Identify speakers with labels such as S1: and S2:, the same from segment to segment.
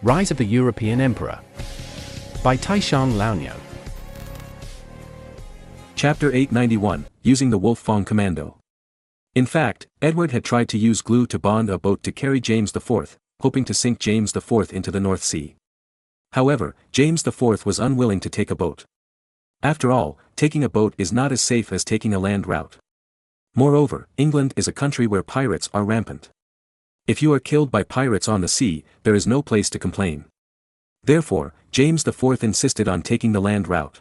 S1: Rise of the European Emperor by Taishan Laonyo.
S2: Chapter 891, Using the Wolf-Fong Commando. In fact, Edward had tried to use glue to bond a boat to carry James IV, hoping to sink James IV into the North Sea. However, James IV was unwilling to take a boat. After all, taking a boat is not as safe as taking a land route. Moreover, England is a country where pirates are rampant. If you are killed by pirates on the sea, there is no place to complain. Therefore, James IV insisted on taking the land route.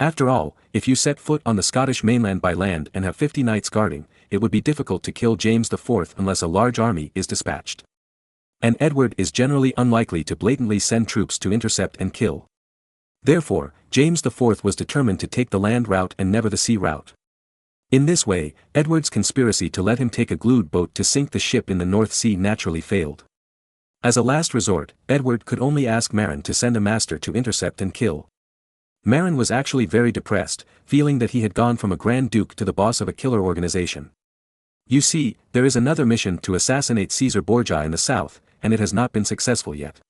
S2: After all, if you set foot on the Scottish mainland by land and have 50 knights guarding, it would be difficult to kill James IV unless a large army is dispatched. And Edward is generally unlikely to blatantly send troops to intercept and kill. Therefore, James IV was determined to take the land route and never the sea route. In this way, Edward's conspiracy to let him take a glued boat to sink the ship in the North Sea naturally failed. As a last resort, Edward could only ask Marin to send a master to intercept and kill. Marin was actually very depressed, feeling that he had gone from a Grand Duke to the boss of a killer organization. You see, there is another mission to assassinate Caesar Borgia in the south, and it has not been successful yet.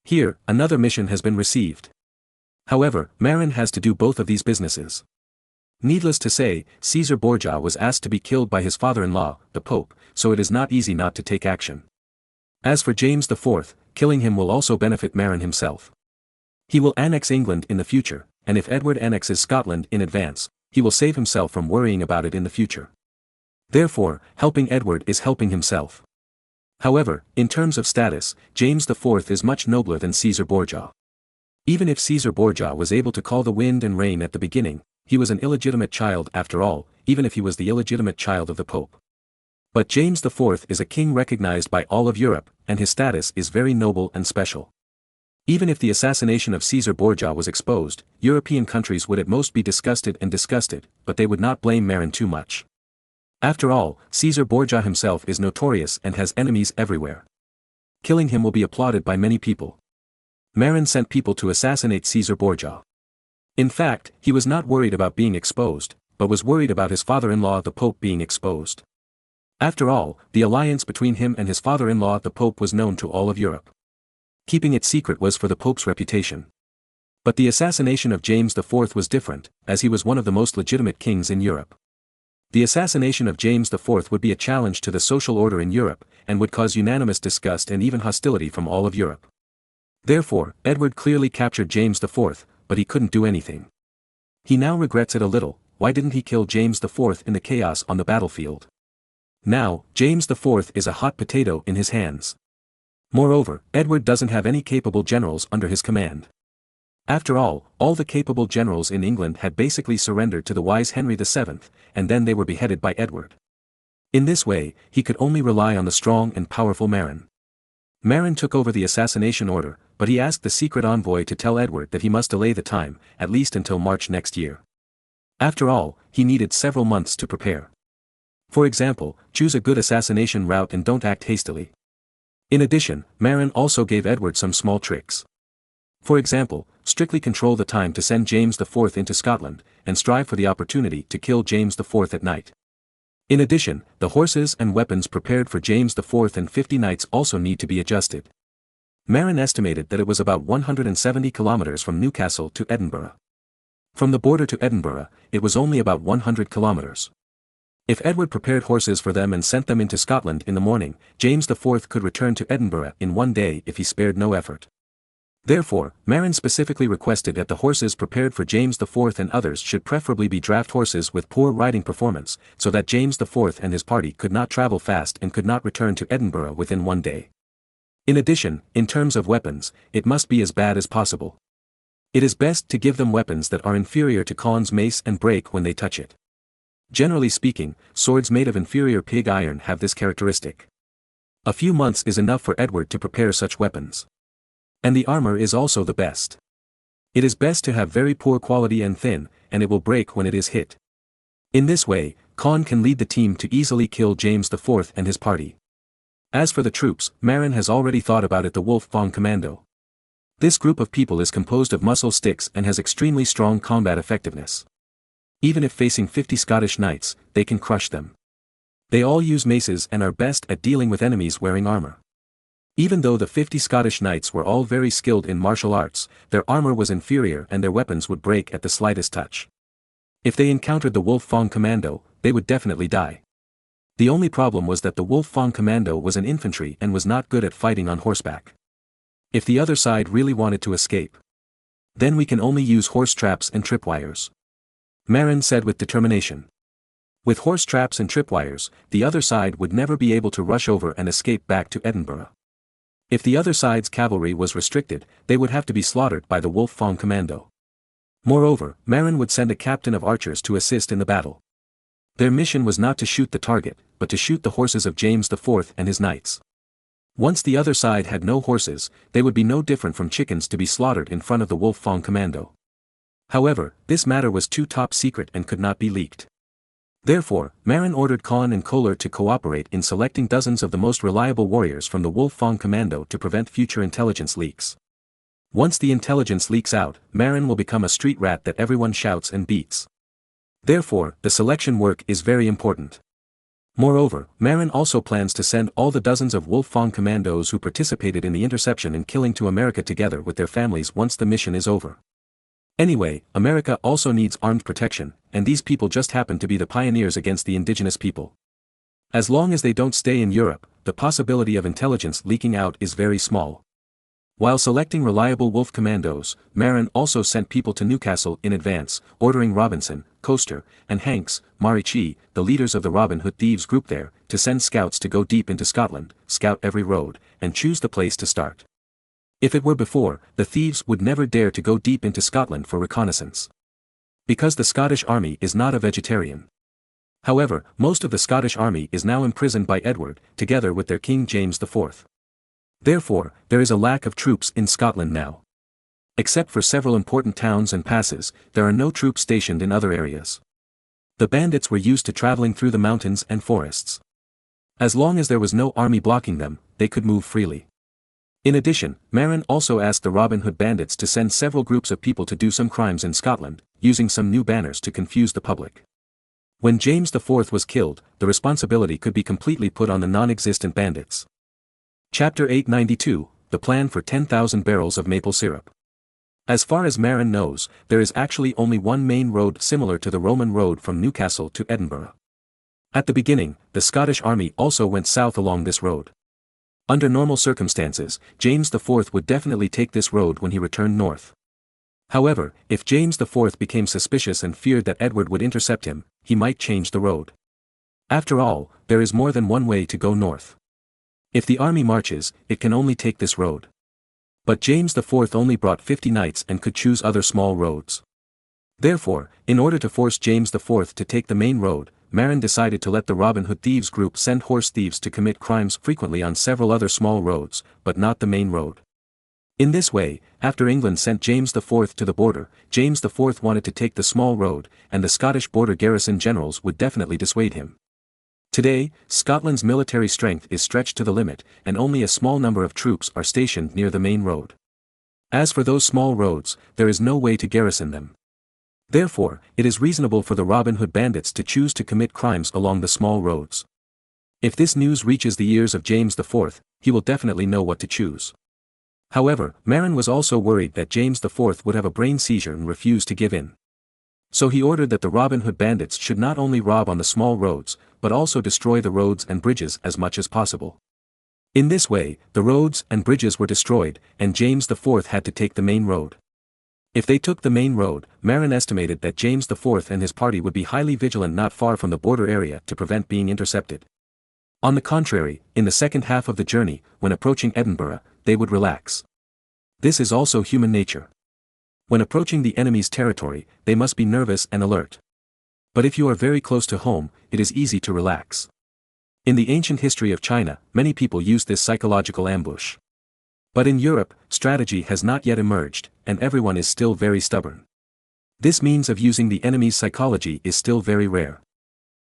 S2: Here, another mission has been received. However, Marin has to do both of these businesses. Needless to say, Caesar Borgia was asked to be killed by his father-in-law, the Pope, so it is not easy not to take action. As for James IV, killing him will also benefit Marin himself. He will annex England in the future, and if Edward annexes Scotland in advance, he will save himself from worrying about it in the future. Therefore, helping Edward is helping himself. However, in terms of status, James IV is much nobler than Caesar Borgia. Even if Caesar Borgia was able to call the wind and rain at the beginning, he was an illegitimate child after all, even if he was the illegitimate child of the Pope. But James IV is a king recognized by all of Europe, and his status is very noble and special. Even if the assassination of Caesar Borgia was exposed, European countries would at most be disgusted, but they would not blame Marin too much. After all, Caesar Borgia himself is notorious and has enemies everywhere. Killing him will be applauded by many people. Marin sent people to assassinate Caesar Borgia. In fact, he was not worried about being exposed, but was worried about his father-in-law the Pope being exposed. After all, the alliance between him and his father-in-law the Pope was known to all of Europe. Keeping it secret was for the Pope's reputation. But the assassination of James IV was different, as he was one of the most legitimate kings in Europe. The assassination of James IV would be a challenge to the social order in Europe, and would cause unanimous disgust and even hostility from all of Europe. Therefore, Edward clearly captured James IV, but he couldn't do anything. He now regrets it a little. Why didn't he kill James IV in the chaos on the battlefield? Now, James IV is a hot potato in his hands. Moreover, Edward doesn't have any capable generals under his command. After all the capable generals in England had basically surrendered to the wise Henry VII, and then they were beheaded by Edward. In this way, he could only rely on the strong and powerful Marin. Marin took over the assassination order, but he asked the secret envoy to tell Edward that he must delay the time, at least until March next year. After all, he needed several months to prepare. For example, choose a good assassination route and don't act hastily. In addition, Marin also gave Edward some small tricks. For example, strictly control the time to send James IV into Scotland, and strive for the opportunity to kill James IV at night. In addition, the horses and weapons prepared for James IV and 50 knights also need to be adjusted. Marin estimated that it was about 170 kilometers from Newcastle to Edinburgh. From the border to Edinburgh, it was only about 100 kilometers. If Edward prepared horses for them and sent them into Scotland in the morning, James IV could return to Edinburgh in one day if he spared no effort. Therefore, Marin specifically requested that the horses prepared for James IV and others should preferably be draft horses with poor riding performance, so that James IV and his party could not travel fast and could not return to Edinburgh within one day. In addition, in terms of weapons, it must be as bad as possible. It is best to give them weapons that are inferior to Con's mace and break when they touch it. Generally speaking, swords made of inferior pig iron have this characteristic. A few months is enough for Edward to prepare such weapons. And the armor is also the best. It is best to have very poor quality and thin, and it will break when it is hit. In this way, Con can lead the team to easily kill James IV and his party. As for the troops, Marin has already thought about it: the Wolf-Fong Commando. This group of people is composed of muscle sticks and has extremely strong combat effectiveness. Even if facing 50 Scottish knights, they can crush them. They all use maces and are best at dealing with enemies wearing armor. Even though the 50 Scottish knights were all very skilled in martial arts, their armor was inferior and their weapons would break at the slightest touch. If they encountered the Wolf-Fang Commando, they would definitely die. The only problem was that the Wolf-Fang Commando was an infantry and was not good at fighting on horseback. If the other side really wanted to escape, then we can only use horse traps and tripwires. Marin said with determination. With horse traps and tripwires, the other side would never be able to rush over and escape back to Edinburgh. If the other side's cavalry was restricted, they would have to be slaughtered by the Wolf-Fang Commando. Moreover, Marin would send a captain of archers to assist in the battle. Their mission was not to shoot the target, but to shoot the horses of James IV and his knights. Once the other side had no horses, they would be no different from chickens to be slaughtered in front of the Wolf-Fang Commando. However, this matter was too top secret and could not be leaked. Therefore, Marin ordered Conn and Kohler to cooperate in selecting dozens of the most reliable warriors from the Wolf-Fang Commando to prevent future intelligence leaks. Once the intelligence leaks out, Marin will become a street rat that everyone shouts and beats. Therefore, the selection work is very important. Moreover, Marin also plans to send all the dozens of Wolf-Fang Commandos who participated in the interception and killing to America together with their families once the mission is over. Anyway, America also needs armed protection, and these people just happen to be the pioneers against the indigenous people. As long as they don't stay in Europe, the possibility of intelligence leaking out is very small. While selecting reliable wolf commandos, Marin also sent people to Newcastle in advance, ordering Robinson, Coaster, and Hanks, Marichi, the leaders of the Robin Hood thieves group there, to send scouts to go deep into Scotland, scout every road, and choose the place to start. If it were before, the thieves would never dare to go deep into Scotland for reconnaissance. Because the Scottish army is not a vegetarian. However, most of the Scottish army is now imprisoned by Edward, together with their King James IV. Therefore, there is a lack of troops in Scotland now. Except for several important towns and passes, there are no troops stationed in other areas. The bandits were used to traveling through the mountains and forests. As long as there was no army blocking them, they could move freely. In addition, Marin also asked the Robin Hood bandits to send several groups of people to do some crimes in Scotland, using some new banners to confuse the public. When James IV was killed, the responsibility could be completely put on the non-existent bandits. Chapter 892, The Plan for 10,000 Barrels of Maple Syrup. As far as Marin knows, there is actually only one main road similar to the Roman road from Newcastle to Edinburgh. At the beginning, the Scottish army also went south along this road. Under normal circumstances, James IV would definitely take this road when he returned north. However, if James IV became suspicious and feared that Edward would intercept him, he might change the road. After all, there is more than one way to go north. If the army marches, it can only take this road. But James IV only brought 50 knights and could choose other small roads. Therefore, in order to force James IV to take the main road, Marin decided to let the Robin Hood thieves group send horse thieves to commit crimes frequently on several other small roads, but not the main road. In this way, after England sent James IV to the border, James IV wanted to take the small road, and the Scottish border garrison generals would definitely dissuade him. Today, Scotland's military strength is stretched to the limit, and only a small number of troops are stationed near the main road. As for those small roads, there is no way to garrison them. Therefore, it is reasonable for the Robin Hood bandits to choose to commit crimes along the small roads. If this news reaches the ears of James IV, he will definitely know what to choose. However, Marin was also worried that James IV would have a brain seizure and refuse to give in. So he ordered that the Robin Hood bandits should not only rob on the small roads, but also destroy the roads and bridges as much as possible. In this way, the roads and bridges were destroyed, and James IV had to take the main road. If they took the main road, Marin estimated that James IV and his party would be highly vigilant not far from the border area to prevent being intercepted. On the contrary, in the second half of the journey, when approaching Edinburgh, they would relax. This is also human nature. When approaching the enemy's territory, they must be nervous and alert. But if you are very close to home, it is easy to relax. In the ancient history of China, many people used this psychological ambush. But in Europe, strategy has not yet emerged, and everyone is still very stubborn. This means of using the enemy's psychology is still very rare.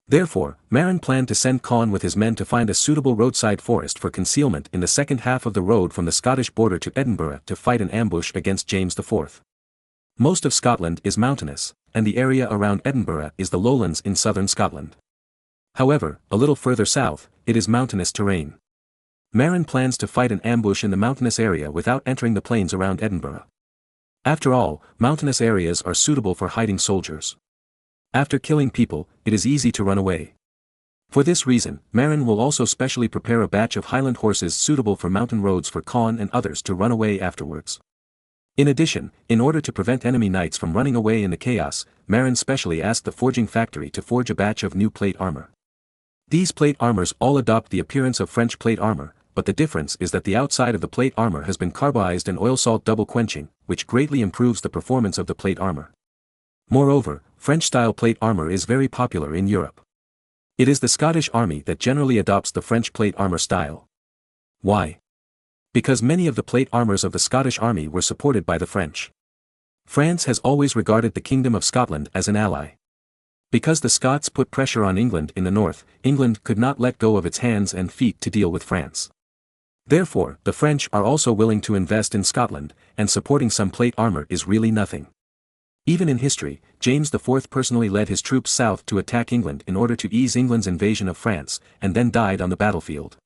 S2: Therefore, Marin planned to send Conn with his men to find a suitable roadside forest for concealment in the second half of the road from the Scottish border to Edinburgh to fight an ambush against James IV. Most of Scotland is mountainous, and the area around Edinburgh is the lowlands in southern Scotland. However, a little further south, it is mountainous terrain. Marin plans to fight an ambush in the mountainous area without entering the plains around Edinburgh. After all, mountainous areas are suitable for hiding soldiers. After killing people, it is easy to run away. For this reason, Marin will also specially prepare a batch of Highland horses suitable for mountain roads for Conn and others to run away afterwards. In addition, in order to prevent enemy knights from running away in the chaos, Marin specially asked the forging factory to forge a batch of new plate armor. These plate armors all adopt the appearance of French plate armor, but the difference is that the outside of the plate armor has been carbonized and oil salt double quenching, which greatly improves the performance of the plate armor. Moreover, French-style plate armor is very popular in Europe. It is the Scottish army that generally adopts the French plate armor style. Why? Because many of the plate armors of the Scottish army were supported by the French. France has always regarded the Kingdom of Scotland as an ally. Because the Scots put pressure on England in the north, England could not let go of its hands and feet to deal with France. Therefore, the French are also willing to invest in Scotland, and supporting some plate armor is really nothing. Even in history, James IV personally led his troops south to attack England in order to ease England's invasion of France, and then died on the battlefield.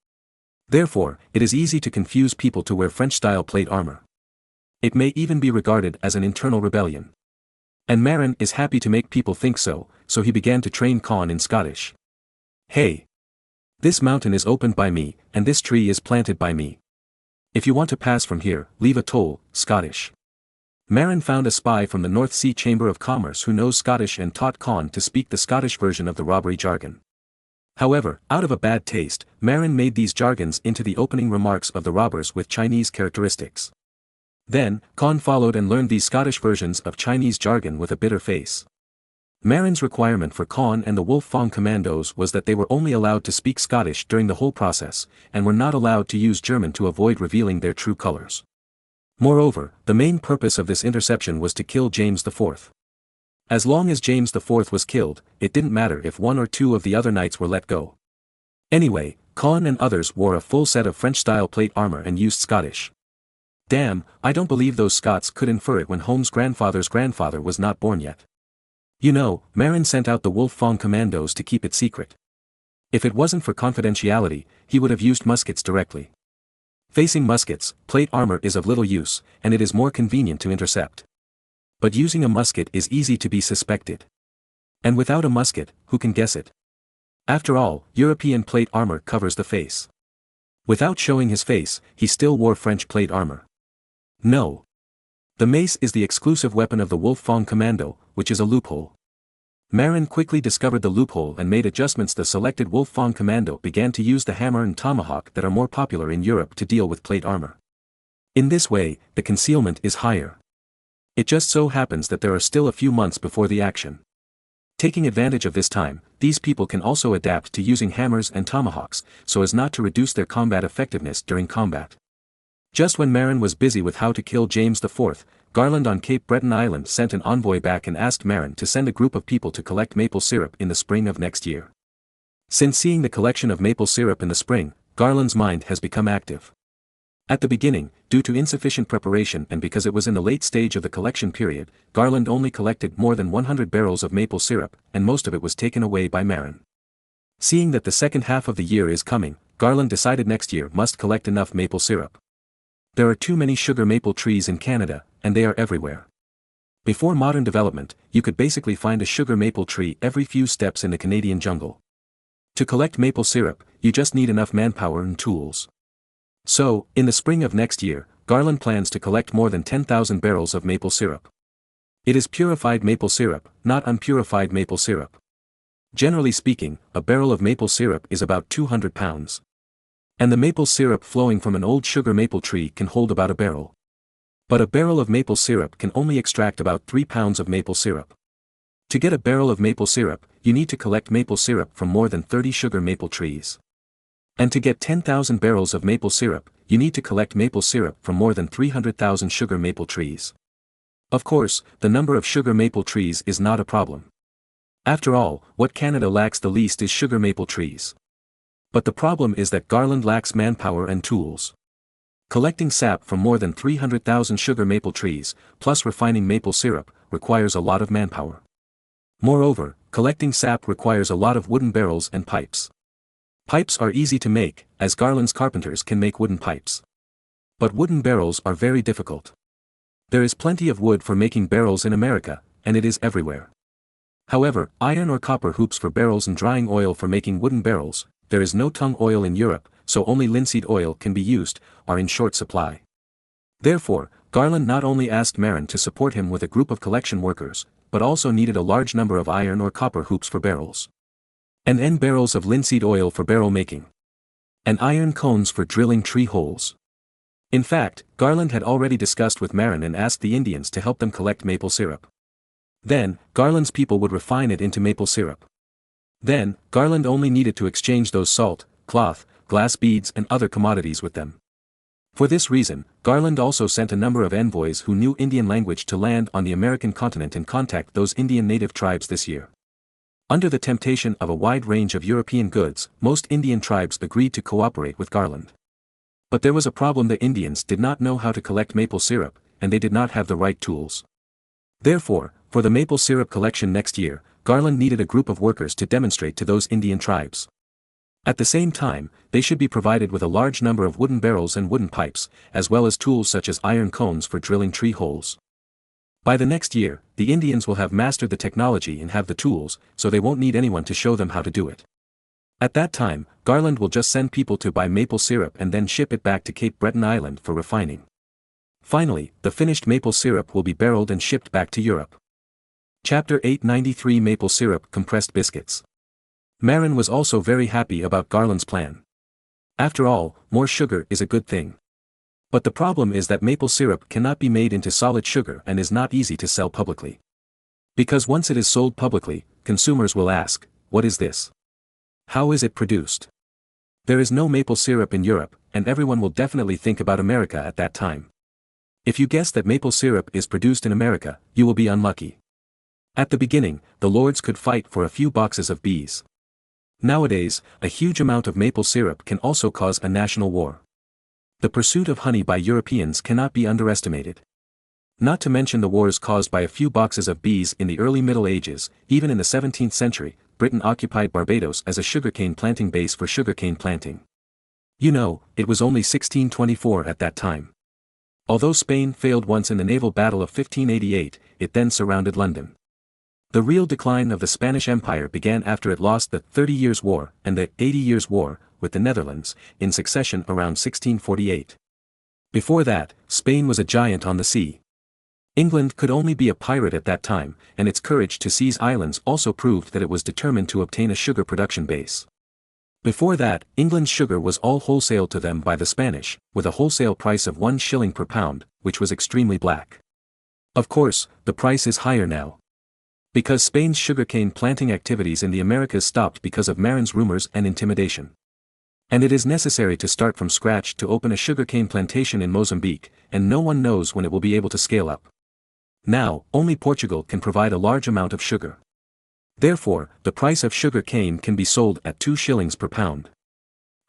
S2: Therefore, it is easy to confuse people to wear French-style plate armor. It may even be regarded as an internal rebellion. And Marin is happy to make people think so, so he began to train Conn in Scottish. Hey! This mountain is opened by me, and this tree is planted by me. If you want to pass from here, leave a toll, Scottish. Marin found a spy from the North Sea Chamber of Commerce who knows Scottish and taught Conn to speak the Scottish version of the robbery jargon. However, out of a bad taste, Marin made these jargons into the opening remarks of the robbers with Chinese characteristics. Then, Conn followed and learned these Scottish versions of Chinese jargon with a bitter face. Marin's requirement for Conn and the Wolf Fong commandos was that they were only allowed to speak Scottish during the whole process, and were not allowed to use German to avoid revealing their true colors. Moreover, the main purpose of this interception was to kill James IV. As long as James IV was killed, it didn't matter if one or two of the other knights were let go. Anyway, Conn and others wore a full set of French-style plate armor and used Scottish. Damn, I don't believe those Scots could infer it when Holmes' grandfather's grandfather was not born yet. You know, Marin sent out the Wolf Fong commandos to keep it secret. If it wasn't for confidentiality, he would have used muskets directly. Facing muskets, plate armor is of little use, and it is more convenient to intercept. But using a musket is easy to be suspected. And without a musket, who can guess it? After all, European plate armor covers the face. Without showing his face, he still wore French plate armor. No. The mace is the exclusive weapon of the Wolf Fong commando, which is a loophole. Marin quickly discovered the loophole and made adjustments. The selected Wolf Fong commando began to use the hammer and tomahawk that are more popular in Europe to deal with plate armor. In this way, the concealment is higher. It just so happens that there are still a few months before the action. Taking advantage of this time, these people can also adapt to using hammers and tomahawks, so as not to reduce their combat effectiveness during combat. Just when Marin was busy with how to kill James IV, Garland on Cape Breton Island sent an envoy back and asked Marin to send a group of people to collect maple syrup in the spring of next year. Since seeing the collection of maple syrup in the spring, Garland's mind has become active. At the beginning, due to insufficient preparation and because it was in the late stage of the collection period, Garland only collected more than 100 barrels of maple syrup, and most of it was taken away by Marin. Seeing that the second half of the year is coming, Garland decided next year must collect enough maple syrup. There are too many sugar maple trees in Canada, and they are everywhere. Before modern development, you could basically find a sugar maple tree every few steps in the Canadian jungle. To collect maple syrup, you just need enough manpower and tools. So, in the spring of next year, Garland plans to collect more than 10,000 barrels of maple syrup. It is purified maple syrup, not unpurified maple syrup. Generally speaking, a barrel of maple syrup is about 200 pounds. And the maple syrup flowing from an old sugar maple tree can hold about a barrel. But a barrel of maple syrup can only extract about 3 pounds of maple syrup. To get a barrel of maple syrup, you need to collect maple syrup from more than 30 sugar maple trees. And to get 10,000 barrels of maple syrup, you need to collect maple syrup from more than 300,000 sugar maple trees. Of course, the number of sugar maple trees is not a problem. After all, what Canada lacks the least is sugar maple trees. But the problem is that Garland lacks manpower and tools. Collecting sap from more than 300,000 sugar maple trees, plus refining maple syrup, requires a lot of manpower. Moreover, collecting sap requires a lot of wooden barrels and pipes. Pipes are easy to make, as Garland's carpenters can make wooden pipes. But wooden barrels are very difficult. There is plenty of wood for making barrels in America, and it is everywhere. However, iron or copper hoops for barrels and drying oil for making wooden barrels, there is no tung oil in Europe, so only linseed oil can be used, are in short supply. Therefore, Garland not only asked Marin to support him with a group of collection workers, but also needed a large number of iron or copper hoops for barrels. And N barrels of linseed oil for barrel making. And iron cones for drilling tree holes. In fact, Garland had already discussed with Marin and asked the Indians to help them collect maple syrup. Then, Garland's people would refine it into maple syrup. Then, Garland only needed to exchange those salt, cloth, glass beads and other commodities with them. For this reason, Garland also sent a number of envoys who knew Indian language to land on the American continent and contact those Indian native tribes this year. Under the temptation of a wide range of European goods, most Indian tribes agreed to cooperate with Garland. But there was a problem: the Indians did not know how to collect maple syrup, and they did not have the right tools. Therefore, for the maple syrup collection next year, Garland needed a group of workers to demonstrate to those Indian tribes. At the same time, they should be provided with a large number of wooden barrels and wooden pipes, as well as tools such as iron cones for drilling tree holes. By the next year, the Indians will have mastered the technology and have the tools, so they won't need anyone to show them how to do it. At that time, Garland will just send people to buy maple syrup and then ship it back to Cape Breton Island for refining. Finally, the finished maple syrup will be barreled and shipped back to Europe. Chapter 893: Maple Syrup Compressed Biscuits. Marin was also very happy about Garland's plan. After all, more sugar is a good thing. But the problem is that maple syrup cannot be made into solid sugar and is not easy to sell publicly. Because once it is sold publicly, consumers will ask, "What is this? How is it produced?" There is no maple syrup in Europe, and everyone will definitely think about America at that time. If you guess that maple syrup is produced in America, you will be unlucky. At the beginning, the lords could fight for a few boxes of bees. Nowadays, a huge amount of maple syrup can also cause a national war. The pursuit of honey by Europeans cannot be underestimated. Not to mention the wars caused by a few boxes of bees in the early Middle Ages. Even in the 17th century, Britain occupied Barbados as a sugarcane planting base for sugarcane planting. You know, it was only 1624 at that time. Although Spain failed once in the naval battle of 1588, it then surrounded London. The real decline of the Spanish Empire began after it lost the 30 Years' War and the 80 Years' War with the Netherlands in succession around 1648. Before that, Spain was a giant on the sea. England could only be a pirate at that time, and its courage to seize islands also proved that it was determined to obtain a sugar production base. Before that, England's sugar was all wholesaled to them by the Spanish, with a wholesale price of 1 shilling per pound, which was extremely black. Of course, the price is higher now. Because Spain's sugarcane planting activities in the Americas stopped because of Marin's rumors and intimidation. And it is necessary to start from scratch to open a sugarcane plantation in Mozambique, and no one knows when it will be able to scale up. Now, only Portugal can provide a large amount of sugar. Therefore, the price of sugar cane can be sold at 2 shillings per pound.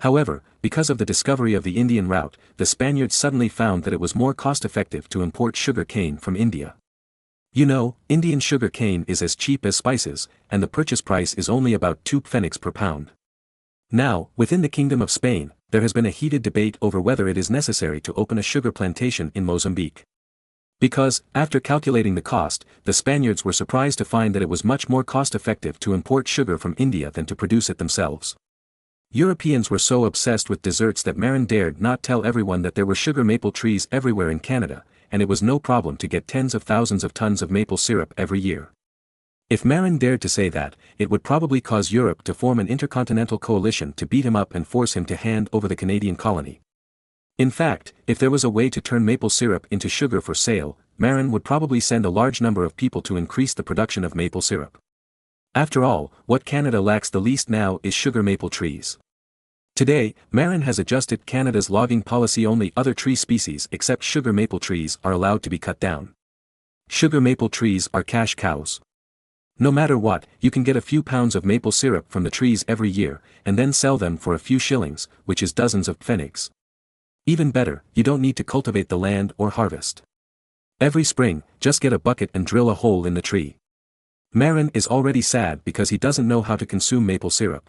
S2: However, because of the discovery of the Indian route, the Spaniards suddenly found that it was more cost-effective to import sugar cane from India. You know, Indian sugar cane is as cheap as spices, and the purchase price is only about 2 pfennigs per pound. Now, within the Kingdom of Spain, there has been a heated debate over whether it is necessary to open a sugar plantation in Mozambique. Because, after calculating the cost, the Spaniards were surprised to find that it was much more cost-effective to import sugar from India than to produce it themselves. Europeans were so obsessed with desserts that Marin dared not tell everyone that there were sugar maple trees everywhere in Canada, and it was no problem to get tens of thousands of tons of maple syrup every year. If Marin dared to say that, it would probably cause Europe to form an intercontinental coalition to beat him up and force him to hand over the Canadian colony. In fact, if there was a way to turn maple syrup into sugar for sale, Marin would probably send a large number of people to increase the production of maple syrup. After all, what Canada lacks the least now is sugar maple trees. Today, Marin has adjusted Canada's logging policy. Only other tree species except sugar maple trees are allowed to be cut down. Sugar maple trees are cash cows. No matter what, you can get a few pounds of maple syrup from the trees every year, and then sell them for a few shillings, which is dozens of pfennigs. Even better, you don't need to cultivate the land or harvest. Every spring, just get a bucket and drill a hole in the tree. Marin is already sad because he doesn't know how to consume maple syrup.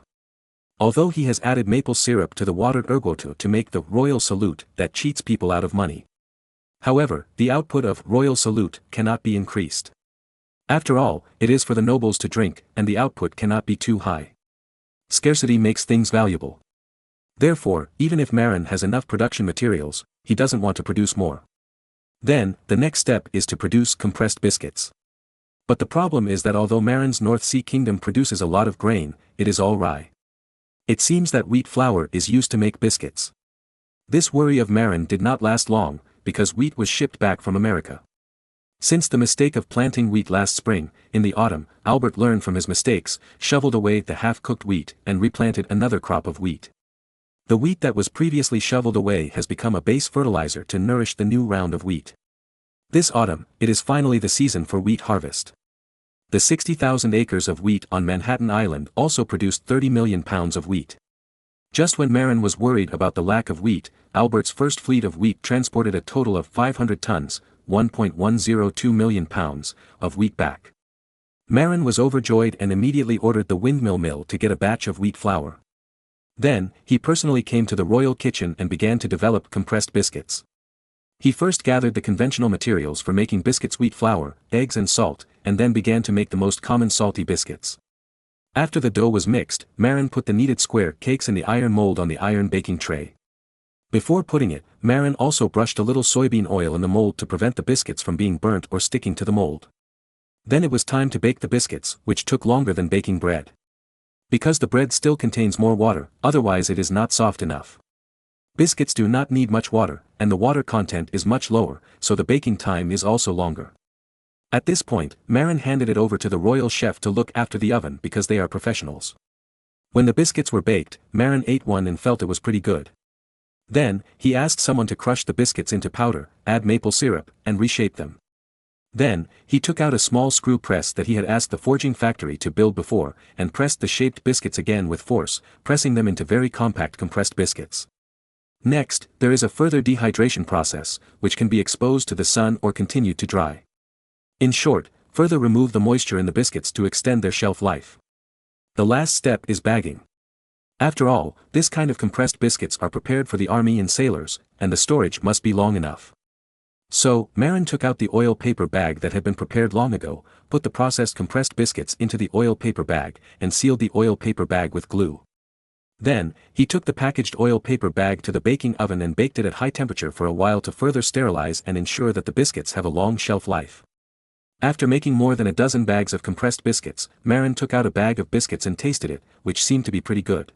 S2: Although he has added maple syrup to the watered ergoto to make the royal salute that cheats people out of money. However, the output of royal salute cannot be increased. After all, it is for the nobles to drink, and the output cannot be too high. Scarcity makes things valuable. Therefore, even if Marin has enough production materials, he doesn't want to produce more. Then, the next step is to produce compressed biscuits. But the problem is that although Marin's North Sea kingdom produces a lot of grain, it is all rye. It seems that wheat flour is used to make biscuits. This worry of Marin did not last long, because wheat was shipped back from America. Since the mistake of planting wheat last spring, in the autumn, Albert learned from his mistakes, shoveled away the half-cooked wheat, and replanted another crop of wheat. The wheat that was previously shoveled away has become a base fertilizer to nourish the new round of wheat. This autumn, it is finally the season for wheat harvest. The 60,000 acres of wheat on Manhattan Island also produced 30 million pounds of wheat. Just when Marin was worried about the lack of wheat, Albert's first fleet of wheat transported a total of 500 tons, 1.102 million pounds, of wheat back. Marin was overjoyed and immediately ordered the windmill mill to get a batch of wheat flour. Then, he personally came to the royal kitchen and began to develop compressed biscuits. He first gathered the conventional materials for making biscuits: wheat flour, eggs and salt, and then began to make the most common salty biscuits. After the dough was mixed, Marin put the kneaded square cakes in the iron mold on the iron baking tray. Before putting it, Marin also brushed a little soybean oil in the mold to prevent the biscuits from being burnt or sticking to the mold. Then it was time to bake the biscuits, which took longer than baking bread. Because the bread still contains more water, otherwise it is not soft enough. Biscuits do not need much water, and the water content is much lower, so the baking time is also longer. At this point, Marin handed it over to the royal chef to look after the oven because they are professionals. When the biscuits were baked, Marin ate one and felt it was pretty good. Then, he asked someone to crush the biscuits into powder, add maple syrup, and reshape them. Then, he took out a small screw press that he had asked the forging factory to build before, and pressed the shaped biscuits again with force, pressing them into very compact compressed biscuits. Next, there is a further dehydration process, which can be exposed to the sun or continued to dry. In short, further remove the moisture in the biscuits to extend their shelf life. The last step is bagging. After all, this kind of compressed biscuits are prepared for the army and sailors, and the storage must be long enough. So, Marin took out the oil paper bag that had been prepared long ago, put the processed compressed biscuits into the oil paper bag, and sealed the oil paper bag with glue. Then, he took the packaged oil paper bag to the baking oven and baked it at high temperature for a while to further sterilize and ensure that the biscuits have a long shelf life. After making more than a dozen bags of compressed biscuits, Marin took out a bag of biscuits and tasted it, which seemed to be pretty good.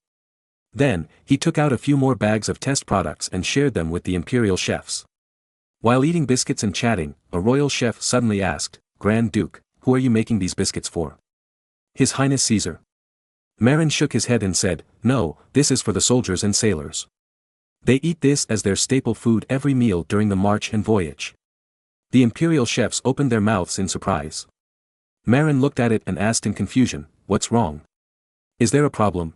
S2: Then, he took out a few more bags of test products and shared them with the imperial chefs. While eating biscuits and chatting, a royal chef suddenly asked, "Grand Duke, who are you making these biscuits for?" "His Highness Caesar." Marin shook his head and said, "No, this is for the soldiers and sailors. They eat this as their staple food every meal during the march and voyage." The imperial chefs opened their mouths in surprise. Marin looked at it and asked in confusion, "What's wrong? Is there a problem?"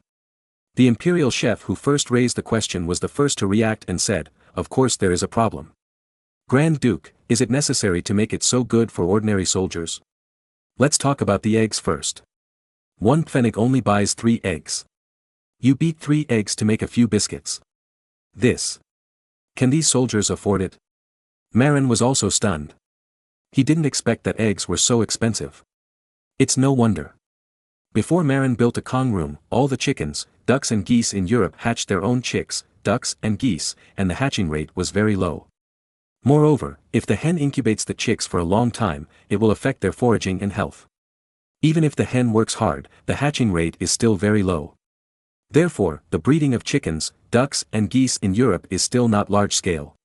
S2: The imperial chef who first raised the question was the first to react and said, "Of course there is a problem. Grand Duke, is it necessary to make it so good for ordinary soldiers? Let's talk about the eggs first. One pfennig only buys 3 eggs. You beat 3 eggs to make a few biscuits. Can these soldiers afford it?" Marin was also stunned. He didn't expect that eggs were so expensive. It's no wonder. Before Marin built a Kong room, all the chickens, ducks and geese in Europe hatched their own chicks, ducks and geese, and the hatching rate was very low. Moreover, if the hen incubates the chicks for a long time, it will affect their foraging and health. Even if the hen works hard, the hatching rate is still very low. Therefore, the breeding of chickens, ducks and geese in Europe is still not large scale.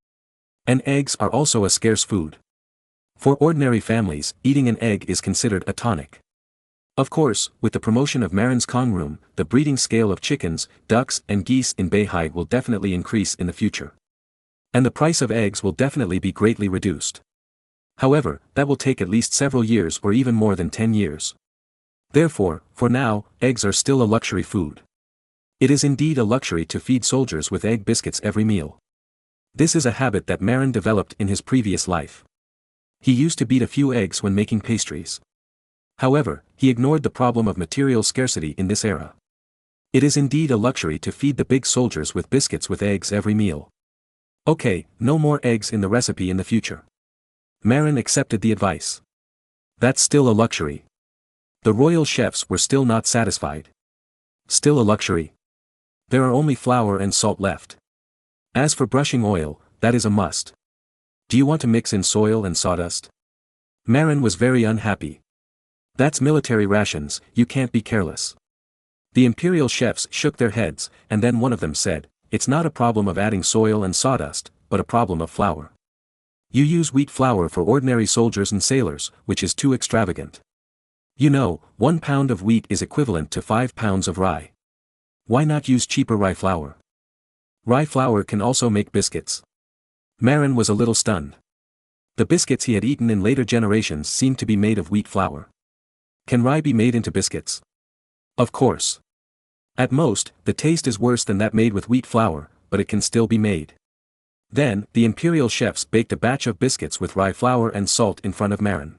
S2: And eggs are also a scarce food. For ordinary families, eating an egg is considered a tonic. Of course, with the promotion of Marin's Kong room, the breeding scale of chickens, ducks and geese in Beihai will definitely increase in the future. And the price of eggs will definitely be greatly reduced. However, that will take at least several years or even more than 10 years. Therefore, for now, eggs are still a luxury food. It is indeed a luxury to feed soldiers with egg biscuits every meal. This is a habit that Marin developed in his previous life. He used to beat a few eggs when making pastries. However, he ignored the problem of material scarcity in this era. It is indeed a luxury to feed the big soldiers with biscuits with eggs every meal. Okay, no more eggs in the recipe in the future. Marin accepted the advice. That's still a luxury. The royal chefs were still not satisfied. Still a luxury. There are only flour and salt left. As for brushing oil, that is a must. Do you want to mix in soil and sawdust? Marin was very unhappy. That's military rations, you can't be careless. The imperial chefs shook their heads, and then one of them said, it's not a problem of adding soil and sawdust, but a problem of flour. You use wheat flour for ordinary soldiers and sailors, which is too extravagant. You know, 1 pound of wheat is equivalent to 5 pounds of rye. Why not use cheaper rye flour? Rye flour can also make biscuits. Marin was a little stunned. The biscuits he had eaten in later generations seemed to be made of wheat flour. Can rye be made into biscuits? Of course. At most, the taste is worse than that made with wheat flour, but it can still be made. Then, the imperial chefs baked a batch of biscuits with rye flour and salt in front of Marin.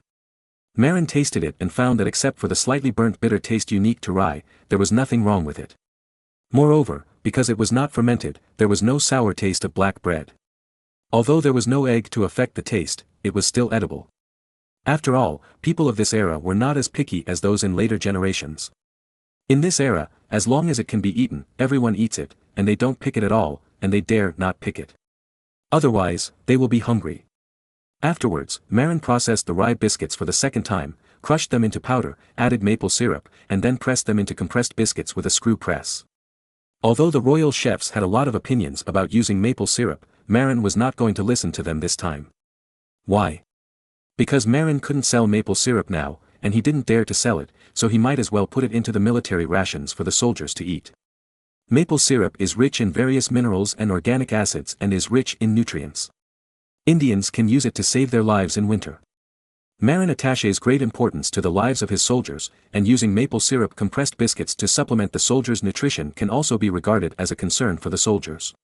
S2: Marin tasted it and found that except for the slightly burnt bitter taste unique to rye, there was nothing wrong with it. Moreover, because it was not fermented, there was no sour taste of black bread. Although there was no egg to affect the taste, it was still edible. After all, people of this era were not as picky as those in later generations. In this era, as long as it can be eaten, everyone eats it, and they don't pick it at all, and they dare not pick it. Otherwise, they will be hungry. Afterwards, Marin processed the rye biscuits for the second time, crushed them into powder, added maple syrup, and then pressed them into compressed biscuits with a screw press. Although the royal chefs had a lot of opinions about using maple syrup, Marin was not going to listen to them this time. Why? Because Marin couldn't sell maple syrup now, and he didn't dare to sell it, so he might as well put it into the military rations for the soldiers to eat. Maple syrup is rich in various minerals and organic acids and is rich in nutrients. Indians can use it to save their lives in winter. Marin attaches great importance to the lives of his soldiers, and using maple syrup compressed biscuits to supplement the soldiers' nutrition can also be regarded as a concern for the soldiers.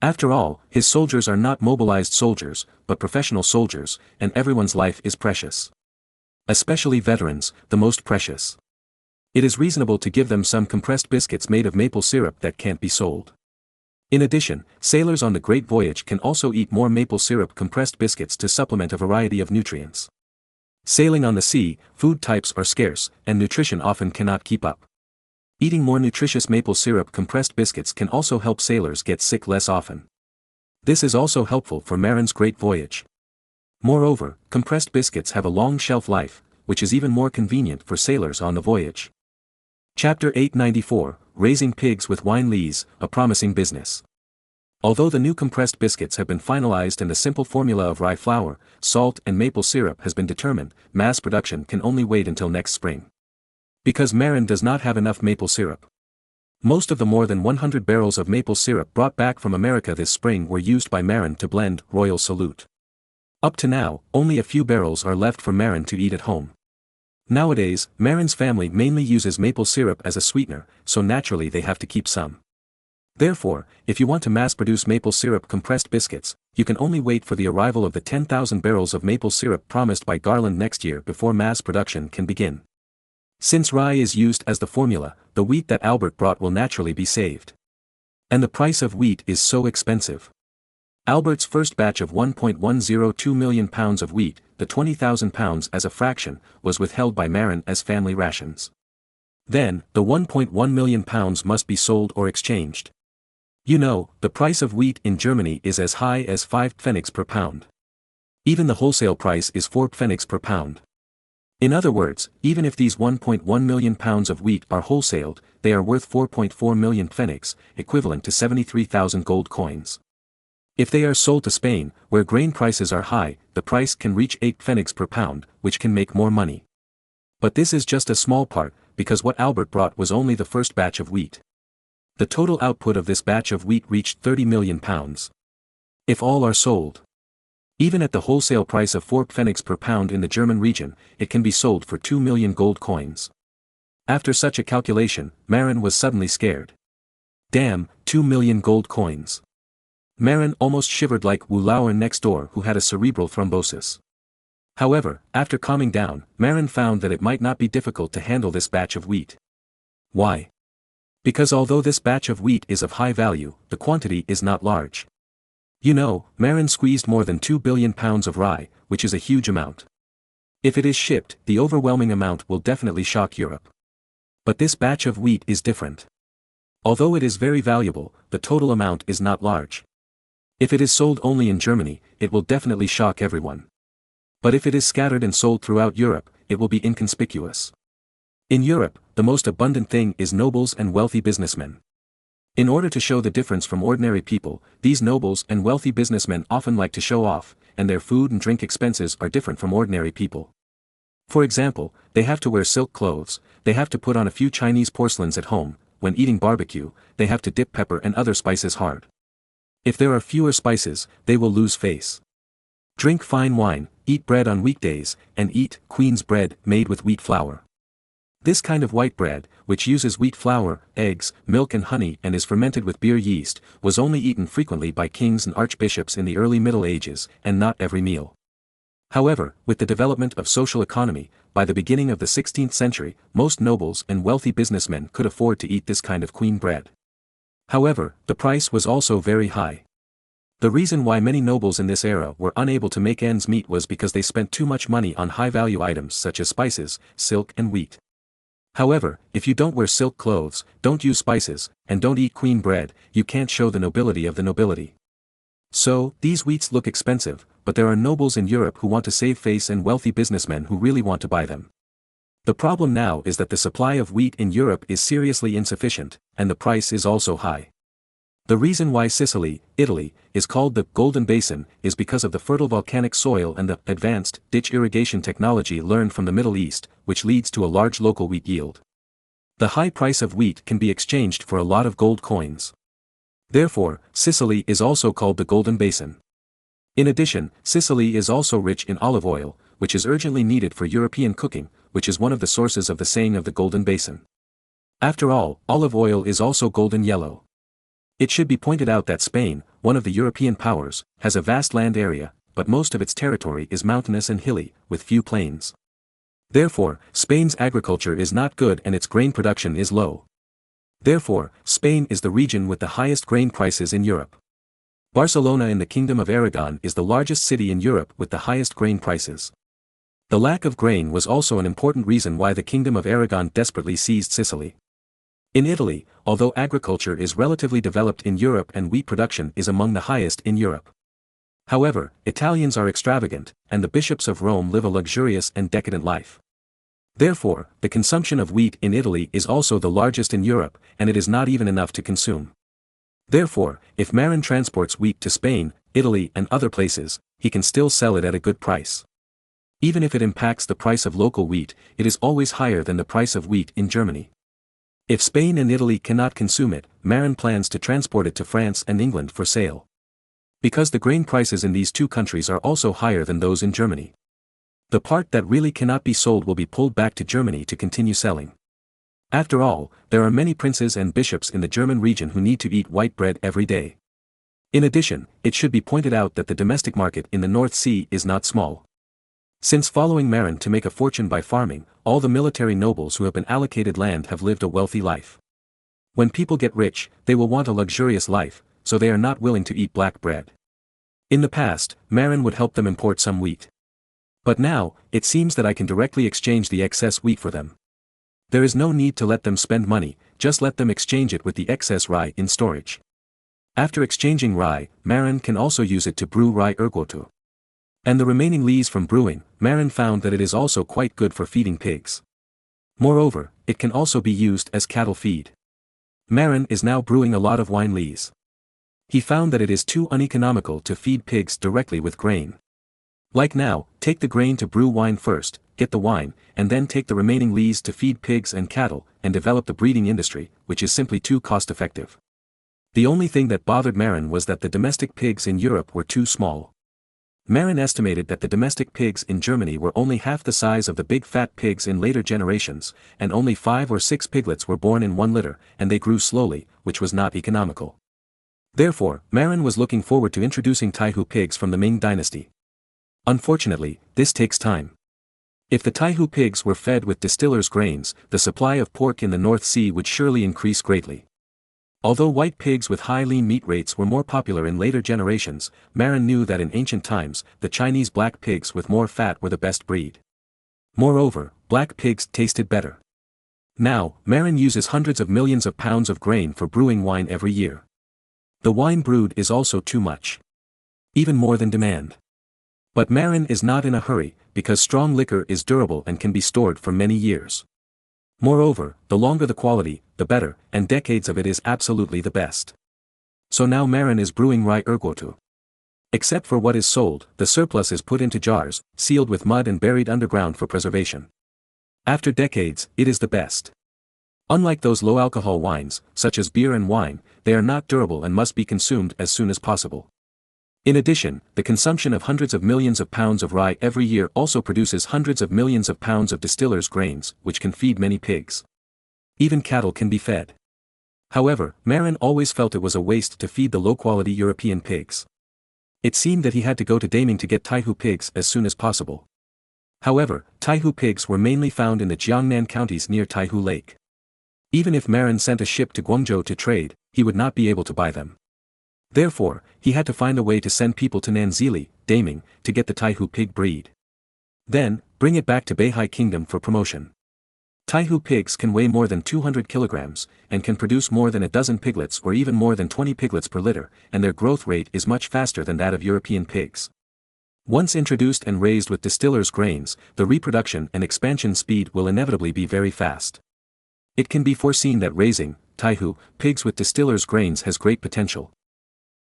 S2: After all, his soldiers are not mobilized soldiers, but professional soldiers, and everyone's life is precious. Especially veterans, the most precious. It is reasonable to give them some compressed biscuits made of maple syrup that can't be sold. In addition, sailors on the Great Voyage can also eat more maple syrup compressed biscuits to supplement a variety of nutrients. Sailing on the sea, food types are scarce, and nutrition often cannot keep up. Eating more nutritious maple syrup compressed biscuits can also help sailors get sick less often. This is also helpful for Marin's Great Voyage. Moreover, compressed biscuits have a long shelf life, which is even more convenient for sailors on the voyage. Chapter 894, Raising Pigs with Wine Lees, a Promising Business. Although the new compressed biscuits have been finalized and the simple formula of rye flour, salt and maple syrup has been determined, mass production can only wait until next spring. Because Marin does not have enough maple syrup. Most of the more than 100 barrels of maple syrup brought back from America this spring were used by Marin to blend Royal Salute. Up to now, only a few barrels are left for Marin to eat at home. Nowadays, Marin's family mainly uses maple syrup as a sweetener, so naturally they have to keep some. Therefore, if you want to mass-produce maple syrup compressed biscuits, you can only wait for the arrival of the 10,000 barrels of maple syrup promised by Garland next year before mass production can begin. Since rye is used as the formula, the wheat that Albert brought will naturally be saved. And the price of wheat is so expensive. Albert's first batch of 1.102 million pounds of wheat, the 20,000 pounds as a fraction, was withheld by Marin as family rations. Then, the 1.1 million pounds must be sold or exchanged. You know, the price of wheat in Germany is as high as 5 pfennigs per pound. Even the wholesale price is 4 pfennigs per pound. In other words, even if these 1.1 million pounds of wheat are wholesaled, they are worth 4.4 million pfennigs, equivalent to 73,000 gold coins. If they are sold to Spain, where grain prices are high, the price can reach 8 pfennigs per pound, which can make more money. But this is just a small part, because what Albert brought was only the first batch of wheat. The total output of this batch of wheat reached 30 million pounds. If all are sold, even at the wholesale price of 4 pfennigs per pound in the German region, it can be sold for 2 million gold coins. After such a calculation, Marin was suddenly scared. Damn, 2 million gold coins. Marin almost shivered like Wu Lauer next door who had a cerebral thrombosis. However, after calming down, Marin found that it might not be difficult to handle this batch of wheat. Why? Because although this batch of wheat is of high value, the quantity is not large. You know, Marin squeezed more than 2 billion pounds of rye, which is a huge amount. If it is shipped, the overwhelming amount will definitely shock Europe. But this batch of wheat is different. Although it is very valuable, the total amount is not large. If it is sold only in Germany, it will definitely shock everyone. But if it is scattered and sold throughout Europe, it will be inconspicuous. In Europe, the most abundant thing is nobles and wealthy businessmen. In order to show the difference from ordinary people, these nobles and wealthy businessmen often like to show off, and their food and drink expenses are different from ordinary people. For example, they have to wear silk clothes, they have to put on a few Chinese porcelains at home, when eating barbecue, they have to dip pepper and other spices hard. If there are fewer spices, they will lose face. Drink fine wine, eat bread on weekdays, and eat queen's bread made with wheat flour. This kind of white bread, which uses wheat flour, eggs, milk and honey and is fermented with beer yeast, was only eaten frequently by kings and archbishops in the early Middle Ages, and not every meal. However, with the development of social economy, by the beginning of the 16th century, most nobles and wealthy businessmen could afford to eat this kind of queen bread. However, the price was also very high. The reason why many nobles in this era were unable to make ends meet was because they spent too much money on high-value items such as spices, silk and wheat. However, if you don't wear silk clothes, don't use spices, and don't eat queen bread, you can't show the nobility of the nobility. So, these wheats look expensive, but there are nobles in Europe who want to save face and wealthy businessmen who really want to buy them. The problem now is that the supply of wheat in Europe is seriously insufficient, and the price is also high. The reason why Sicily, Italy, is called the Golden Basin is because of the fertile volcanic soil and the advanced ditch irrigation technology learned from the Middle East, which leads to a large local wheat yield. The high price of wheat can be exchanged for a lot of gold coins. Therefore, Sicily is also called the Golden Basin. In addition, Sicily is also rich in olive oil, which is urgently needed for European cooking, which is one of the sources of the saying of the Golden Basin. After all, olive oil is also golden yellow. It should be pointed out that Spain, one of the European powers, has a vast land area, but most of its territory is mountainous and hilly, with few plains. Therefore, Spain's agriculture is not good and its grain production is low. Therefore, Spain is the region with the highest grain prices in Europe. Barcelona in the Kingdom of Aragon is the largest city in Europe with the highest grain prices. The lack of grain was also an important reason why the Kingdom of Aragon desperately seized Sicily. In Italy, although agriculture is relatively developed in Europe and wheat production is among the highest in Europe. However, Italians are extravagant, and the bishops of Rome live a luxurious and decadent life. Therefore, the consumption of wheat in Italy is also the largest in Europe, and it is not even enough to consume. Therefore, if Marin transports wheat to Spain, Italy and other places, he can still sell it at a good price. Even if it impacts the price of local wheat, it is always higher than the price of wheat in Germany. If Spain and Italy cannot consume it, Marin plans to transport it to France and England for sale. Because the grain prices in these two countries are also higher than those in Germany. The part that really cannot be sold will be pulled back to Germany to continue selling. After all, there are many princes and bishops in the German region who need to eat white bread every day. In addition, it should be pointed out that the domestic market in the North Sea is not small. Since following Marin to make a fortune by farming, all the military nobles who have been allocated land have lived a wealthy life. When people get rich, they will want a luxurious life, so they are not willing to eat black bread. In the past, Marin would help them import some wheat. But now, it seems that I can directly exchange the excess wheat for them. There is no need to let them spend money, just let them exchange it with the excess rye in storage. After exchanging rye, Marin can also use it to brew rye ergotu. And the remaining lees from brewing, Marin found that it is also quite good for feeding pigs. Moreover, it can also be used as cattle feed. Marin is now brewing a lot of wine lees. He found that it is too uneconomical to feed pigs directly with grain. Like now, take the grain to brew wine first, get the wine, and then take the remaining lees to feed pigs and cattle, and develop the breeding industry, which is simply too cost-effective. The only thing that bothered Marin was that the domestic pigs in Europe were too small. Marin estimated that the domestic pigs in Germany were only half the size of the big fat pigs in later generations, and only 5 or 6 piglets were born in one litter, and they grew slowly, which was not economical. Therefore, Marin was looking forward to introducing Taihu pigs from the Ming dynasty. Unfortunately, this takes time. If the Taihu pigs were fed with distillers' grains, the supply of pork in the North Sea would surely increase greatly. Although white pigs with high lean meat rates were more popular in later generations, Marin knew that in ancient times, the Chinese black pigs with more fat were the best breed. Moreover, black pigs tasted better. Now, Marin uses hundreds of millions of pounds of grain for brewing wine every year. The wine brewed is also too much. Even more than demand. But Marin is not in a hurry, because strong liquor is durable and can be stored for many years. Moreover, the longer the quality, the better, and decades of it is absolutely the best. So now Marin is brewing rye ergotu. Except for what is sold, the surplus is put into jars, sealed with mud and buried underground for preservation. After decades, it is the best. Unlike those low-alcohol wines, such as beer and wine, they are not durable and must be consumed as soon as possible. In addition, the consumption of hundreds of millions of pounds of rye every year also produces hundreds of millions of pounds of distillers' grains, which can feed many pigs. Even cattle can be fed. However, Marin always felt it was a waste to feed the low-quality European pigs. It seemed that he had to go to Daming to get Taihu pigs as soon as possible. However, Taihu pigs were mainly found in the Jiangnan counties near Taihu Lake. Even if Marin sent a ship to Guangzhou to trade, he would not be able to buy them. Therefore, he had to find a way to send people to Nanzili, Daming, to get the Taihu pig breed. Then, bring it back to Beihai Kingdom for promotion. Taihu pigs can weigh more than 200 kilograms, and can produce more than a dozen piglets or even more than 20 piglets per litter, and their growth rate is much faster than that of European pigs. Once introduced and raised with distillers' grains, the reproduction and expansion speed will inevitably be very fast. It can be foreseen that raising, Taihu, pigs with distillers' grains has great potential.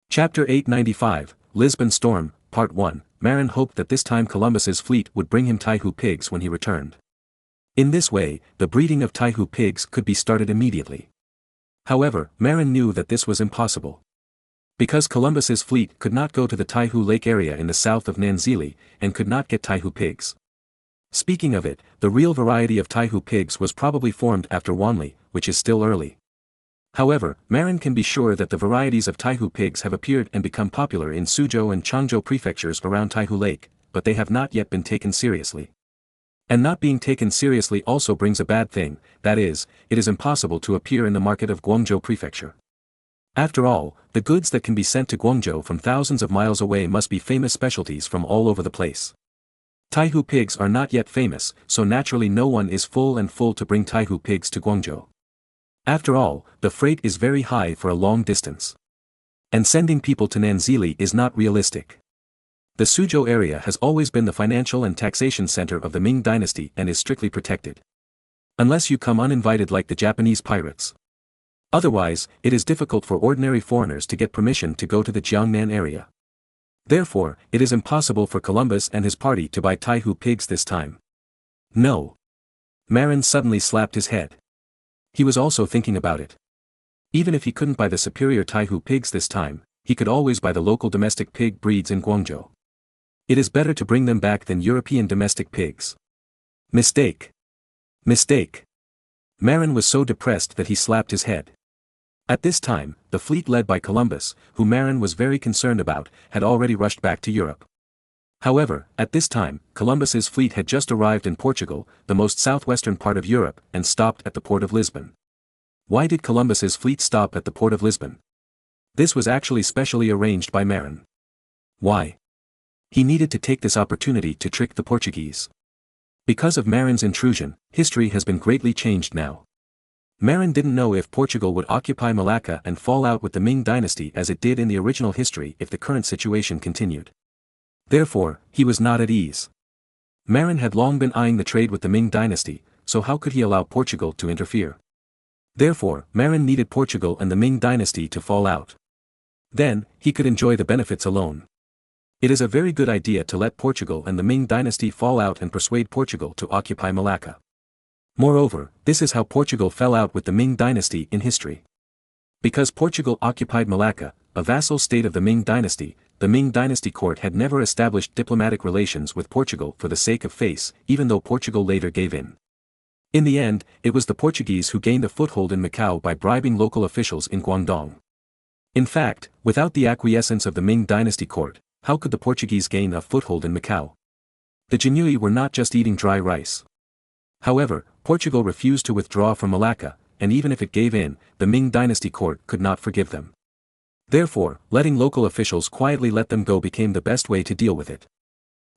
S2: Chapter 895, Lisbon Storm, Part 1, Marin hoped that this time Columbus's fleet would bring him Taihu pigs when he returned. In this way, the breeding of Taihu pigs could be started immediately. However, Marin knew that this was impossible. Because Columbus's fleet could not go to the Taihu Lake area in the south of Nanzili, and could not get Taihu pigs. Speaking of it, the real variety of Taihu pigs was probably formed after Wanli, which is still early. However, Marin can be sure that the varieties of Taihu pigs have appeared and become popular in Suzhou and Changzhou prefectures around Taihu Lake, but they have not yet been taken seriously. And not being taken seriously also brings a bad thing, that is, it is impossible to appear in the market of Guangzhou prefecture. After all, the goods that can be sent to Guangzhou from thousands of miles away must be famous specialties from all over the place. Taihu pigs are not yet famous, so naturally no one is full to bring Taihu pigs to Guangzhou. After all, the freight is very high for a long distance. And sending people to Nanzili is not realistic. The Suzhou area has always been the financial and taxation center of the Ming dynasty and is strictly protected. Unless you come uninvited like the Japanese pirates. Otherwise, it is difficult for ordinary foreigners to get permission to go to the Jiangnan area. Therefore, it is impossible for Columbus and his party to buy Taihu pigs this time. No. Marin suddenly slapped his head. He was also thinking about it. Even if he couldn't buy the superior Taihu pigs this time, he could always buy the local domestic pig breeds in Guangzhou. It is better to bring them back than European domestic pigs. Mistake. Mistake. Marin was so depressed that he slapped his head. At this time, the fleet led by Columbus, who Marin was very concerned about, had already rushed back to Europe. However, at this time, Columbus's fleet had just arrived in Portugal, the most southwestern part of Europe, and stopped at the port of Lisbon. Why did Columbus's fleet stop at the port of Lisbon? This was actually specially arranged by Marin. Why? He needed to take this opportunity to trick the Portuguese. Because of Marin's intrusion, history has been greatly changed now. Marin didn't know if Portugal would occupy Malacca and fall out with the Ming dynasty as it did in the original history if the current situation continued. Therefore, he was not at ease. Marin had long been eyeing the trade with the Ming dynasty, so how could he allow Portugal to interfere? Therefore, Marin needed Portugal and the Ming dynasty to fall out. Then, he could enjoy the benefits alone. It is a very good idea to let Portugal and the Ming dynasty fall out and persuade Portugal to occupy Malacca. Moreover, this is how Portugal fell out with the Ming dynasty in history. Because Portugal occupied Malacca, a vassal state of the Ming dynasty, the Ming dynasty court had never established diplomatic relations with Portugal for the sake of face, even though Portugal later gave in. In the end, it was the Portuguese who gained a foothold in Macau by bribing local officials in Guangdong. In fact, without the acquiescence of the Ming dynasty court, how could the Portuguese gain a foothold in Macau? The Genui were not just eating dry rice. However, Portugal refused to withdraw from Malacca, and even if it gave in, the Ming dynasty court could not forgive them. Therefore, letting local officials quietly let them go became the best way to deal with it.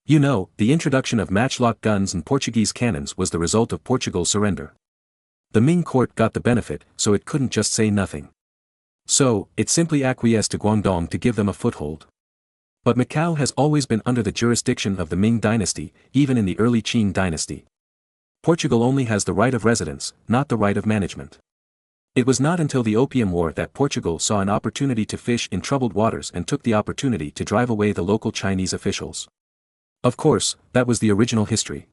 S2: You know, the introduction of matchlock guns and Portuguese cannons was the result of Portugal's surrender. The Ming court got the benefit, so it couldn't just say nothing. So, it simply acquiesced to Guangdong to give them a foothold. But Macau has always been under the jurisdiction of the Ming dynasty, even in the early Qing dynasty. Portugal only has the right of residence, not the right of management. It was not until the Opium War that Portugal saw an opportunity to fish in troubled waters and took the opportunity to drive away the local Chinese officials. Of course, that was the original history.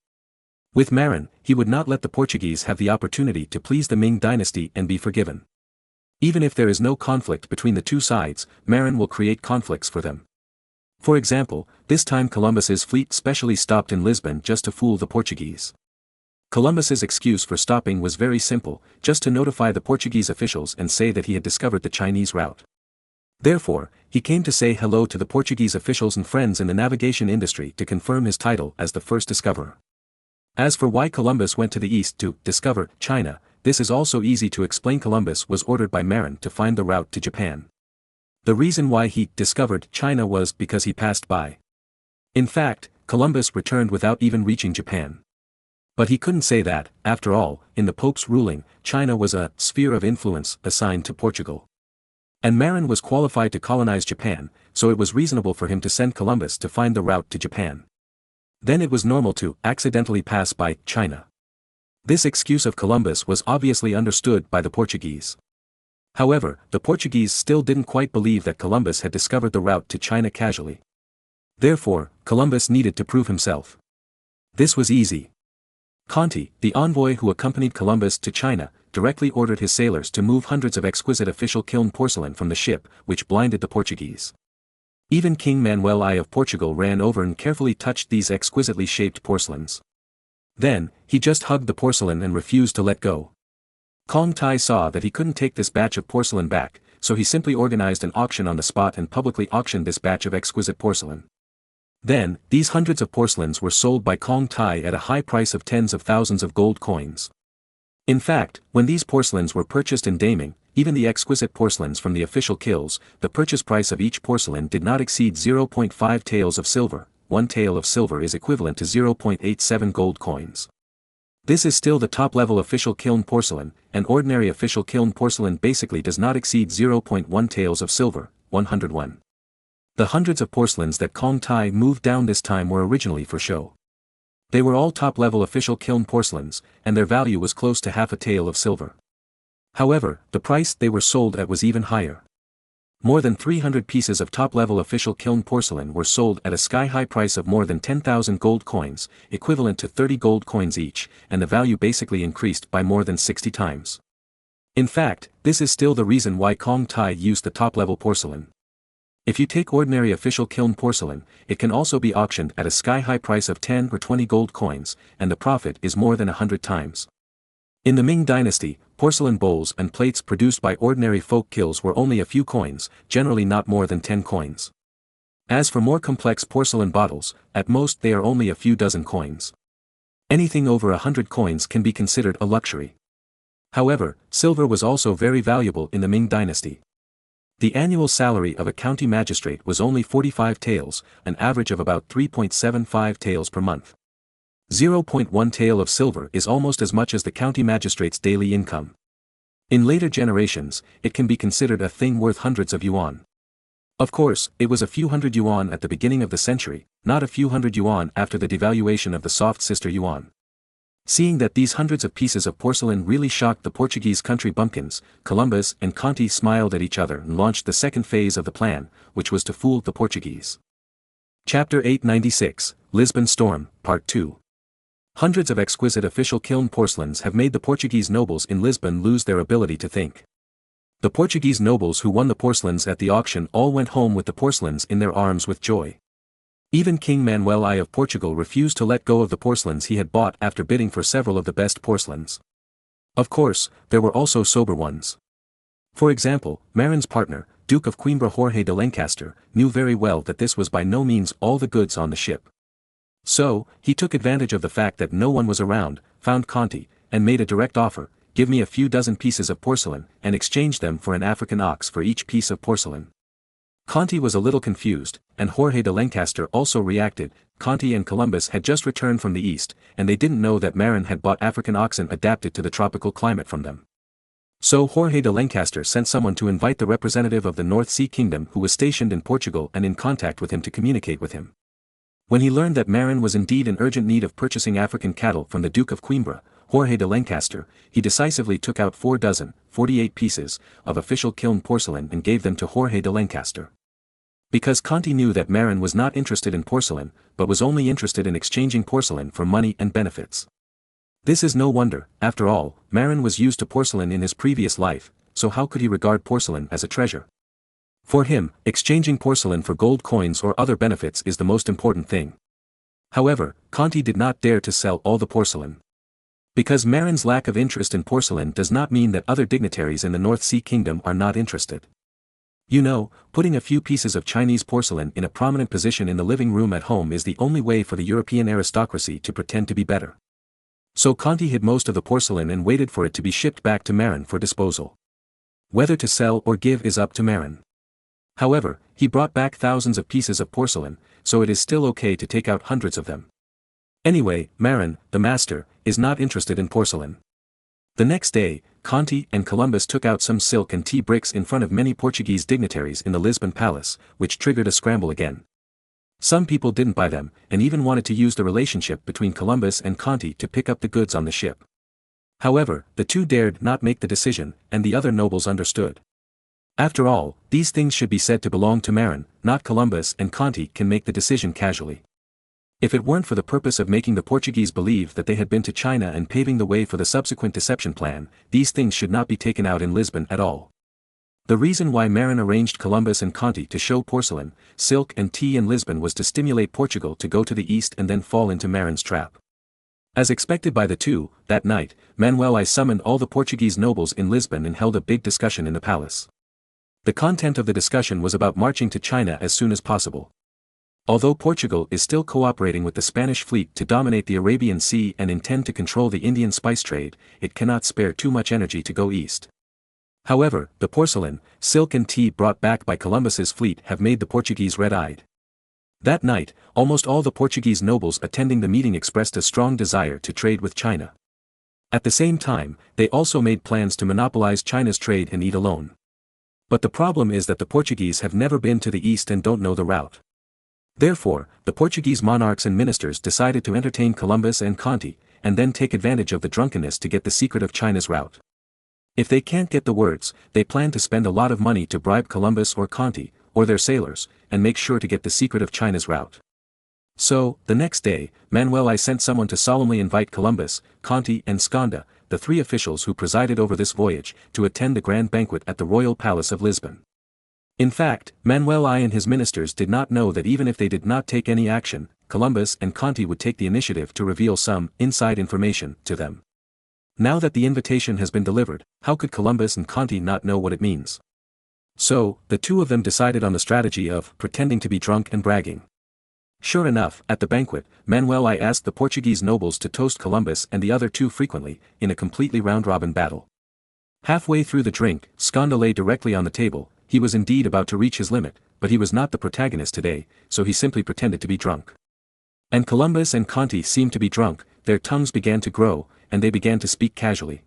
S2: With Marin, he would not let the Portuguese have the opportunity to please the Ming dynasty and be forgiven. Even if there is no conflict between the two sides, Marin will create conflicts for them. For example, this time Columbus's fleet specially stopped in Lisbon just to fool the Portuguese. Columbus's excuse for stopping was very simple, just to notify the Portuguese officials and say that he had discovered the Chinese route. Therefore, he came to say hello to the Portuguese officials and friends in the navigation industry to confirm his title as the first discoverer. As for why Columbus went to the east to discover China, this is also easy to explain. Columbus was ordered by Marin to find the route to Japan. The reason why he discovered China was because he passed by. In fact, Columbus returned without even reaching Japan. But he couldn't say that, after all, in the Pope's ruling, China was a sphere of influence assigned to Portugal. And Marin was qualified to colonize Japan, so it was reasonable for him to send Columbus to find the route to Japan. Then it was normal to accidentally pass by China. This excuse of Columbus was obviously understood by the Portuguese. However, the Portuguese still didn't quite believe that Columbus had discovered the route to China casually. Therefore, Columbus needed to prove himself. This was easy. Conti, the envoy who accompanied Columbus to China, directly ordered his sailors to move hundreds of exquisite official kiln porcelain from the ship, which blinded the Portuguese. Even King Manuel I of Portugal ran over and carefully touched these exquisitely shaped porcelains. Then, he just hugged the porcelain and refused to let go. Kong Tai saw that he couldn't take this batch of porcelain back, so he simply organized an auction on the spot and publicly auctioned this batch of exquisite porcelain. Then, these hundreds of porcelains were sold by Kong Tai at a high price of tens of thousands of gold coins. In fact, when these porcelains were purchased in Daming, even the exquisite porcelains from the official kilns, the purchase price of each porcelain did not exceed 0.5 taels of silver. 1 tael of silver is equivalent to 0.87 gold coins. This is still the top-level official kiln porcelain, and ordinary official kiln porcelain basically does not exceed 0.1 taels of silver, 101. The hundreds of porcelains that Kong Tai moved down this time were originally for show. They were all top-level official kiln porcelains, and their value was close to half a tael of silver. However, the price they were sold at was even higher. More than 300 pieces of top-level official kiln porcelain were sold at a sky-high price of more than 10,000 gold coins, equivalent to 30 gold coins each, and the value basically increased by more than 60 times. In fact, this is still the reason why Kong Tai used the top-level porcelain. If you take ordinary official kiln porcelain, it can also be auctioned at a sky-high price of 10 or 20 gold coins, and the profit is more than 100 times. In the Ming dynasty, porcelain bowls and plates produced by ordinary folk kilns were only a few coins, generally not more than 10 coins. As for more complex porcelain bottles, at most they are only a few dozen coins. Anything over 100 coins can be considered a luxury. However, silver was also very valuable in the Ming dynasty. The annual salary of a county magistrate was only 45 taels, an average of about 3.75 taels per month. 0.1 tael of silver is almost as much as the county magistrate's daily income. In later generations, it can be considered a thing worth hundreds of yuan. Of course, it was a few hundred yuan at the beginning of the century, not a few hundred yuan after the devaluation of the soft sister yuan. Seeing that these hundreds of pieces of porcelain really shocked the Portuguese country bumpkins, Columbus and Conti smiled at each other and launched the second phase of the plan, which was to fool the Portuguese. Chapter 896, Lisbon Storm, Part 2. Hundreds of exquisite official kiln porcelains have made the Portuguese nobles in Lisbon lose their ability to think. The Portuguese nobles who won the porcelains at the auction all went home with the porcelains in their arms with joy. Even King Manuel I of Portugal refused to let go of the porcelains he had bought after bidding for several of the best porcelains. Of course, there were also sober ones. For example, Marin's partner, Duke of Coimbra Jorge de Lancaster, knew very well that this was by no means all the goods on the ship. So, he took advantage of the fact that no one was around, found Conti, and made a direct offer: give me a few dozen pieces of porcelain, and exchange them for an African ox for each piece of porcelain. Conti was a little confused, and Jorge de Lancaster also reacted. Conti and Columbus had just returned from the east, and they didn't know that Marin had bought African oxen adapted to the tropical climate from them. So Jorge de Lancaster sent someone to invite the representative of the North Sea Kingdom who was stationed in Portugal and in contact with him to communicate with him. When he learned that Marin was indeed in urgent need of purchasing African cattle from the Duke of Coimbra, Jorge de Lancaster, he decisively took out 48 pieces, of official kiln porcelain and gave them to Jorge de Lancaster. Because Conti knew that Marin was not interested in porcelain, but was only interested in exchanging porcelain for money and benefits. This is no wonder, after all, Marin was used to porcelain in his previous life, so how could he regard porcelain as a treasure? For him, exchanging porcelain for gold coins or other benefits is the most important thing. However, Conti did not dare to sell all the porcelain. Because Marin's lack of interest in porcelain does not mean that other dignitaries in the North Sea Kingdom are not interested. You know, putting a few pieces of Chinese porcelain in a prominent position in the living room at home is the only way for the European aristocracy to pretend to be better. So Conti hid most of the porcelain and waited for it to be shipped back to Marin for disposal. Whether to sell or give is up to Marin. However, he brought back thousands of pieces of porcelain, so it is still okay to take out hundreds of them. Anyway, Marin, the master, is not interested in porcelain. The next day, Conti and Columbus took out some silk and tea bricks in front of many Portuguese dignitaries in the Lisbon palace, which triggered a scramble again. Some people didn't buy them, and even wanted to use the relationship between Columbus and Conti to pick up the goods on the ship. However, the two dared not make the decision, and the other nobles understood. After all, these things should be said to belong to Marin, not Columbus, and Conti can make the decision casually. If it weren't for the purpose of making the Portuguese believe that they had been to China and paving the way for the subsequent deception plan, these things should not be taken out in Lisbon at all. The reason why Marin arranged Columbus and Conti to show porcelain, silk and tea in Lisbon was to stimulate Portugal to go to the east and then fall into Marin's trap. As expected by the two, that night, Manuel I summoned all the Portuguese nobles in Lisbon and held a big discussion in the palace. The content of the discussion was about marching to China as soon as possible. Although Portugal is still cooperating with the Spanish fleet to dominate the Arabian Sea and intend to control the Indian spice trade, it cannot spare too much energy to go east. However, the porcelain, silk and tea brought back by Columbus's fleet have made the Portuguese red-eyed. That night, almost all the Portuguese nobles attending the meeting expressed a strong desire to trade with China. At the same time, they also made plans to monopolize China's trade and eat alone. But the problem is that the Portuguese have never been to the east and don't know the route. Therefore, the Portuguese monarchs and ministers decided to entertain Columbus and Conti, and then take advantage of the drunkenness to get the secret of China's route. If they can't get the words, they plan to spend a lot of money to bribe Columbus or Conti, or their sailors, and make sure to get the secret of China's route. So, the next day, Manuel I sent someone to solemnly invite Columbus, Conti and Sconda, the three officials who presided over this voyage, to attend the grand banquet at the Royal Palace of Lisbon. In fact, Manuel I and his ministers did not know that even if they did not take any action, Columbus and Conti would take the initiative to reveal some inside information to them. Now that the invitation has been delivered, how could Columbus and Conti not know what it means? So, the two of them decided on the strategy of pretending to be drunk and bragging. Sure enough, at the banquet, Manuel I asked the Portuguese nobles to toast Columbus and the other two frequently, in a completely round-robin battle. Halfway through the drink, Sconda lay directly on the table. He was indeed about to reach his limit, but he was not the protagonist today, so he simply pretended to be drunk. And Columbus and Conti seemed to be drunk, their tongues began to grow, and they began to speak casually.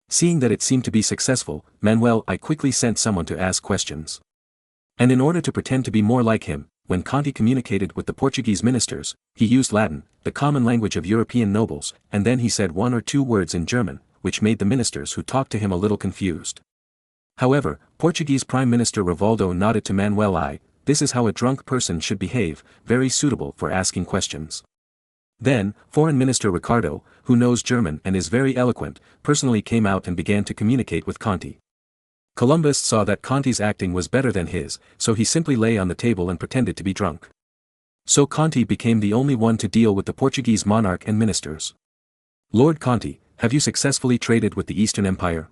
S2: Seeing that it seemed to be successful, Manuel I quickly sent someone to ask questions. And in order to pretend to be more like him, when Conti communicated with the Portuguese ministers, he used Latin, the common language of European nobles, and then he said one or two words in German, which made the ministers who talked to him a little confused. However, Portuguese Prime Minister Rivaldo nodded to Manuel I, this is how a drunk person should behave, very suitable for asking questions. Then, Foreign Minister Ricardo, who knows German and is very eloquent, personally came out and began to communicate with Conti. Columbus saw that Conti's acting was better than his, so he simply lay on the table and pretended to be drunk. So Conti became the only one to deal with the Portuguese monarch and ministers. Lord Conti, have you successfully traded with the Eastern Empire?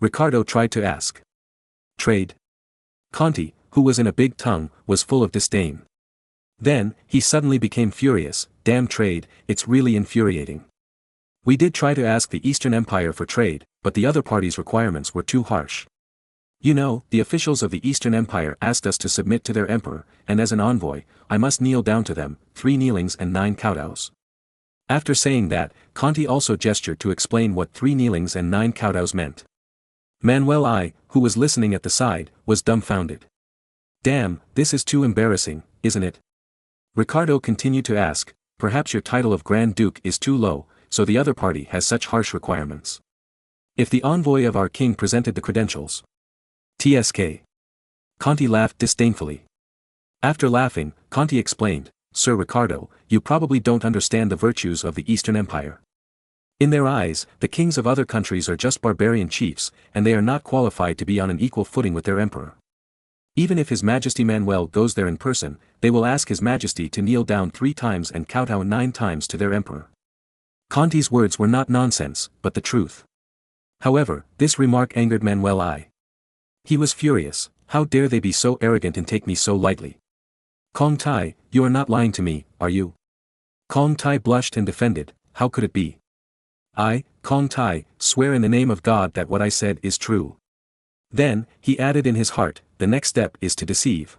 S2: Ricardo tried to ask. Trade? Conti, who was in a big tongue, was full of disdain. Then, he suddenly became furious. damn trade, it's really infuriating. We did try to ask the Eastern Empire for trade, but the other party's requirements were too harsh. You know, the officials of the Eastern Empire asked us to submit to their emperor, and as an envoy, I must kneel down to them, 3 kneelings and 9 kowtows. After saying that, Conti also gestured to explain what 3 kneelings and 9 kowtows meant. Manuel I, who was listening at the side, was dumbfounded. Damn, this is too embarrassing, isn't it? Ricardo continued to ask, perhaps your title of Grand Duke is too low, so the other party has such harsh requirements. If the envoy of our king presented the credentials. TSK. Conti laughed disdainfully. After laughing, Conti explained, Sir Ricardo, you probably don't understand the virtues of the Eastern Empire. In their eyes, the kings of other countries are just barbarian chiefs, and they are not qualified to be on an equal footing with their emperor. Even if His Majesty Manuel goes there in person, they will ask His Majesty to kneel down 3 times and kowtow 9 times to their emperor. Conti's words were not nonsense, but the truth. However, this remark angered Manuel I. He was furious. How dare they be so arrogant and take me so lightly? Kong Tai, you are not lying to me, are you? Kong Tai blushed and defended, how could it be? I, Kong Tai, swear in the name of God that what I said is true. Then, he added in his heart, the next step is to deceive.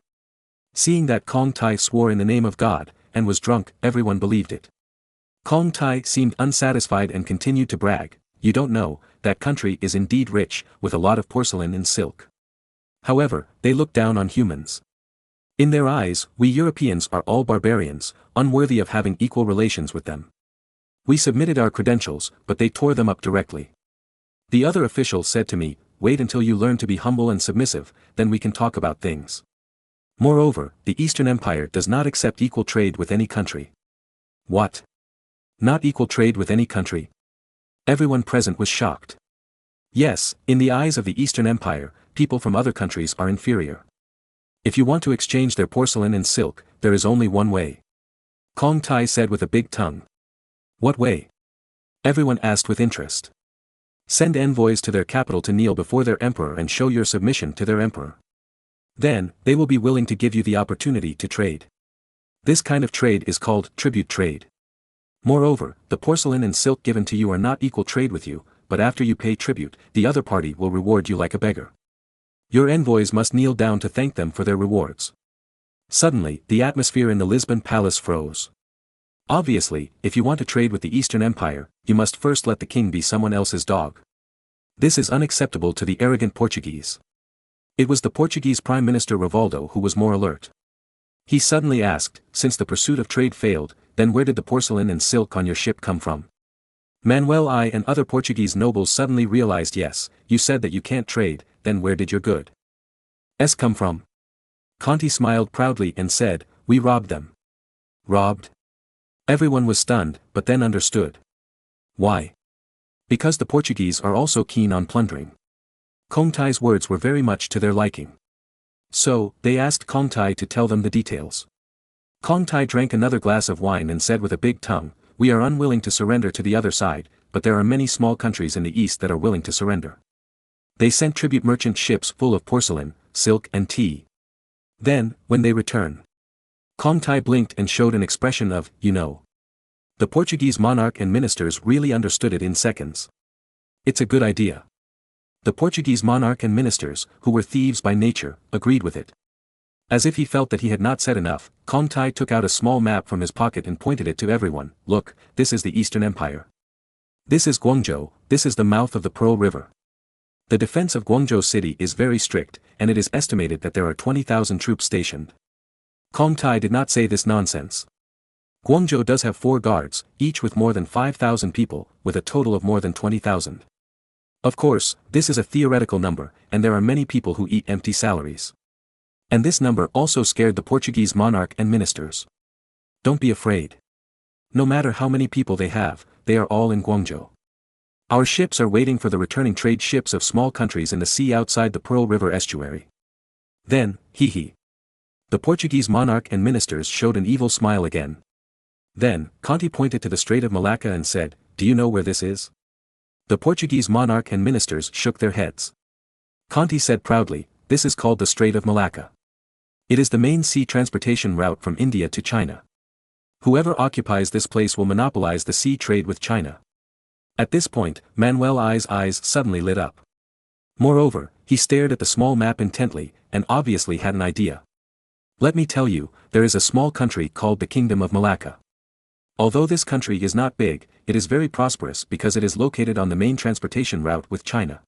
S2: Seeing that Kong Tai swore in the name of God, and was drunk, everyone believed it. Kong Tai seemed unsatisfied and continued to brag, you don't know, that country is indeed rich, with a lot of porcelain and silk. However, they look down on humans. In their eyes, we Europeans are all barbarians, unworthy of having equal relations with them. We submitted our credentials, but they tore them up directly. The other official said to me, wait until you learn to be humble and submissive, then we can talk about things. Moreover, the Eastern Empire does not accept equal trade with any country. What? Not equal trade with any country? Everyone present was shocked. Yes, in the eyes of the Eastern Empire, people from other countries are inferior. If you want to exchange their porcelain and silk, there is only one way. Kong Tai said with a big tongue. What way? Everyone asked with interest. Send envoys to their capital to kneel before their emperor and show your submission to their emperor. Then, they will be willing to give you the opportunity to trade. This kind of trade is called tribute trade. Moreover, the porcelain and silk given to you are not equal trade with you, but after you pay tribute, the other party will reward you like a beggar. Your envoys must kneel down to thank them for their rewards. Suddenly, the atmosphere in the Lisbon palace froze. Obviously, if you want to trade with the Eastern Empire, you must first let the king be someone else's dog. This is unacceptable to the arrogant Portuguese. It was the Portuguese Prime Minister Rivaldo who was more alert. He suddenly asked, since the pursuit of trade failed, then where did the porcelain and silk on your ship come from? Manuel I and other Portuguese nobles suddenly realized yes, you said that you can't trade, then where did your goods come from? Conti smiled proudly and said, we robbed them. Robbed? Everyone was stunned, but then understood. Why? Because the Portuguese are also keen on plundering. Kong Tai's words were very much to their liking. So, they asked Kong Tai to tell them the details. Kong Tai drank another glass of wine and said with a big tongue, we are unwilling to surrender to the other side, but there are many small countries in the east that are willing to surrender. They sent tribute merchant ships full of porcelain, silk and tea. Then, when they return. Kong Tai blinked and showed an expression of, you know. The Portuguese monarch and ministers really understood it in seconds. It's a good idea. The Portuguese monarch and ministers, who were thieves by nature, agreed with it. As if he felt that he had not said enough, Kong Tai took out a small map from his pocket and pointed it to everyone, look, this is the Eastern Empire. This is Guangzhou, this is the mouth of the Pearl River. The defense of Guangzhou city is very strict, and it is estimated that there are 20,000 troops stationed. Kong Tai did not say this nonsense. Guangzhou does have 4 guards, each with more than 5,000 people, with a total of more than 20,000. Of course, this is a theoretical number, and there are many people who eat empty salaries. And this number also scared the Portuguese monarch and ministers. Don't be afraid. No matter how many people they have, they are all in Guangzhou. Our ships are waiting for the returning trade ships of small countries in the sea outside the Pearl River estuary. Then, hee. The Portuguese monarch and ministers showed an evil smile again. Then, Conti pointed to the Strait of Malacca and said, do you know where this is? The Portuguese monarch and ministers shook their heads. Conti said proudly, this is called the Strait of Malacca. It is the main sea transportation route from India to China. Whoever occupies this place will monopolize the sea trade with China. At this point, Manuel I's eyes suddenly lit up. Moreover, he stared at the small map intently, and obviously had an idea. Let me tell you, there is a small country called the Kingdom of Malacca. Although this country is not big, it is very prosperous because it is located on the main transportation route with China.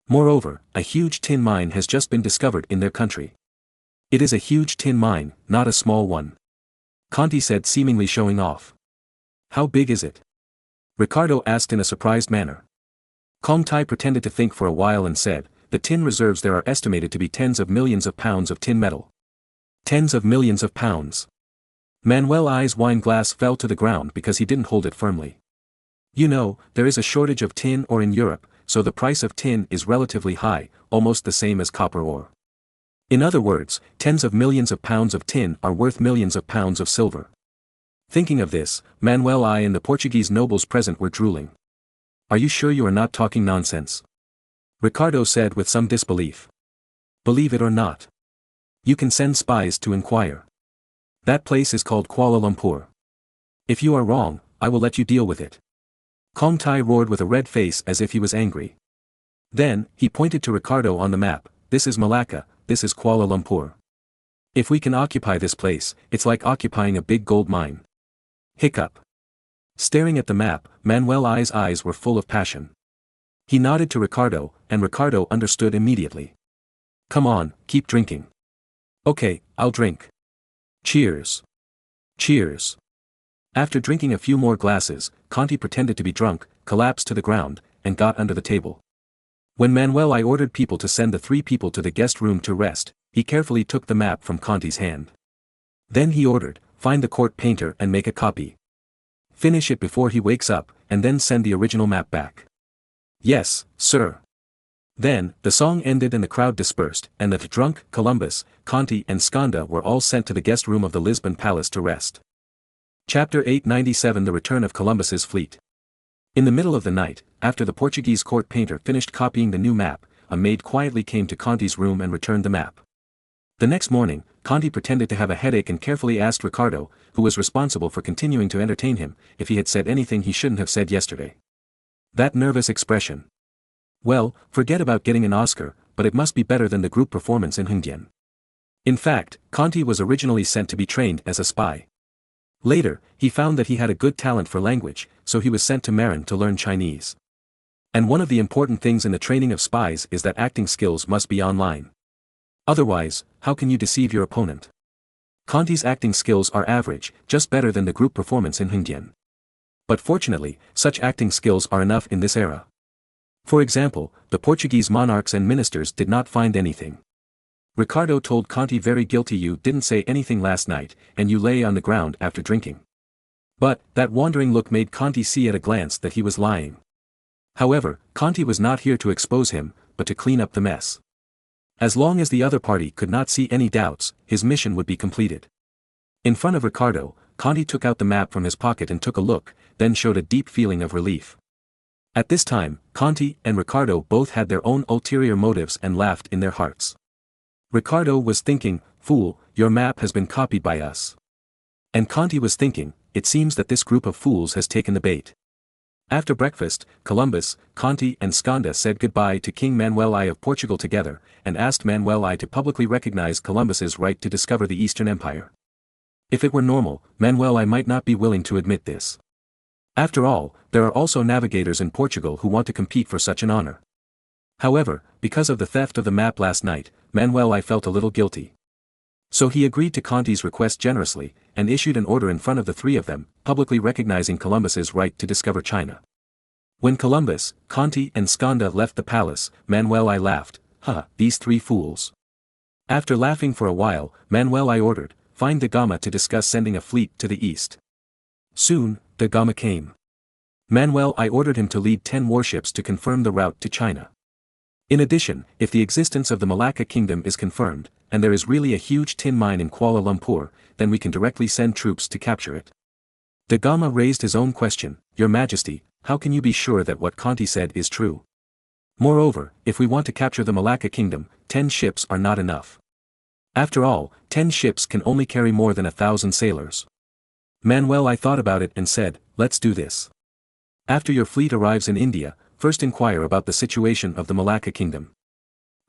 S2: Moreover, a huge tin mine has just been discovered in their country. It is a huge tin mine, not a small one. Conti said, seemingly showing off. How big is it? Ricardo asked in a surprised manner. Comte pretended to think for a while and said, the tin reserves there are estimated to be tens of millions of pounds of tin metal. Tens of millions of pounds. Manuel I's wine glass fell to the ground because he didn't hold it firmly. You know, there is a shortage of tin ore in Europe, so the price of tin is relatively high, almost the same as copper ore. In other words, tens of millions of pounds of tin are worth millions of pounds of silver. Thinking of this, Manuel I and the Portuguese nobles present were drooling. Are you sure you are not talking nonsense? Ricardo said with some disbelief. Believe it or not. You can send spies to inquire. That place is called Kuala Lumpur. If you are wrong, I will let you deal with it. Comte roared with a red face as if he was angry. Then, he pointed to Ricardo on the map. This is Malacca, this is Kuala Lumpur. If we can occupy this place, it's like occupying a big gold mine. Hiccup. Staring at the map, Manuel I's eyes were full of passion. He nodded to Ricardo, and Ricardo understood immediately. Come on, keep drinking. Okay, I'll drink. Cheers. Cheers. After drinking a few more glasses, Conti pretended to be drunk, collapsed to the ground, and got under the table. When Manuel I ordered people to send the 3 people to the guest room to rest, he carefully took the map from Conti's hand. Then he ordered, find the court painter and make a copy. Finish it before he wakes up, and then send the original map back. Yes, sir. Then, the song ended and the crowd dispersed, and the drunk, Columbus, Conti and Skanda were all sent to the guest room of the Lisbon Palace to rest. Chapter 897 The Return of Columbus's Fleet. In the middle of the night, after the Portuguese court painter finished copying the new map, a maid quietly came to Conti's room and returned the map. The next morning, Conti pretended to have a headache and carefully asked Ricardo, who was responsible for continuing to entertain him, if he had said anything he shouldn't have said yesterday. That nervous expression. Well, forget about getting an Oscar, but it must be better than the group performance in Hungyen. In fact, Conti was originally sent to be trained as a spy. Later, he found that he had a good talent for language, so he was sent to Marin to learn Chinese. And one of the important things in the training of spies is that acting skills must be online. Otherwise, how can you deceive your opponent? Conti's acting skills are average, just better than the group performance in Hungyen. But fortunately, such acting skills are enough in this era. For example, the Portuguese monarchs and ministers did not find anything. Ricardo told Conti, very guilty, you didn't say anything last night, and you lay on the ground after drinking. But, that wandering look made Conti see at a glance that he was lying. However, Conti was not here to expose him, but to clean up the mess. As long as the other party could not see any doubts, his mission would be completed. In front of Ricardo, Conti took out the map from his pocket and took a look, then showed a deep feeling of relief. At this time, Conti and Ricardo both had their own ulterior motives and laughed in their hearts. Ricardo was thinking, fool, your map has been copied by us. And Conti was thinking, it seems that this group of fools has taken the bait. After breakfast, Columbus, Conti and Skanda said goodbye to King Manuel I of Portugal together, and asked Manuel I to publicly recognize Columbus's right to discover the Eastern Empire. If it were normal, Manuel I might not be willing to admit this. After all, there are also navigators in Portugal who want to compete for such an honor. However, because of the theft of the map last night, Manuel I felt a little guilty. So he agreed to Conti's request generously, and issued an order in front of the 3 of them, publicly recognizing Columbus's right to discover China. When Columbus, Conti and Skanda left the palace, Manuel I laughed, these 3 fools. After laughing for a while, Manuel I ordered, find the Gama to discuss sending a fleet to the east. Soon, the Gama came. Manuel I ordered him to lead 10 warships to confirm the route to China. In addition, if the existence of the Malacca Kingdom is confirmed, and there is really a huge tin mine in Kuala Lumpur, then we can directly send troops to capture it. Da Gama raised his own question, Your Majesty, how can you be sure that what Conti said is true? Moreover, if we want to capture the Malacca Kingdom, 10 ships are not enough. After all, 10 ships can only carry more than 1,000 sailors. Manuel, I thought about it and said, let's do this. After your fleet arrives in India, first inquire about the situation of the Malacca Kingdom.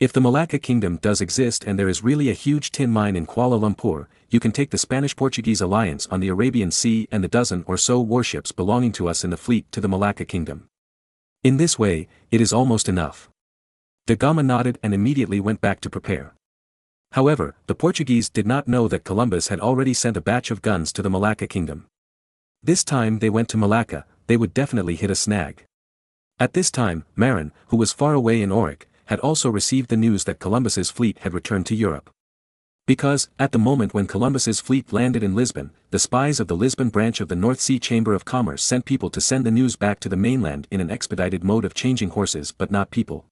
S2: If the Malacca Kingdom does exist and there is really a huge tin mine in Kuala Lumpur, you can take the Spanish-Portuguese alliance on the Arabian Sea and the dozen or so warships belonging to us in the fleet to the Malacca Kingdom. In this way, it is almost enough. De Gama nodded and immediately went back to prepare. However, the Portuguese did not know that Columbus had already sent a batch of guns to the Malacca Kingdom. This time they went to Malacca, they would definitely hit a snag. At this time, Marin, who was far away in Auric, had also received the news that Columbus's fleet had returned to Europe. Because, at the moment when Columbus's fleet landed in Lisbon, the spies of the Lisbon branch of the North Sea Chamber of Commerce sent people to send the news back to the mainland in an expedited mode of changing horses but not people.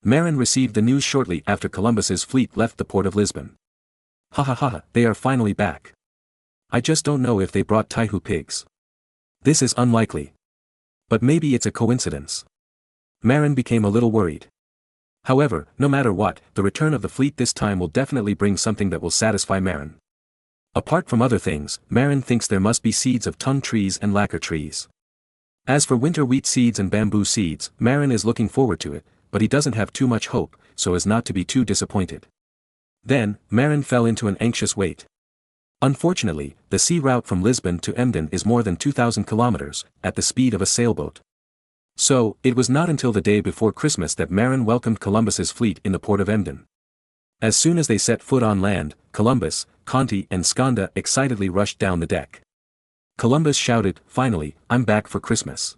S2: Marin received the news shortly after Columbus's fleet left the port of Lisbon. Ha ha ha, they are finally back. I just don't know if they brought Taihu pigs. This is unlikely. But maybe it's a coincidence. Marin became a little worried. However, no matter what, the return of the fleet this time will definitely bring something that will satisfy Marin. Apart from other things, Marin thinks there must be seeds of tun trees and lacquer trees. As for winter wheat seeds and bamboo seeds, Marin is looking forward to it, but he doesn't have too much hope, so as not to be too disappointed. Then, Marin fell into an anxious wait. Unfortunately, the sea route from Lisbon to Emden is more than 2,000 kilometers, at the speed of a sailboat. So, it was not until the day before Christmas that Marin welcomed Columbus's fleet in the port of Emden. As soon as they set foot on land, Columbus, Conti and Skanda excitedly rushed down the deck. Columbus shouted, "Finally, I'm back for Christmas."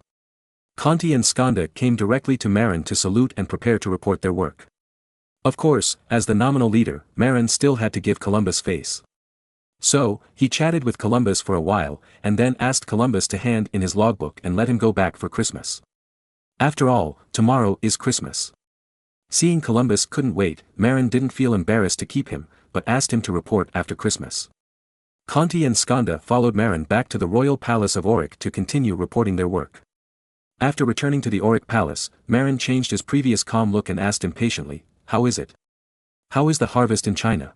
S2: Conti and Skanda came directly to Marin to salute and prepare to report their work. Of course, as the nominal leader, Marin still had to give Columbus face. So, he chatted with Columbus for a while, and then asked Columbus to hand in his logbook and let him go back for Christmas. After all, tomorrow is Christmas. Seeing Columbus couldn't wait, Marin didn't feel embarrassed to keep him, but asked him to report after Christmas. Conti and Skanda followed Marin back to the royal palace of Auric to continue reporting their work. After returning to the Auric palace, Marin changed his previous calm look and asked impatiently, "How is it? How is the harvest in China?"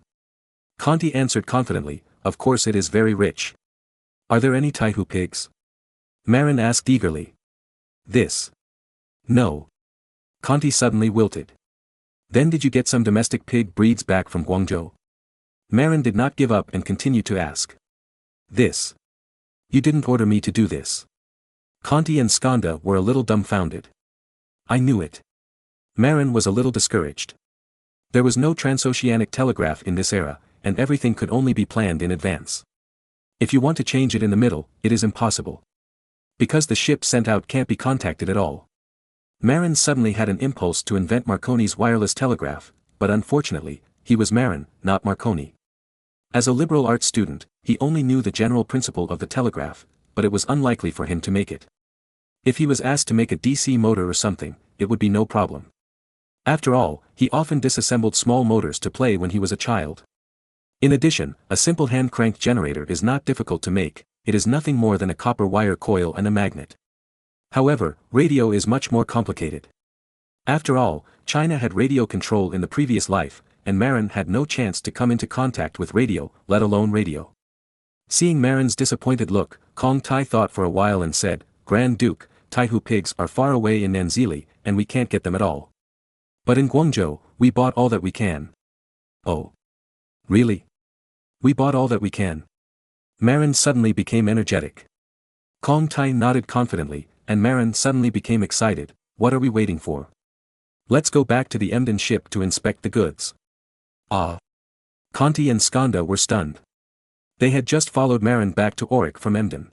S2: Conti answered confidently, "Of course it is very rich." "Are there any Taihu pigs?" Marin asked eagerly. "This. No." Conti suddenly wilted. "Then did you get some domestic pig breeds back from Guangzhou?" Marin did not give up and continued to ask. "This. You didn't order me to do this." Conti and Skanda were a little dumbfounded. "I knew it." Marin was a little discouraged. There was no transoceanic telegraph in this era, and everything could only be planned in advance. If you want to change it in the middle, it is impossible. Because the ship sent out can't be contacted at all. Marin suddenly had an impulse to invent Marconi's wireless telegraph, but unfortunately, he was Marin, not Marconi. As a liberal arts student, he only knew the general principle of the telegraph, but it was unlikely for him to make it. If he was asked to make a DC motor or something, it would be no problem. After all, he often disassembled small motors to play when he was a child. In addition, a simple hand-cranked generator is not difficult to make, it is nothing more than a copper wire coil and a magnet. However, radio is much more complicated. After all, China had radio control in the previous life, and Marin had no chance to come into contact with radio, let alone radio. Seeing Marin's disappointed look, Kong Tai thought for a while and said, "Grand Duke, Taihu pigs are far away in Nanzili, and we can't get them at all. But in Guangzhou, we bought all that we can." "Oh. Really? We bought all that we can?" Marin suddenly became energetic. Kong Tai nodded confidently, and Marin suddenly became excited. "What are we waiting for? Let's go back to the Emden ship to inspect the goods." "Ah." Conti and Skanda were stunned. They had just followed Marin back to Auric from Emden.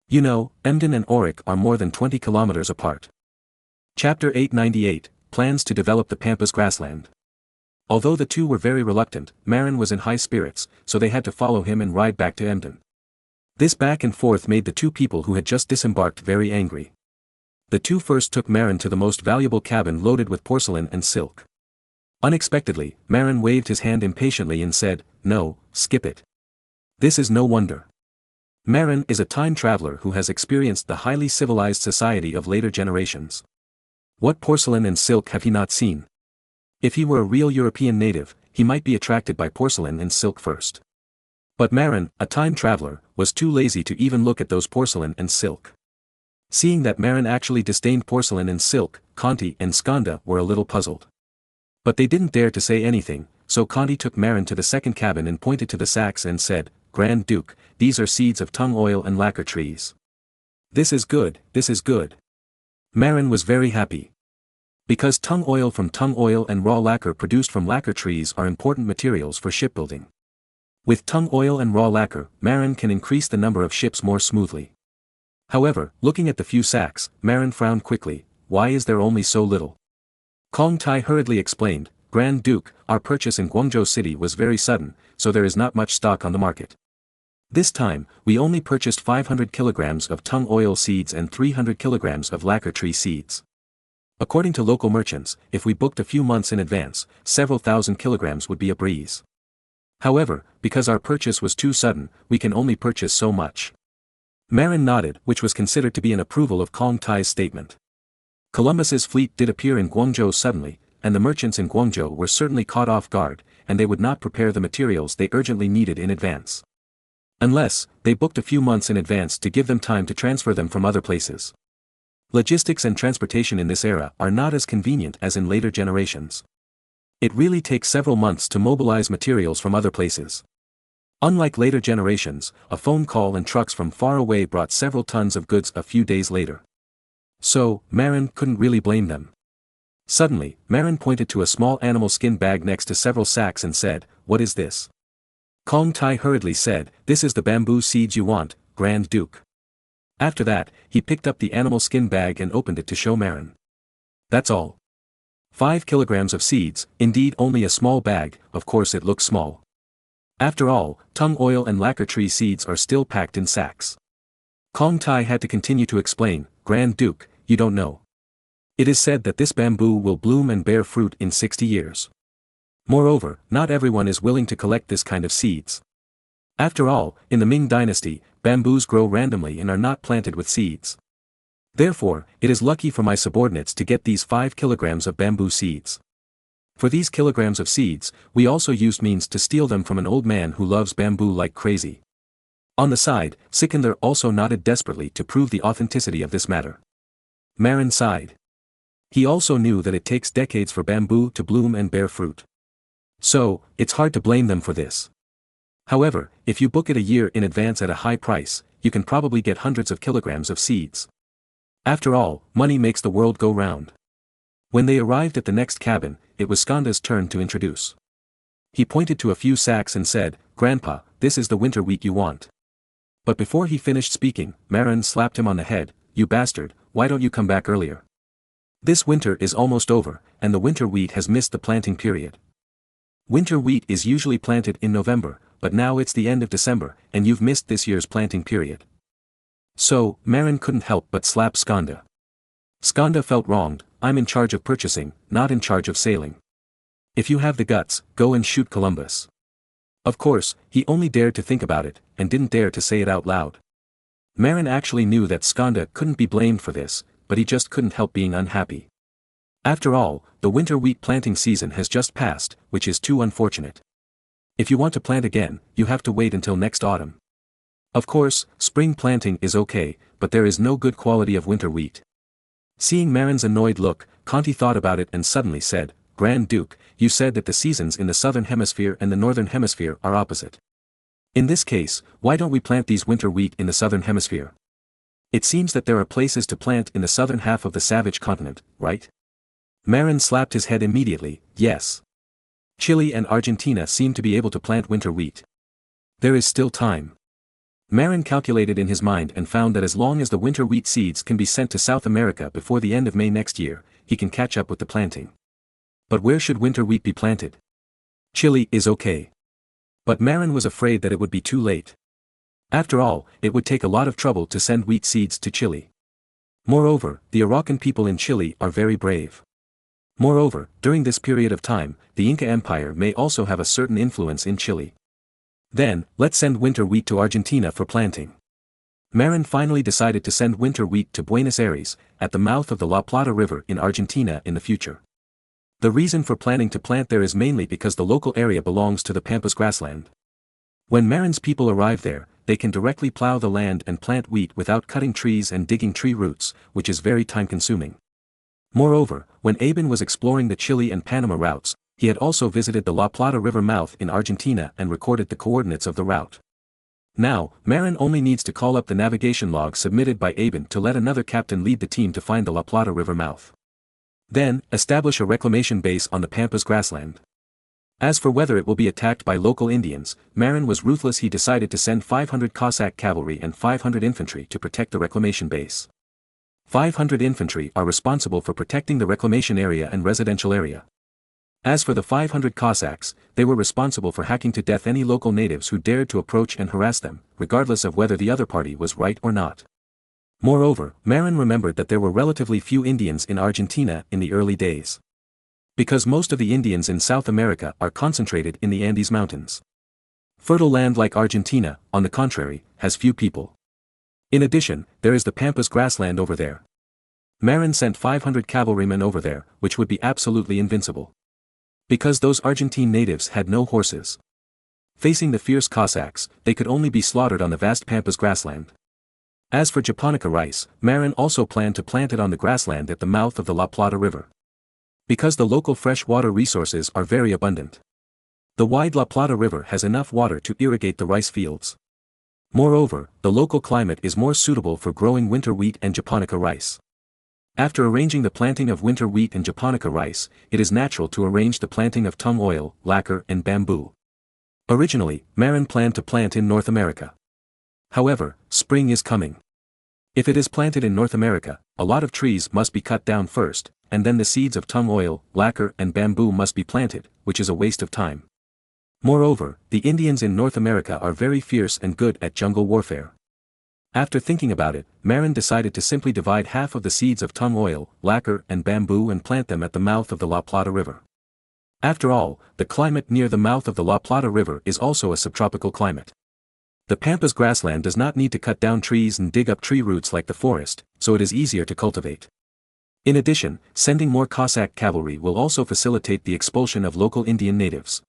S2: You know, Emden and Auric are more than 20 kilometers apart. Chapter 898, Plans to develop the Pampas grassland. Although the two were very reluctant, Marin was in high spirits, so they had to follow him and ride back to Emden. This back and forth made the two people who had just disembarked very angry. The two first took Marin to the most valuable cabin loaded with porcelain and silk. Unexpectedly, Marin waved his hand impatiently and said, "No, skip it. This is no wonder." Marin is a time traveler who has experienced the highly civilized society of later generations. What porcelain and silk have he not seen? If he were a real European native, he might be attracted by porcelain and silk first. But Marin, a time traveler, was too lazy to even look at those porcelain and silk. Seeing that Marin actually disdained porcelain and silk, Conti and Skanda were a little puzzled. But they didn't dare to say anything, so Conti took Marin to the second cabin and pointed to the sacks and said, "Grand Duke, these are seeds of tung oil and lacquer trees. This is good, this is good." Marin was very happy. Because tung oil and raw lacquer produced from lacquer trees are important materials for shipbuilding. With tung oil and raw lacquer, Marin can increase the number of ships more smoothly. However, looking at the few sacks, Marin frowned quickly. Why is there only so little? Kong Tai hurriedly explained, "Grand Duke, our purchase in Guangzhou City was very sudden, so there is not much stock on the market. This time, we only purchased 500 kilograms of tung oil seeds and 300 kilograms of lacquer tree seeds. According to local merchants, if we booked a few months in advance, several thousand kilograms would be a breeze. However, because our purchase was too sudden, we can only purchase so much." Marin nodded, which was considered to be an approval of Kong Tai's statement. Columbus's fleet did appear in Guangzhou suddenly, and the merchants in Guangzhou were certainly caught off guard, and they would not prepare the materials they urgently needed in advance. Unless, they booked a few months in advance to give them time to transfer them from other places. Logistics and transportation in this era are not as convenient as in later generations. It really takes several months to mobilize materials from other places. Unlike later generations, a phone call and trucks from far away brought several tons of goods a few days later. So, Marin couldn't really blame them. Suddenly, Marin pointed to a small animal skin bag next to several sacks and said, "What is this?" Kong Tai hurriedly said, "This is the bamboo seeds you want, Grand Duke." After that, he picked up the animal skin bag and opened it to show Marin. "That's all. 5 kilograms of seeds, indeed only a small bag, of course it looks small. After all, tung oil and lacquer tree seeds are still packed in sacks." Kong Tai had to continue to explain, "Grand Duke, you don't know. It is said that this bamboo will bloom and bear fruit in 60 years. Moreover, not everyone is willing to collect this kind of seeds. After all, in the Ming dynasty, bamboos grow randomly and are not planted with seeds. Therefore, it is lucky for my subordinates to get these 5 kilograms of bamboo seeds. For these kilograms of seeds, we also used means to steal them from an old man who loves bamboo like crazy." On the side, Sikandar also nodded desperately to prove the authenticity of this matter. Marin sighed. He also knew that it takes decades for bamboo to bloom and bear fruit. So, it's hard to blame them for this. However, if you book it a year in advance at a high price, you can probably get hundreds of kilograms of seeds. After all, money makes the world go round. When they arrived at the next cabin, it was Skanda's turn to introduce. He pointed to a few sacks and said, "Grandpa, this is the winter wheat you want." But before he finished speaking, Marin slapped him on the head, "You bastard, why don't you come back earlier? This winter is almost over, and the winter wheat has missed the planting period. Winter wheat is usually planted in November, but now it's the end of December, and you've missed this year's planting period." So, Marin couldn't help but slap Skanda. Skanda felt wronged. "I'm in charge of purchasing, not in charge of sailing. If you have the guts, go and shoot Columbus." Of course, he only dared to think about it, and didn't dare to say it out loud. Marin actually knew that Skanda couldn't be blamed for this, but he just couldn't help being unhappy. After all, the winter wheat planting season has just passed, which is too unfortunate. If you want to plant again, you have to wait until next autumn. Of course, spring planting is okay, but there is no good quality of winter wheat. Seeing Marin's annoyed look, Conti thought about it and suddenly said, "Grand Duke, you said that the seasons in the southern hemisphere and the northern hemisphere are opposite. In this case, why don't we plant these winter wheat in the southern hemisphere? It seems that there are places to plant in the southern half of the savage continent, right?" Marin slapped his head immediately, "Yes. Chile and Argentina seem to be able to plant winter wheat. There is still time." Marin calculated in his mind and found that as long as the winter wheat seeds can be sent to South America before the end of May next year, he can catch up with the planting. But where should winter wheat be planted? Chile is okay. But Marin was afraid that it would be too late. After all, it would take a lot of trouble to send wheat seeds to Chile. Moreover, the Araucan people in Chile are very brave. Moreover, during this period of time, the Inca Empire may also have a certain influence in Chile. Then, let's send winter wheat to Argentina for planting. Marin finally decided to send winter wheat to Buenos Aires, at the mouth of the La Plata River in Argentina in the future. The reason for planning to plant there is mainly because the local area belongs to the Pampas grassland. When Marin's people arrive there, they can directly plow the land and plant wheat without cutting trees and digging tree roots, which is very time-consuming. Moreover, when Aben was exploring the Chile and Panama routes, he had also visited the La Plata River mouth in Argentina and recorded the coordinates of the route. Now, Marin only needs to call up the navigation log submitted by Aben to let another captain lead the team to find the La Plata River mouth. Then, establish a reclamation base on the Pampas grassland. As for whether it will be attacked by local Indians, Marin was ruthless. He decided to send 500 Cossack cavalry and 500 infantry to protect the reclamation base. 500 infantry are responsible for protecting the reclamation area and residential area. As for the 500 Cossacks, they were responsible for hacking to death any local natives who dared to approach and harass them, regardless of whether the other party was right or not. Moreover, Marin remembered that there were relatively few Indians in Argentina in the early days. Because most of the Indians in South America are concentrated in the Andes Mountains. Fertile land like Argentina, on the contrary, has few people. In addition, there is the Pampas grassland over there. Marin sent 500 cavalrymen over there, which would be absolutely invincible. Because those Argentine natives had no horses. Facing the fierce Cossacks, they could only be slaughtered on the vast Pampas grassland. As for japonica rice, Marin also planned to plant it on the grassland at the mouth of the La Plata River. Because the local fresh water resources are very abundant. The wide La Plata River has enough water to irrigate the rice fields. Moreover, the local climate is more suitable for growing winter wheat and japonica rice. After arranging the planting of winter wheat and japonica rice, it is natural to arrange the planting of tung oil, lacquer and bamboo. Originally, Marin planned to plant in North America. However, spring is coming. If it is planted in North America, a lot of trees must be cut down first, and then the seeds of tung oil, lacquer and bamboo must be planted, which is a waste of time. Moreover, the Indians in North America are very fierce and good at jungle warfare. After thinking about it, Marin decided to simply divide half of the seeds of tung oil, lacquer and bamboo and plant them at the mouth of the La Plata River. After all, the climate near the mouth of the La Plata River is also a subtropical climate. The Pampas grassland does not need to cut down trees and dig up tree roots like the forest, so it is easier to cultivate. In addition, sending more Cossack cavalry will also facilitate the expulsion of local Indian natives.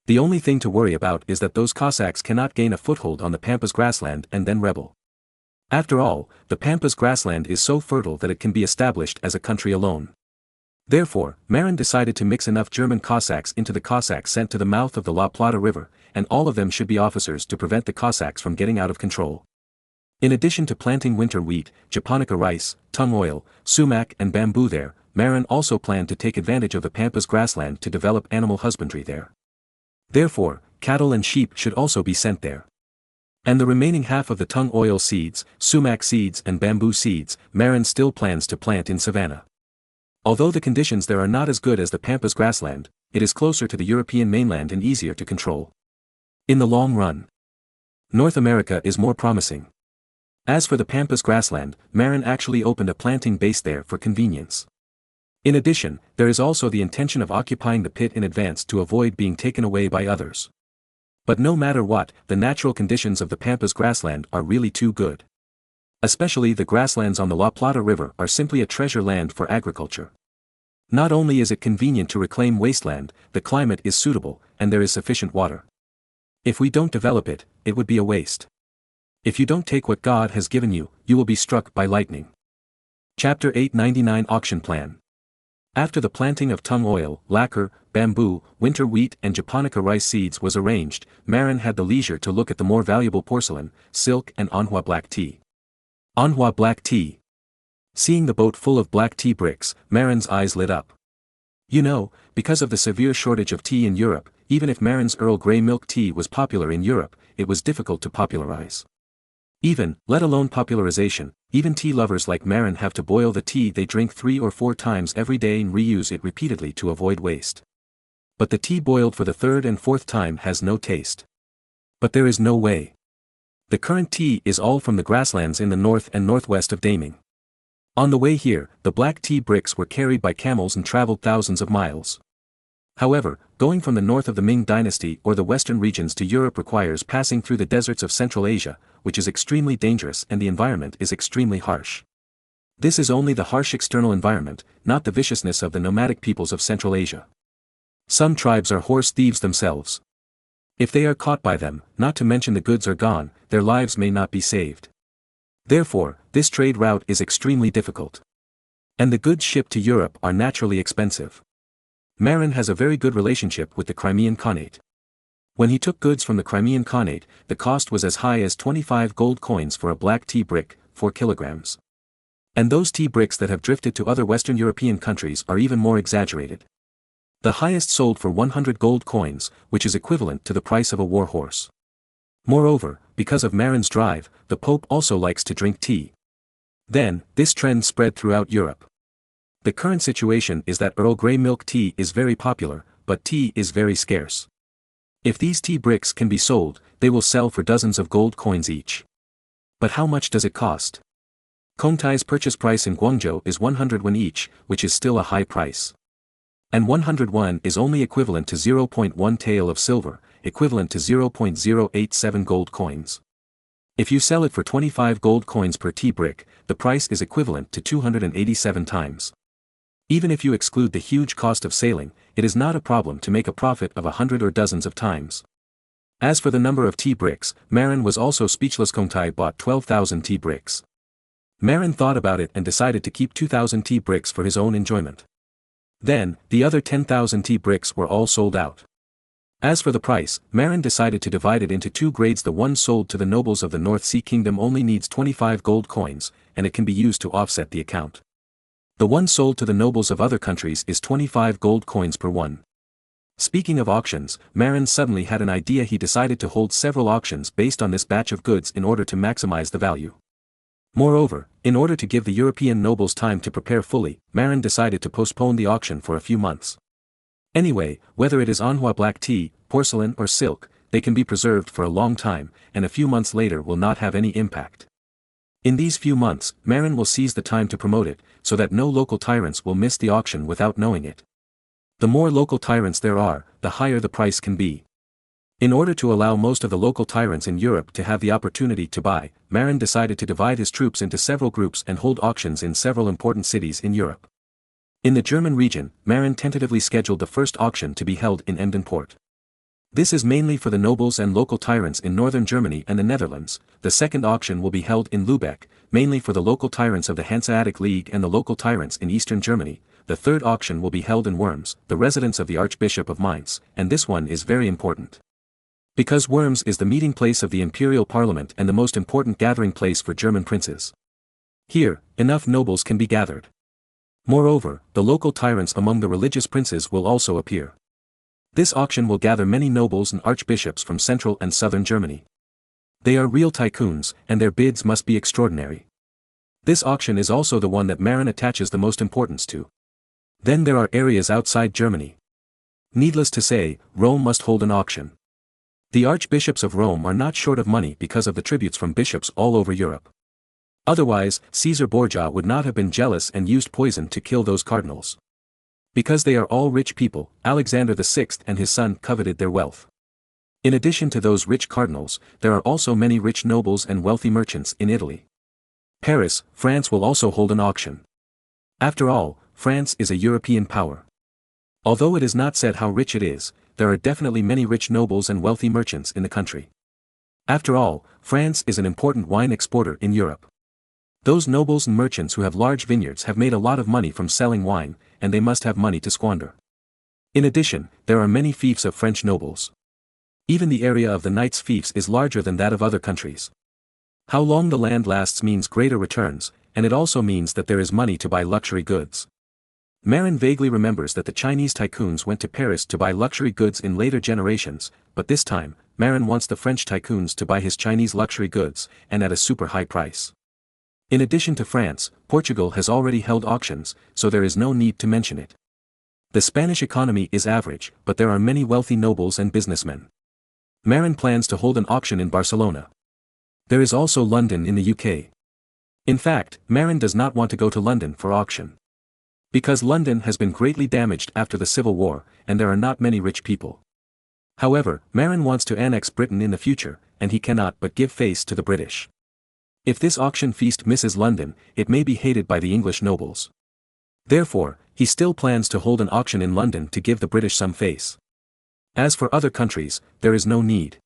S2: The only thing to worry about is that those Cossacks cannot gain a foothold on the Pampas grassland and then rebel. After all, the Pampas grassland is so fertile that it can be established as a country alone. Therefore, Marin decided to mix enough German Cossacks into the Cossacks sent to the mouth of the La Plata River, and all of them should be officers to prevent the Cossacks from getting out of control. In addition to planting winter wheat, japonica rice, tung oil, sumac and bamboo there, Marin also planned to take advantage of the Pampas grassland to develop animal husbandry there. Therefore, cattle and sheep should also be sent there. And the remaining half of the tung oil seeds, sumac seeds and bamboo seeds, Marin still plans to plant in Savannah. Although the conditions there are not as good as the Pampas grassland, it is closer to the European mainland and easier to control. In the long run, North America is more promising. As for the Pampas grassland, Marin actually opened a planting base there for convenience. In addition, there is also the intention of occupying the pit in advance to avoid being taken away by others. But no matter what, the natural conditions of the Pampas grassland are really too good. Especially the grasslands on the La Plata River are simply a treasure land for agriculture. Not only is it convenient to reclaim wasteland, the climate is suitable, and there is sufficient water. If we don't develop it, it would be a waste. If you don't take what God has given you, you will be struck by lightning. Chapter 899 Auction Plan. After the planting of tung oil, lacquer, bamboo, winter wheat and japonica rice seeds was arranged, Marin had the leisure to look at the more valuable porcelain, silk and Anhua black tea. Anhua black tea. Seeing the boat full of black tea bricks, Marin's eyes lit up. You know, because of the severe shortage of tea in Europe, even if Marin's Earl Grey milk tea was popular in Europe, it was difficult to popularize. Let alone popularization, even tea lovers like Marin have to boil the tea they drink 3 or 4 times every day and reuse it repeatedly to avoid waste. But the tea boiled for the 3rd and 4th time has no taste. But there is no way. The current tea is all from the grasslands in the north and northwest of Daming. On the way here, the black tea bricks were carried by camels and traveled thousands of miles. However, going from the north of the Ming dynasty or the western regions to Europe requires passing through the deserts of Central Asia, which is extremely dangerous and the environment is extremely harsh. This is only the harsh external environment, not the viciousness of the nomadic peoples of Central Asia. Some tribes are horse thieves themselves. If they are caught by them, not to mention the goods are gone, their lives may not be saved. Therefore, this trade route is extremely difficult. And the goods shipped to Europe are naturally expensive. Marin has a very good relationship with the Crimean Khanate. When he took goods from the Crimean Khanate, the cost was as high as 25 gold coins for a black tea brick, 4 kilograms. And those tea bricks that have drifted to other Western European countries are even more exaggerated. The highest sold for 100 gold coins, which is equivalent to the price of a war horse. Moreover, because of Marin's drive, the Pope also likes to drink tea. Then, this trend spread throughout Europe. The current situation is that Earl Grey milk tea is very popular, but tea is very scarce. If these tea bricks can be sold, they will sell for dozens of gold coins each. But how much does it cost? Kongtai's purchase price in Guangzhou is 100 won each, which is still a high price. And 100 won is only equivalent to 0.1 tael of silver, equivalent to 0.087 gold coins. If you sell it for 25 gold coins per tea brick, the price is equivalent to 287 times. Even if you exclude the huge cost of sailing, it is not a problem to make a profit of 100 or dozens of times. As for the number of tea bricks, Marin was also speechless. Kongtai bought 12,000 tea bricks. Marin thought about it and decided to keep 2,000 tea bricks for his own enjoyment. Then, the other 10,000 tea bricks were all sold out. As for the price, Marin decided to divide it into 2 grades. The one sold to the nobles of the North Sea Kingdom only needs 25 gold coins, and it can be used to offset the account. The one sold to the nobles of other countries is 25 gold coins per one. Speaking of auctions, Marin suddenly had an idea. He decided to hold several auctions based on this batch of goods in order to maximize the value. Moreover, in order to give the European nobles time to prepare fully, Marin decided to postpone the auction for a few months. Anyway, whether it is Anhua black tea, porcelain or silk, they can be preserved for a long time, and a few months later will not have any impact. In these few months, Marin will seize the time to promote it, so that no local tyrants will miss the auction without knowing it. The more local tyrants there are, the higher the price can be. In order to allow most of the local tyrants in Europe to have the opportunity to buy, Marin decided to divide his troops into several groups and hold auctions in several important cities in Europe. In the German region, Marin tentatively scheduled the first auction to be held in Emden port. This is mainly for the nobles and local tyrants in northern Germany and the Netherlands. The second auction will be held in Lübeck, mainly for the local tyrants of the Hanseatic League and the local tyrants in eastern Germany. The third auction will be held in Worms, the residence of the Archbishop of Mainz, and this one is very important. Because Worms is the meeting place of the imperial parliament and the most important gathering place for German princes. Here, enough nobles can be gathered. Moreover, the local tyrants among the religious princes will also appear. This auction will gather many nobles and archbishops from central and southern Germany. They are real tycoons, and their bids must be extraordinary. This auction is also the one that Marin attaches the most importance to. Then there are areas outside Germany. Needless to say, Rome must hold an auction. The archbishops of Rome are not short of money because of the tributes from bishops all over Europe. Otherwise, Caesar Borgia would not have been jealous and used poison to kill those cardinals. Because they are all rich people, Alexander VI and his son coveted their wealth. In addition to those rich cardinals, there are also many rich nobles and wealthy merchants in Italy. Paris, France will also hold an auction. After all, France is a European power. Although it is not said how rich it is, there are definitely many rich nobles and wealthy merchants in the country. After all, France is an important wine exporter in Europe. Those nobles and merchants who have large vineyards have made a lot of money from selling wine, and they must have money to squander. In addition, there are many fiefs of French nobles. Even the area of the knights' fiefs is larger than that of other countries. How long the land lasts means greater returns, and it also means that there is money to buy luxury goods. Marin vaguely remembers that the Chinese tycoons went to Paris to buy luxury goods in later generations, but this time, Marin wants the French tycoons to buy his Chinese luxury goods, and at a super high price. In addition to France, Portugal has already held auctions, so there is no need to mention it. The Spanish economy is average, but there are many wealthy nobles and businessmen. Marin plans to hold an auction in Barcelona. There is also London in the UK. In fact, Marin does not want to go to London for auction. Because London has been greatly damaged after the Civil War, and there are not many rich people. However, Marin wants to annex Britain in the future, and he cannot but give face to the British. If this auction feast misses London, it may be hated by the English nobles. Therefore, he still plans to hold an auction in London to give the British some face. As for other countries, there is no need.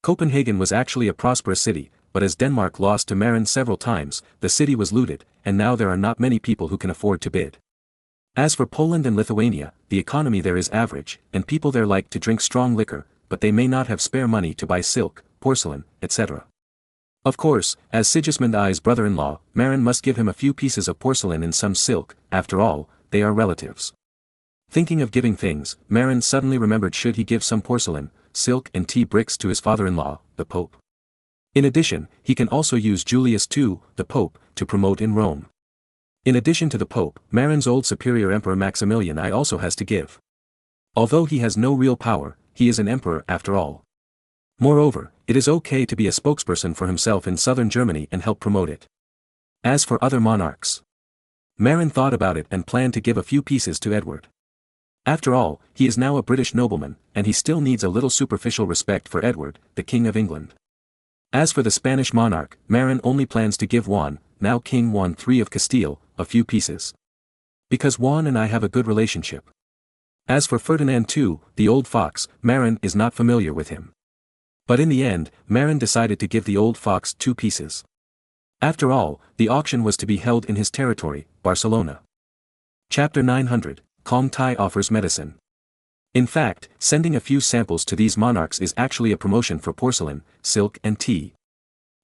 S2: Copenhagen was actually a prosperous city, but as Denmark lost to Marin several times, the city was looted, and now there are not many people who can afford to bid. As for Poland and Lithuania, the economy there is average, and people there like to drink strong liquor, but they may not have spare money to buy silk, porcelain, etc. Of course, as Sigismund I's brother-in-law, Marin must give him a few pieces of porcelain and some silk. After all, they are relatives. Thinking of giving things, Marin suddenly remembered should he give some porcelain, silk and tea bricks to his father-in-law, the Pope. In addition, he can also use Julius II, the Pope, to promote in Rome. In addition to the Pope, Marin's old superior Emperor Maximilian I also has to give. Although he has no real power, he is an emperor after all. Moreover, it is okay to be a spokesperson for himself in southern Germany and help promote it. As for other monarchs, Marin thought about it and planned to give a few pieces to Edward. After all, he is now a British nobleman, and he still needs a little superficial respect for Edward, the King of England. As for the Spanish monarch, Marin only plans to give Juan, now King Juan III of Castile, a few pieces. Because Juan and I have a good relationship. As for Ferdinand II, the old fox, Marin is not familiar with him. But in the end, Marin decided to give the old fox 2 pieces. After all, the auction was to be held in his territory, Barcelona. Chapter 900, Kong Tai offers medicine. In fact, sending a few samples to these monarchs is actually a promotion for porcelain, silk and tea.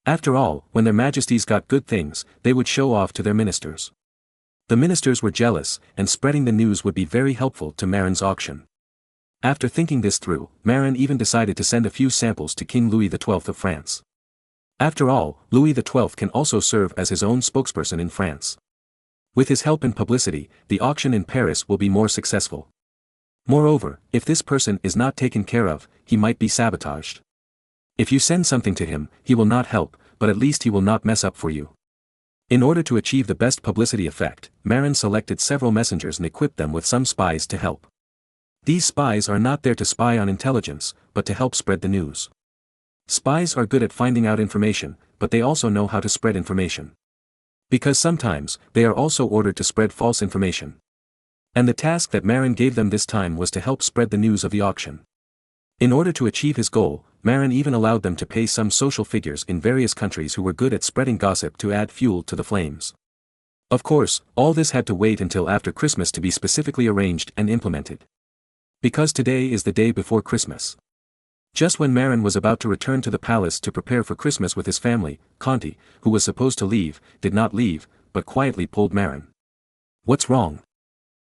S2: After all, when their majesties got good things, they would show off to their ministers. The ministers were jealous, and spreading the news would be very helpful to Marin's auction. After thinking this through, Marin even decided to send a few samples to King Louis XII of France. After all, Louis XII can also serve as his own spokesperson in France. With his help and publicity, the auction in Paris will be more successful. Moreover, if this person is not taken care of, he might be sabotaged. If you send something to him, he will not help, but at least he will not mess up for you. In order to achieve the best publicity effect, Marin selected several messengers and equipped them with some spies to help. These spies are not there to spy on intelligence, but to help spread the news. Spies are good at finding out information, but they also know how to spread information. Because sometimes, they are also ordered to spread false information. And the task that Marin gave them this time was to help spread the news of the auction. In order to achieve his goal, Marin even allowed them to pay some social figures in various countries who were good at spreading gossip to add fuel to the flames. Of course, all this had to wait until after Christmas to be specifically arranged and implemented. Because today is the day before Christmas. Just when Marin was about to return to the palace to prepare for Christmas with his family, Conti, who was supposed to leave, did not leave, but quietly pulled Marin. "What's wrong?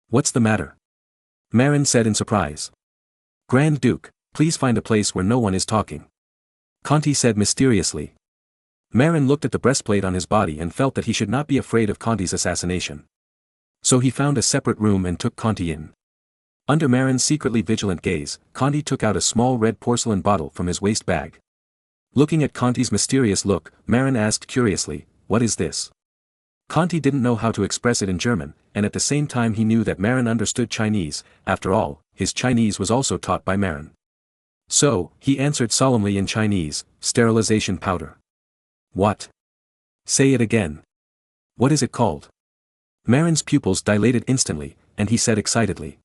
S2: What's the matter?" Marin said in surprise. "Grand Duke, please find a place where no one is talking," Conti said mysteriously. Marin looked at the breastplate on his body and felt that he should not be afraid of Conti's assassination. So he found a separate room and took Conti in. Under Marin's secretly vigilant gaze, Conti took out a small red porcelain bottle from his waist bag. Looking at Conti's mysterious look, Marin asked curiously, "What is this?" Conti didn't know how to express it in German, and at the same time he knew that Marin understood Chinese. After all, his Chinese was also taught by Marin. So, he answered solemnly in Chinese, "Sterilization powder." "What? Say it again. What is it called?" Marin's pupils dilated instantly, and he said excitedly.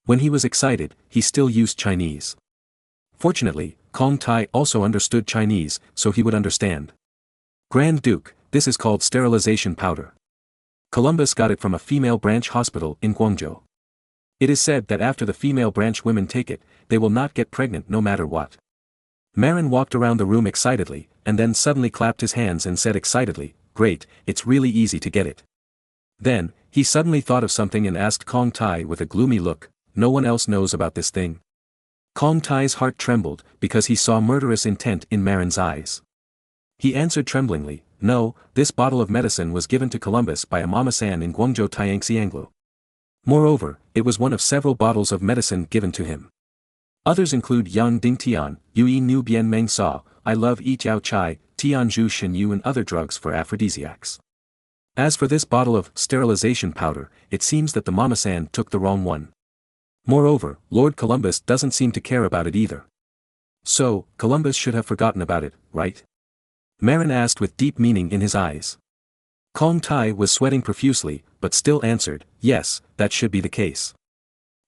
S2: When he was excited, he still used Chinese. Fortunately, Kong Tai also understood Chinese, so he would understand. "Grand Duke, this is called sterilization powder. Columbus got it from a female branch hospital in Guangzhou. It is said that after the female branch women take it, they will not get pregnant no matter what." Marin walked around the room excitedly, and then suddenly clapped his hands and said excitedly, "Great, it's really easy to get it." Then, he suddenly thought of something and asked Kong Tai with a gloomy look, "No one else knows about this thing?" Kong Tai's heart trembled, because he saw murderous intent in Marin's eyes. He answered tremblingly, "No, this bottle of medicine was given to Columbus by a Mama-san in Guangzhou Tiangxi Anglo. Moreover, it was one of several bottles of medicine given to him. Others include Yang Ding Tian, Yui Nu Bien Meng Sa, I Love Yi Jiao Chai, Tian Zhu Shen Yu and other drugs for aphrodisiacs. As for this bottle of sterilization powder, it seems that the Mama-san took the wrong one. Moreover, Lord Columbus doesn't seem to care about it either. So, Columbus should have forgotten about it, right?" Marin asked with deep meaning in his eyes. Kong Tai was sweating profusely, but still answered, "Yes, that should be the case."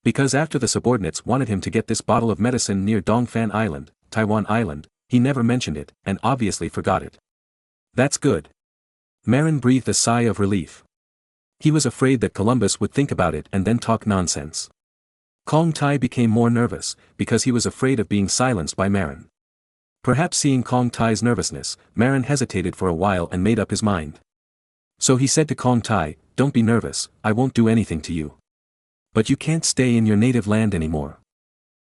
S2: Because after the subordinates wanted him to get this bottle of medicine near Dongfan Island, Taiwan Island, he never mentioned it, and obviously forgot it. That's good. Marin breathed a sigh of relief. He was afraid that Columbus would think about it and then talk nonsense. Kong Tai became more nervous, because he was afraid of being silenced by Marin. Perhaps seeing Kong Tai's nervousness, Marin hesitated for a while and made up his mind. So he said to Kong Tai, "Don't be nervous, I won't do anything to you. But you can't stay in your native land anymore.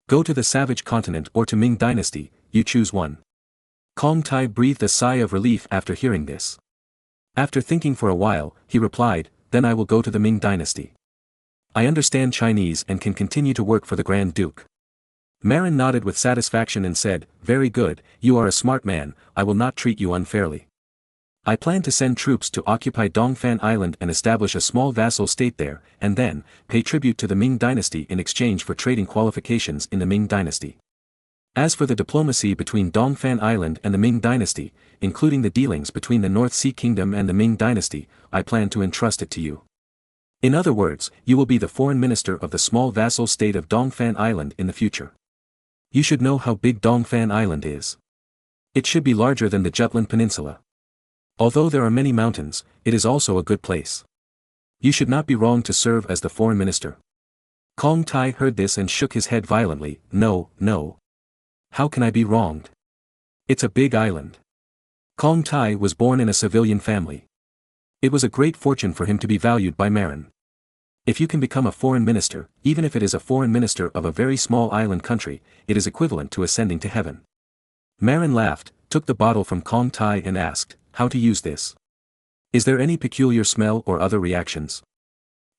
S2: Go to the savage continent or to Ming Dynasty, you choose one." Kong Tai breathed a sigh of relief after hearing this. After thinking for a while, he replied, "Then I will go to the Ming Dynasty. I understand Chinese and can continue to work for the Grand Duke." Marin nodded with satisfaction and said, "Very good, you are a smart man, I will not treat you unfairly. I plan to send troops to occupy Dongfan Island and establish a small vassal state there, and then, pay tribute to the Ming Dynasty in exchange for trading qualifications in the Ming Dynasty. As for the diplomacy between Dongfan Island and the Ming Dynasty, including the dealings between the North Sea Kingdom and the Ming Dynasty, I plan to entrust it to you. In other words, you will be the foreign minister of the small vassal state of Dongfan Island in the future. You should know how big Dongfan Island is. It should be larger than the Jutland Peninsula. Although there are many mountains, it is also a good place. You should not be wrong to serve as the foreign minister." Kong Tai heard this and shook his head violently. No. How can I be wronged? It's a big island. Kong Tai was born in a civilian family. It was a great fortune for him to be valued by Marin. If you can become a foreign minister, even if it is a foreign minister of a very small island country, it is equivalent to ascending to heaven. Marin laughed, took the bottle from Kong Tai and asked, "How to use this? Is there any peculiar smell or other reactions?"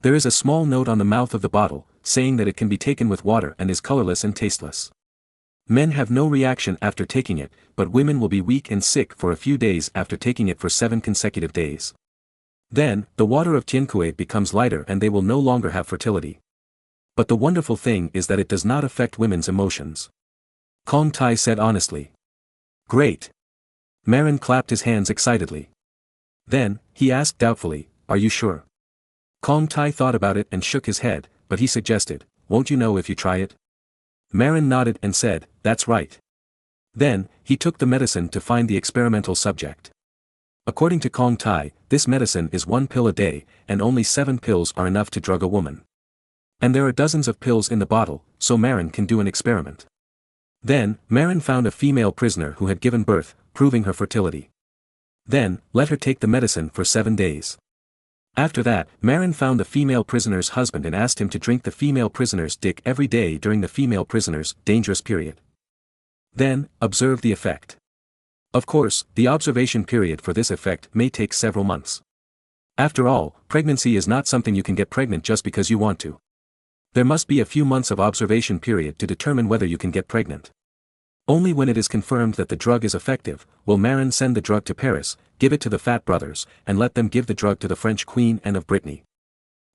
S2: "There is a small note on the mouth of the bottle, saying that it can be taken with water and is colorless and tasteless. Men have no reaction after taking it, but women will be weak and sick for a few days after taking it for 7 consecutive days. Then, the water of Tiankue becomes lighter and they will no longer have fertility. But the wonderful thing is that it does not affect women's emotions." Kong Tai said honestly. "Great." Marin clapped his hands excitedly. Then, he asked doubtfully, "Are you sure?" Kong Tai thought about it and shook his head, but he suggested, "Won't you know if you try it?" Marin nodded and said, "That's right." Then, he took the medicine to find the experimental subject. According to Kong Tai, this medicine is 1 pill a day, and only 7 pills are enough to drug a woman. And there are dozens of pills in the bottle, so Marin can do an experiment. Then, Marin found a female prisoner who had given birth, proving her fertility. Then, let her take the medicine for 7 days. After that, Marin found the female prisoner's husband and asked him to drink the female prisoner's dick every day during the female prisoner's dangerous period. Then, observe the effect. Of course, the observation period for this effect may take several months. After all, pregnancy is not something you can get pregnant just because you want to. There must be a few months of observation period to determine whether you can get pregnant. Only when it is confirmed that the drug is effective, will Marin send the drug to Paris, give it to the Fat brothers, and let them give the drug to the French Queen Anne of Brittany.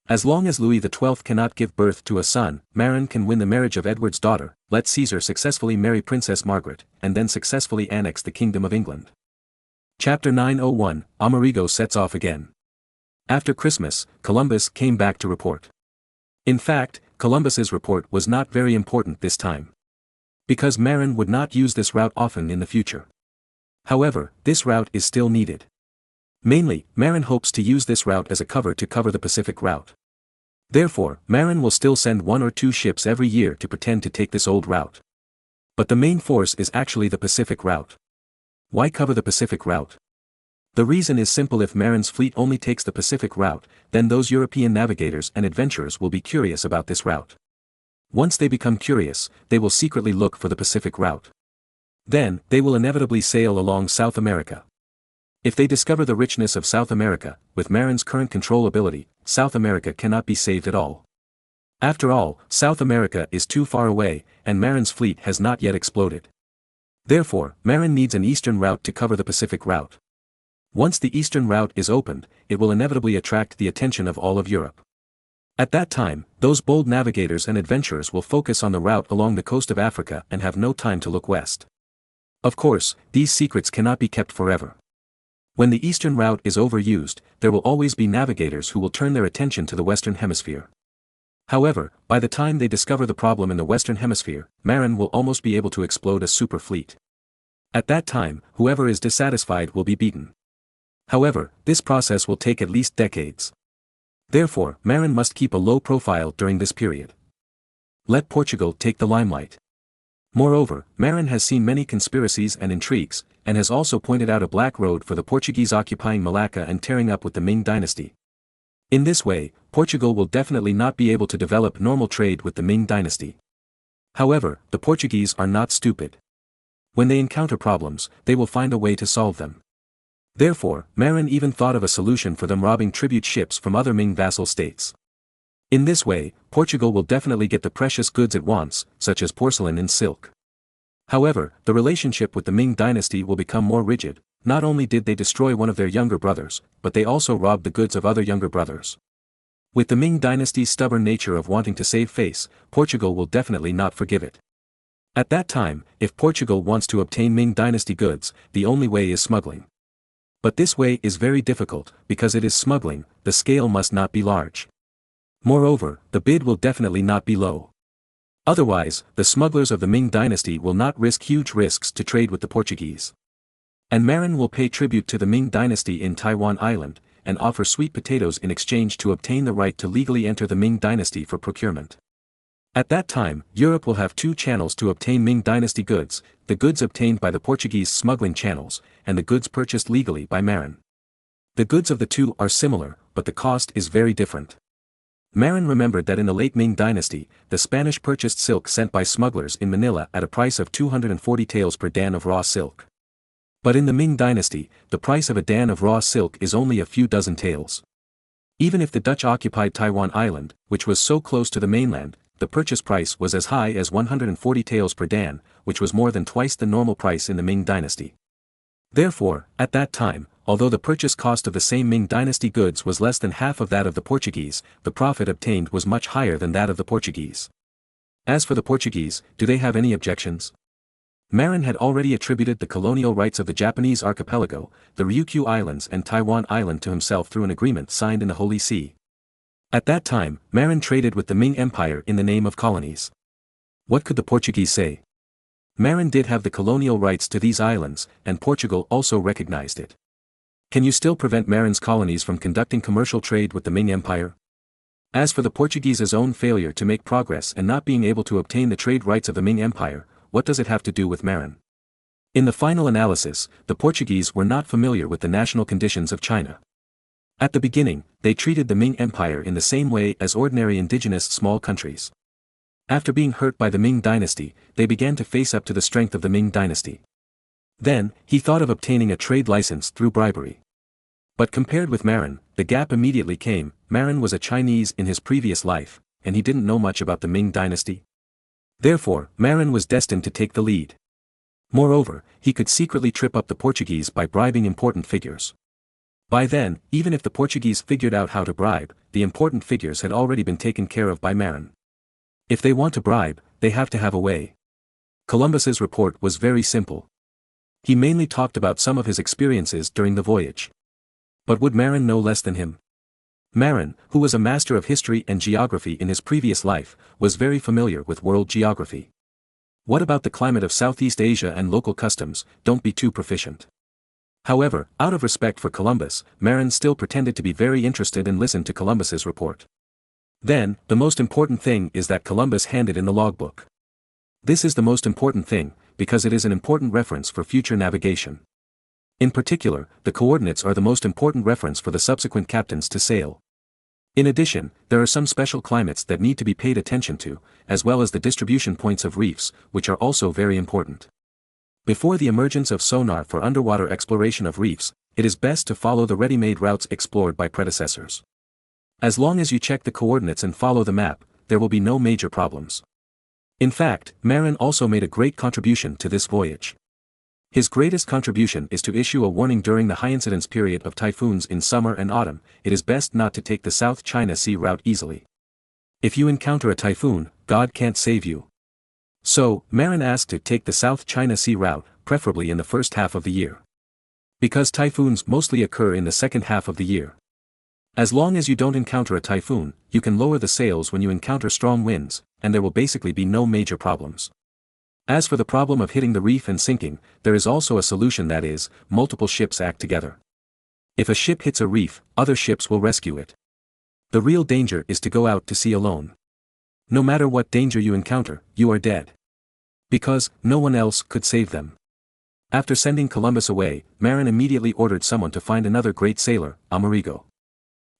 S2: As long as Louis XII cannot give birth to a son, Marin can win the marriage of Edward's daughter, let Caesar successfully marry Princess Margaret, and then successfully annex the Kingdom of England. Chapter 901, Amerigo sets off again. After Christmas, Columbus came back to report. In fact, Columbus's report was not very important this time. Because Marin would not use this route often in the future. However, this route is still needed. Mainly, Marin hopes to use this route as a cover to cover the Pacific route. Therefore, Marin will still send 1 or 2 ships every year to pretend to take this old route. But the main force is actually the Pacific route. Why cover the Pacific route? The reason is simple: if Marin's fleet only takes the Pacific route, then those European navigators and adventurers will be curious about this route. Once they become curious, they will secretly look for the Pacific route. Then, they will inevitably sail along South America. If they discover the richness of South America, with Marin's current control ability, South America cannot be saved at all. After all, South America is too far away, and Marin's fleet has not yet exploded. Therefore, Marin needs an eastern route to cover the Pacific route. Once the eastern route is opened, it will inevitably attract the attention of all of Europe. At that time, those bold navigators and adventurers will focus on the route along the coast of Africa and have no time to look west. Of course, these secrets cannot be kept forever. When the eastern route is overused, there will always be navigators who will turn their attention to the western hemisphere. However, by the time they discover the problem in the Western Hemisphere, Marin will almost be able to explode a super fleet. At that time, whoever is dissatisfied will be beaten. However, this process will take at least decades. Therefore, Marin must keep a low profile during this period. Let Portugal take the limelight. Moreover, Marin has seen many conspiracies and intrigues, and has also pointed out a black road for the Portuguese occupying Malacca and tearing up with the Ming dynasty. In this way, Portugal will definitely not be able to develop normal trade with the Ming dynasty. However, the Portuguese are not stupid. When they encounter problems, they will find a way to solve them. Therefore, Marin even thought of a solution for them robbing tribute ships from other Ming vassal states. In this way, Portugal will definitely get the precious goods it wants, such as porcelain and silk. However, the relationship with the Ming dynasty will become more rigid. Not only did they destroy one of their younger brothers, but they also robbed the goods of other younger brothers. With the Ming dynasty's stubborn nature of wanting to save face, Portugal will definitely not forgive it. At that time, if Portugal wants to obtain Ming dynasty goods, the only way is smuggling. But this way is very difficult, because it is smuggling, the scale must not be large. Moreover, the bid will definitely not be low. Otherwise, the smugglers of the Ming dynasty will not risk huge risks to trade with the Portuguese. And Marin will pay tribute to the Ming dynasty in Taiwan Island, and offer sweet potatoes in exchange to obtain the right to legally enter the Ming dynasty for procurement. At that time, Europe will have two channels to obtain Ming dynasty goods, the goods obtained by the Portuguese smuggling channels, and the goods purchased legally by Marin. The goods of the two are similar, but the cost is very different. Marin remembered that in the late Ming dynasty, the Spanish purchased silk sent by smugglers in Manila at a price of 240 taels per dan of raw silk. But in the Ming dynasty, the price of a dan of raw silk is only a few dozen taels. Even if the Dutch occupied Taiwan Island, which was so close to the mainland, the purchase price was as high as 140 taels per dan, which was more than twice the normal price in the Ming dynasty. Therefore, at that time, although the purchase cost of the same Ming dynasty goods was less than half of that of the Portuguese, the profit obtained was much higher than that of the Portuguese. As for the Portuguese, do they have any objections? Marin had already attributed the colonial rights of the Japanese archipelago, the Ryukyu Islands and Taiwan Island to himself through an agreement signed in the Holy See. At that time, Marin traded with the Ming Empire in the name of colonies. What could the Portuguese say? Marin did have the colonial rights to these islands, and Portugal also recognized it. Can you still prevent Marin's colonies from conducting commercial trade with the Ming Empire? As for the Portuguese's own failure to make progress and not being able to obtain the trade rights of the Ming Empire, what does it have to do with Marin? In the final analysis, the Portuguese were not familiar with the national conditions of China. At the beginning, they treated the Ming Empire in the same way as ordinary indigenous small countries. After being hurt by the Ming dynasty, they began to face up to the strength of the Ming dynasty. Then, he thought of obtaining a trade license through bribery. But compared with Marin, the gap immediately came. Marin was a Chinese in his previous life, and he didn't know much about the Ming dynasty. Therefore, Marin was destined to take the lead. Moreover, he could secretly trip up the Portuguese by bribing important figures. By then, even if the Portuguese figured out how to bribe, the important figures had already been taken care of by Marin. If they want to bribe, they have to have a way. Columbus's report was very simple. He mainly talked about some of his experiences during the voyage. But would Marin know less than him? Marin, who was a master of history and geography in his previous life, was very familiar with world geography. What about the climate of Southeast Asia and local customs? Don't be too proficient. However, out of respect for Columbus, Marin still pretended to be very interested and listened to Columbus's report. Then, the most important thing is that Columbus handed in the logbook. This is the most important thing, because it is an important reference for future navigation. In particular, the coordinates are the most important reference for the subsequent captains to sail. In addition, there are some special climates that need to be paid attention to, as well as the distribution points of reefs, which are also very important. Before the emergence of sonar for underwater exploration of reefs, it is best to follow the ready-made routes explored by predecessors. As long as you check the coordinates and follow the map, there will be no major problems. In fact, Marin also made a great contribution to this voyage. His greatest contribution is to issue a warning during the high incidence period of typhoons in summer and autumn. It is best not to take the South China Sea route easily. If you encounter a typhoon, God can't save you. So, Marin asked to take the South China Sea route, preferably in the first half of the year. Because typhoons mostly occur in the second half of the year. As long as you don't encounter a typhoon, you can lower the sails when you encounter strong winds, and there will basically be no major problems. As for the problem of hitting the reef and sinking, there is also a solution, that is, multiple ships act together. If a ship hits a reef, other ships will rescue it. The real danger is to go out to sea alone. No matter what danger you encounter, you are dead. Because no one else could save them. After sending Columbus away, Marin immediately ordered someone to find another great sailor, Amerigo.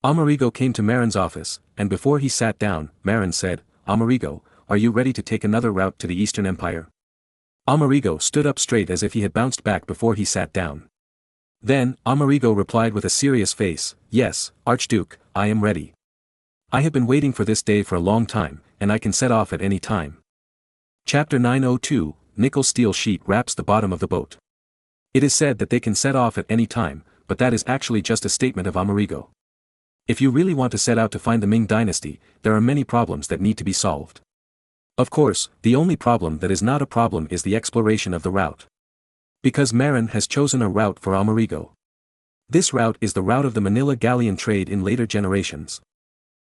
S2: Amerigo came to Marin's office, and before he sat down, Marin said, "Amerigo, are you ready to take another route to the Eastern Empire?" Amerigo stood up straight as if he had bounced back before he sat down. Then, Amerigo replied with a serious face, "Yes, Archduke, I am ready. I have been waiting for this day for a long time, and I can set off at any time." Chapter 902, Nickel steel sheet wraps the bottom of the boat. It is said that they can set off at any time, but that is actually just a statement of Amerigo. If you really want to set out to find the Ming dynasty, there are many problems that need to be solved. Of course, the only problem that is not a problem is the exploration of the route. Because Marin has chosen a route for Amerigo. This route is the route of the Manila galleon trade in later generations.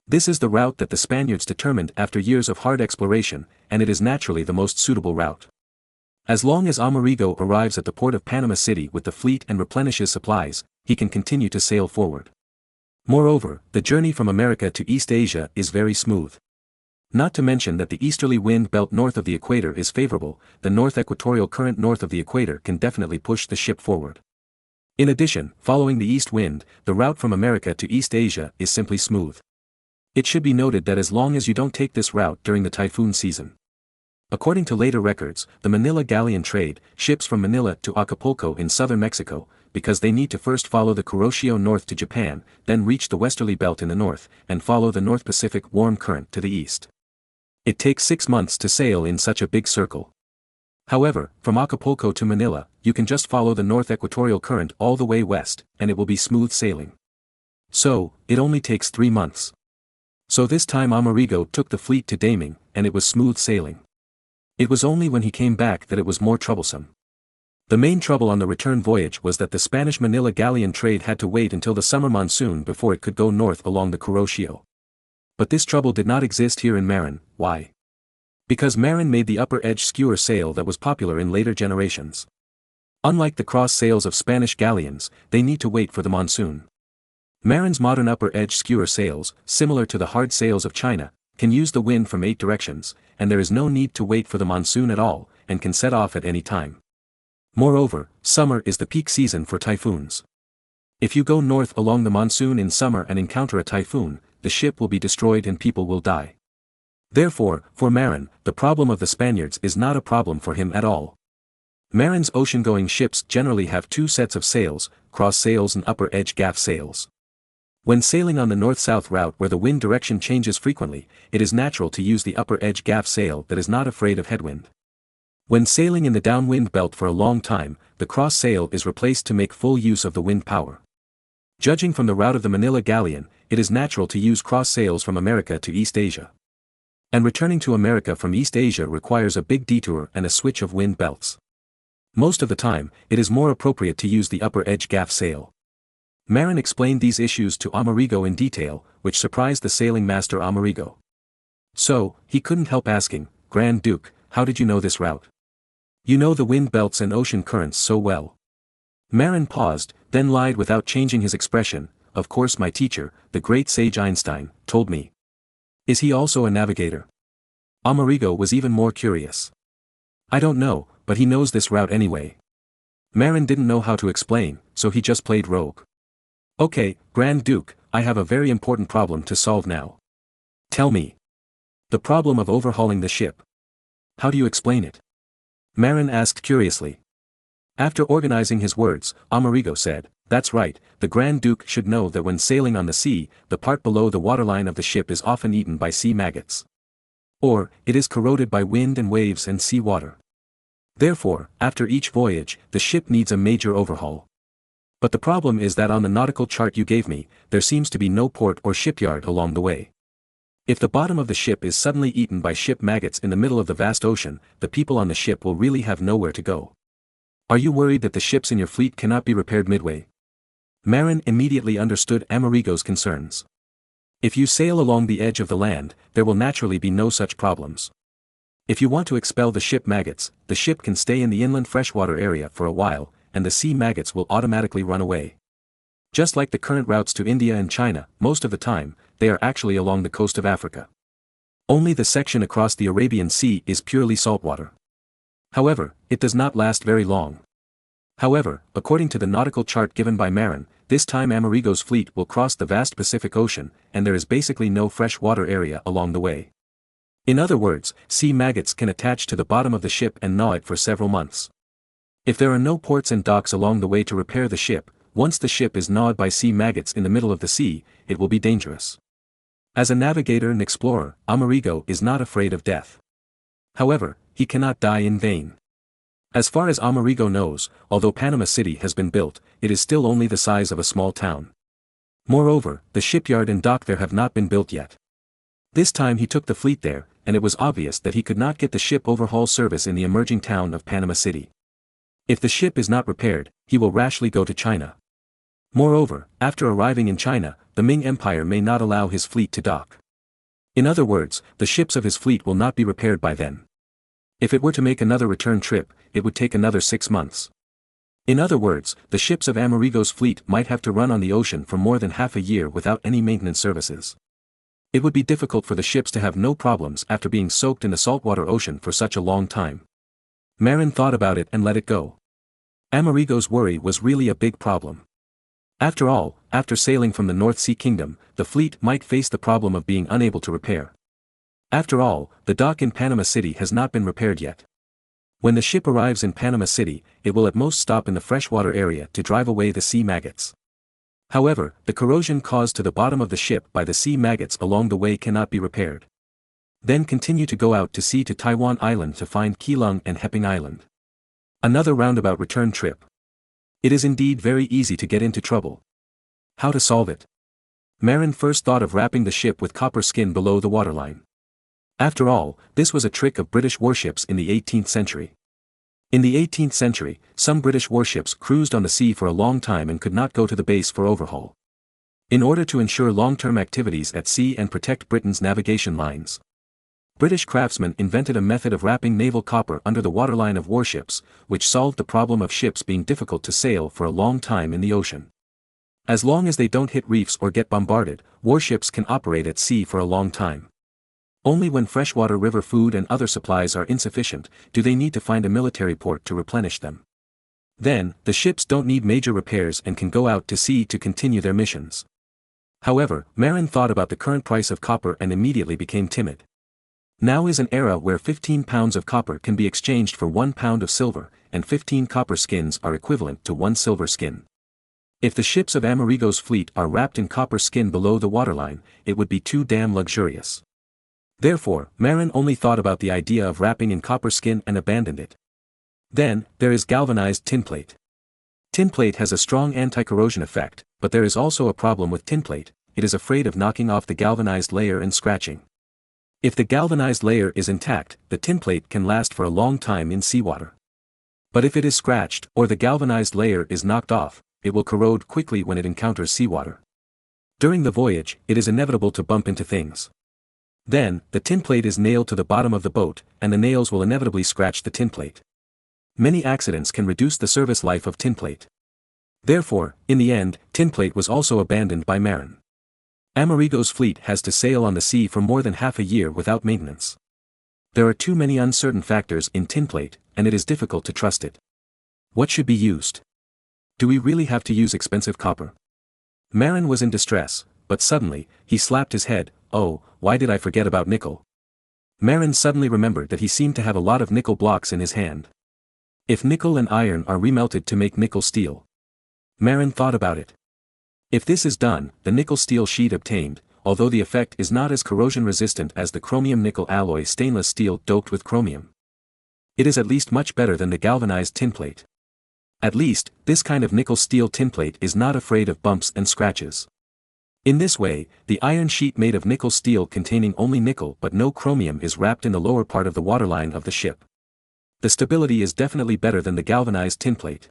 S2: This is the route that the Spaniards determined after years of hard exploration, and it is naturally the most suitable route. As long as Amerigo arrives at the port of Panama City with the fleet and replenishes supplies, he can continue to sail forward. Moreover, the journey from America to East Asia is very smooth. Not to mention that the easterly wind belt north of the equator is favorable, the north equatorial current north of the equator can definitely push the ship forward. In addition, following the east wind, the route from America to East Asia is simply smooth. It should be noted that as long as you don't take this route during the typhoon season. According to later records, the Manila galleon trade, ships from Manila to Acapulco in southern Mexico, because they need to first follow the Kuroshio north to Japan, then reach the westerly belt in the north, and follow the North Pacific warm current to the east. It takes 6 months to sail in such a big circle. However, from Acapulco to Manila, you can just follow the north equatorial current all the way west, and it will be smooth sailing. So, it only takes 3 months. So this time Amerigo took the fleet to Daming, and it was smooth sailing. It was only when he came back that it was more troublesome. The main trouble on the return voyage was that the Spanish Manila galleon trade had to wait until the summer monsoon before it could go north along the Kuroshio. But this trouble did not exist here in Marin. Why? Because Marin made the upper edge skewer sail that was popular in later generations. Unlike the cross sails of Spanish galleons, they need to wait for the monsoon. Marin's modern upper edge skewer sails, similar to the hard sails of China, can use the wind from 8 directions, and there is no need to wait for the monsoon at all, and can set off at any time. Moreover, summer is the peak season for typhoons. If you go north along the monsoon in summer and encounter a typhoon, the ship will be destroyed and people will die. Therefore, for Marin, the problem of the Spaniards is not a problem for him at all. Marin's ocean-going ships generally have 2 sets of sails, cross sails and upper edge gaff sails. When sailing on the north-south route where the wind direction changes frequently, it is natural to use the upper edge gaff sail that is not afraid of headwind. When sailing in the downwind belt for a long time, the cross sail is replaced to make full use of the wind power. Judging from the route of the Manila galleon, it is natural to use cross sails from America to East Asia. And returning to America from East Asia requires a big detour and a switch of wind belts. Most of the time, it is more appropriate to use the upper edge gaff sail. Marin explained these issues to Amerigo in detail, which surprised the sailing master Amerigo. So, he couldn't help asking, "Grand Duke, how did you know this route? You know the wind belts and ocean currents so well." Marin paused, then lied without changing his expression, "Of course my teacher, the great sage Einstein, told me." "Is he also a navigator?" Amerigo was even more curious. "I don't know, but he knows this route anyway." Marin didn't know how to explain, so he just played rogue. "Okay, Grand Duke, I have a very important problem to solve now." "Tell me." "The problem of overhauling the ship." "How do you explain it?" Marin asked curiously. After organizing his words, Amerigo said, "That's right, the Grand Duke should know that when sailing on the sea, the part below the waterline of the ship is often eaten by sea maggots. Or, it is corroded by wind and waves and sea water. Therefore, after each voyage, the ship needs a major overhaul. But the problem is that on the nautical chart you gave me, there seems to be no port or shipyard along the way. If the bottom of the ship is suddenly eaten by ship maggots in the middle of the vast ocean, the people on the ship will really have nowhere to go. Are you worried that the ships in your fleet cannot be repaired midway?" Marin immediately understood Amerigo's concerns. If you sail along the edge of the land, there will naturally be no such problems. If you want to expel the ship maggots, the ship can stay in the inland freshwater area for a while, and the sea maggots will automatically run away. Just like the current routes to India and China, most of the time, they are actually along the coast of Africa. Only the section across the Arabian Sea is purely saltwater. However, it does not last very long. However, according to the nautical chart given by Marin, this time Amerigo's fleet will cross the vast Pacific Ocean, and there is basically no fresh water area along the way. In other words, sea maggots can attach to the bottom of the ship and gnaw it for several months. If there are no ports and docks along the way to repair the ship, once the ship is gnawed by sea maggots in the middle of the sea, it will be dangerous. As a navigator and explorer, Amerigo is not afraid of death. However, he cannot die in vain. As far as Amerigo knows, although Panama City has been built, it is still only the size of a small town. Moreover, the shipyard and dock there have not been built yet. This time he took the fleet there, and it was obvious that he could not get the ship overhaul service in the emerging town of Panama City. If the ship is not repaired, he will rashly go to China. Moreover, after arriving in China, the Ming Empire may not allow his fleet to dock. In other words, the ships of his fleet will not be repaired by then. If it were to make another return trip, it would take another 6 months. In other words, the ships of Amerigo's fleet might have to run on the ocean for more than half a year without any maintenance services. It would be difficult for the ships to have no problems after being soaked in the saltwater ocean for such a long time. Marin thought about it and let it go. Amerigo's worry was really a big problem. After all, after sailing from the North Sea Kingdom, the fleet might face the problem of being unable to repair. After all, the dock in Panama City has not been repaired yet. When the ship arrives in Panama City, it will at most stop in the freshwater area to drive away the sea maggots. However, the corrosion caused to the bottom of the ship by the sea maggots along the way cannot be repaired. Then continue to go out to sea to Taiwan Island to find Keelung and Heping Island. Another roundabout return trip. It is indeed very easy to get into trouble. How to solve it? Marin first thought of wrapping the ship with copper skin below the waterline. After all, this was a trick of British warships in the 18th century. In the 18th century, some British warships cruised on the sea for a long time and could not go to the base for overhaul. In order to ensure long-term activities at sea and protect Britain's navigation lines, British craftsmen invented a method of wrapping naval copper under the waterline of warships, which solved the problem of ships being difficult to sail for a long time in the ocean. As long as they don't hit reefs or get bombarded, warships can operate at sea for a long time. Only when freshwater river food and other supplies are insufficient, do they need to find a military port to replenish them. Then, the ships don't need major repairs and can go out to sea to continue their missions. However, Marin thought about the current price of copper and immediately became timid. Now is an era where 15 pounds of copper can be exchanged for 1 pound of silver, and 15 copper skins are equivalent to 1 silver skin. If the ships of Amerigo's fleet are wrapped in copper skin below the waterline, it would be too damn luxurious. Therefore, Marin only thought about the idea of wrapping in copper skin and abandoned it. Then, there is galvanized tinplate. Tinplate has a strong anti-corrosion effect, but there is also a problem with tinplate: it is afraid of knocking off the galvanized layer and scratching. If the galvanized layer is intact, the tinplate can last for a long time in seawater. But if it is scratched, or the galvanized layer is knocked off, it will corrode quickly when it encounters seawater. During the voyage, it is inevitable to bump into things. Then, the tinplate is nailed to the bottom of the boat, and the nails will inevitably scratch the tinplate. Many accidents can reduce the service life of tinplate. Therefore, in the end, tinplate was also abandoned by Marin. Amerigo's fleet has to sail on the sea for more than half a year without maintenance. There are too many uncertain factors in tinplate, and it is difficult to trust it. What should be used? Do we really have to use expensive copper? Marin was in distress, but suddenly, he slapped his head. Oh, why did I forget about nickel? Marin suddenly remembered that he seemed to have a lot of nickel blocks in his hand. If nickel and iron are remelted to make nickel steel. Marin thought about it. If this is done, the nickel steel sheet obtained, although the effect is not as corrosion resistant as the chromium-nickel alloy stainless steel doped with chromium. It is at least much better than the galvanized tinplate. At least, this kind of nickel steel tinplate is not afraid of bumps and scratches. In this way, the iron sheet made of nickel steel containing only nickel but no chromium is wrapped in the lower part of the waterline of the ship. The stability is definitely better than the galvanized tinplate.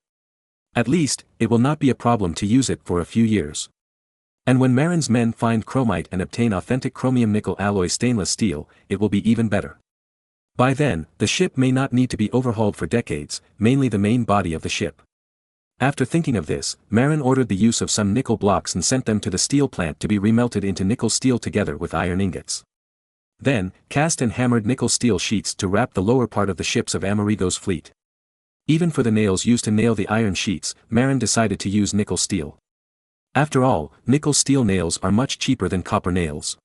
S2: At least, it will not be a problem to use it for a few years. And when Marin's men find chromite and obtain authentic chromium-nickel alloy stainless steel, it will be even better. By then, the ship may not need to be overhauled for decades, mainly the main body of the ship. After thinking of this, Marin ordered the use of some nickel blocks and sent them to the steel plant to be remelted into nickel steel together with iron ingots. Then, cast and hammered nickel steel sheets to wrap the lower part of the ships of Amerigo's fleet. Even for the nails used to nail the iron sheets, Marin decided to use nickel steel. After all, nickel steel nails are much cheaper than copper nails.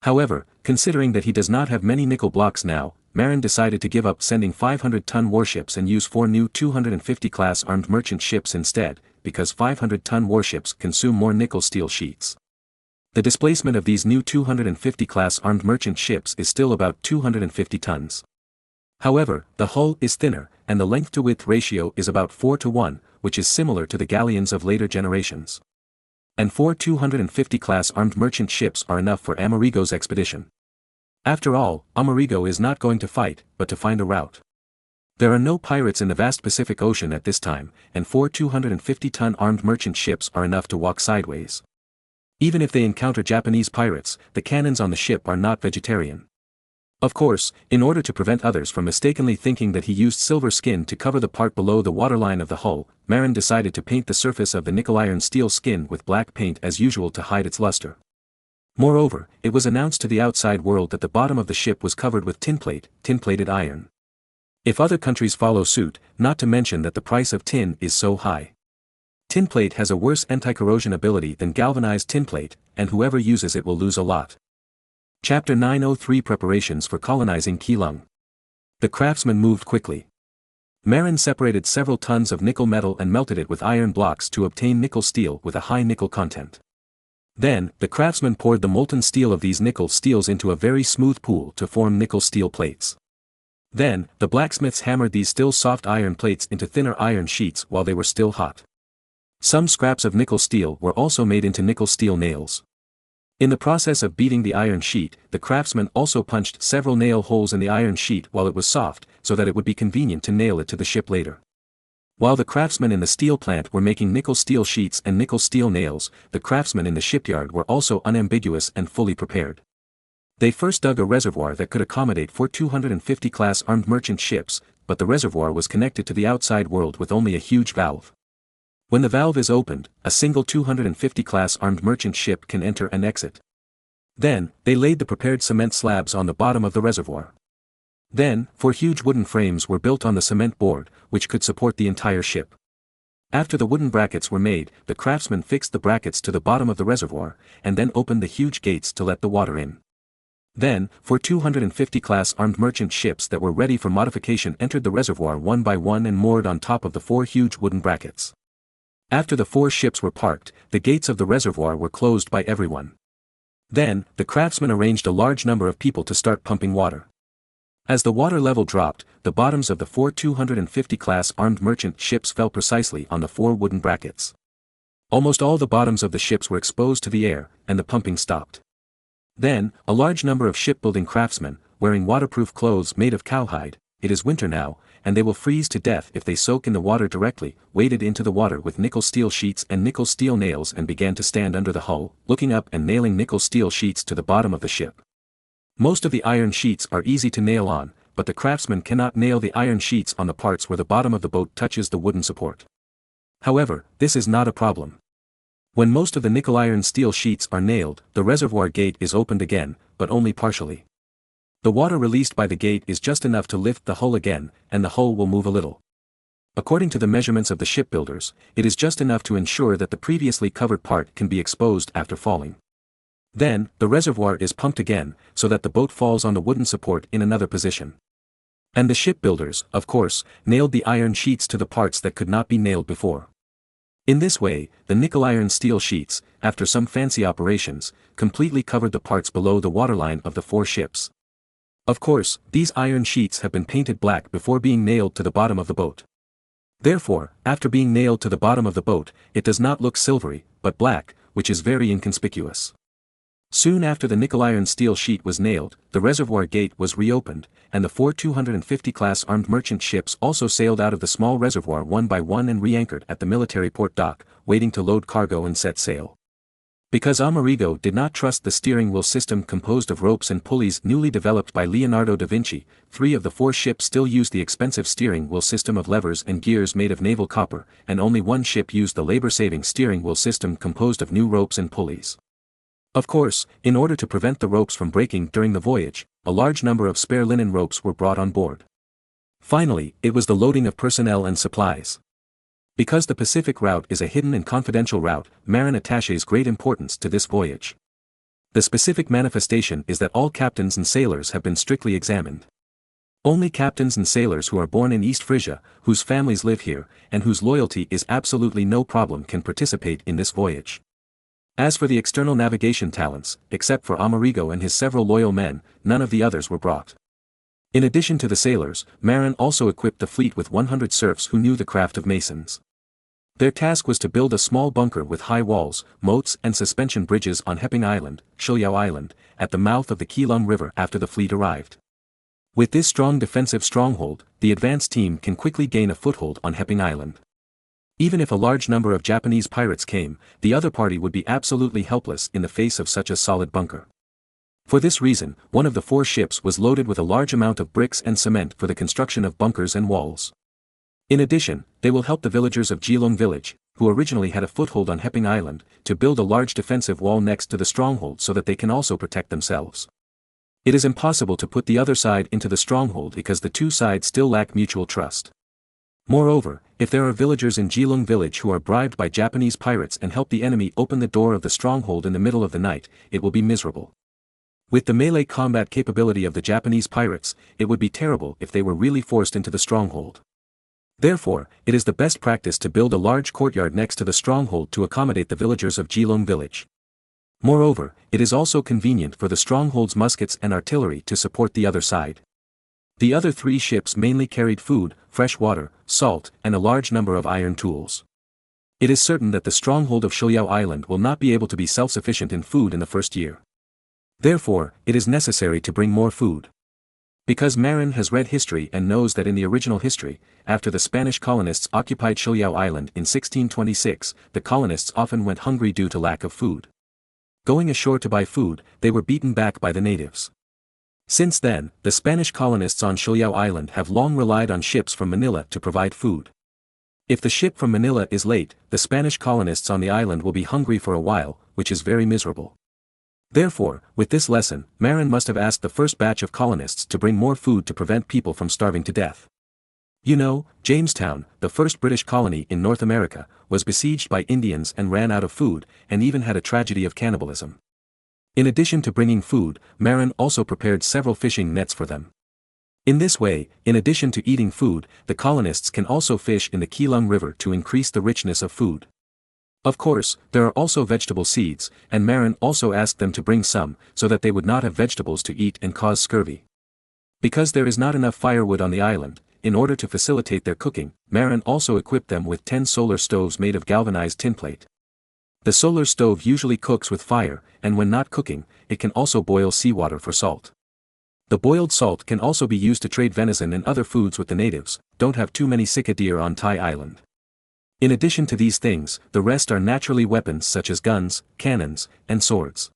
S2: However, considering that he does not have many nickel blocks now, Marin decided to give up sending 500-ton warships and use 4 new 250-class armed merchant ships instead, because 500-ton warships consume more nickel steel sheets. The displacement of these new 250-class armed merchant ships is still about 250 tons. However, the hull is thinner, and the length-to-width ratio is about 4:1, which is similar to the galleons of later generations. And 4 250-class armed merchant ships are enough for Amerigo's expedition. After all, Amerigo is not going to fight, but to find a route. There are no pirates in the vast Pacific Ocean at this time, and 4 250-ton armed merchant ships are enough to walk sideways. Even if they encounter Japanese pirates, the cannons on the ship are not vegetarian. Of course, in order to prevent others from mistakenly thinking that he used silver skin to cover the part below the waterline of the hull, Marin decided to paint the surface of the nickel-iron steel skin with black paint as usual to hide its luster. Moreover, it was announced to the outside world that the bottom of the ship was covered with tin-plated iron. If other countries follow suit, not to mention that the price of tin is so high. Tinplate has a worse anti-corrosion ability than galvanized tinplate, and whoever uses it will lose a lot. Chapter 903 Preparations for colonizing Keelung. The craftsmen moved quickly. Marin separated several tons of nickel metal and melted it with iron blocks to obtain nickel steel with a high nickel content. Then, the craftsmen poured the molten steel of these nickel steels into a very smooth pool to form nickel steel plates. Then, the blacksmiths hammered these still soft iron plates into thinner iron sheets while they were still hot. Some scraps of nickel steel were also made into nickel steel nails. In the process of beating the iron sheet, the craftsman also punched several nail holes in the iron sheet while it was soft, so that it would be convenient to nail it to the ship later. While the craftsmen in the steel plant were making nickel steel sheets and nickel steel nails, the craftsmen in the shipyard were also unambiguous and fully prepared. They first dug a reservoir that could accommodate 4 250-class armed merchant ships, but the reservoir was connected to the outside world with only a huge valve. When the valve is opened, a single 250-class armed merchant ship can enter and exit. Then, they laid the prepared cement slabs on the bottom of the reservoir. Then, 4 huge wooden frames were built on the cement board, which could support the entire ship. After the wooden brackets were made, the craftsmen fixed the brackets to the bottom of the reservoir, and then opened the huge gates to let the water in. Then, 4 250-class armed merchant ships that were ready for modification entered the reservoir one by one and moored on top of the 4 huge wooden brackets. After the 4 ships were parked, the gates of the reservoir were closed by everyone. Then, the craftsmen arranged a large number of people to start pumping water. As the water level dropped, the bottoms of the 4 250-class armed merchant ships fell precisely on the 4 wooden brackets. Almost all the bottoms of the ships were exposed to the air, and the pumping stopped. Then, a large number of shipbuilding craftsmen, wearing waterproof clothes made of cowhide, it is winter now, and they will freeze to death if they soak in the water directly, waded into the water with nickel steel sheets and nickel steel nails and began to stand under the hull, looking up and nailing nickel steel sheets to the bottom of the ship. Most of the iron sheets are easy to nail on, but the craftsmen cannot nail the iron sheets on the parts where the bottom of the boat touches the wooden support. However, this is not a problem. When most of the nickel iron steel sheets are nailed, the reservoir gate is opened again, but only partially. The water released by the gate is just enough to lift the hull again, and the hull will move a little. According to the measurements of the shipbuilders, it is just enough to ensure that the previously covered part can be exposed after falling. Then, the reservoir is pumped again, so that the boat falls on the wooden support in another position. And the shipbuilders, of course, nailed the iron sheets to the parts that could not be nailed before. In this way, the nickel iron steel sheets, after some fancy operations, completely covered the parts below the waterline of the 4 ships. Of course, these iron sheets have been painted black before being nailed to the bottom of the boat. Therefore, after being nailed to the bottom of the boat, it does not look silvery, but black, which is very inconspicuous. Soon after the nickel iron steel sheet was nailed, the reservoir gate was reopened, and the 4 250-class armed merchant ships also sailed out of the small reservoir one by one and re-anchored at the military port dock, waiting to load cargo and set sail. Because Amerigo did not trust the steering wheel system composed of ropes and pulleys newly developed by Leonardo da Vinci, 3 of the 4 ships still used the expensive steering wheel system of levers and gears made of naval copper, and only 1 ship used the labor-saving steering wheel system composed of new ropes and pulleys. Of course, in order to prevent the ropes from breaking during the voyage, a large number of spare linen ropes were brought on board. Finally, it was the loading of personnel and supplies. Because the Pacific route is a hidden and confidential route, Marin attaches great importance to this voyage. The specific manifestation is that all captains and sailors have been strictly examined. Only captains and sailors who are born in East Frisia, whose families live here, and whose loyalty is absolutely no problem can participate in this voyage. As for the external navigation talents, except for Amerigo and his several loyal men, none of the others were brought. In addition to the sailors, Marin also equipped the fleet with 100 serfs who knew the craft of masons. Their task was to build a small bunker with high walls, moats and suspension bridges on Heping Island, Shiliao Island, at the mouth of the Keelung River after the fleet arrived. With this strong defensive stronghold, the advance team can quickly gain a foothold on Heping Island. Even if a large number of Japanese pirates came, the other party would be absolutely helpless in the face of such a solid bunker. For this reason, one of the 4 ships was loaded with a large amount of bricks and cement for the construction of bunkers and walls. In addition, they will help the villagers of Keelung village, who originally had a foothold on Heping Island, to build a large defensive wall next to the stronghold so that they can also protect themselves. It is impossible to put the other side into the stronghold because the 2 sides still lack mutual trust. Moreover, if there are villagers in Keelung village who are bribed by Japanese pirates and help the enemy open the door of the stronghold in the middle of the night, it will be miserable. With the melee combat capability of the Japanese pirates, it would be terrible if they were really forced into the stronghold. Therefore, it is the best practice to build a large courtyard next to the stronghold to accommodate the villagers of Keelung village. Moreover, it is also convenient for the stronghold's muskets and artillery to support the other side. The other 3 ships mainly carried food, fresh water, salt, and a large number of iron tools. It is certain that the stronghold of Shiliao Island will not be able to be self-sufficient in food in the first year. Therefore, it is necessary to bring more food. Because Marin has read history and knows that in the original history, after the Spanish colonists occupied Shiliao Island in 1626, the colonists often went hungry due to lack of food. Going ashore to buy food, they were beaten back by the natives. Since then, the Spanish colonists on Shiliao Island have long relied on ships from Manila to provide food. If the ship from Manila is late, the Spanish colonists on the island will be hungry for a while, which is very miserable. Therefore, with this lesson, Marin must have asked the first batch of colonists to bring more food to prevent people from starving to death. You know, Jamestown, the first British colony in North America, was besieged by Indians and ran out of food, and even had a tragedy of cannibalism. In addition to bringing food, Marin also prepared several fishing nets for them. In this way, in addition to eating food, the colonists can also fish in the Keelung River to increase the richness of food. Of course, there are also vegetable seeds, and Marin also asked them to bring some, so that they would not have vegetables to eat and cause scurvy. Because there is not enough firewood on the island, in order to facilitate their cooking, Marin also equipped them with 10 solar stoves made of galvanized tinplate. The solar stove usually cooks with fire, and when not cooking, it can also boil seawater for salt. The boiled salt can also be used to trade venison and other foods with the natives. Don't have too many sika deer on Tai Island. In addition to these things, the rest are naturally weapons such as guns, cannons, and swords.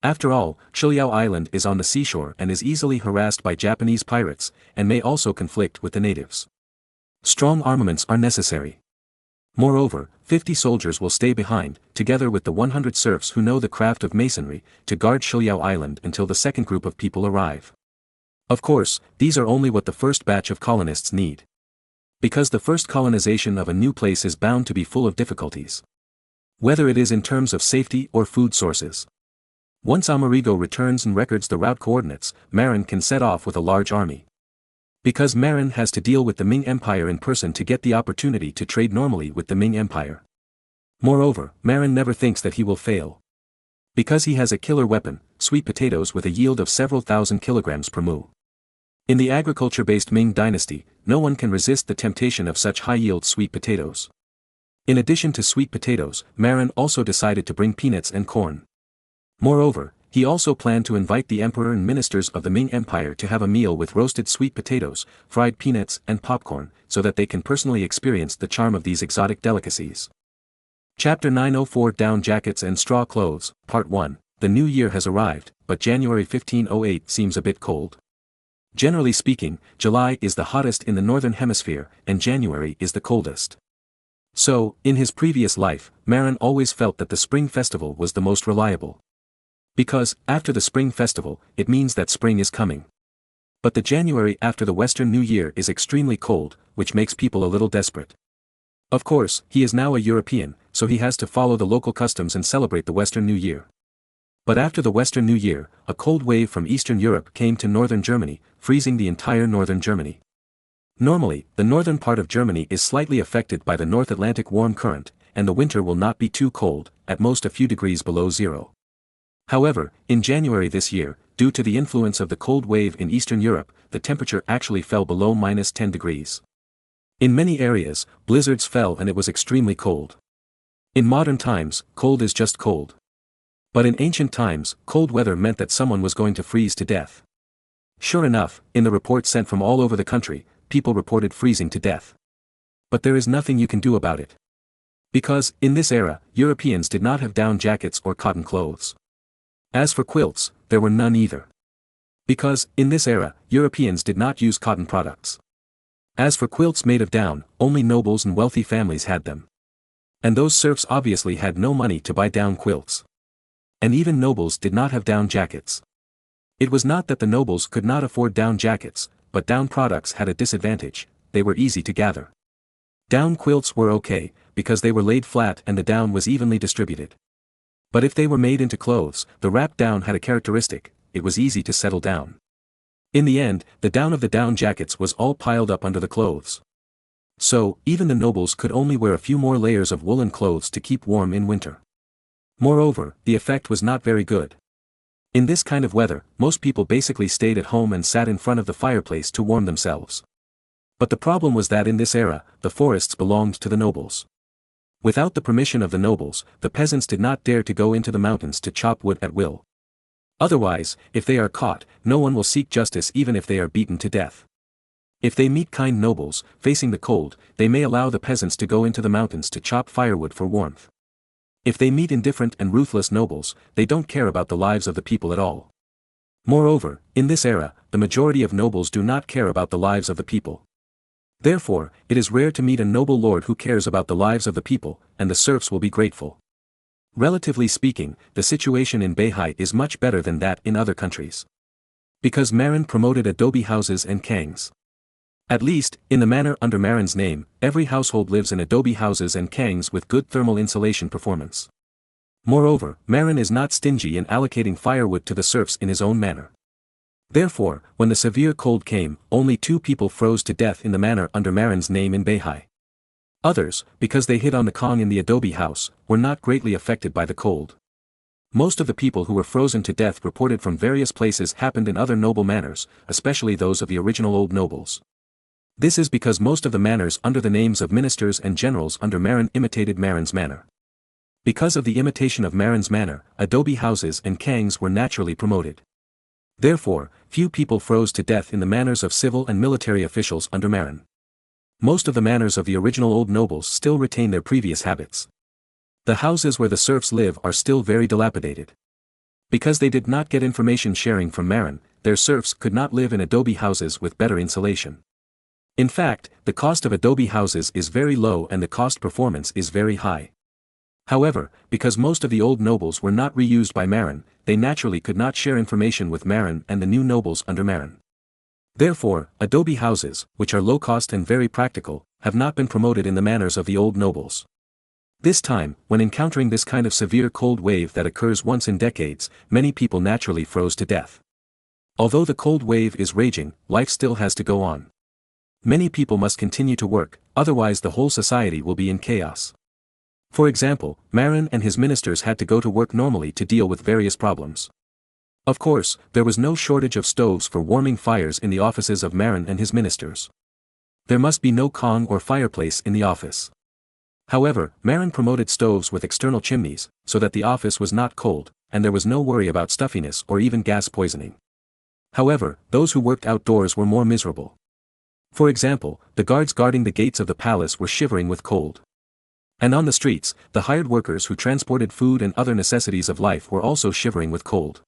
S2: After all, Shiliao Island is on the seashore and is easily harassed by Japanese pirates, and may also conflict with the natives. Strong armaments are necessary. Moreover, 50 soldiers will stay behind, together with the 100 serfs who know the craft of masonry, to guard Shiliao Island until the second group of people arrive. Of course, these are only what the first batch of colonists need. Because the first colonization of a new place is bound to be full of difficulties. Whether it is in terms of safety or food sources. Once Amerigo returns and records the route coordinates, Marin can set off with a large army. Because Marin has to deal with the Ming Empire in person to get the opportunity to trade normally with the Ming Empire. Moreover, Marin never thinks that he will fail. Because he has a killer weapon, sweet potatoes with a yield of several thousand kilograms per mu. In the agriculture-based Ming dynasty, no one can resist the temptation of such high-yield sweet potatoes. In addition to sweet potatoes, Marin also decided to bring peanuts and corn. Moreover, He also planned to invite the emperor and ministers of the Ming Empire to have a meal with roasted sweet potatoes, fried peanuts and popcorn, so that they can personally experience the charm of these exotic delicacies. Chapter 904 Down Jackets and Straw Clothes, Part 1. The new year has arrived, but January 1508 seems a bit cold. Generally speaking, July is the hottest in the northern hemisphere, and January is the coldest. So, in his previous life, Marin always felt that the spring festival was the most reliable. Because, after the spring festival, it means that spring is coming. But the January after the Western New Year is extremely cold, which makes people a little desperate. Of course, he is now a European, so he has to follow the local customs and celebrate the Western New Year. But after the Western New Year, a cold wave from Eastern Europe came to northern Germany, freezing the entire northern Germany. Normally, the northern part of Germany is slightly affected by the North Atlantic warm current, and the winter will not be too cold, at most a few degrees below zero. However, in January this year, due to the influence of the cold wave in Eastern Europe, the temperature actually fell below -10 degrees. In many areas, blizzards fell and it was extremely cold. In modern times, cold is just cold. But in ancient times, cold weather meant that someone was going to freeze to death. Sure enough, in the reports sent from all over the country, people reported freezing to death. But there is nothing you can do about it. Because, in this era, Europeans did not have down jackets or cotton clothes. As for quilts, there were none either. Because, in this era, Europeans did not use cotton products. As for quilts made of down, only nobles and wealthy families had them. And those serfs obviously had no money to buy down quilts. And even nobles did not have down jackets. It was not that the nobles could not afford down jackets, but down products had a disadvantage: they were easy to gather. Down quilts were okay, because they were laid flat and the down was evenly distributed. But if they were made into clothes, the wrapped down had a characteristic: it was easy to settle down. In the end, the down of the down jackets was all piled up under the clothes. So, even the nobles could only wear a few more layers of woolen clothes to keep warm in winter. Moreover, the effect was not very good. In this kind of weather, most people basically stayed at home and sat in front of the fireplace to warm themselves. But the problem was that in this era, the forests belonged to the nobles. Without the permission of the nobles, the peasants did not dare to go into the mountains to chop wood at will. Otherwise, if they are caught, no one will seek justice even if they are beaten to death. If they meet kind nobles, facing the cold, they may allow the peasants to go into the mountains to chop firewood for warmth. If they meet indifferent and ruthless nobles, they don't care about the lives of the people at all. Moreover, in this era, the majority of nobles do not care about the lives of the people. Therefore, it is rare to meet a noble lord who cares about the lives of the people, and the serfs will be grateful. Relatively speaking, the situation in Beihai is much better than that in other countries. Because Marin promoted adobe houses and kangs. At least, in the manor under Marin's name, every household lives in adobe houses and kangs with good thermal insulation performance. Moreover, Marin is not stingy in allocating firewood to the serfs in his own manor. Therefore, when the severe cold came, only 2 people froze to death in the manor under Marin's name in Beihai. Others, because they hid on the kang in the adobe house, were not greatly affected by the cold. Most of the people who were frozen to death reported from various places happened in other noble manors, especially those of the original old nobles. This is because most of the manors under the names of ministers and generals under Marin imitated Marin's manor. Because of the imitation of Marin's manor, adobe houses and kangs were naturally promoted. Therefore, few people froze to death in the manors of civil and military officials under Marin. Most of the manors of the original old nobles still retain their previous habits. The houses where the serfs live are still very dilapidated. Because they did not get information sharing from Marin, their serfs could not live in adobe houses with better insulation. In fact, the cost of adobe houses is very low and the cost performance is very high. However, because most of the old nobles were not reused by Marin, they naturally could not share information with Marin and the new nobles under Marin. Therefore, adobe houses, which are low cost and very practical, have not been promoted in the manners of the old nobles. This time, when encountering this kind of severe cold wave that occurs once in decades, many people naturally froze to death. Although the cold wave is raging, life still has to go on. Many people must continue to work, otherwise the whole society will be in chaos. For example, Marin and his ministers had to go to work normally to deal with various problems. Of course, there was no shortage of stoves for warming fires in the offices of Marin and his ministers. There must be no kang or fireplace in the office. However, Marin promoted stoves with external chimneys, so that the office was not cold, and there was no worry about stuffiness or even gas poisoning. However, those who worked outdoors were more miserable. For example, the guards guarding the gates of the palace were shivering with cold. And on the streets, the hired workers who transported food and other necessities of life were also shivering with cold.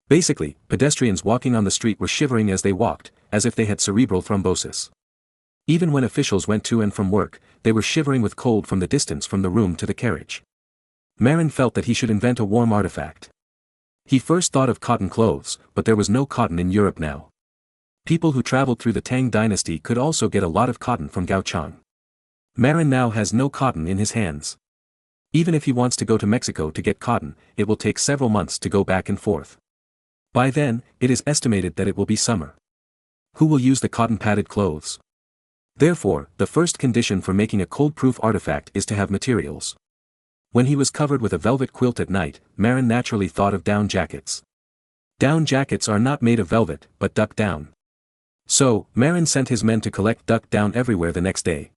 S2: Basically, pedestrians walking on the street were shivering as they walked, as if they had cerebral thrombosis. Even when officials went to and from work, they were shivering with cold from the distance from the room to the carriage. Marin felt that he should invent a warm artifact. He first thought of cotton clothes, but there was no cotton in Europe now. People who traveled through the Tang dynasty could also get a lot of cotton from Gaochang. Marin now has no cotton in his hands. Even if he wants to go to Mexico to get cotton, it will take several months to go back and forth. By then, it is estimated that it will be summer. Who will use the cotton-padded clothes? Therefore, the first condition for making a cold-proof artifact is to have materials. When he was covered with a velvet quilt at night, Marin naturally thought of down jackets. Down jackets are not made of velvet, but duck down. So, Marin sent his men to collect duck down everywhere the next day.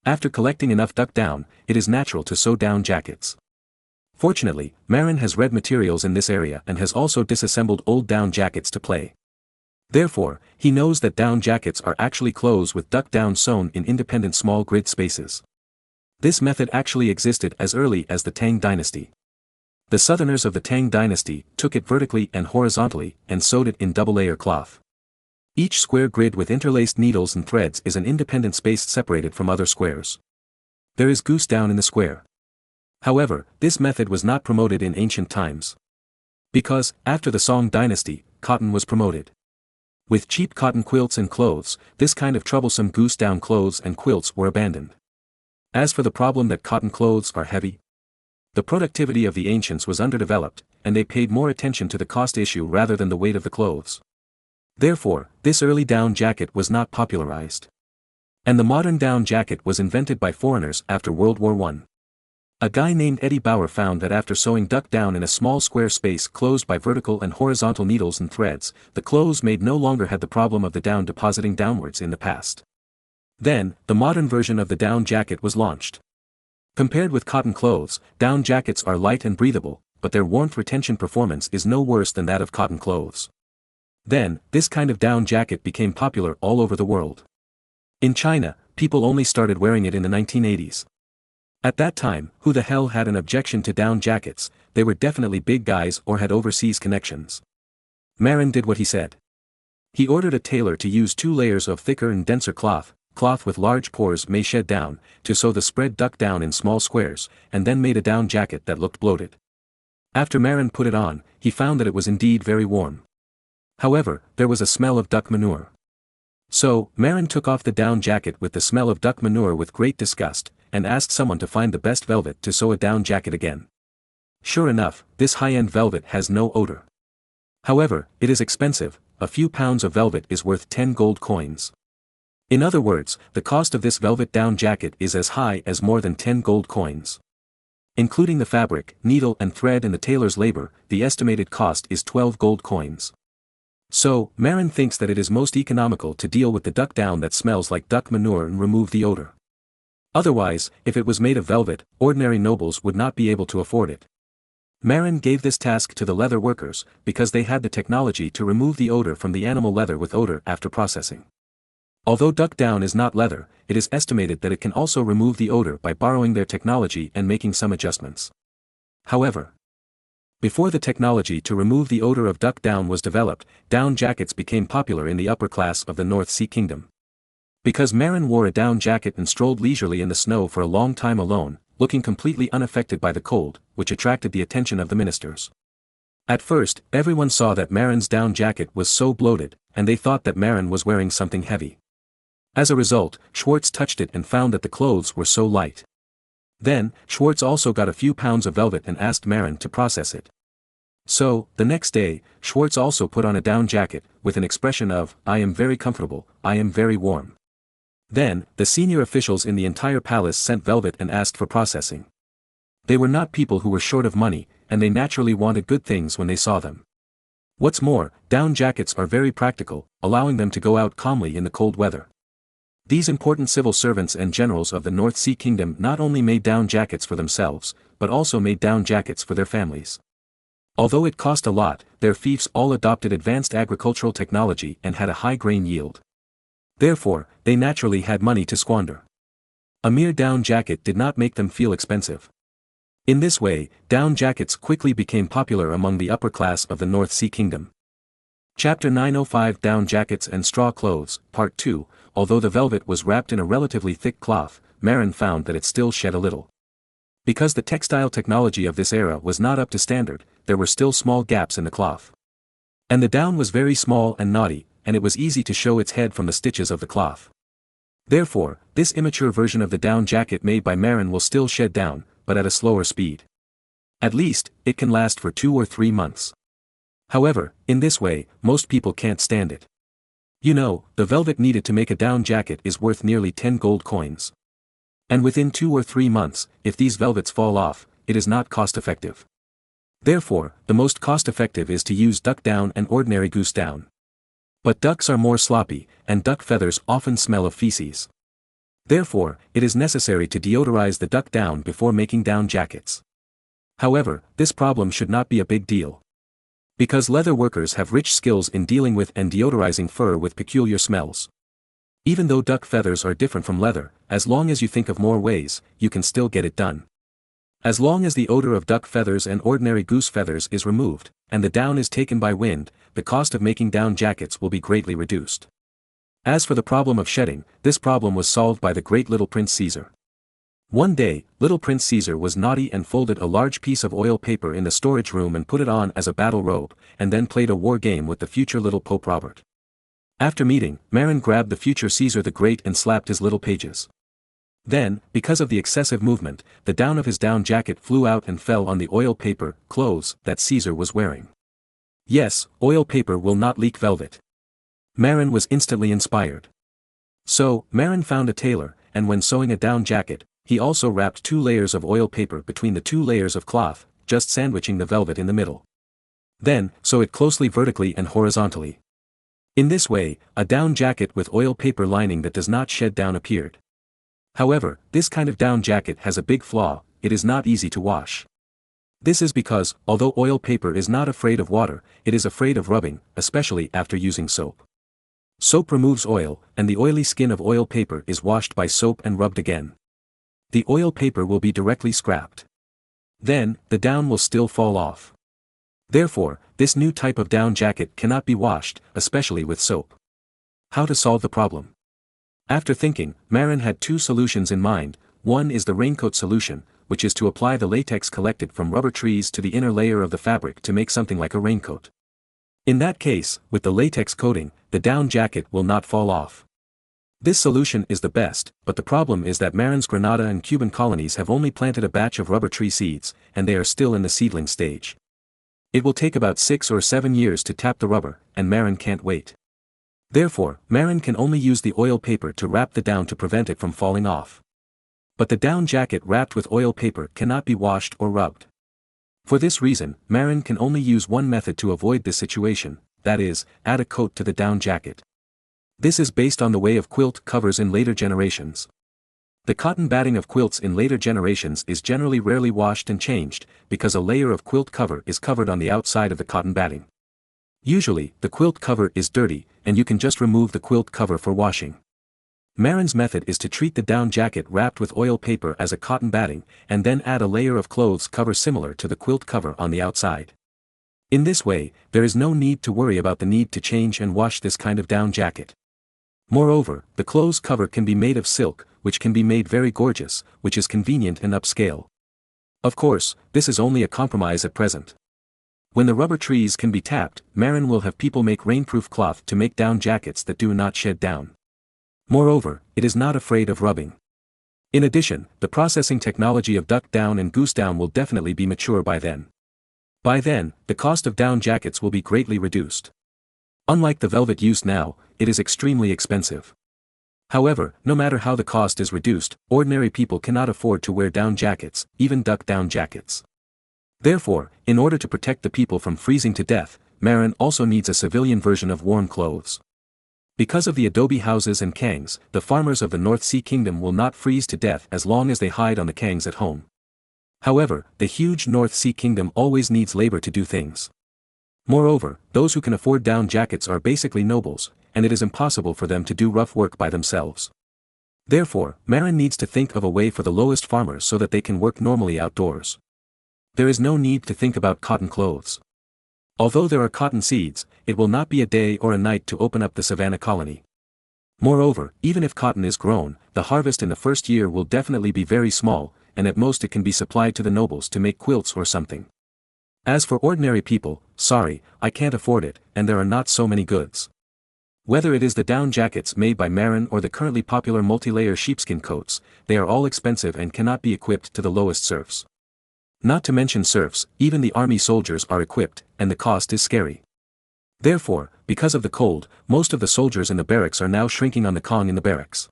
S2: After collecting enough duck down, it is natural to sew down jackets. Fortunately, Marin has red materials in this area and has also disassembled old down jackets to play. Therefore, he knows that down jackets are actually clothes with duck down sewn in independent small grid spaces. This method actually existed as early as the Tang dynasty. The southerners of the Tang dynasty took it vertically and horizontally and sewed it in double-layer cloth. Each square grid with interlaced needles and threads is an independent space separated from other squares. There is goose down in the square. However, this method was not promoted in ancient times. Because, after the Song dynasty, cotton was promoted. With cheap cotton quilts and clothes, this kind of troublesome goose down clothes and quilts were abandoned. As for the problem that cotton clothes are heavy, the productivity of the ancients was underdeveloped, and they paid more attention to the cost issue rather than the weight of the clothes. Therefore, this early down jacket was not popularized. And the modern down jacket was invented by foreigners after World War I. A guy named Eddie Bauer found that after sewing duck down in a small square space closed by vertical and horizontal needles and threads, the clothes made no longer had the problem of the down depositing downwards in the past. Then, the modern version of the down jacket was launched. Compared with cotton clothes, down jackets are light and breathable, but their warmth retention performance is no worse than that of cotton clothes. Then, this kind of down jacket became popular all over the world. In China, people only started wearing it in the 1980s. At that time, who the hell had an objection to down jackets? They were definitely big guys or had overseas connections. Marin did what he said. He ordered a tailor to use 2 layers of thicker and denser cloth with large pores may shed down, to sew the spread duck down in small squares, and then made a down jacket that looked bloated. After Marin put it on, he found that it was indeed very warm. However, there was a smell of duck manure. So, Marin took off the down jacket with the smell of duck manure with great disgust, and asked someone to find the best velvet to sew a down jacket again. Sure enough, this high-end velvet has no odor. However, it is expensive. A few pounds of velvet is worth 10 gold coins. In other words, the cost of this velvet down jacket is as high as more than 10 gold coins. Including the fabric, needle and thread and the tailor's labor, the estimated cost is 12 gold coins. So, Marin thinks that it is most economical to deal with the duck down that smells like duck manure and remove the odor. Otherwise, if it was made of velvet, ordinary nobles would not be able to afford it. Marin gave this task to the leather workers, because they had the technology to remove the odor from the animal leather with odor after processing. Although duck down is not leather, it is estimated that it can also remove the odor by borrowing their technology and making some adjustments. However, before the technology to remove the odor of duck down was developed, down jackets became popular in the upper class of the North Sea Kingdom. Because Marin wore a down jacket and strolled leisurely in the snow for a long time alone, looking completely unaffected by the cold, which attracted the attention of the ministers. At first, everyone saw that Marin's down jacket was so bloated, and they thought that Marin was wearing something heavy. As a result, Schwartz touched it and found that the clothes were so light. Then, Schwartz also got a few pounds of velvet and asked Marin to process it. So, the next day, Schwartz also put on a down jacket, with an expression of, "I am very comfortable, I am very warm." Then, the senior officials in the entire palace sent velvet and asked for processing. They were not people who were short of money, and they naturally wanted good things when they saw them. What's more, down jackets are very practical, allowing them to go out calmly in the cold weather. These important civil servants and generals of the North Sea Kingdom not only made down jackets for themselves, but also made down jackets for their families. Although it cost a lot, their fiefs all adopted advanced agricultural technology and had a high grain yield. Therefore, they naturally had money to squander. A mere down jacket did not make them feel expensive. In this way, down jackets quickly became popular among the upper class of the North Sea Kingdom. Chapter 905 Down Jackets and Straw Clothes, Part 2. Although the velvet was wrapped in a relatively thick cloth, Marin found that it still shed a little. Because the textile technology of this era was not up to standard, there were still small gaps in the cloth. And the down was very small and knotty, and it was easy to show its head from the stitches of the cloth. Therefore, this immature version of the down jacket made by Marin will still shed down, but at a slower speed. At least, it can last for 2 or 3 months. However, in this way, most people can't stand it. You know, the velvet needed to make a down jacket is worth nearly 10 gold coins. And within 2 or 3 months, if these velvets fall off, it is not cost-effective. Therefore, the most cost-effective is to use duck down and ordinary goose down. But ducks are more sloppy, and duck feathers often smell of feces. Therefore, it is necessary to deodorize the duck down before making down jackets. However, this problem should not be a big deal. Because leather workers have rich skills in dealing with and deodorizing fur with peculiar smells. Even though duck feathers are different from leather, as long as you think of more ways, you can still get it done. As long as the odor of duck feathers and ordinary goose feathers is removed, and the down is taken by wind, the cost of making down jackets will be greatly reduced. As for the problem of shedding, this problem was solved by the great little Prince Caesar. One day, little Prince Caesar was naughty and folded a large piece of oil paper in the storage room and put it on as a battle robe, and then played a war game with the future little Pope Robert. After meeting, Marin grabbed the future Caesar the Great and slapped his little pages. Then, because of the excessive movement, the down of his down jacket flew out and fell on the oil paper, clothes, that Caesar was wearing. Yes, oil paper will not leak velvet. Marin was instantly inspired. So, Marin found a tailor, and when sewing a down jacket, he also wrapped 2 layers of oil paper between the 2 layers of cloth, just sandwiching the velvet in the middle. Then, sew it closely vertically and horizontally. In this way, a down jacket with oil paper lining that does not shed down appeared. However, this kind of down jacket has a big flaw: it is not easy to wash. This is because, although oil paper is not afraid of water, it is afraid of rubbing, especially after using soap. Soap removes oil, and the oily skin of oil paper is washed by soap and rubbed again. The oil paper will be directly scrapped. Then, the down will still fall off. Therefore, this new type of down jacket cannot be washed, especially with soap. How to solve the problem? After thinking, Marin had 2 solutions in mind. One is the raincoat solution, which is to apply the latex collected from rubber trees to the inner layer of the fabric to make something like a raincoat. In that case, with the latex coating, the down jacket will not fall off. This solution is the best, but the problem is that Marin's Granada and Cuban colonies have only planted a batch of rubber tree seeds, and they are still in the seedling stage. It will take about 6 or 7 years to tap the rubber, and Marin can't wait. Therefore, Marin can only use the oil paper to wrap the down to prevent it from falling off. But the down jacket wrapped with oil paper cannot be washed or rubbed. For this reason, Marin can only use one method to avoid this situation, that is, add a coat to the down jacket. This is based on the way of quilt covers in later generations. The cotton batting of quilts in later generations is generally rarely washed and changed, because a layer of quilt cover is covered on the outside of the cotton batting. Usually, the quilt cover is dirty, and you can just remove the quilt cover for washing. Marin's method is to treat the down jacket wrapped with oil paper as a cotton batting, and then add a layer of clothes cover similar to the quilt cover on the outside. In this way, there is no need to worry about the need to change and wash this kind of down jacket. Moreover, the clothes cover can be made of silk, which can be made very gorgeous, which is convenient and upscale. Of course, this is only a compromise at present. When the rubber trees can be tapped, Marin will have people make rainproof cloth to make down jackets that do not shed down. Moreover, it is not afraid of rubbing. In addition, the processing technology of duck down and goose down will definitely be mature by then. By then, the cost of down jackets will be greatly reduced. Unlike the velvet used now, it is extremely expensive. However, no matter how the cost is reduced, ordinary people cannot afford to wear down jackets, even duck down jackets. Therefore, in order to protect the people from freezing to death, Marin also needs a civilian version of warm clothes. Because of the adobe houses and kangs, the farmers of the North Sea Kingdom will not freeze to death as long as they hide on the kangs at home. However, the huge North Sea kingdom always needs labor to do things. Moreover, those who can afford down jackets are basically nobles, and it is impossible for them to do rough work by themselves. Therefore, Marin needs to think of a way for the lowest farmers so that they can work normally outdoors. There is no need to think about cotton clothes. Although there are cotton seeds, it will not be a day or a night to open up the savannah colony. Moreover, even if cotton is grown, the harvest in the first year will definitely be very small, and at most it can be supplied to the nobles to make quilts or something. As for ordinary people, sorry, I can't afford it, and there are not so many goods. Whether it is the down jackets made by Marin or the currently popular multi-layer sheepskin coats, they are all expensive and cannot be equipped to the lowest serfs. Not to mention serfs, even the army soldiers are equipped, and the cost is scary. Therefore, because of the cold, most of the soldiers in the barracks are now shrinking on the Kong in the barracks.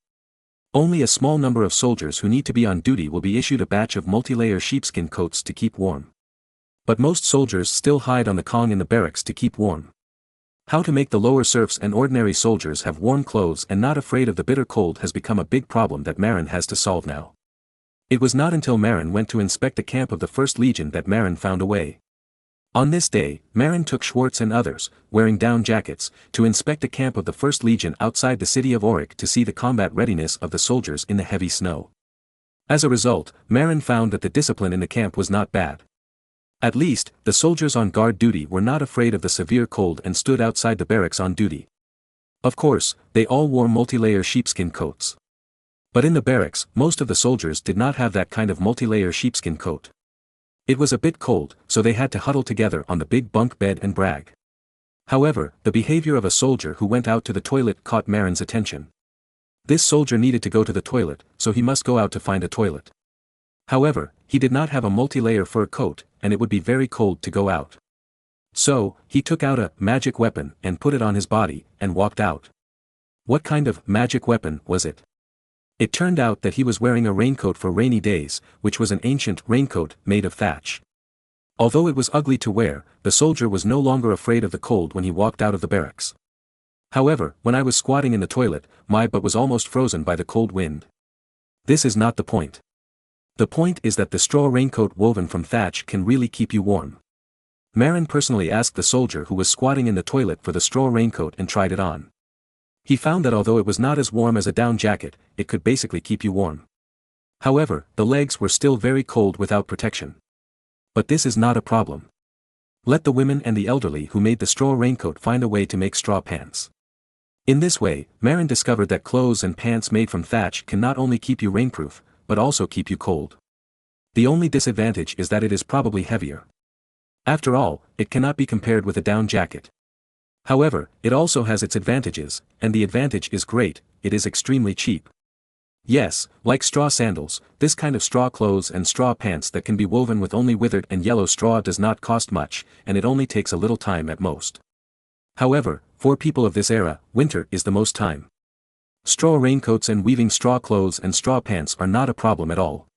S2: Only a small number of soldiers who need to be on duty will be issued a batch of multi-layer sheepskin coats to keep warm. But most soldiers still hide on the Kong in the barracks to keep warm. How to make the lower serfs and ordinary soldiers have warm clothes and not afraid of the bitter cold has become a big problem that Marin has to solve now. It was not until Marin went to inspect the camp of the First Legion that Marin found a way. On this day, Marin took Schwartz and others, wearing down jackets, to inspect the camp of the First Legion outside the city of Auric to see the combat readiness of the soldiers in the heavy snow. As a result, Marin found that the discipline in the camp was not bad. At least, the soldiers on guard duty were not afraid of the severe cold and stood outside the barracks on duty. Of course, they all wore multi-layer sheepskin coats. But in the barracks, most of the soldiers did not have that kind of multi-layer sheepskin coat. It was a bit cold, so they had to huddle together on the big bunk bed and brag. However, the behavior of a soldier who went out to the toilet caught Marin's attention. This soldier needed to go to the toilet, so he must go out to find a toilet. However, he did not have a multi-layer fur coat, and it would be very cold to go out. So, he took out a magic weapon and put it on his body, and walked out. What kind of magic weapon was it? It turned out that he was wearing a raincoat for rainy days, which was an ancient raincoat made of thatch. Although it was ugly to wear, the soldier was no longer afraid of the cold when he walked out of the barracks. However, when I was squatting in the toilet, my butt was almost frozen by the cold wind. This is not the point. The point is that the straw raincoat woven from thatch can really keep you warm. Marin personally asked the soldier who was squatting in the toilet for the straw raincoat and tried it on. He found that although it was not as warm as a down jacket, it could basically keep you warm. However, the legs were still very cold without protection. But this is not a problem. Let the women and the elderly who made the straw raincoat find a way to make straw pants. In this way, Marin discovered that clothes and pants made from thatch can not only keep you rainproof, but also keep you cold. The only disadvantage is that it is probably heavier. After all, it cannot be compared with a down jacket. However, it also has its advantages, and the advantage is great, it is extremely cheap. Yes, like straw sandals, this kind of straw clothes and straw pants that can be woven with only withered and yellow straw does not cost much, and it only takes a little time at most. However, for people of this era, winter is the most time. Straw raincoats and weaving straw clothes and straw pants are not a problem at all.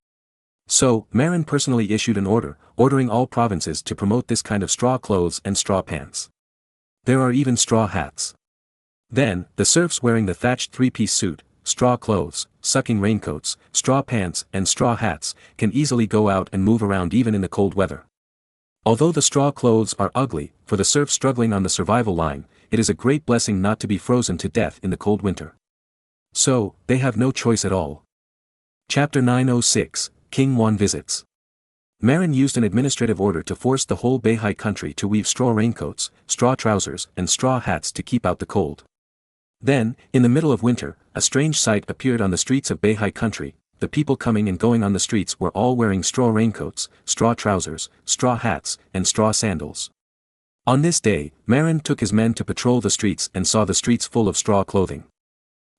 S2: So, Marin personally issued an order, ordering all provinces to promote this kind of straw clothes and straw pants. There are even straw hats. Then, the serfs wearing the thatched three-piece suit, straw clothes, sucking raincoats, straw pants, and straw hats, can easily go out and move around even in the cold weather. Although the straw clothes are ugly, for the serfs struggling on the survival line, it is a great blessing not to be frozen to death in the cold winter. So, they have no choice at all. Chapter 906, King Juan Visits. Marin used an administrative order to force the whole Beihai country to weave straw raincoats, straw trousers, and straw hats to keep out the cold. Then, in the middle of winter, a strange sight appeared on the streets of Beihai country. The people coming and going on the streets were all wearing straw raincoats, straw trousers, straw hats, and straw sandals. On this day, Marin took his men to patrol the streets and saw the streets full of straw clothing.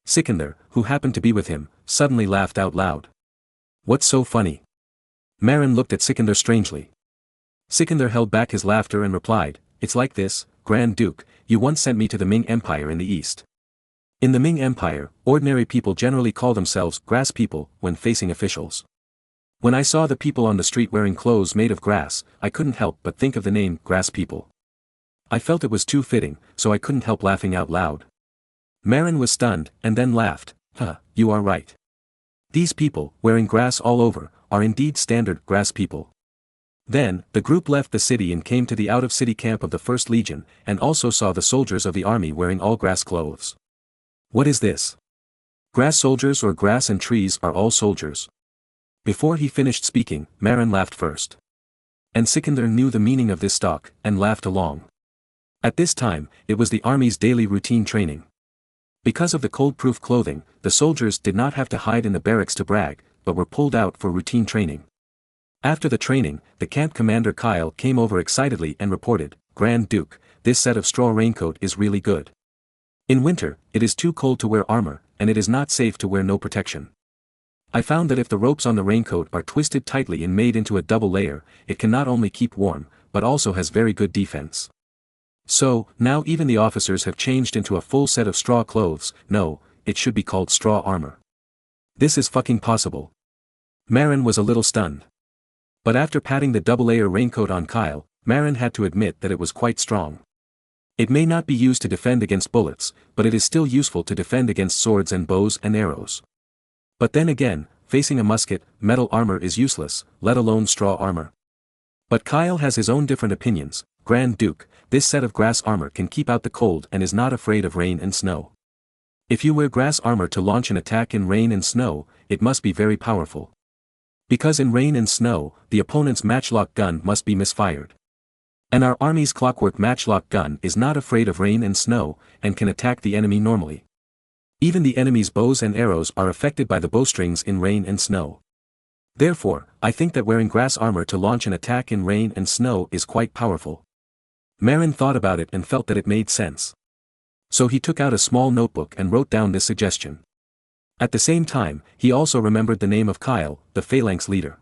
S2: Sikandar, who happened to be with him, suddenly laughed out loud. What's so funny? Marin looked at Sikandar strangely. Sikandar held back his laughter and replied, It's like this, Grand Duke, you once sent me to the Ming Empire in the East. In the Ming Empire, ordinary people generally call themselves grass people when facing officials. When I saw the people on the street wearing clothes made of grass, I couldn't help but think of the name grass people. I felt it was too fitting, so I couldn't help laughing out loud. Marin was stunned, and then laughed, you are right. These people, wearing grass all over, are indeed standard grass people. Then, the group left the city and came to the out-of-city camp of the 1st Legion, and also saw the soldiers of the army wearing all grass clothes. What is this? Grass soldiers or grass and trees are all soldiers? Before he finished speaking, Marin laughed first. And Sikander knew the meaning of this talk, and laughed along. At this time, it was the army's daily routine training. Because of the cold-proof clothing, the soldiers did not have to hide in the barracks to brag, but were pulled out for routine training. After the training, the camp commander Kyle came over excitedly and reported, "Grand Duke, this set of straw raincoat is really good. In winter, it is too cold to wear armor, and it is not safe to wear no protection. I found that if the ropes on the raincoat are twisted tightly and made into a double layer, it can not only keep warm, but also has very good defense. So, now even the officers have changed into a full set of straw clothes. No, it should be called straw armor. This is fucking possible." Marin was a little stunned. But after patting the double-layer raincoat on Kyle, Marin had to admit that it was quite strong. It may not be used to defend against bullets, but it is still useful to defend against swords and bows and arrows. But then again, facing a musket, metal armor is useless, let alone straw armor. But Kyle has his own different opinions. "Grand Duke, this set of grass armor can keep out the cold and is not afraid of rain and snow. If you wear grass armor to launch an attack in rain and snow, it must be very powerful. Because in rain and snow, the opponent's matchlock gun must be misfired. And our army's clockwork matchlock gun is not afraid of rain and snow, and can attack the enemy normally. Even the enemy's bows and arrows are affected by the bowstrings in rain and snow. Therefore, I think that wearing grass armor to launch an attack in rain and snow is quite powerful." Marin thought about it and felt that it made sense. So he took out a small notebook and wrote down this suggestion. At the same time, he also remembered the name of Kyle, the phalanx leader.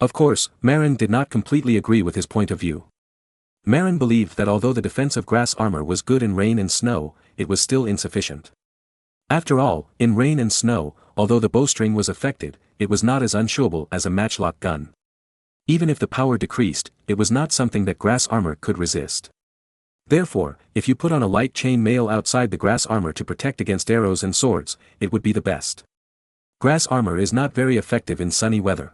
S2: Of course, Marin did not completely agree with his point of view. Marin believed that although the defense of grass armor was good in rain and snow, it was still insufficient. After all, in rain and snow, although the bowstring was affected, it was not as unshowable as a matchlock gun. Even if the power decreased, it was not something that grass armor could resist. Therefore, if you put on a light chain mail outside the grass armor to protect against arrows and swords, it would be the best. Grass armor is not very effective in sunny weather.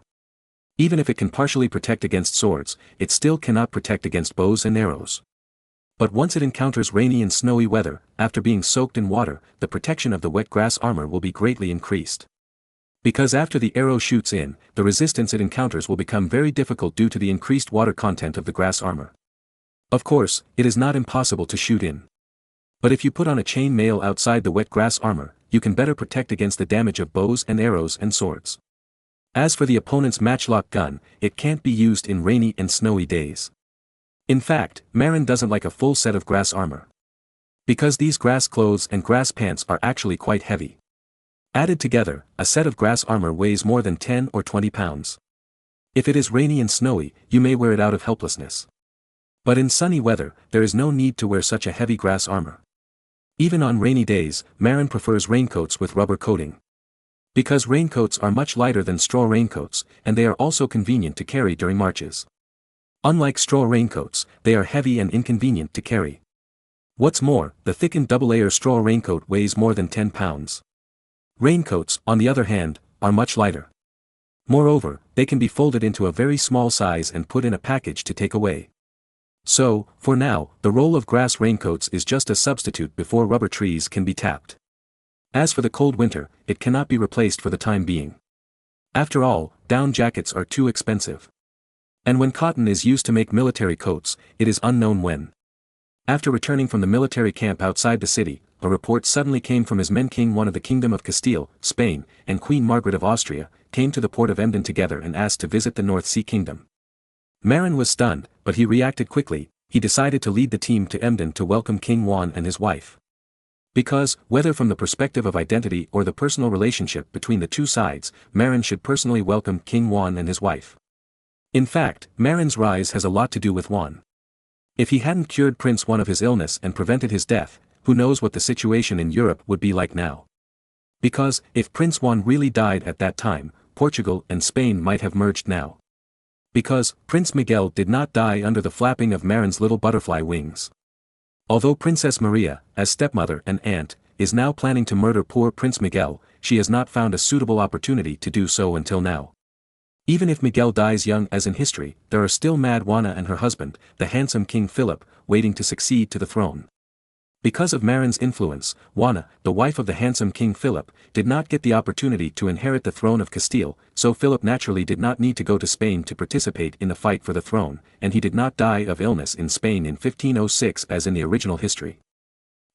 S2: Even if it can partially protect against swords, it still cannot protect against bows and arrows. But once it encounters rainy and snowy weather, after being soaked in water, the protection of the wet grass armor will be greatly increased. Because after the arrow shoots in, the resistance it encounters will become very difficult due to the increased water content of the grass armor. Of course, it is not impossible to shoot in. But if you put on a chain mail outside the wet grass armor, you can better protect against the damage of bows and arrows and swords. As for the opponent's matchlock gun, it can't be used in rainy and snowy days. In fact, Marin doesn't like a full set of grass armor. Because these grass clothes and grass pants are actually quite heavy. Added together, a set of grass armor weighs more than 10 or 20 pounds. If it is rainy and snowy, you may wear it out of helplessness. But in sunny weather, there is no need to wear such a heavy grass armor. Even on rainy days, Marin prefers raincoats with rubber coating. Because raincoats are much lighter than straw raincoats, and they are also convenient to carry during marches. Unlike straw raincoats, they are heavy and inconvenient to carry. What's more, the thickened double-layer straw raincoat weighs more than 10 pounds. Raincoats, on the other hand, are much lighter. Moreover, they can be folded into a very small size and put in a package to take away. So, for now, the role of grass raincoats is just a substitute before rubber trees can be tapped. As for the cold winter, it cannot be replaced for the time being. After all, down jackets are too expensive. And when cotton is used to make military coats, it is unknown when. After returning from the military camp outside the city, a report suddenly came from his men. King I of the Kingdom of Castile, Spain, and Queen Margaret of Austria, came to the port of Emden together and asked to visit the North Sea Kingdom. Marin was stunned, but he reacted quickly. He decided to lead the team to Emden to welcome King Juan and his wife. Because, whether from the perspective of identity or the personal relationship between the two sides, Marin should personally welcome King Juan and his wife. In fact, Marin's rise has a lot to do with Juan. If he hadn't cured Prince Juan of his illness and prevented his death, who knows what the situation in Europe would be like now. Because, if Prince Juan really died at that time, Portugal and Spain might have merged now. Because, Prince Miguel did not die under the flapping of Marin's little butterfly wings. Although Princess Maria, as stepmother and aunt, is now planning to murder poor Prince Miguel, she has not found a suitable opportunity to do so until now. Even if Miguel dies young as in history, there are still Mad Juana and her husband, the handsome King Philip, waiting to succeed to the throne. Because of Marin's influence, Juana, the wife of the handsome King Philip, did not get the opportunity to inherit the throne of Castile, so Philip naturally did not need to go to Spain to participate in the fight for the throne, and he did not die of illness in Spain in 1506 as in the original history.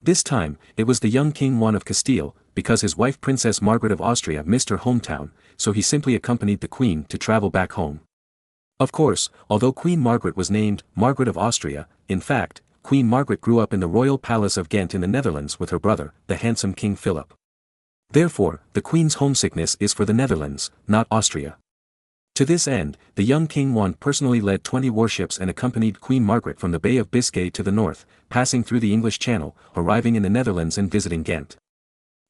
S2: This time, it was the young King Juan of Castile, because his wife Princess Margaret of Austria missed her hometown, so he simply accompanied the Queen to travel back home. Of course, although Queen Margaret was named Margaret of Austria, in fact, Queen Margaret grew up in the royal palace of Ghent in the Netherlands with her brother, the handsome King Philip. Therefore, the Queen's homesickness is for the Netherlands, not Austria. To this end, the young King Juan personally led 20 warships and accompanied Queen Margaret from the Bay of Biscay to the north, passing through the English Channel, arriving in the Netherlands and visiting Ghent.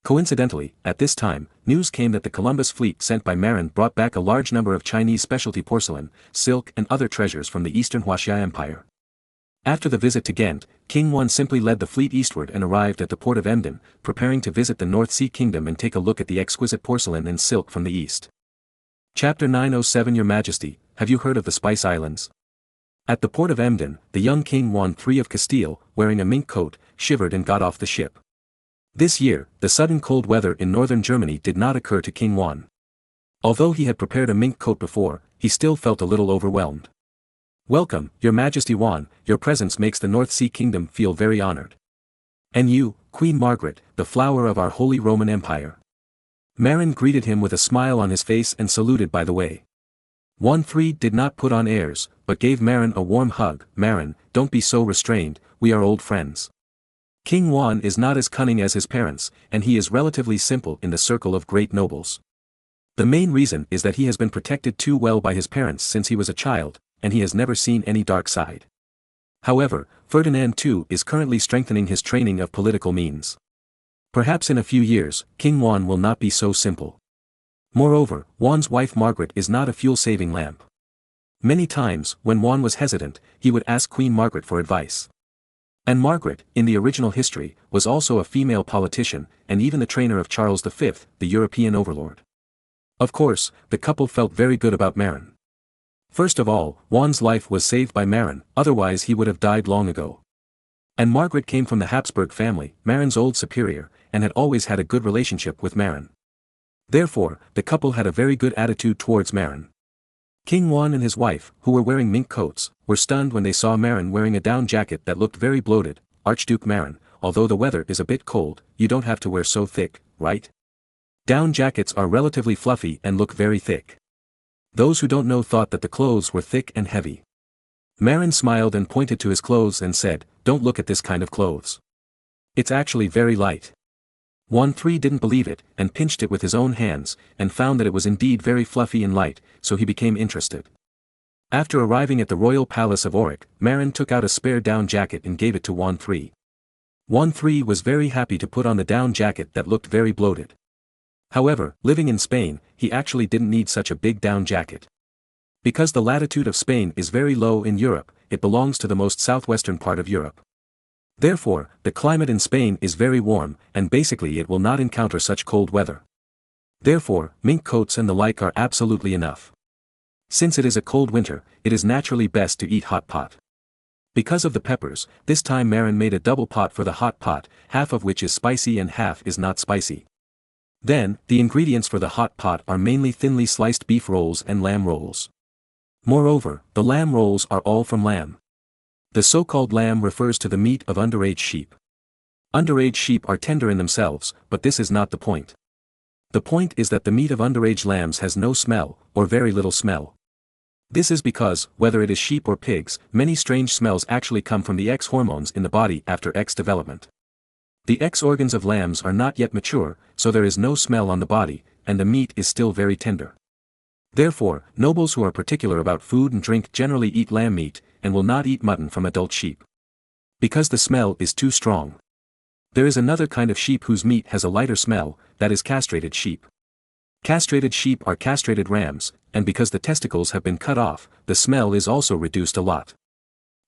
S2: Coincidentally, at this time, news came that the Columbus fleet sent by Marin brought back a large number of Chinese specialty porcelain, silk and other treasures from the Eastern Huaxia Empire. After the visit to Ghent, King Juan simply led the fleet eastward and arrived at the port of Emden, preparing to visit the North Sea Kingdom and take a look at the exquisite porcelain and silk from the east. Chapter 907 Your Majesty, have you heard of the Spice Islands? At the port of Emden, the young King Juan III of Castile, wearing a mink coat, shivered and got off the ship. This year, the sudden cold weather in northern Germany did not occur to King Juan. Although he had prepared a mink coat before, he still felt a little overwhelmed. Welcome, Your Majesty Juan, your presence makes the North Sea Kingdom feel very honored. And you, Queen Margaret, the flower of our Holy Roman Empire. Marin greeted him with a smile on his face and saluted by the way. Juan III did not put on airs, but gave Marin a warm hug. Marin, don't be so restrained, we are old friends. King Juan is not as cunning as his parents, and he is relatively simple in the circle of great nobles. The main reason is that he has been protected too well by his parents since he was a child, and he has never seen any dark side. However, Ferdinand II is currently strengthening his training of political means. Perhaps in a few years, King Juan will not be so simple. Moreover, Juan's wife Margaret is not a fuel-saving lamp. Many times, when Juan was hesitant, he would ask Queen Margaret for advice. And Margaret, in the original history, was also a female politician, and even the trainer of Charles V, the European overlord. Of course, the couple felt very good about Marin. First of all, Juan's life was saved by Marin, otherwise he would have died long ago. And Margaret came from the Habsburg family, Marin's old superior, and had always had a good relationship with Marin. Therefore, the couple had a very good attitude towards Marin. King Juan and his wife, who were wearing mink coats, were stunned when they saw Marin wearing a down jacket that looked very bloated. Archduke Marin, although the weather is a bit cold, you don't have to wear so thick, right? Down jackets are relatively fluffy and look very thick. Those who don't know thought that the clothes were thick and heavy. Marin smiled and pointed to his clothes and said, "Don't look at this kind of clothes. It's actually very light." Juan III didn't believe it, and pinched it with his own hands, and found that it was indeed very fluffy and light, so he became interested. After arriving at the royal palace of Auric, Marin took out a spare down jacket and gave it to Juan III. Juan III was very happy to put on the down jacket that looked very bloated. However, living in Spain, he actually didn't need such a big down jacket. Because the latitude of Spain is very low in Europe, it belongs to the most southwestern part of Europe. Therefore, the climate in Spain is very warm, and basically it will not encounter such cold weather. Therefore, mink coats and the like are absolutely enough. Since it is a cold winter, it is naturally best to eat hot pot. Because of the peppers, this time Marin made a double pot for the hot pot, half of which is spicy and half is not spicy. Then, the ingredients for the hot pot are mainly thinly sliced beef rolls and lamb rolls. Moreover, the lamb rolls are all from lamb. The so-called lamb refers to the meat of underage sheep. Underage sheep are tender in themselves, but this is not the point. The point is that the meat of underage lambs has no smell, or very little smell. This is because, whether it is sheep or pigs, many strange smells actually come from the X hormones in the body after X development. The X organs of lambs are not yet mature, so there is no smell on the body, and the meat is still very tender. Therefore, nobles who are particular about food and drink generally eat lamb meat, and will not eat mutton from adult sheep. Because the smell is too strong. There is another kind of sheep whose meat has a lighter smell, that is castrated sheep. Castrated sheep are castrated rams, and because the testicles have been cut off, the smell is also reduced a lot.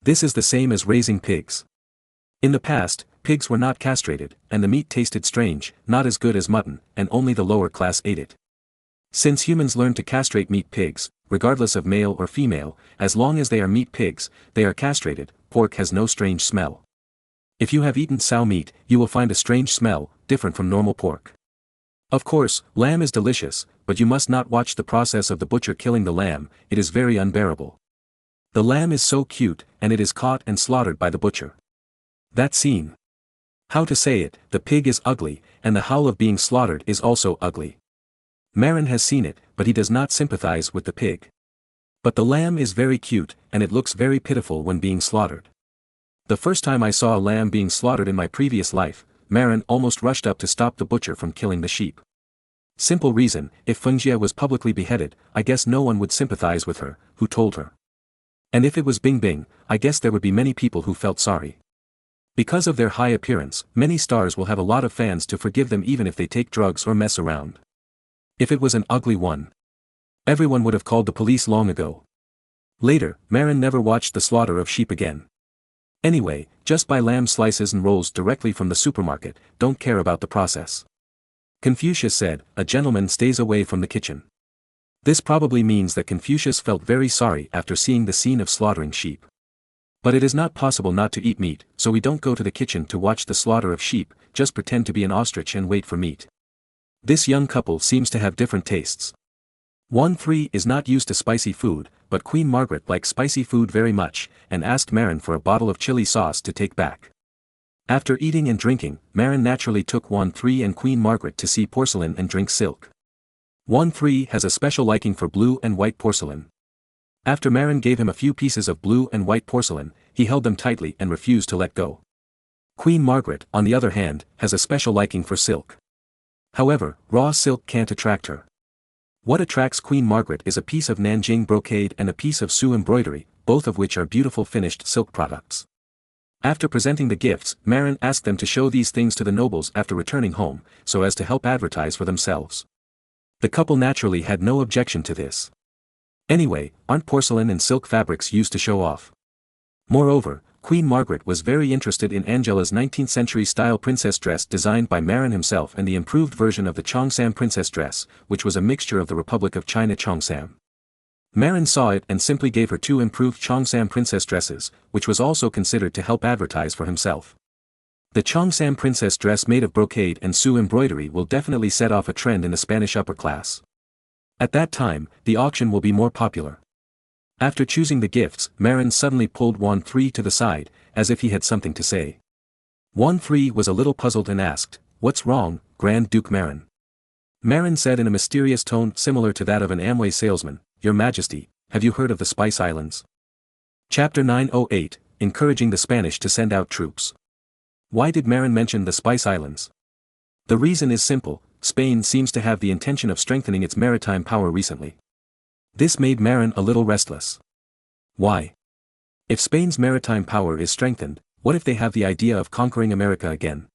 S2: This is the same as raising pigs. In the past, pigs were not castrated, and the meat tasted strange, not as good as mutton, and only the lower class ate it. Since humans learn to castrate meat pigs, regardless of male or female, as long as they are meat pigs, they are castrated. Pork has no strange smell. If you have eaten sow meat, you will find a strange smell, different from normal pork. Of course, lamb is delicious, but you must not watch the process of the butcher killing the lamb, it is very unbearable. The lamb is so cute, and it is caught and slaughtered by the butcher. That scene. How to say it, the pig is ugly, and the howl of being slaughtered is also ugly. Marin has seen it, but he does not sympathize with the pig. But the lamb is very cute, and it looks very pitiful when being slaughtered. The first time I saw a lamb being slaughtered in my previous life, Marin almost rushed up to stop the butcher from killing the sheep. Simple reason, if Fengjie was publicly beheaded, I guess no one would sympathize with her, who told her. And if it was Bing Bing, I guess there would be many people who felt sorry. Because of their high appearance, many stars will have a lot of fans to forgive them even if they take drugs or mess around. If it was an ugly one, everyone would have called the police long ago. Later, Marin never watched the slaughter of sheep again. Anyway, just buy lamb slices and rolls directly from the supermarket, don't care about the process. Confucius said, a gentleman stays away from the kitchen. This probably means that Confucius felt very sorry after seeing the scene of slaughtering sheep. But it is not possible not to eat meat, so we don't go to the kitchen to watch the slaughter of sheep, just pretend to be an ostrich and wait for meat. This young couple seems to have different tastes. 1-3 is not used to spicy food, but Queen Margaret liked spicy food very much, and asked Marin for a bottle of chili sauce to take back. After eating and drinking, Marin naturally took 1-3 and Queen Margaret to see porcelain and drink silk. 1-3 has a special liking for blue and white porcelain. After Marin gave him a few pieces of blue and white porcelain, he held them tightly and refused to let go. Queen Margaret, on the other hand, has a special liking for silk. However, raw silk can't attract her. What attracts Queen Margaret is a piece of Nanjing brocade and a piece of Sioux embroidery, both of which are beautiful finished silk products. After presenting the gifts, Marin asked them to show these things to the nobles after returning home, so as to help advertise for themselves. The couple naturally had no objection to this. Anyway, aren't porcelain and silk fabrics used to show off? Moreover, Queen Margaret was very interested in Angela's 19th century style princess dress designed by Marin himself and the improved version of the Cheongsam princess dress, which was a mixture of the Republic of China Cheongsam. Marin saw it and simply gave her 2 improved Cheongsam princess dresses, which was also considered to help advertise for himself. The Cheongsam princess dress made of brocade and Sioux embroidery will definitely set off a trend in the Spanish upper class. At that time, the auction will be more popular. After choosing the gifts, Marin suddenly pulled 1-3 to the side, as if he had something to say. 1-3 was a little puzzled and asked, "What's wrong, Grand Duke Marin?" Marin said in a mysterious tone similar to that of an Amway salesman, "Your Majesty, have you heard of the Spice Islands?" Chapter 908, Encouraging the Spanish to Send Out Troops. Why did Marin mention the Spice Islands? The reason is simple, Spain seems to have the intention of strengthening its maritime power recently. This made Marin a little restless. Why? If Spain's maritime power is strengthened, what if they have the idea of conquering America again?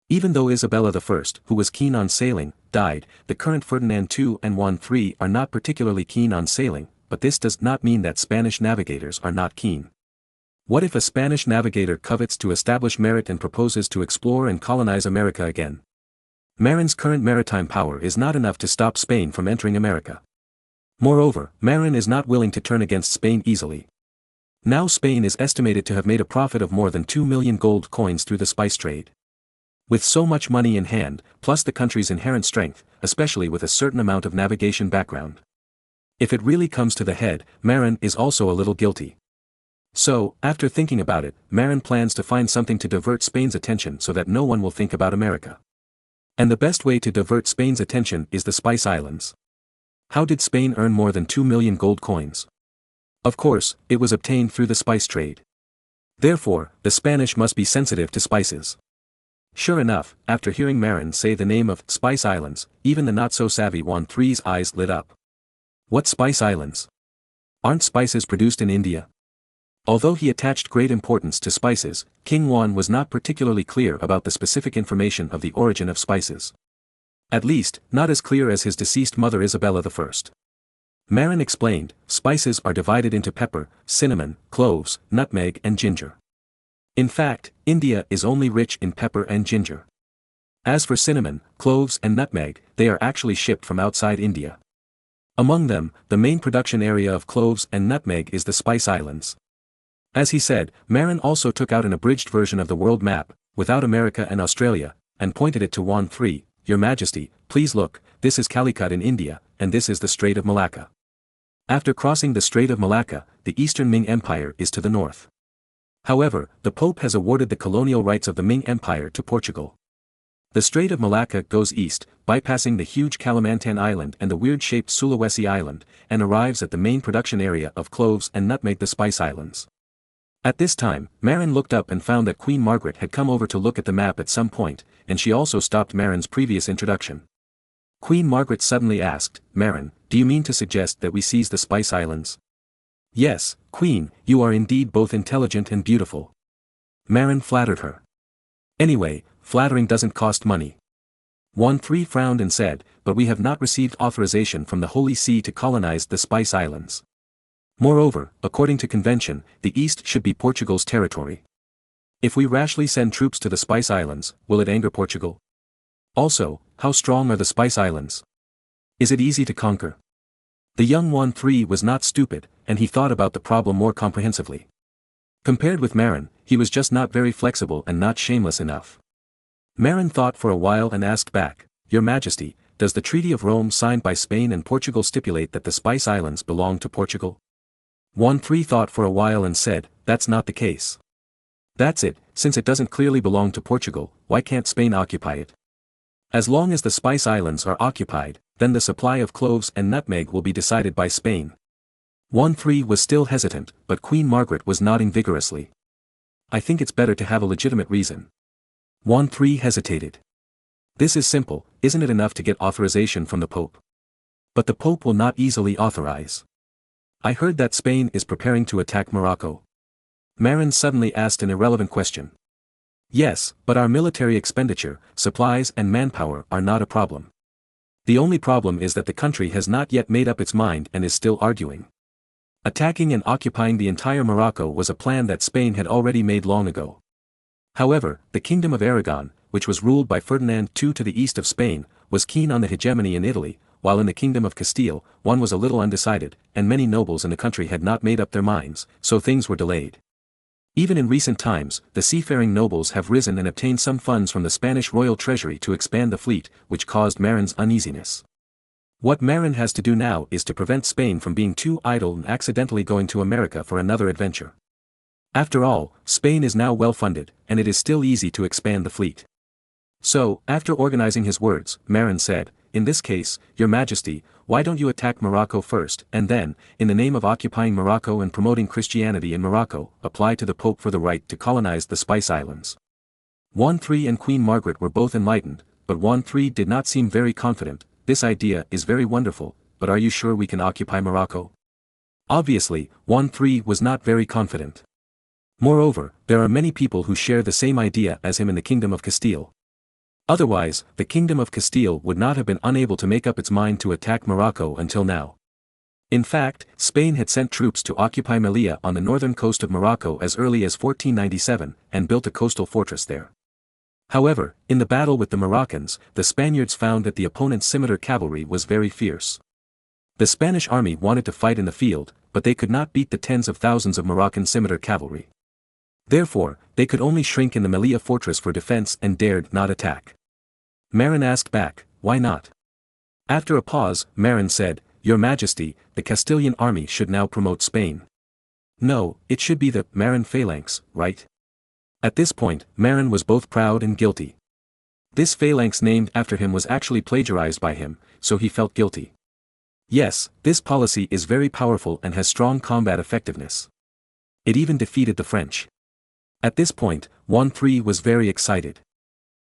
S2: Even though Isabella I, who was keen on sailing, died, the current Ferdinand II and 1-3 are not particularly keen on sailing, but this does not mean that Spanish navigators are not keen. What if a Spanish navigator covets to establish merit and proposes to explore and colonize America again? Marin's current maritime power is not enough to stop Spain from entering America. Moreover, Marin is not willing to turn against Spain easily. Now Spain is estimated to have made a profit of more than 2 million gold coins through the spice trade. With so much money in hand, plus the country's inherent strength, especially with a certain amount of navigation background. If it really comes to the head, Marin is also a little guilty. So, after thinking about it, Marin plans to find something to divert Spain's attention so that no one will think about America. And the best way to divert Spain's attention is the Spice Islands. How did Spain earn more than 2 million gold coins? Of course, it was obtained through the spice trade. Therefore, the Spanish must be sensitive to spices. Sure enough, after hearing Marin say the name of Spice Islands, even the not-so-savvy 1-3's eyes lit up. What Spice Islands? Aren't spices produced in India? Although he attached great importance to spices, King Juan was not particularly clear about the specific information of the origin of spices. At least, not as clear as his deceased mother Isabella I. Marin explained, spices are divided into pepper, cinnamon, cloves, nutmeg and ginger. In fact, India is only rich in pepper and ginger. As for cinnamon, cloves and nutmeg, they are actually shipped from outside India. Among them, the main production area of cloves and nutmeg is the Spice Islands. As he said, Marin also took out an abridged version of the world map, without America and Australia, and pointed it to Juan III, Your Majesty, please look, this is Calicut in India, and this is the Strait of Malacca. After crossing the Strait of Malacca, the Eastern Ming Empire is to the north. However, the Pope has awarded the colonial rights of the Ming Empire to Portugal. The Strait of Malacca goes east, bypassing the huge Kalimantan Island and the weird-shaped Sulawesi Island, and arrives at the main production area of cloves and nutmeg, the Spice Islands. At this time, Marin looked up and found that Queen Margaret had come over to look at the map at some point, and she also stopped Marin's previous introduction. Queen Margaret suddenly asked, Marin, do you mean to suggest that we seize the Spice Islands? Yes, Queen, you are indeed both intelligent and beautiful. Marin flattered her. Anyway, flattering doesn't cost money. Juan III frowned and said, but we have not received authorization from the Holy See to colonize the Spice Islands. Moreover, according to convention, the East should be Portugal's territory. If we rashly send troops to the Spice Islands, will it anger Portugal? Also, how strong are the Spice Islands? Is it easy to conquer? The young Juan III was not stupid, and he thought about the problem more comprehensively. Compared with Marin, he was just not very flexible and not shameless enough. Marin thought for a while and asked back, Your Majesty, does the Treaty of Rome signed by Spain and Portugal stipulate that the Spice Islands belong to Portugal? Juan III thought for a while and said, that's not the case. That's it, since it doesn't clearly belong to Portugal, why can't Spain occupy it? As long as the Spice Islands are occupied, then the supply of cloves and nutmeg will be decided by Spain. Juan III was still hesitant, but Queen Margaret was nodding vigorously. I think it's better to have a legitimate reason. Juan III hesitated. This is simple, isn't it enough to get authorization from the Pope? But the Pope will not easily authorize. I heard that Spain is preparing to attack Morocco. Marin suddenly asked an irrelevant question. Yes, but our military expenditure, supplies and manpower are not a problem. The only problem is that the country has not yet made up its mind and is still arguing. Attacking and occupying the entire Morocco was a plan that Spain had already made long ago. However, the Kingdom of Aragon, which was ruled by Ferdinand II to the east of Spain, was keen on the hegemony in Italy, while in the Kingdom of Castile, one was a little undecided, and many nobles in the country had not made up their minds, so things were delayed. Even in recent times, the seafaring nobles have risen and obtained some funds from the Spanish royal treasury to expand the fleet, which caused Marin's uneasiness. What Marin has to do now is to prevent Spain from being too idle and accidentally going to America for another adventure. After all, Spain is now well funded, and it is still easy to expand the fleet. So, after organizing his words, Marin said, in this case, Your Majesty, why don't you attack Morocco first, and then, in the name of occupying Morocco and promoting Christianity in Morocco, apply to the Pope for the right to colonize the Spice Islands? Juan III and Queen Margaret were both enlightened, but Juan III did not seem very confident. This idea is very wonderful, but are you sure we can occupy Morocco? Obviously, Juan III was not very confident. Moreover, there are many people who share the same idea as him in the Kingdom of Castile. Otherwise, the Kingdom of Castile would not have been unable to make up its mind to attack Morocco until now. In fact, Spain had sent troops to occupy Melilla on the northern coast of Morocco as early as 1497, and built a coastal fortress there. However, in the battle with the Moroccans, the Spaniards found that the opponent's scimitar cavalry was very fierce. The Spanish army wanted to fight in the field, but they could not beat the tens of thousands of Moroccan scimitar cavalry. Therefore, they could only shrink in the Melilla fortress for defense and dared not attack. Marin asked back, why not? After a pause, Marin said, Your Majesty, the Castilian army should now promote Spain. No, it should be the Marin phalanx, right? At this point, Marin was both proud and guilty. This phalanx named after him was actually plagiarized by him, so he felt guilty. Yes, this policy is very powerful and has strong combat effectiveness. It even defeated the French. At this point, Juan III was very excited.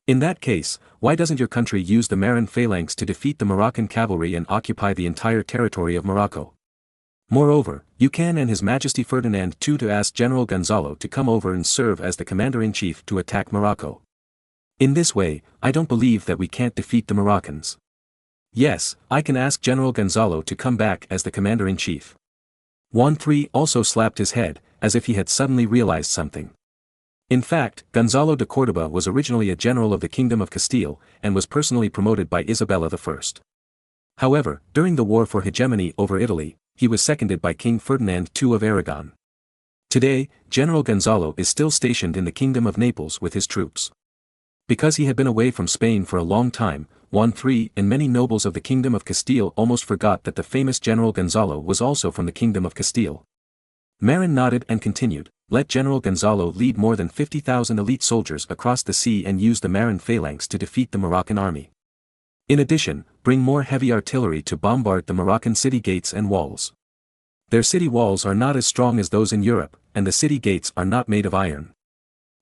S2: In that case, why doesn't your country use the Marin phalanx to defeat the Moroccan cavalry and occupy the entire territory of Morocco? Moreover, you can and His Majesty Ferdinand II to ask General Gonzalo to come over and serve as the commander-in-chief to attack Morocco. In this way, I don't believe that we can't defeat the Moroccans. Yes, I can ask General Gonzalo to come back as the commander-in-chief. Juan III also slapped his head, as if he had suddenly realized something. In fact, Gonzalo de Córdoba was originally a general of the Kingdom of Castile, and was personally promoted by Isabella I. However, during the war for hegemony over Italy, he was seconded by King Ferdinand II of Aragon. Today, General Gonzalo is still stationed in the Kingdom of Naples with his troops. Because he had been away from Spain for a long time, Juan III and many nobles of the Kingdom of Castile almost forgot that the famous General Gonzalo was also from the Kingdom of Castile. Marin nodded and continued, "Let General Gonzalo lead more than 50,000 elite soldiers across the sea and use the Marin phalanx to defeat the Moroccan army. In addition, bring more heavy artillery to bombard the Moroccan city gates and walls. Their city walls are not as strong as those in Europe, and the city gates are not made of iron.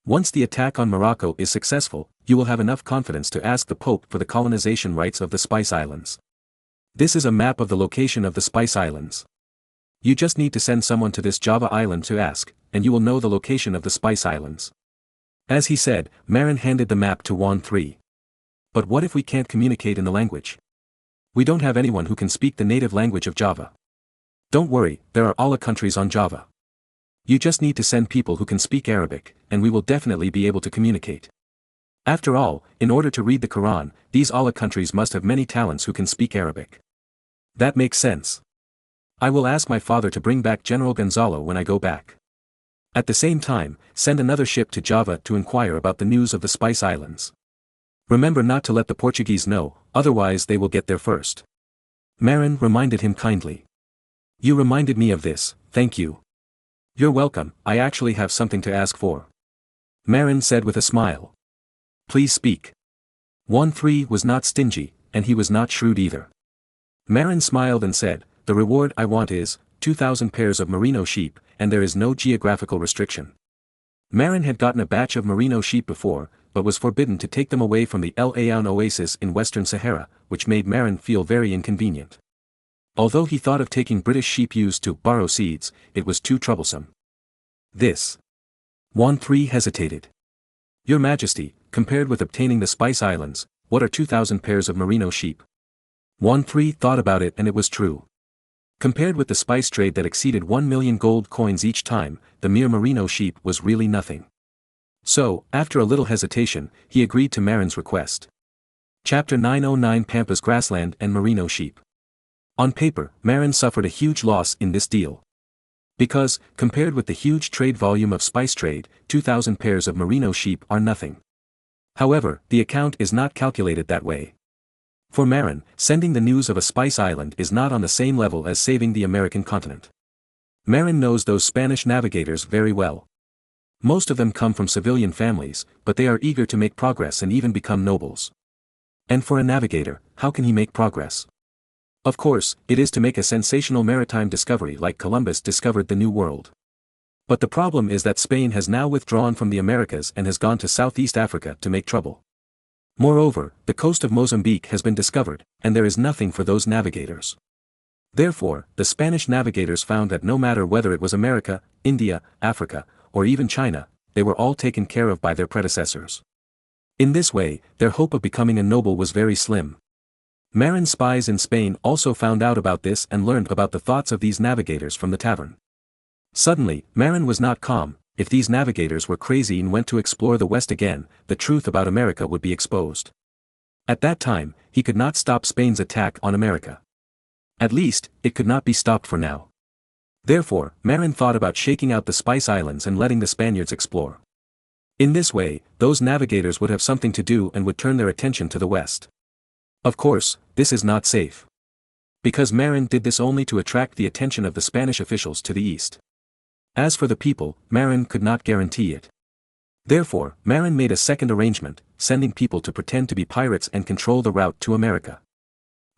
S2: Once the attack on Morocco is successful, you will have enough confidence to ask the Pope for the colonization rights of the Spice Islands. This is a map of the location of the Spice Islands. You just need to send someone to this Java island to ask, and you will know the location of the Spice Islands." As he said, Marin handed the map to Juan III. "But what if we can't communicate in the language? We don't have anyone who can speak the native language of Java." "Don't worry, there are Allah countries on Java. You just need to send people who can speak Arabic, and we will definitely be able to communicate. After all, in order to read the Quran, these Allah countries must have many talents who can speak Arabic." "That makes sense. I will ask my father to bring back General Gonzalo when I go back. At the same time, send another ship to Java to inquire about the news of the Spice Islands. Remember not to let the Portuguese know, otherwise they will get there first." Marin reminded him kindly. "You reminded me of this, thank you." "You're welcome, I actually have something to ask for," Marin said with a smile. "Please speak." Juan III was not stingy, and he was not shrewd either. Marin smiled and said, "The reward I want is 2,000 pairs of merino sheep, and there is no geographical restriction." Marin had gotten a batch of merino sheep before, but was forbidden to take them away from the El Aoun oasis in Western Sahara, which made Marin feel very inconvenient. Although he thought of taking British sheep used to borrow seeds, it was too troublesome. "This." Juan III hesitated. "Your Majesty, compared with obtaining the Spice Islands, what are 2,000 pairs of merino sheep?" Juan III thought about it and it was true. Compared with the spice trade that exceeded 1 million gold coins each time, the mere merino sheep was really nothing. So, after a little hesitation, he agreed to Marin's request. Chapter 909 Pampas Grassland and Merino Sheep. On paper, Marin suffered a huge loss in this deal. Because, compared with the huge trade volume of spice trade, 2,000 pairs of merino sheep are nothing. However, the account is not calculated that way. For Marin, sending the news of a spice island is not on the same level as saving the American continent. Marin knows those Spanish navigators very well. Most of them come from civilian families, but they are eager to make progress and even become nobles. And for a navigator, how can he make progress? Of course, it is to make a sensational maritime discovery like Columbus discovered the New World. But the problem is that Spain has now withdrawn from the Americas and has gone to Southeast Africa to make trouble. Moreover, the coast of Mozambique has been discovered, and there is nothing for those navigators. Therefore, the Spanish navigators found that no matter whether it was America, India, Africa, or even China, they were all taken care of by their predecessors. In this way, their hope of becoming a noble was very slim. Marin's spies in Spain also found out about this and learned about the thoughts of these navigators from the tavern. Suddenly, Marin was not calm. If these navigators were crazy and went to explore the West again, the truth about America would be exposed. At that time, he could not stop Spain's attack on America. At least, it could not be stopped for now. Therefore, Marin thought about shaking out the Spice Islands and letting the Spaniards explore. In this way, those navigators would have something to do and would turn their attention to the West. Of course, this is not safe. Because Marin did this only to attract the attention of the Spanish officials to the east. As for the people, Marin could not guarantee it. Therefore, Marin made a second arrangement, sending people to pretend to be pirates and control the route to America.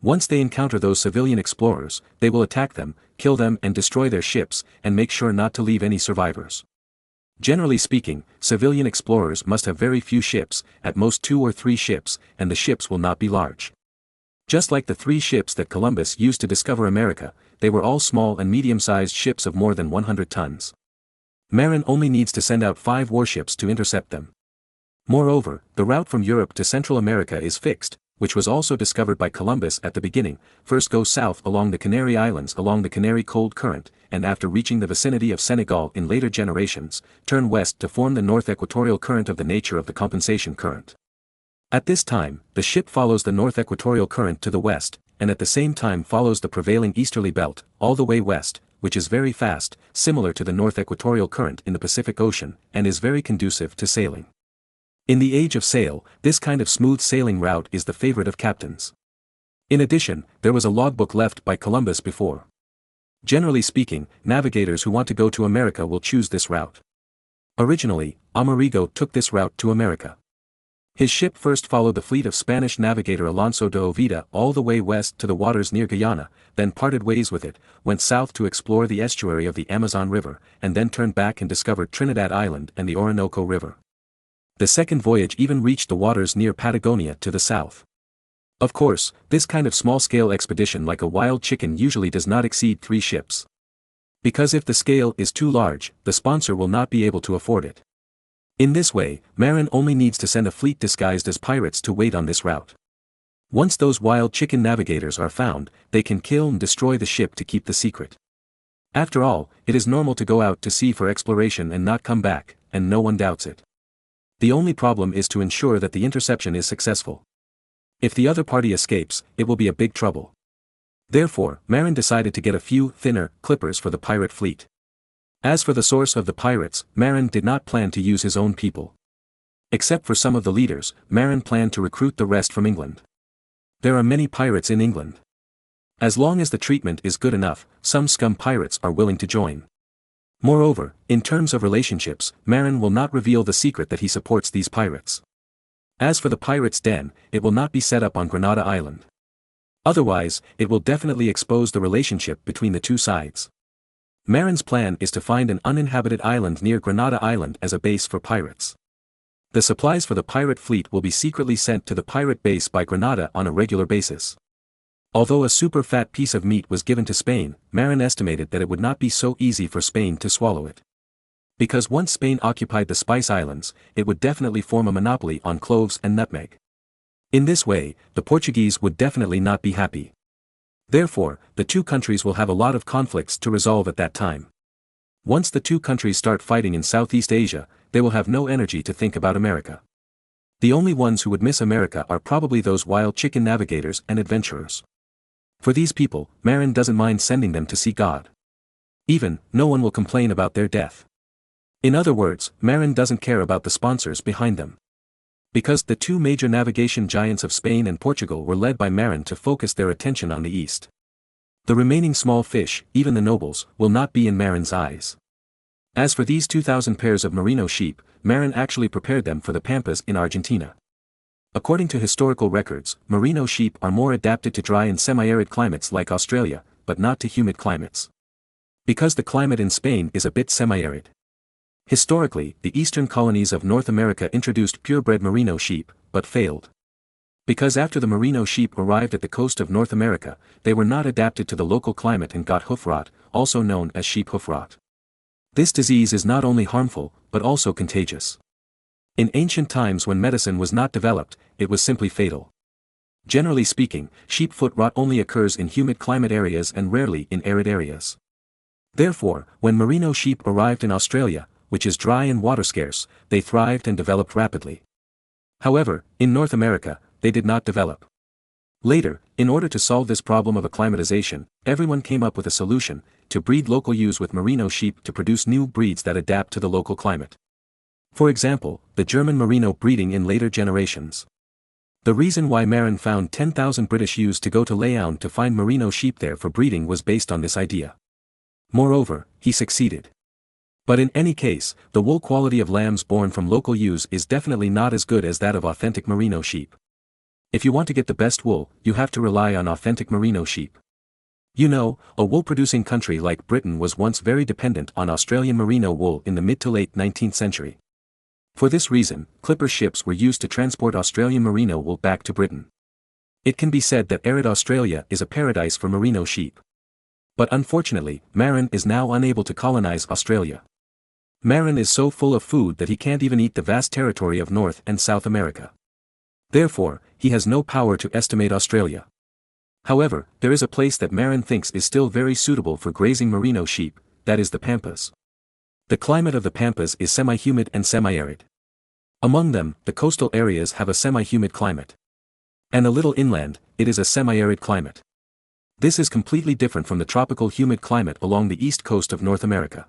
S2: Once they encounter those civilian explorers, they will attack them, kill them and destroy their ships, and make sure not to leave any survivors. Generally speaking, civilian explorers must have very few ships, at most 2 or 3 ships, and the ships will not be large. Just like the 3 ships that Columbus used to discover America, they were all small and medium-sized ships of more than 100 tons. Marin only needs to send out 5 warships to intercept them. Moreover, the route from Europe to Central America is fixed, which was also discovered by Columbus at the beginning. First go south along the Canary Islands along the Canary Cold Current, and after reaching the vicinity of Senegal in later generations, turn west to form the North Equatorial Current of the nature of the compensation current. At this time, the ship follows the North Equatorial Current to the west, and at the same time follows the prevailing easterly belt, all the way west, which is very fast, similar to the North Equatorial Current in the Pacific Ocean, and is very conducive to sailing. In the age of sail, this kind of smooth sailing route is the favorite of captains. In addition, there was a logbook left by Columbus before. Generally speaking, navigators who want to go to America will choose this route. Originally, Amerigo took this route to America. His ship first followed the fleet of Spanish navigator Alonso de Ovida all the way west to the waters near Guyana, then parted ways with it, went south to explore the estuary of the Amazon River, and then turned back and discovered Trinidad Island and the Orinoco River. The second voyage even reached the waters near Patagonia to the south. Of course, this kind of small-scale expedition like a wild chicken usually does not exceed 3 ships. Because if the scale is too large, the sponsor will not be able to afford it. In this way, Marin only needs to send a fleet disguised as pirates to wait on this route. Once those wild chicken navigators are found, they can kill and destroy the ship to keep the secret. After all, it is normal to go out to sea for exploration and not come back, and no one doubts it. The only problem is to ensure that the interception is successful. If the other party escapes, it will be a big trouble. Therefore, Marin decided to get a few thinner clippers for the pirate fleet. As for the source of the pirates, Marin did not plan to use his own people. Except for some of the leaders, Marin planned to recruit the rest from England. There are many pirates in England. As long as the treatment is good enough, some scum pirates are willing to join. Moreover, in terms of relationships, Marin will not reveal the secret that he supports these pirates. As for the pirates' den, it will not be set up on Grenada Island. Otherwise, it will definitely expose the relationship between the two sides. Marin's plan is to find an uninhabited island near Grenada Island as a base for pirates. The supplies for the pirate fleet will be secretly sent to the pirate base by Grenada on a regular basis. Although a super fat piece of meat was given to Spain, Marin estimated that it would not be so easy for Spain to swallow it. Because once Spain occupied the Spice Islands, it would definitely form a monopoly on cloves and nutmeg. In this way, the Portuguese would definitely not be happy. Therefore, the two countries will have a lot of conflicts to resolve at that time. Once the two countries start fighting in Southeast Asia, they will have no energy to think about America. The only ones who would miss America are probably those wild chicken navigators and adventurers. For these people, Marin doesn't mind sending them to see God. Even, no one will complain about their death. In other words, Marin doesn't care about the sponsors behind them. Because the two major navigation giants of Spain and Portugal were led by Marin to focus their attention on the east. The remaining small fish, even the nobles, will not be in Marin's eyes. As for these 2,000 pairs of merino sheep, Marin actually prepared them for the pampas in Argentina. According to historical records, merino sheep are more adapted to dry and semi-arid climates like Australia, but not to humid climates. Because the climate in Spain is a bit semi-arid. Historically, the eastern colonies of North America introduced purebred merino sheep, but failed. Because after the merino sheep arrived at the coast of North America, they were not adapted to the local climate and got hoof rot, also known as sheep hoof rot. This disease is not only harmful, but also contagious. In ancient times when medicine was not developed, it was simply fatal. Generally speaking, sheep foot rot only occurs in humid climate areas and rarely in arid areas. Therefore, when merino sheep arrived in Australia, which is dry and water scarce, they thrived and developed rapidly. However, in North America, they did not develop. Later, in order to solve this problem of acclimatization, everyone came up with a solution, to breed local ewes with merino sheep to produce new breeds that adapt to the local climate. For example, the German merino breeding in later generations. The reason why Marin found 10,000 British ewes to go to Leon to find merino sheep there for breeding was based on this idea. Moreover, he succeeded. But in any case, the wool quality of lambs born from local ewes is definitely not as good as that of authentic merino sheep. If you want to get the best wool, you have to rely on authentic merino sheep. You know, a wool-producing country like Britain was once very dependent on Australian merino wool in the mid to late 19th century. For this reason, clipper ships were used to transport Australian merino wool back to Britain. It can be said that arid Australia is a paradise for merino sheep. But unfortunately, Marin is now unable to colonize Australia. Marin is so full of food that he can't even eat the vast territory of North and South America. Therefore, he has no power to estimate Australia. However, there is a place that Marin thinks is still very suitable for grazing merino sheep, that is the pampas. The climate of the pampas is semi-humid and semi-arid. Among them, the coastal areas have a semi-humid climate. And a little inland, it is a semi-arid climate. This is completely different from the tropical humid climate along the east coast of North America.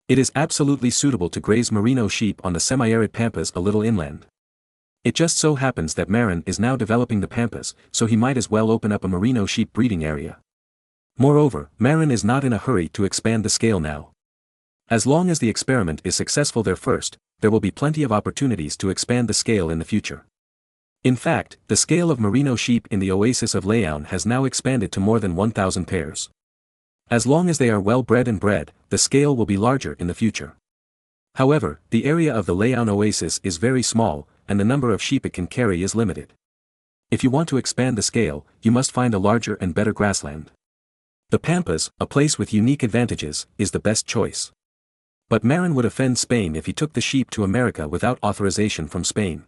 S2: It is absolutely suitable to graze merino sheep on the semi-arid pampas a little inland. It just so happens that Marin is now developing the pampas, so he might as well open up a merino sheep breeding area. Moreover, Marin is not in a hurry to expand the scale now. As long as the experiment is successful there first, there will be plenty of opportunities to expand the scale in the future. In fact, the scale of merino sheep in the oasis of Leon has now expanded to more than 1,000 pairs. As long as they are well bred and bred, the scale will be larger in the future. However, the area of the Leon oasis is very small, and the number of sheep it can carry is limited. If you want to expand the scale, you must find a larger and better grassland. The Pampas, a place with unique advantages, is the best choice. But Marin would offend Spain if he took the sheep to America without authorization from Spain.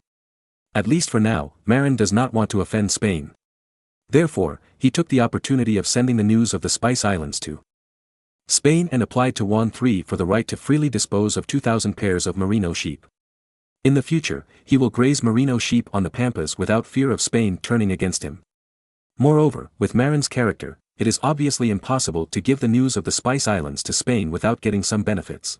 S2: At least for now, Marin does not want to offend Spain. Therefore, he took the opportunity of sending the news of the Spice Islands to Spain and applied to Juan III for the right to freely dispose of 2,000 pairs of merino sheep. In the future, he will graze merino sheep on the Pampas without fear of Spain turning against him. Moreover, with Marin's character, it is obviously impossible to give the news of the Spice Islands to Spain without getting some benefits.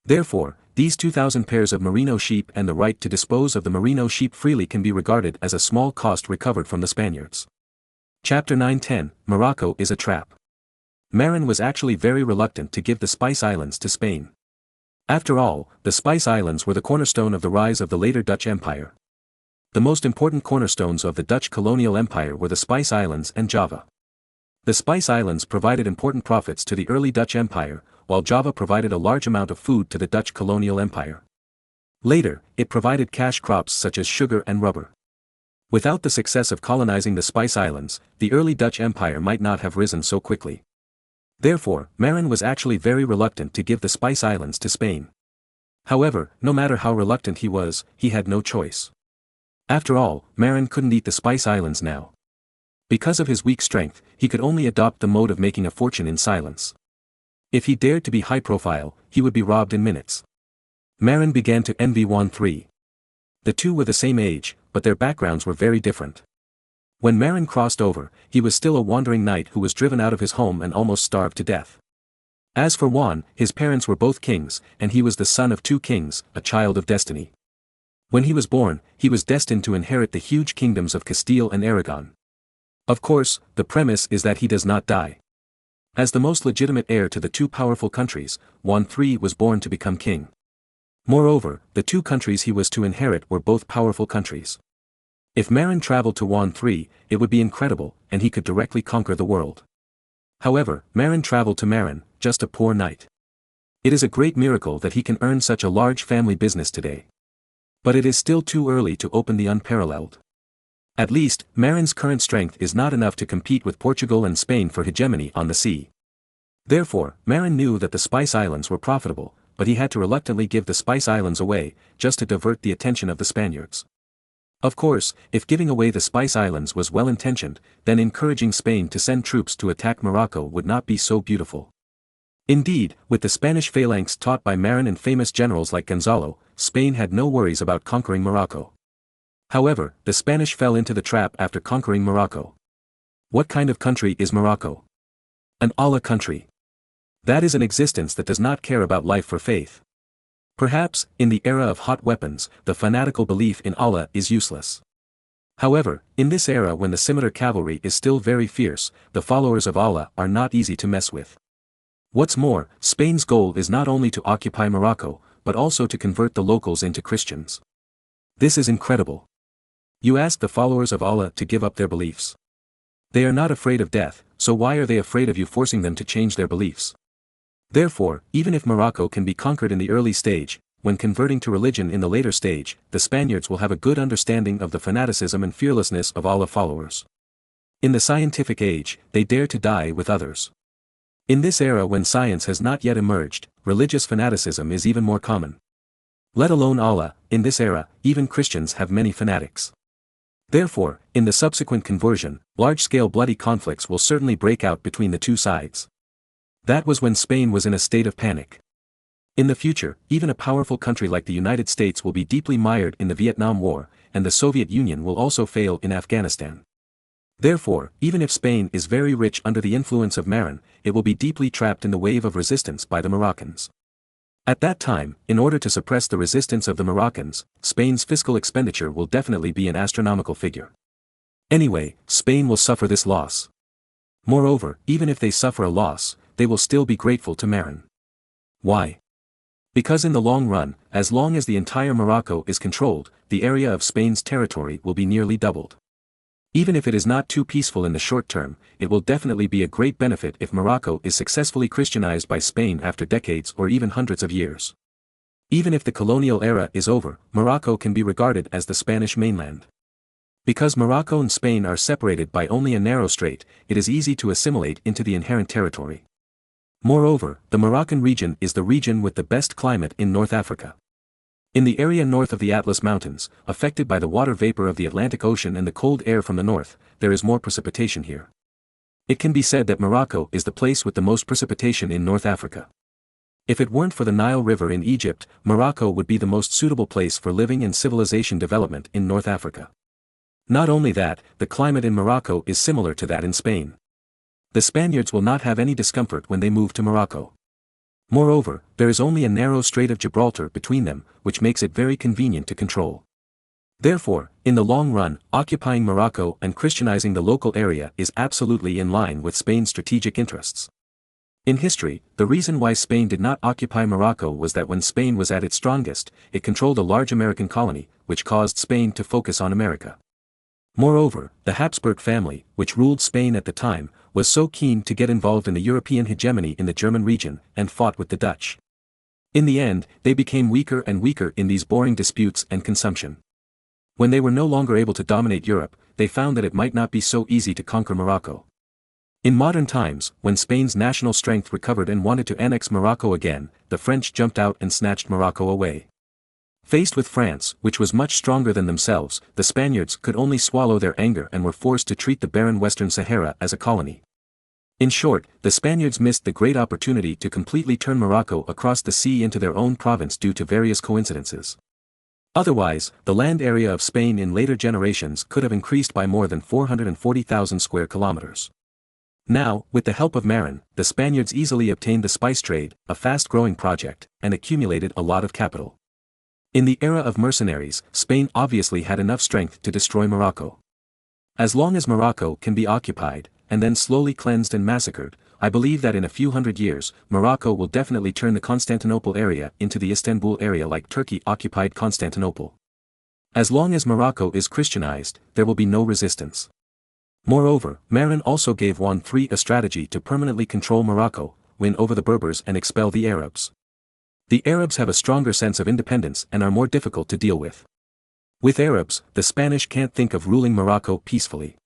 S2: Therefore, these 2,000 pairs of merino sheep and the right to dispose of the merino sheep freely can be regarded as a small cost recovered from the Spaniards. Chapter 9:10, Morocco is a trap. Marin was actually very reluctant to give the Spice Islands to Spain. After all, the Spice Islands were the cornerstone of the rise of the later Dutch Empire. The most important cornerstones of the Dutch colonial empire were the Spice Islands and Java. The Spice Islands provided important profits to the early Dutch Empire, while Java provided a large amount of food to the Dutch colonial empire. Later, it provided cash crops such as sugar and rubber. Without the success of colonizing the Spice Islands, the early Dutch Empire might not have risen so quickly. Therefore, Marin was actually very reluctant to give the Spice Islands to Spain. However, no matter how reluctant he was, he had no choice. After all, Marin couldn't eat the Spice Islands now. Because of his weak strength, he could only adopt the mode of making a fortune in silence. If he dared to be high profile, he would be robbed in minutes. Marin began to envy Juan III. The two were the same age, but their backgrounds were very different. When Marin crossed over, he was still a wandering knight who was driven out of his home and almost starved to death. As for Juan, his parents were both kings, and he was the son of two kings, a child of destiny. When he was born, he was destined to inherit the huge kingdoms of Castile and Aragon. Of course, the premise is that he does not die. As the most legitimate heir to the two powerful countries, Juan III was born to become king. Moreover, the two countries he was to inherit were both powerful countries. If Marin traveled to Juan III, it would be incredible, and he could directly conquer the world. However, Marin traveled to Marin, just a poor knight. It is a great miracle that he can earn such a large family business today. But it is still too early to open the unparalleled. At least, Marin's current strength is not enough to compete with Portugal and Spain for hegemony on the sea. Therefore, Marin knew that the Spice Islands were profitable, but he had to reluctantly give the Spice Islands away, just to divert the attention of the Spaniards. Of course, if giving away the Spice Islands was well-intentioned, then encouraging Spain to send troops to attack Morocco would not be so beautiful. Indeed, with the Spanish phalanx taught by Marin and famous generals like Gonzalo, Spain had no worries about conquering Morocco. However, the Spanish fell into the trap after conquering Morocco. What kind of country is Morocco? An Allah country. That is an existence that does not care about life or faith. Perhaps, in the era of hot weapons, the fanatical belief in Allah is useless. However, in this era when the scimitar cavalry is still very fierce, the followers of Allah are not easy to mess with. What's more, Spain's goal is not only to occupy Morocco, but also to convert the locals into Christians. This is incredible. You ask the followers of Allah to give up their beliefs. They are not afraid of death, so why are they afraid of you forcing them to change their beliefs? Therefore, even if Morocco can be conquered in the early stage, when converting to religion in the later stage, the Spaniards will have a good understanding of the fanaticism and fearlessness of Allah followers. In the scientific age, they dare to die with others. In this era when science has not yet emerged, religious fanaticism is even more common. Let alone Allah, in this era, even Christians have many fanatics. Therefore, in the subsequent conversion, large-scale bloody conflicts will certainly break out between the two sides. That was when Spain was in a state of panic. In the future, even a powerful country like the United States will be deeply mired in the Vietnam War, and the Soviet Union will also fail in Afghanistan. Therefore, even if Spain is very rich under the influence of Marin, it will be deeply trapped in the wave of resistance by the Moroccans. At that time, in order to suppress the resistance of the Moroccans, Spain's fiscal expenditure will definitely be an astronomical figure. Anyway, Spain will suffer this loss. Moreover, even if they suffer a loss, they will still be grateful to Marin. Why? Because in the long run, as long as the entire Morocco is controlled, the area of Spain's territory will be nearly doubled. Even if it is not too peaceful in the short term, it will definitely be a great benefit if Morocco is successfully Christianized by Spain after decades or even hundreds of years. Even if the colonial era is over, Morocco can be regarded as the Spanish mainland. Because Morocco and Spain are separated by only a narrow strait, it is easy to assimilate into the inherent territory. Moreover, the Moroccan region is the region with the best climate in North Africa. In the area north of the Atlas Mountains, affected by the water vapor of the Atlantic Ocean and the cold air from the north, there is more precipitation here. It can be said that Morocco is the place with the most precipitation in North Africa. If it weren't for the Nile River in Egypt, Morocco would be the most suitable place for living and civilization development in North Africa. Not only that, the climate in Morocco is similar to that in Spain. The Spaniards will not have any discomfort when they move to Morocco. Moreover, there is only a narrow Strait of Gibraltar between them, which makes it very convenient to control. Therefore, in the long run, occupying Morocco and Christianizing the local area is absolutely in line with Spain's strategic interests. In history, the reason why Spain did not occupy Morocco was that when Spain was at its strongest, it controlled a large American colony, which caused Spain to focus on America. Moreover, the Habsburg family, which ruled Spain at the time, was so keen to get involved in the European hegemony in the German region, and fought with the Dutch. In the end, they became weaker and weaker in these boring disputes and consumption. When they were no longer able to dominate Europe, they found that it might not be so easy to conquer Morocco. In modern times, when Spain's national strength recovered and wanted to annex Morocco again, the French jumped out and snatched Morocco away. Faced with France, which was much stronger than themselves, the Spaniards could only swallow their anger and were forced to treat the barren Western Sahara as a colony. In short, the Spaniards missed the great opportunity to completely turn Morocco across the sea into their own province due to various coincidences. Otherwise, the land area of Spain in later generations could have increased by more than 440,000 square kilometers. Now, with the help of Marin, the Spaniards easily obtained the spice trade, a fast-growing project, and accumulated a lot of capital. In the era of mercenaries, Spain obviously had enough strength to destroy Morocco. As long as Morocco can be occupied, and then slowly cleansed and massacred, I believe that in a few hundred years, Morocco will definitely turn the Constantinople area into the Istanbul area like Turkey occupied Constantinople. As long as Morocco is Christianized, there will be no resistance. Moreover, Marin also gave Juan III a strategy to permanently control Morocco, win over the Berbers and expel the Arabs. The Arabs have a stronger sense of independence and are more difficult to deal with. With Arabs, the Spanish can't think of ruling Morocco peacefully.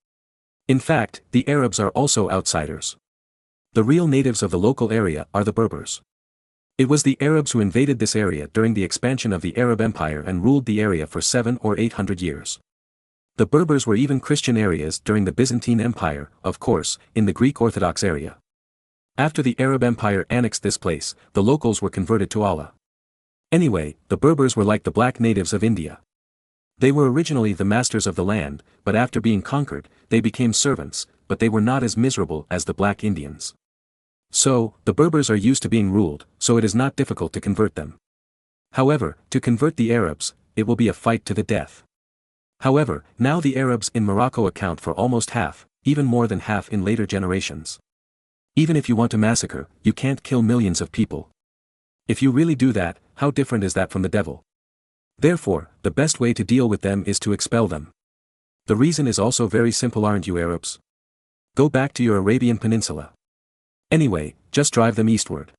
S2: In fact, the Arabs are also outsiders. The real natives of the local area are the Berbers. It was the Arabs who invaded this area during the expansion of the Arab Empire and ruled the area for 700 or 800 years. The Berbers were even Christian areas during the Byzantine Empire, of course, in the Greek Orthodox area. After the Arab Empire annexed this place, the locals were converted to Allah. Anyway, the Berbers were like the black natives of India. They were originally the masters of the land, but after being conquered, they became servants, but they were not as miserable as the black Indians. So, the Berbers are used to being ruled, so it is not difficult to convert them. However, to convert the Arabs, it will be a fight to the death. However, now the Arabs in Morocco account for almost half, even more than half in later generations. Even if you want to massacre, you can't kill millions of people. If you really do that, how different is that from the devil? Therefore, the best way to deal with them is to expel them. The reason is also very simple, aren't you Arabs? Go back to your Arabian Peninsula. Anyway, just drive them eastward.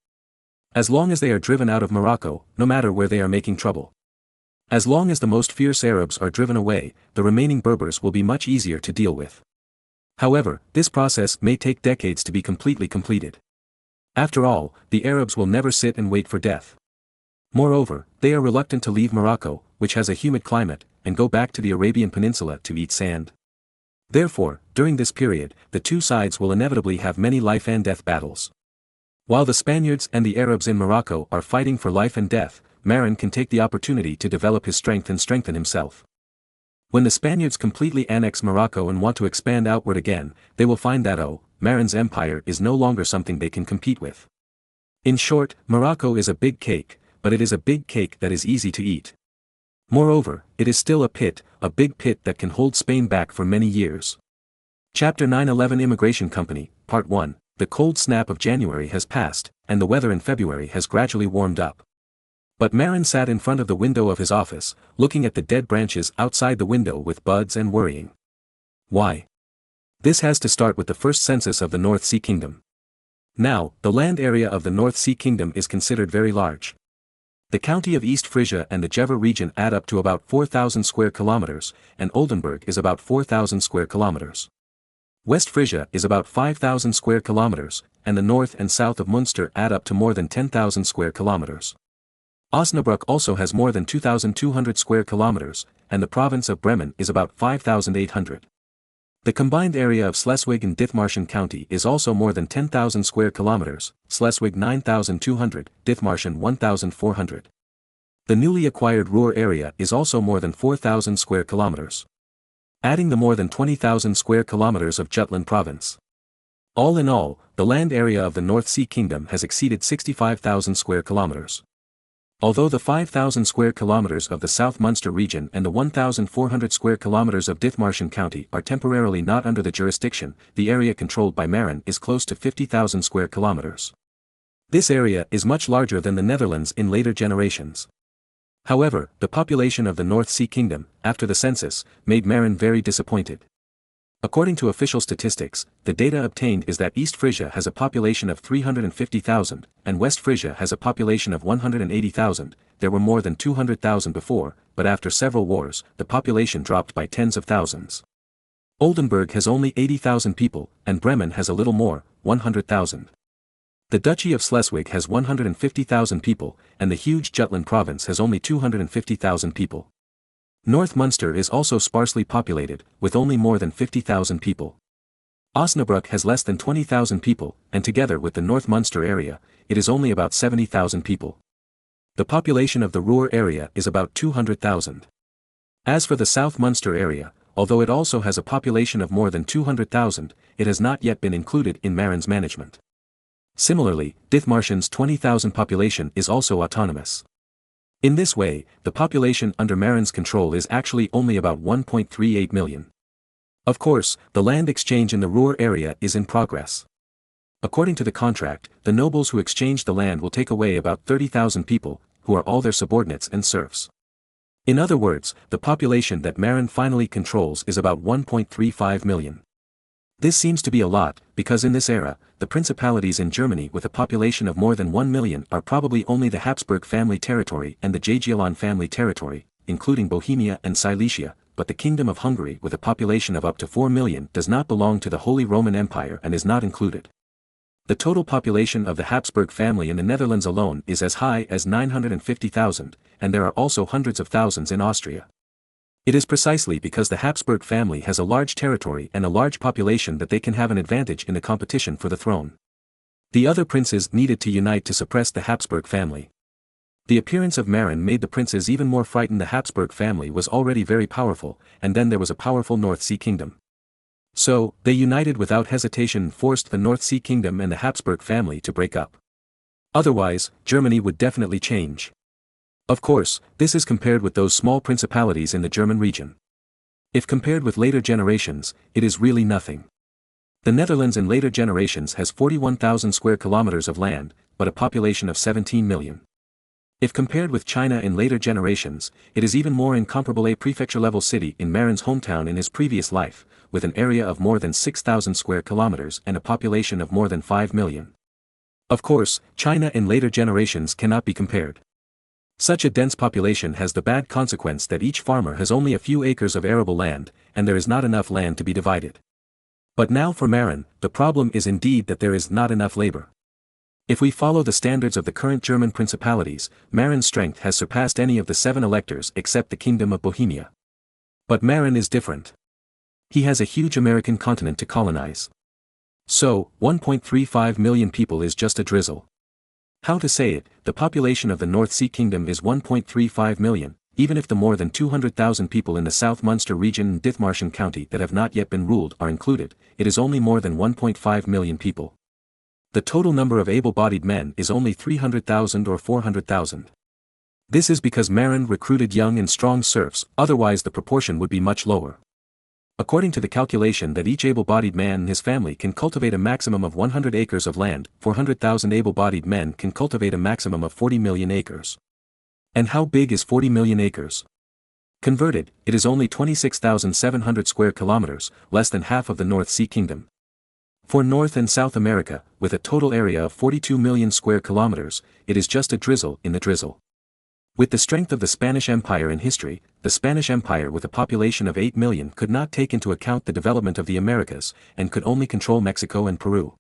S2: As long as they are driven out of Morocco, no matter where they are making trouble. As long as the most fierce Arabs are driven away, the remaining Berbers will be much easier to deal with. However, this process may take decades to be completely completed. After all, the Arabs will never sit and wait for death. Moreover, they are reluctant to leave Morocco, which has a humid climate, and go back to the Arabian Peninsula to eat sand. Therefore, during this period, the two sides will inevitably have many life and death battles. While the Spaniards and the Arabs in Morocco are fighting for life and death, Marin can take the opportunity to develop his strength and strengthen himself. When the Spaniards completely annex Morocco and want to expand outward again, they will find that Marin's empire is no longer something they can compete with. In short, Morocco is a big cake, but it is a big cake that is easy to eat. Moreover, it is still a big pit that can hold Spain back for many years. Chapter 911 Immigration Company, Part 1. The cold snap of January has passed, and the weather in February has gradually warmed up. But Marin sat in front of the window of his office, looking at the dead branches outside the window with buds and worrying. Why? This has to start with the first census of the North Sea Kingdom. Now, the land area of the North Sea Kingdom is considered very large. The county of East Frisia and the Gama region add up to about 4,000 square kilometers, and Oldenburg is about 4,000 square kilometers. West Frisia is about 5,000 square kilometers, and the north and south of Munster add up to more than 10,000 square kilometers. Osnabrück also has more than 2,200 square kilometers, and the province of Bremen is about 5,800. The combined area of Schleswig and Dithmarschen County is also more than 10,000 square kilometers, Schleswig 9,200, Dithmarschen 1,400. The newly acquired Ruhr area is also more than 4,000 square kilometers. Adding the more than 20,000 square kilometers of Jutland province. All in all, the land area of the North Sea Kingdom has exceeded 65,000 square kilometers. Although the 5,000 square kilometers of the South Munster region and the 1,400 square kilometers of Dithmarschen County are temporarily not under the jurisdiction, the area controlled by Marin is close to 50,000 square kilometers. This area is much larger than the Netherlands in later generations. However, the population of the North Sea Kingdom, after the census, made Marin very disappointed. According to official statistics, the data obtained is that East Frisia has a population of 350,000, and West Frisia has a population of 180,000. There were more than 200,000 before, but after several wars, the population dropped by tens of thousands. Oldenburg has only 80,000 people, and Bremen has a little more, 100,000. The Duchy of Schleswig has 150,000 people, and the huge Jutland province has only 250,000 people. North Munster is also sparsely populated, with only more than 50,000 people. Osnabrück has less than 20,000 people, and together with the North Munster area, it is only about 70,000 people. The population of the Ruhr area is about 200,000. As for the South Munster area, although it also has a population of more than 200,000, it has not yet been included in Marin's management. Similarly, Dithmarschen's 20,000 population is also autonomous. In this way, the population under Marin's control is actually only about 1.38 million. Of course, the land exchange in the Ruhr area is in progress. According to the contract, the nobles who exchange the land will take away about 30,000 people, who are all their subordinates and serfs. In other words, the population that Marin finally controls is about 1.35 million. This seems to be a lot, because in this era, the principalities in Germany with a population of more than 1 million are probably only the Habsburg family territory and the Jagiellon family territory, including Bohemia and Silesia, but the Kingdom of Hungary with a population of up to 4 million does not belong to the Holy Roman Empire and is not included. The total population of the Habsburg family in the Netherlands alone is as high as 950,000, and there are also hundreds of thousands in Austria. It is precisely because the Habsburg family has a large territory and a large population that they can have an advantage in the competition for the throne. The other princes needed to unite to suppress the Habsburg family. The appearance of Marin made the princes even more frightened. The Habsburg family was already very powerful, and then there was a powerful North Sea Kingdom. So, they united without hesitation and forced the North Sea Kingdom and the Habsburg family to break up. Otherwise, Germany would definitely change. Of course, this is compared with those small principalities in the German region. If compared with later generations, it is really nothing. The Netherlands in later generations has 41,000 square kilometers of land, but a population of 17 million. If compared with China in later generations, it is even more incomparable. A prefecture-level city in Marin's hometown in his previous life, with an area of more than 6,000 square kilometers and a population of more than 5 million. Of course, China in later generations cannot be compared. Such a dense population has the bad consequence that each farmer has only a few acres of arable land, and there is not enough land to be divided. But now for Marin, the problem is indeed that there is not enough labor. If we follow the standards of the current German principalities, Marin's strength has surpassed any of the 7 electors except the Kingdom of Bohemia. But Marin is different. He has a huge American continent to colonize. So, 1.35 million people is just a drizzle. How to say it, the population of the North Sea Kingdom is 1.35 million, even if the more than 200,000 people in the South Munster region and Dithmarschen County that have not yet been ruled are included, it is only more than 1.5 million people. The total number of able-bodied men is only 300,000 or 400,000. This is because Marin recruited young and strong serfs, otherwise the proportion would be much lower. According to the calculation that each able-bodied man and his family can cultivate a maximum of 100 acres of land, 400,000 able-bodied men can cultivate a maximum of 40 million acres. And how big is 40 million acres? Converted, it is only 26,700 square kilometers, less than half of the North Sea Kingdom. For North and South America, with a total area of 42 million square kilometers, it is just a drizzle in the drizzle. With the strength of the Spanish Empire in history, the Spanish Empire with a population of 8 million could not take into account the development of the Americas, and could only control Mexico and Peru.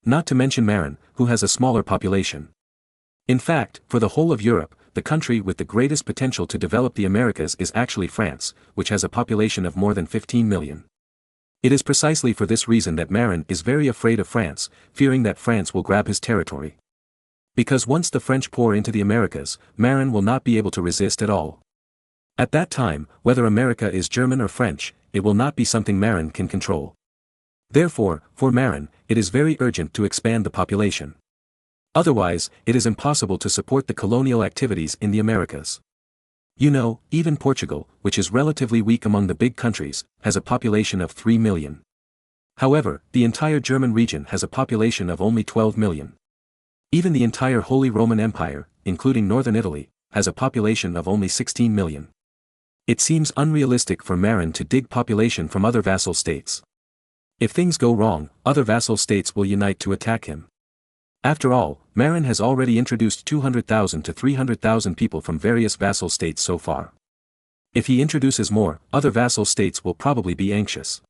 S2: Not to mention Marin, who has a smaller population. In fact, for the whole of Europe, the country with the greatest potential to develop the Americas is actually France, which has a population of more than 15 million. It is precisely for this reason that Marin is very afraid of France, fearing that France will grab his territory. Because once the French pour into the Americas, Marin will not be able to resist at all. At that time, whether America is German or French, it will not be something Marin can control. Therefore, for Marin, it is very urgent to expand the population. Otherwise, it is impossible to support the colonial activities in the Americas. You know, even Portugal, which is relatively weak among the big countries, has a population of 3 million. However, the entire German region has a population of only 12 million. Even the entire Holy Roman Empire, including northern Italy, has a population of only 16 million. It seems unrealistic for Marin to dig population from other vassal states. If things go wrong, other vassal states will unite to attack him. After all, Marin has already introduced 200,000 to 300,000 people from various vassal states so far. If he introduces more, other vassal states will probably be anxious.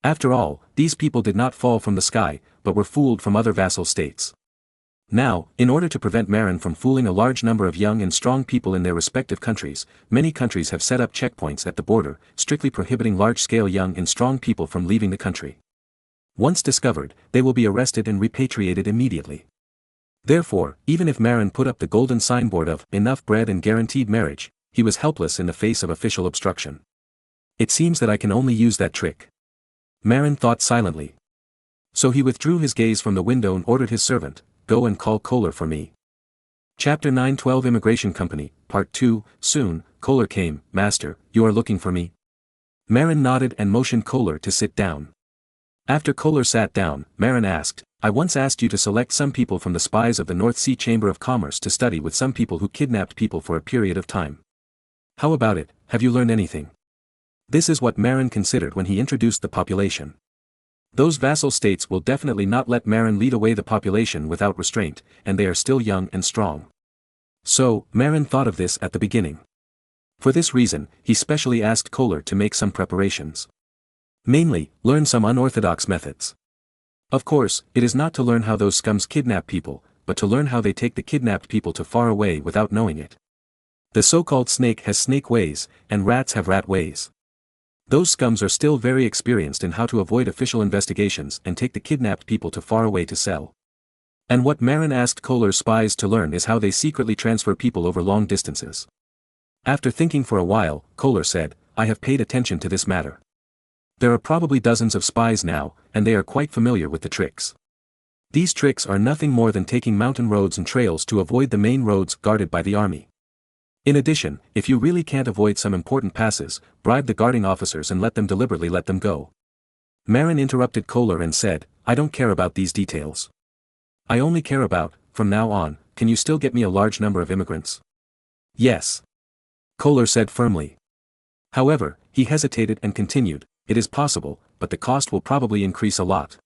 S2: After all, these people did not fall from the sky, but were fooled from other vassal states. Now, in order to prevent Marin from fooling a large number of young and strong people in their respective countries, many countries have set up checkpoints at the border, strictly prohibiting large-scale young and strong people from leaving the country. Once discovered, they will be arrested and repatriated immediately. Therefore, even if Marin put up the golden signboard of enough bread and guaranteed marriage, he was helpless in the face of official obstruction. It seems that I can only use that trick. Marin thought silently. So he withdrew his gaze from the window and ordered his servant, "Go and call Kohler for me." Chapter 912 Immigration Company, Part 2, Soon, Kohler came. "Master, you are looking for me?" Marin nodded and motioned Kohler to sit down. After Kohler sat down, Marin asked, "I once asked you to select some people from the spies of the North Sea Chamber of Commerce to study with some people who kidnapped people for a period of time. How about it, have you learned anything?" This is what Marin considered when he introduced the population. Those vassal states will definitely not let Marin lead away the population without restraint, and they are still young and strong. So, Marin thought of this at the beginning. For this reason, he specially asked Kohler to make some preparations. Mainly, learn some unorthodox methods. Of course, it is not to learn how those scums kidnap people, but to learn how they take the kidnapped people to far away without knowing it. The so-called snake has snake ways, and rats have rat ways. Those scums are still very experienced in how to avoid official investigations and take the kidnapped people to far away to sell. And what Marin asked Kohler's spies to learn is how they secretly transfer people over long distances. After thinking for a while, Kohler said, "I have paid attention to this matter. There are probably dozens of spies now, and they are quite familiar with the tricks. These tricks are nothing more than taking mountain roads and trails to avoid the main roads guarded by the army. In addition, if you really can't avoid some important passes, bribe the guarding officers and deliberately let them go." Marin interrupted Kohler and said, "I don't care about these details. I only care about, from now on, can you still get me a large number of immigrants?" "Yes," Kohler said firmly. However, he hesitated and continued, "It is possible, but the cost will probably increase a lot.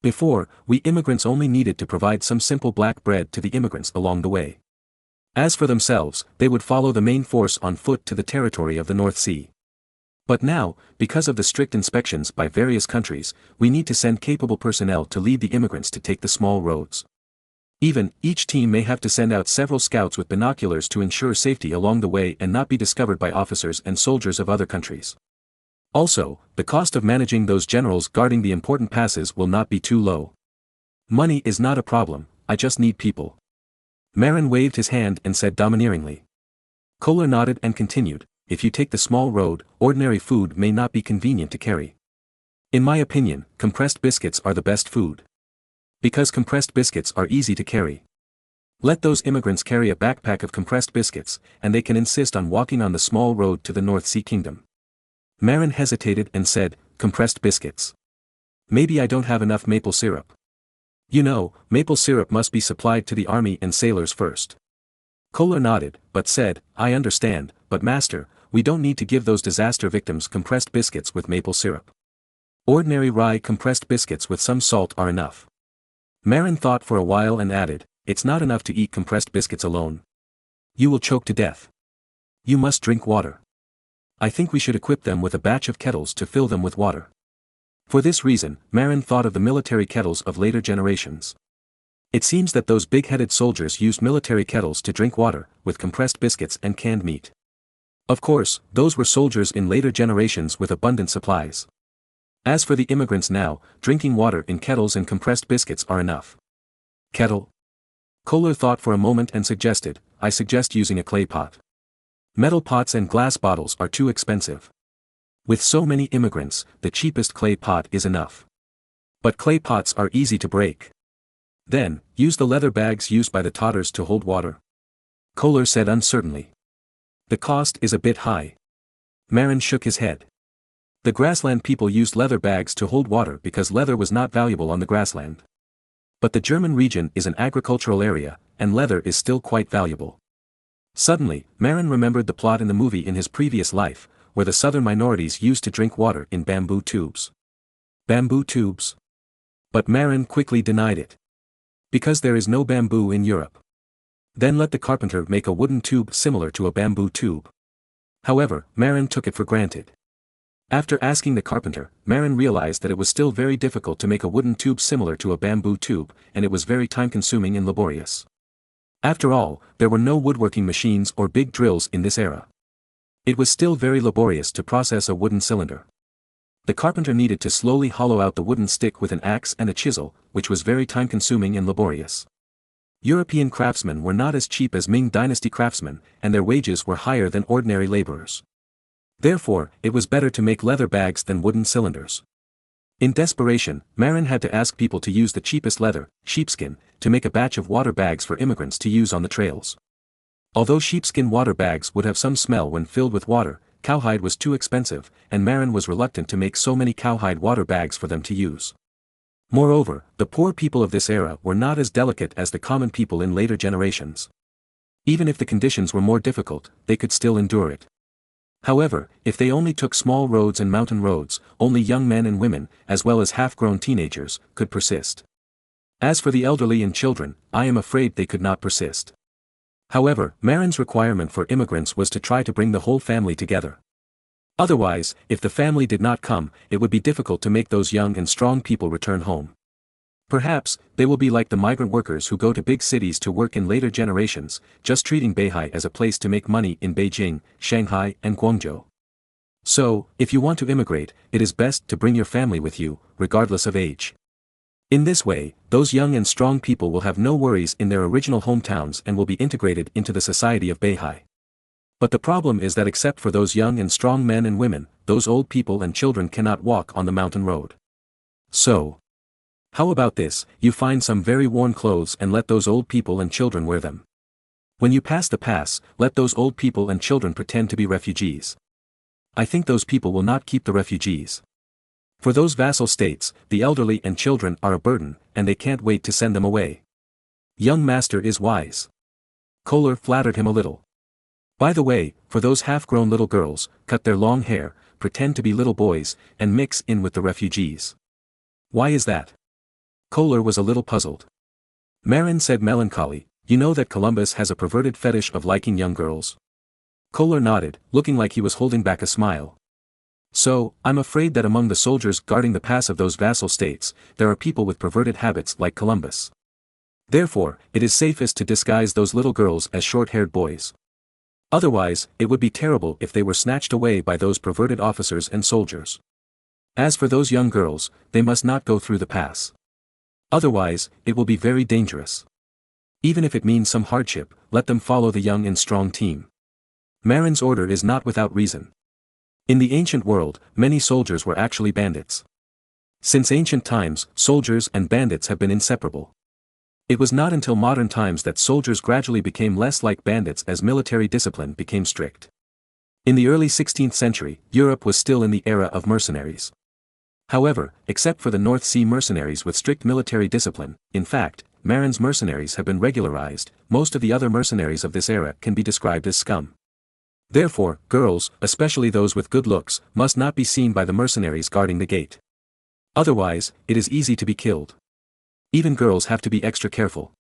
S2: Before, we immigrants only needed to provide some simple black bread to the immigrants along the way. As for themselves, they would follow the main force on foot to the territory of the North Sea. But now, because of the strict inspections by various countries, we need to send capable personnel to lead the immigrants to take the small roads. Even, each team may have to send out several scouts with binoculars to ensure safety along the way and not be discovered by officers and soldiers of other countries. Also, the cost of managing those generals guarding the important passes will not be too low. Money is not a problem, I just need people." Marin waved his hand and said domineeringly. Kohler nodded and continued, if you take the small road, ordinary food may not be convenient to carry. In my opinion, compressed biscuits are the best food. Because compressed biscuits are easy to carry. Let those immigrants carry a backpack of compressed biscuits, and they can insist on walking on the small road to the North Sea Kingdom. Marin hesitated and said, compressed biscuits. Maybe I don't have enough maple syrup. You know, maple syrup must be supplied to the army and sailors first. Kohler nodded, but said, I understand, but master, we don't need to give those disaster victims compressed biscuits with maple syrup. Ordinary rye compressed biscuits with some salt are enough. Marin thought for a while and added, it's not enough to eat compressed biscuits alone. You will choke to death. You must drink water. I think we should equip them with a batch of kettles to fill them with water. For this reason, Marin thought of the military kettles of later generations. It seems that those big-headed soldiers used military kettles to drink water, with compressed biscuits and canned meat. Of course, those were soldiers in later generations with abundant supplies. As for the immigrants now, drinking water in kettles and compressed biscuits are enough. Kettle? Kohler thought for a moment and suggested, I suggest using a clay pot. Metal pots and glass bottles are too expensive. With so many immigrants, the cheapest clay pot is enough. But clay pots are easy to break. Then, use the leather bags used by the Tatars to hold water. Kohler said uncertainly. The cost is a bit high. Marin shook his head. The grassland people used leather bags to hold water because leather was not valuable on the grassland. But the German region is an agricultural area, and leather is still quite valuable. Suddenly, Marin remembered the plot in the movie in his previous life, where the southern minorities used to drink water in bamboo tubes. Bamboo tubes? But Marin quickly denied it. Because there is no bamboo in Europe. Then let the carpenter make a wooden tube similar to a bamboo tube. However, Marin took it for granted. After asking the carpenter, Marin realized that it was still very difficult to make a wooden tube similar to a bamboo tube, and it was very time-consuming and laborious. After all, there were no woodworking machines or big drills in this era. It was still very laborious to process a wooden cylinder. The carpenter needed to slowly hollow out the wooden stick with an axe and a chisel, which was very time-consuming and laborious. European craftsmen were not as cheap as Ming Dynasty craftsmen, and their wages were higher than ordinary laborers. Therefore, it was better to make leather bags than wooden cylinders. In desperation, Marin had to ask people to use the cheapest leather, sheepskin, to make a batch of water bags for immigrants to use on the trails. Although sheepskin water bags would have some smell when filled with water, cowhide was too expensive, and Marin was reluctant to make so many cowhide water bags for them to use. Moreover, the poor people of this era were not as delicate as the common people in later generations. Even if the conditions were more difficult, they could still endure it. However, if they only took small roads and mountain roads, only young men and women, as well as half-grown teenagers, could persist. As for the elderly and children, I am afraid they could not persist. However, Marin's requirement for immigrants was to try to bring the whole family together. Otherwise, if the family did not come, it would be difficult to make those young and strong people return home. Perhaps, they will be like the migrant workers who go to big cities to work in later generations, just treating Beihai as a place to make money in Beijing, Shanghai, and Guangzhou. So, if you want to immigrate, it is best to bring your family with you, regardless of age. In this way, those young and strong people will have no worries in their original hometowns and will be integrated into the society of Beihai. But the problem is that except for those young and strong men and women, those old people and children cannot walk on the mountain road. So, how about this, you find some very worn clothes and let those old people and children wear them. When you pass the pass, let those old people and children pretend to be refugees. I think those people will not keep the refugees. For those vassal states, the elderly and children are a burden, and they can't wait to send them away. Young master is wise. Kohler flattered him a little. By the way, for those half-grown little girls, cut their long hair, pretend to be little boys, and mix in with the refugees. Why is that? Kohler was a little puzzled. Marin said melancholy, you know that Columbus has a perverted fetish of liking young girls. Kohler nodded, looking like he was holding back a smile. So, I'm afraid that among the soldiers guarding the pass of those vassal states, there are people with perverted habits like Columbus. Therefore, it is safest to disguise those little girls as short-haired boys. Otherwise, it would be terrible if they were snatched away by those perverted officers and soldiers. As for those young girls, they must not go through the pass. Otherwise, it will be very dangerous. Even if it means some hardship, let them follow the young and strong team. Marin's order is not without reason. In the ancient world, many soldiers were actually bandits. Since ancient times, soldiers and bandits have been inseparable. It was not until modern times that soldiers gradually became less like bandits as military discipline became strict. In the early 16th century, Europe was still in the era of mercenaries. However, except for the North Sea mercenaries with strict military discipline, in fact, Marin's mercenaries have been regularized. Most of the other mercenaries of this era can be described as scum. Therefore, girls, especially those with good looks, must not be seen by the mercenaries guarding the gate. Otherwise, it is easy to be killed. Even girls have to be extra careful.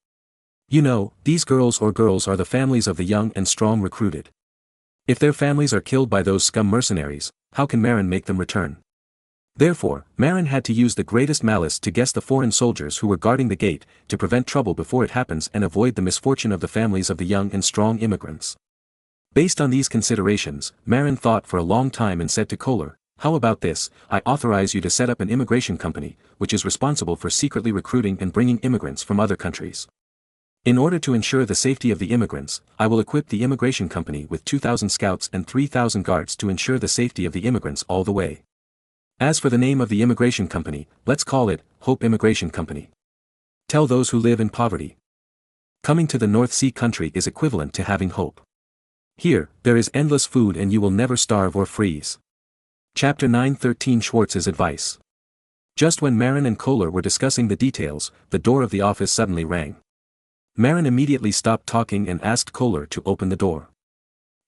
S2: You know, these girls are the families of the young and strong recruited. If their families are killed by those scum mercenaries, how can Marin make them return? Therefore, Marin had to use the greatest malice to guess the foreign soldiers who were guarding the gate, to prevent trouble before it happens and avoid the misfortune of the families of the young and strong immigrants. Based on these considerations, Marin thought for a long time and said to Kohler, "How about this? I authorize you to set up an immigration company, which is responsible for secretly recruiting and bringing immigrants from other countries. In order to ensure the safety of the immigrants, I will equip the immigration company with 2,000 scouts and 3,000 guards to ensure the safety of the immigrants all the way. As for the name of the immigration company, let's call it Hope Immigration Company. Tell those who live in poverty. Coming to the North Sea country is equivalent to having hope. Here, there is endless food and you will never starve or freeze." Chapter 9:13 Schwartz's advice. Just when Marin and Kohler were discussing the details, the door of the office suddenly rang. Marin immediately stopped talking and asked Kohler to open the door.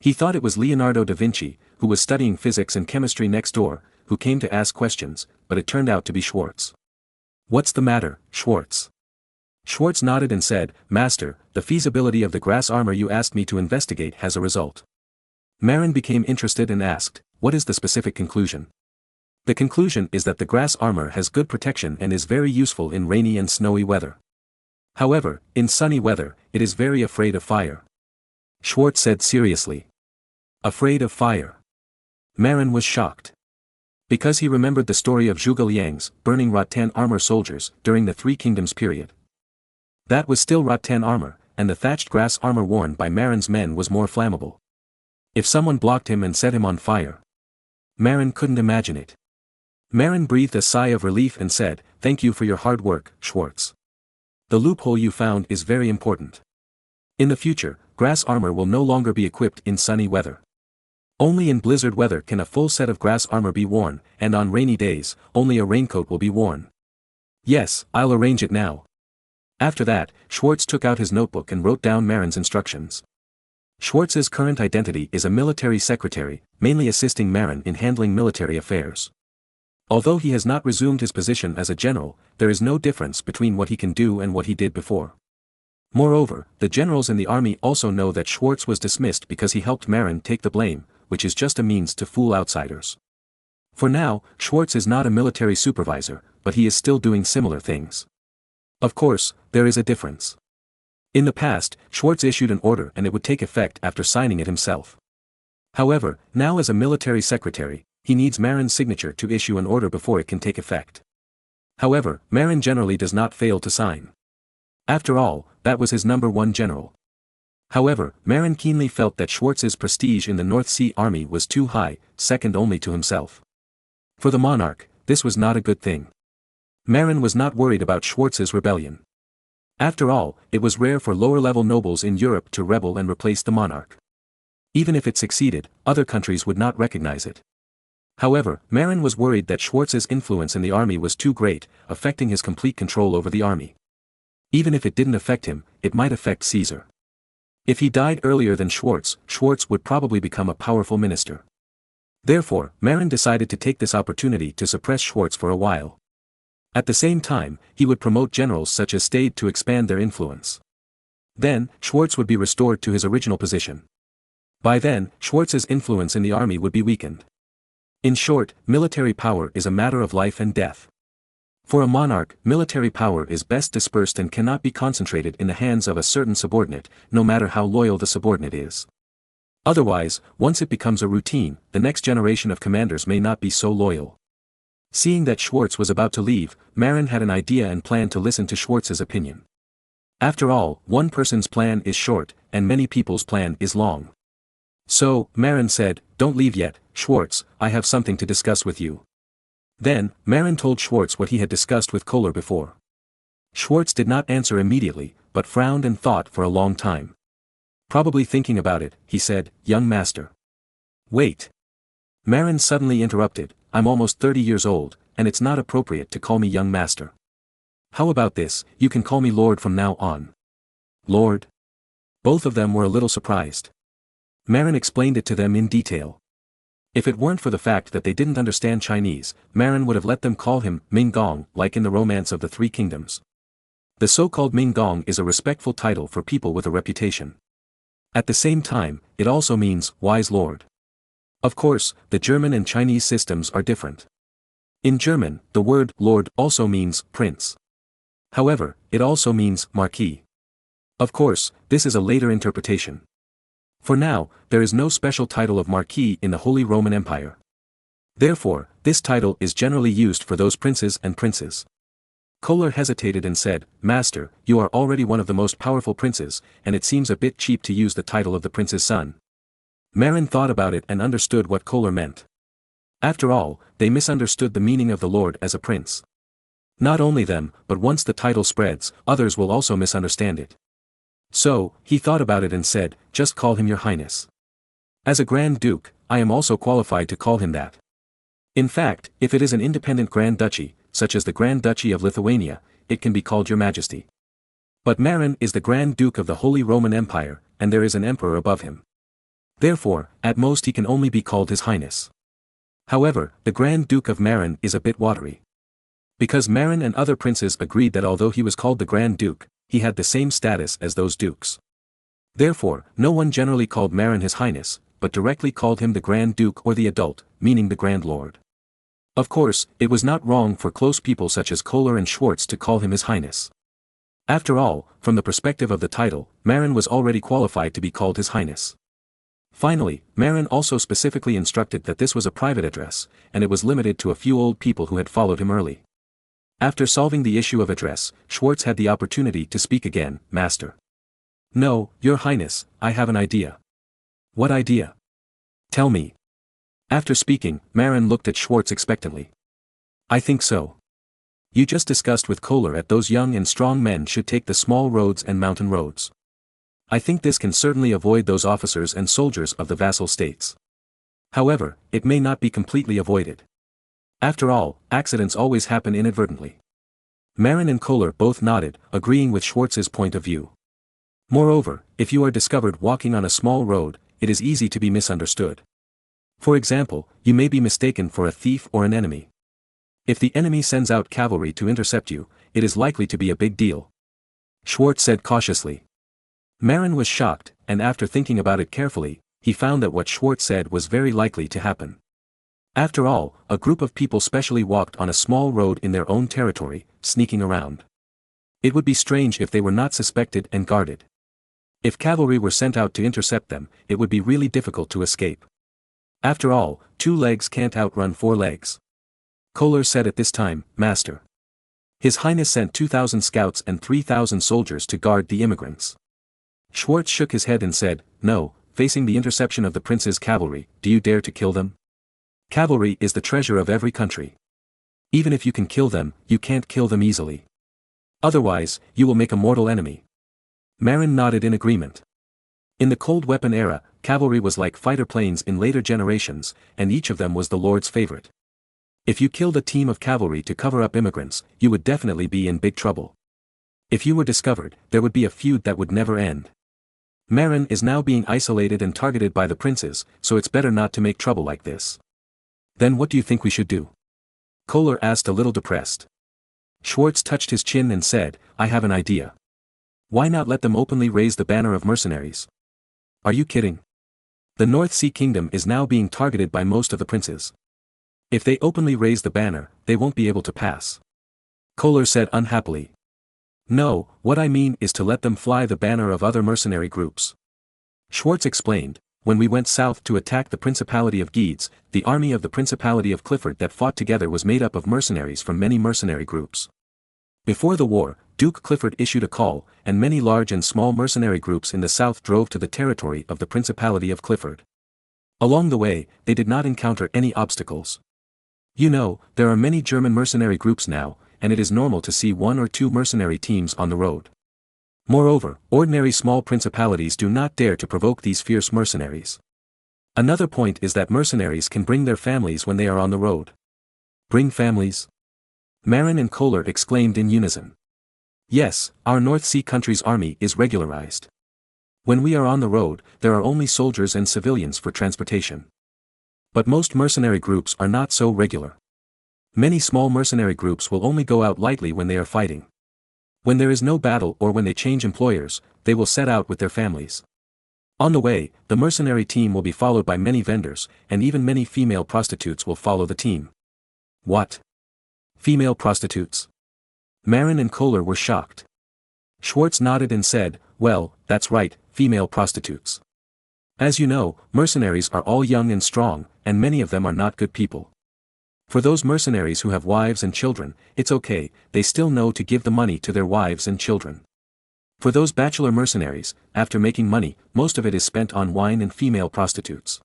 S2: He thought it was Leonardo da Vinci, who was studying physics and chemistry next door, who came to ask questions, but it turned out to be Schwartz. "What's the matter, Schwartz?" Schwartz nodded and said, "Master, the feasibility of the grass armor you asked me to investigate has a result." Marin became interested and asked, "What is the specific conclusion?" "The conclusion is that the grass armor has good protection and is very useful in rainy and snowy weather. However, in sunny weather, it is very afraid of fire." Schwartz said seriously. "Afraid of fire?" Marin was shocked. Because he remembered the story of Zhuge Liang's burning rattan armor soldiers during the Three Kingdoms period. That was still rattan armor, and the thatched grass armor worn by Marin's men was more flammable. If someone blocked him and set him on fire. Marin couldn't imagine it. Marin breathed a sigh of relief and said, "Thank you for your hard work, Schwartz. The loophole you found is very important. In the future, grass armor will no longer be equipped in sunny weather. Only in blizzard weather can a full set of grass armor be worn, and on rainy days, only a raincoat will be worn." "Yes, I'll arrange it now." After that, Schwartz took out his notebook and wrote down Marin's instructions. Schwartz's current identity is a military secretary, mainly assisting Marin in handling military affairs. Although he has not resumed his position as a general, there is no difference between what he can do and what he did before. Moreover, the generals in the army also know that Schwartz was dismissed because he helped Marin take the blame, which is just a means to fool outsiders. For now, Schwartz is not a military supervisor, but he is still doing similar things. Of course, there is a difference. In the past, Schwartz issued an order and it would take effect after signing it himself. However, now as a military secretary, he needs Marin's signature to issue an order before it can take effect. However, Marin generally does not fail to sign. After all, that was his #1 general. However, Marin keenly felt that Schwartz's prestige in the North Sea Army was too high, second only to himself. For the monarch, this was not a good thing. Marin was not worried about Schwartz's rebellion. After all, it was rare for lower-level nobles in Europe to rebel and replace the monarch. Even if it succeeded, other countries would not recognize it. However, Marin was worried that Schwartz's influence in the army was too great, affecting his complete control over the army. Even if it didn't affect him, it might affect Caesar. If he died earlier than Schwartz, Schwartz would probably become a powerful minister. Therefore, Marin decided to take this opportunity to suppress Schwartz for a while. At the same time, he would promote generals such as Stade to expand their influence. Then, Schwartz would be restored to his original position. By then, Schwartz's influence in the army would be weakened. In short, military power is a matter of life and death. For a monarch, military power is best dispersed and cannot be concentrated in the hands of a certain subordinate, no matter how loyal the subordinate is. Otherwise, once it becomes a routine, the next generation of commanders may not be so loyal. Seeing that Schwartz was about to leave, Marin had an idea and planned to listen to Schwartz's opinion. After all, one person's plan is short, and many people's plan is long. So, Marin said, "Don't leave yet, Schwartz, I have something to discuss with you." Then, Marin told Schwartz what he had discussed with Kohler before. Schwartz did not answer immediately, but frowned and thought for a long time. Probably thinking about it, he said, "Young master." "Wait." Marin suddenly interrupted, "I'm almost 30 years old, and it's not appropriate to call me young master. How about this, you can call me Lord from now on." "Lord?" Both of them were a little surprised. Marin explained it to them in detail. If it weren't for the fact that they didn't understand Chinese, Marin would have let them call him Ming Gong like in the Romance of the Three Kingdoms. The so-called Ming Gong is a respectful title for people with a reputation. At the same time, it also means wise lord. Of course, the German and Chinese systems are different. In German, the word lord also means prince. However, it also means marquis. Of course, this is a later interpretation. For now, there is no special title of marquis in the Holy Roman Empire. Therefore, this title is generally used for those princes and princes. Kohler hesitated and said, "Master, you are already one of the most powerful princes, and it seems a bit cheap to use the title of the prince's son." Marin thought about it and understood what Kohler meant. After all, they misunderstood the meaning of the lord as a prince. Not only them, but once the title spreads, others will also misunderstand it. So, he thought about it and said, "Just call him your highness. As a Grand Duke, I am also qualified to call him that. In fact, if it is an independent Grand Duchy, such as the Grand Duchy of Lithuania, it can be called your majesty. But Marin is the Grand Duke of the Holy Roman Empire, and there is an emperor above him. Therefore, at most he can only be called his highness." However, the Grand Duke of Marin is a bit watery. Because Marin and other princes agreed that although he was called the Grand Duke, he had the same status as those dukes. Therefore, no one generally called Marin his highness, but directly called him the Grand Duke or the adult, meaning the Grand Lord. Of course, it was not wrong for close people such as Kohler and Schwartz to call him his highness. After all, from the perspective of the title, Marin was already qualified to be called his highness. Finally, Marin also specifically instructed that this was a private address, and it was limited to a few old people who had followed him early. After solving the issue of address, Schwartz had the opportunity to speak again, "Master." "No, your highness, I have an idea." "What idea?" "Tell me." After speaking, Marin looked at Schwartz expectantly. "I think so. You just discussed with Kohler that those young and strong men should take the small roads and mountain roads. I think this can certainly avoid those officers and soldiers of the vassal states. However, it may not be completely avoided. After all, accidents always happen inadvertently." Marin and Kohler both nodded, agreeing with Schwartz's point of view. Moreover, if you are discovered walking on a small road, it is easy to be misunderstood. For example, you may be mistaken for a thief or an enemy. If the enemy sends out cavalry to intercept you, it is likely to be a big deal. Schwartz said cautiously. Marin was shocked, and after thinking about it carefully, he found that what Schwartz said was very likely to happen. After all, a group of people specially walked on a small road in their own territory, sneaking around. It would be strange if they were not suspected and guarded. If cavalry were sent out to intercept them, it would be really difficult to escape. After all, 2 legs can't outrun 4 legs. Kohler said at this time, "Master." His Highness sent 2,000 scouts and 3,000 soldiers to guard the immigrants. Schwartz shook his head and said, "No, facing the interception of the prince's cavalry, do you dare to kill them? Cavalry is the treasure of every country. Even if you can kill them, you can't kill them easily. Otherwise, you will make a mortal enemy." Marin nodded in agreement. In the cold weapon era, cavalry was like fighter planes in later generations, and each of them was the Lord's favorite. If you killed a team of cavalry to cover up immigrants, you would definitely be in big trouble. If you were discovered, there would be a feud that would never end. Marin is now being isolated and targeted by the princes, so it's better not to make trouble like this. "Then what do you think we should do?" Kohler asked a little depressed. Schwartz touched his chin and said, "I have an idea. Why not let them openly raise the banner of mercenaries?" "Are you kidding? The North Sea Kingdom is now being targeted by most of the princes. If they openly raise the banner, they won't be able to pass." Kohler said unhappily. "No, what I mean is to let them fly the banner of other mercenary groups." Schwartz explained, "When we went south to attack the Principality of Guedes, the army of the Principality of Clifford that fought together was made up of mercenaries from many mercenary groups. Before the war, Duke Clifford issued a call, and many large and small mercenary groups in the south drove to the territory of the Principality of Clifford. Along the way, they did not encounter any obstacles. You know, there are many German mercenary groups now, and it is normal to see one or two mercenary teams on the road. Moreover, ordinary small principalities do not dare to provoke these fierce mercenaries. Another point is that mercenaries can bring their families when they are on the road. Bring families? Marin and Kohler exclaimed in unison. Yes, our North Sea country's army is regularized. When we are on the road, there are only soldiers and civilians for transportation. But most mercenary groups are not so regular. Many small mercenary groups will only go out lightly when they are fighting. When there is no battle or when they change employers, they will set out with their families. On the way, the mercenary team will be followed by many vendors, and even many female prostitutes will follow the team. What? Female prostitutes? Marin and Kohler were shocked. Schwartz nodded and said, well, that's right, female prostitutes. As you know, mercenaries are all young and strong, and many of them are not good people. For those mercenaries who have wives and children, it's okay, they still know to give the money to their wives and children. For those bachelor mercenaries, after making money, most of it is spent on wine and female prostitutes.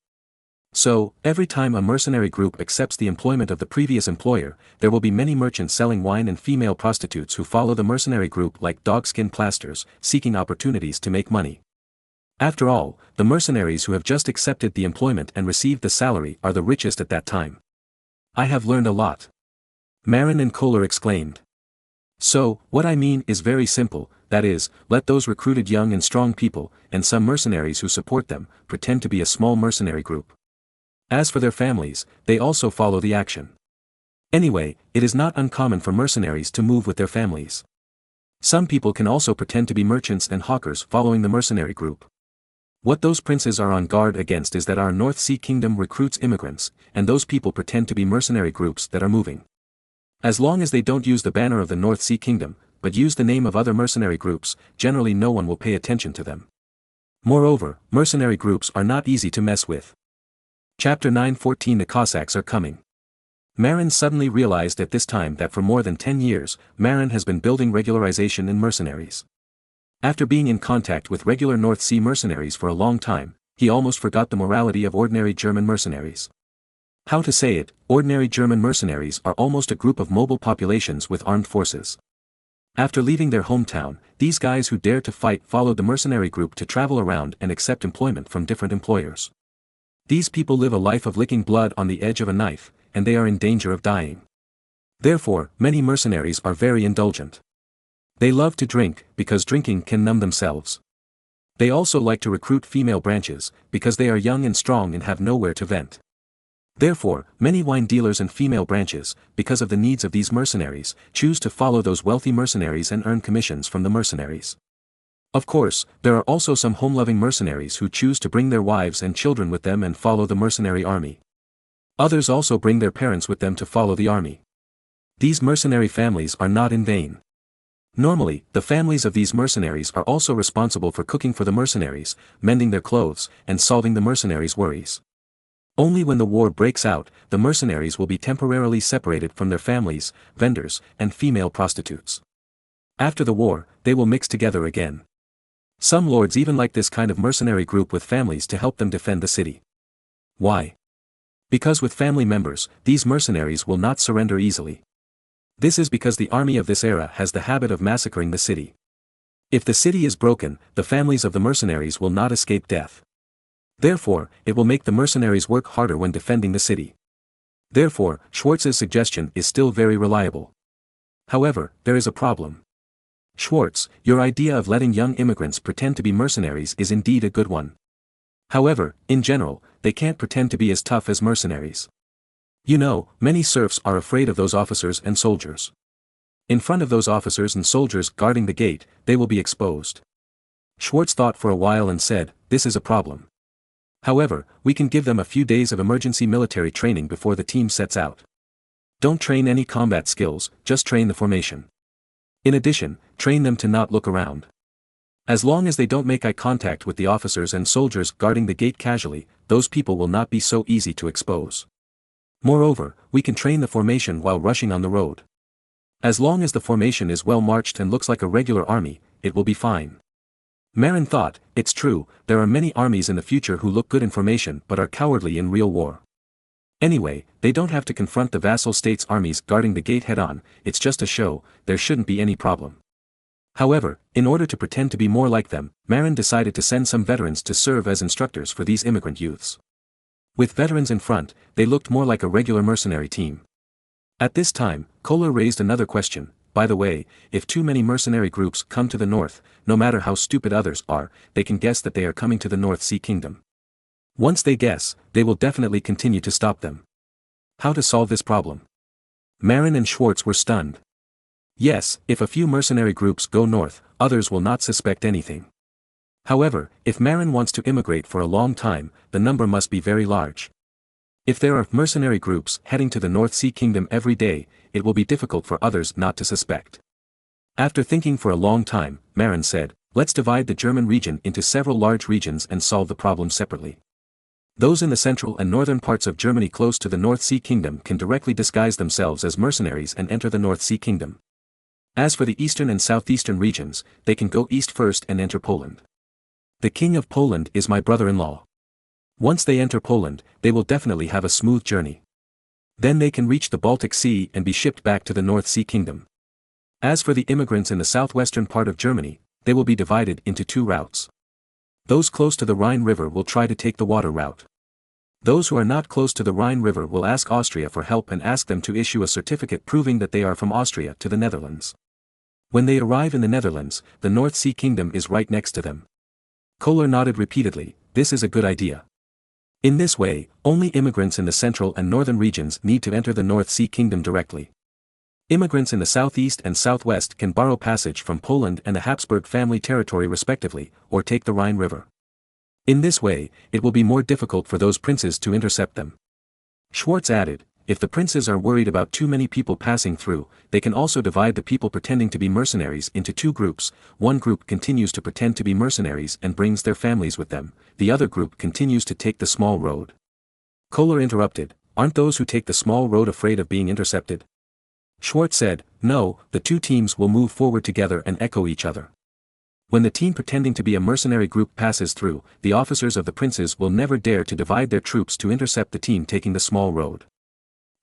S2: So, every time a mercenary group accepts the employment of the previous employer, there will be many merchants selling wine and female prostitutes who follow the mercenary group like dogskin plasters, seeking opportunities to make money. After all, the mercenaries who have just accepted the employment and received the salary are the richest at that time. I have learned a lot. Marin and Kohler exclaimed. So, what I mean is very simple, that is, let those recruited young and strong people, and some mercenaries who support them, pretend to be a small mercenary group. As for their families, they also follow the action. Anyway, it is not uncommon for mercenaries to move with their families. Some people can also pretend to be merchants and hawkers following the mercenary group. What those princes are on guard against is that our North Sea kingdom recruits immigrants, and those people pretend to be mercenary groups that are moving. As long as they don't use the banner of the North Sea kingdom, but use the name of other mercenary groups, generally no one will pay attention to them. Moreover, mercenary groups are not easy to mess with. Chapter 9:14 The Cossacks are coming. Marin suddenly realized at this time that for more than 10 years, Marin has been building regularization in mercenaries. After being in contact with regular North Sea mercenaries for a long time, he almost forgot the morality of ordinary German mercenaries. How to say it, ordinary German mercenaries are almost a group of mobile populations with armed forces. After leaving their hometown, these guys who dare to fight followed the mercenary group to travel around and accept employment from different employers. These people live a life of licking blood on the edge of a knife, and they are in danger of dying. Therefore, many mercenaries are very indulgent. They love to drink, because drinking can numb themselves. They also like to recruit female branches, because they are young and strong and have nowhere to vent. Therefore, many wine dealers and female branches, because of the needs of these mercenaries, choose to follow those wealthy mercenaries and earn commissions from the mercenaries. Of course, there are also some home-loving mercenaries who choose to bring their wives and children with them and follow the mercenary army. Others also bring their parents with them to follow the army. These mercenary families are not in vain. Normally, the families of these mercenaries are also responsible for cooking for the mercenaries, mending their clothes, and solving the mercenaries' worries. Only when the war breaks out, the mercenaries will be temporarily separated from their families, vendors, and female prostitutes. After the war, they will mix together again. Some lords even like this kind of mercenary group with families to help them defend the city. Why? Because with family members, these mercenaries will not surrender easily. This is because the army of this era has the habit of massacring the city. If the city is broken, the families of the mercenaries will not escape death. Therefore, it will make the mercenaries work harder when defending the city. Therefore, Schwartz's suggestion is still very reliable. However, there is a problem. Schwartz, your idea of letting young immigrants pretend to be mercenaries is indeed a good one. However, in general, they can't pretend to be as tough as mercenaries. You know, many serfs are afraid of those officers and soldiers. In front of those officers and soldiers guarding the gate, they will be exposed. Schwartz thought for a while and said, this is a problem. However, we can give them a few days of emergency military training before the team sets out. Don't train any combat skills, just train the formation. In addition, train them to not look around. As long as they don't make eye contact with the officers and soldiers guarding the gate casually, those people will not be so easy to expose. Moreover, we can train the formation while rushing on the road. As long as the formation is well marched and looks like a regular army, it will be fine. Marin thought, it's true, there are many armies in the future who look good in formation but are cowardly in real war. Anyway, they don't have to confront the vassal states' armies guarding the gate head-on, it's just a show, there shouldn't be any problem. However, in order to pretend to be more like them, Marin decided to send some veterans to serve as instructors for these immigrant youths. With veterans in front, they looked more like a regular mercenary team. At this time, Kohler raised another question. By the way, if too many mercenary groups come to the north, no matter how stupid others are, they can guess that they are coming to the North Sea Kingdom. Once they guess, they will definitely continue to stop them. How to solve this problem? Marin and Schwartz were stunned. Yes, if a few mercenary groups go north, others will not suspect anything. However, if Marin wants to immigrate for a long time, the number must be very large. If there are mercenary groups heading to the North Sea Kingdom every day, it will be difficult for others not to suspect. After thinking for a long time, Marin said, let's divide the German region into several large regions and solve the problem separately. Those in the central and northern parts of Germany close to the North Sea Kingdom can directly disguise themselves as mercenaries and enter the North Sea Kingdom. As for the eastern and southeastern regions, they can go east first and enter Poland. The King of Poland is my brother-in-law. Once they enter Poland, they will definitely have a smooth journey. Then they can reach the Baltic Sea and be shipped back to the North Sea Kingdom. As for the immigrants in the southwestern part of Germany, they will be divided into two routes. Those close to the Rhine River will try to take the water route. Those who are not close to the Rhine River will ask Austria for help and ask them to issue a certificate proving that they are from Austria to the Netherlands. When they arrive in the Netherlands, the North Sea Kingdom is right next to them. Kohler nodded repeatedly, this is a good idea. In this way, only immigrants in the central and northern regions need to enter the North Sea Kingdom directly. Immigrants in the southeast and southwest can borrow passage from Poland and the Habsburg family territory respectively, or take the Rhine River. In this way, it will be more difficult for those princes to intercept them. Schwartz added, if the princes are worried about too many people passing through, they can also divide the people pretending to be mercenaries into two groups. One group continues to pretend to be mercenaries and brings their families with them, the other group continues to take the small road. Kohler interrupted, aren't those who take the small road afraid of being intercepted? Schwartz said, no, the two teams will move forward together and echo each other. When the team pretending to be a mercenary group passes through, the officers of the princes will never dare to divide their troops to intercept the team taking the small road.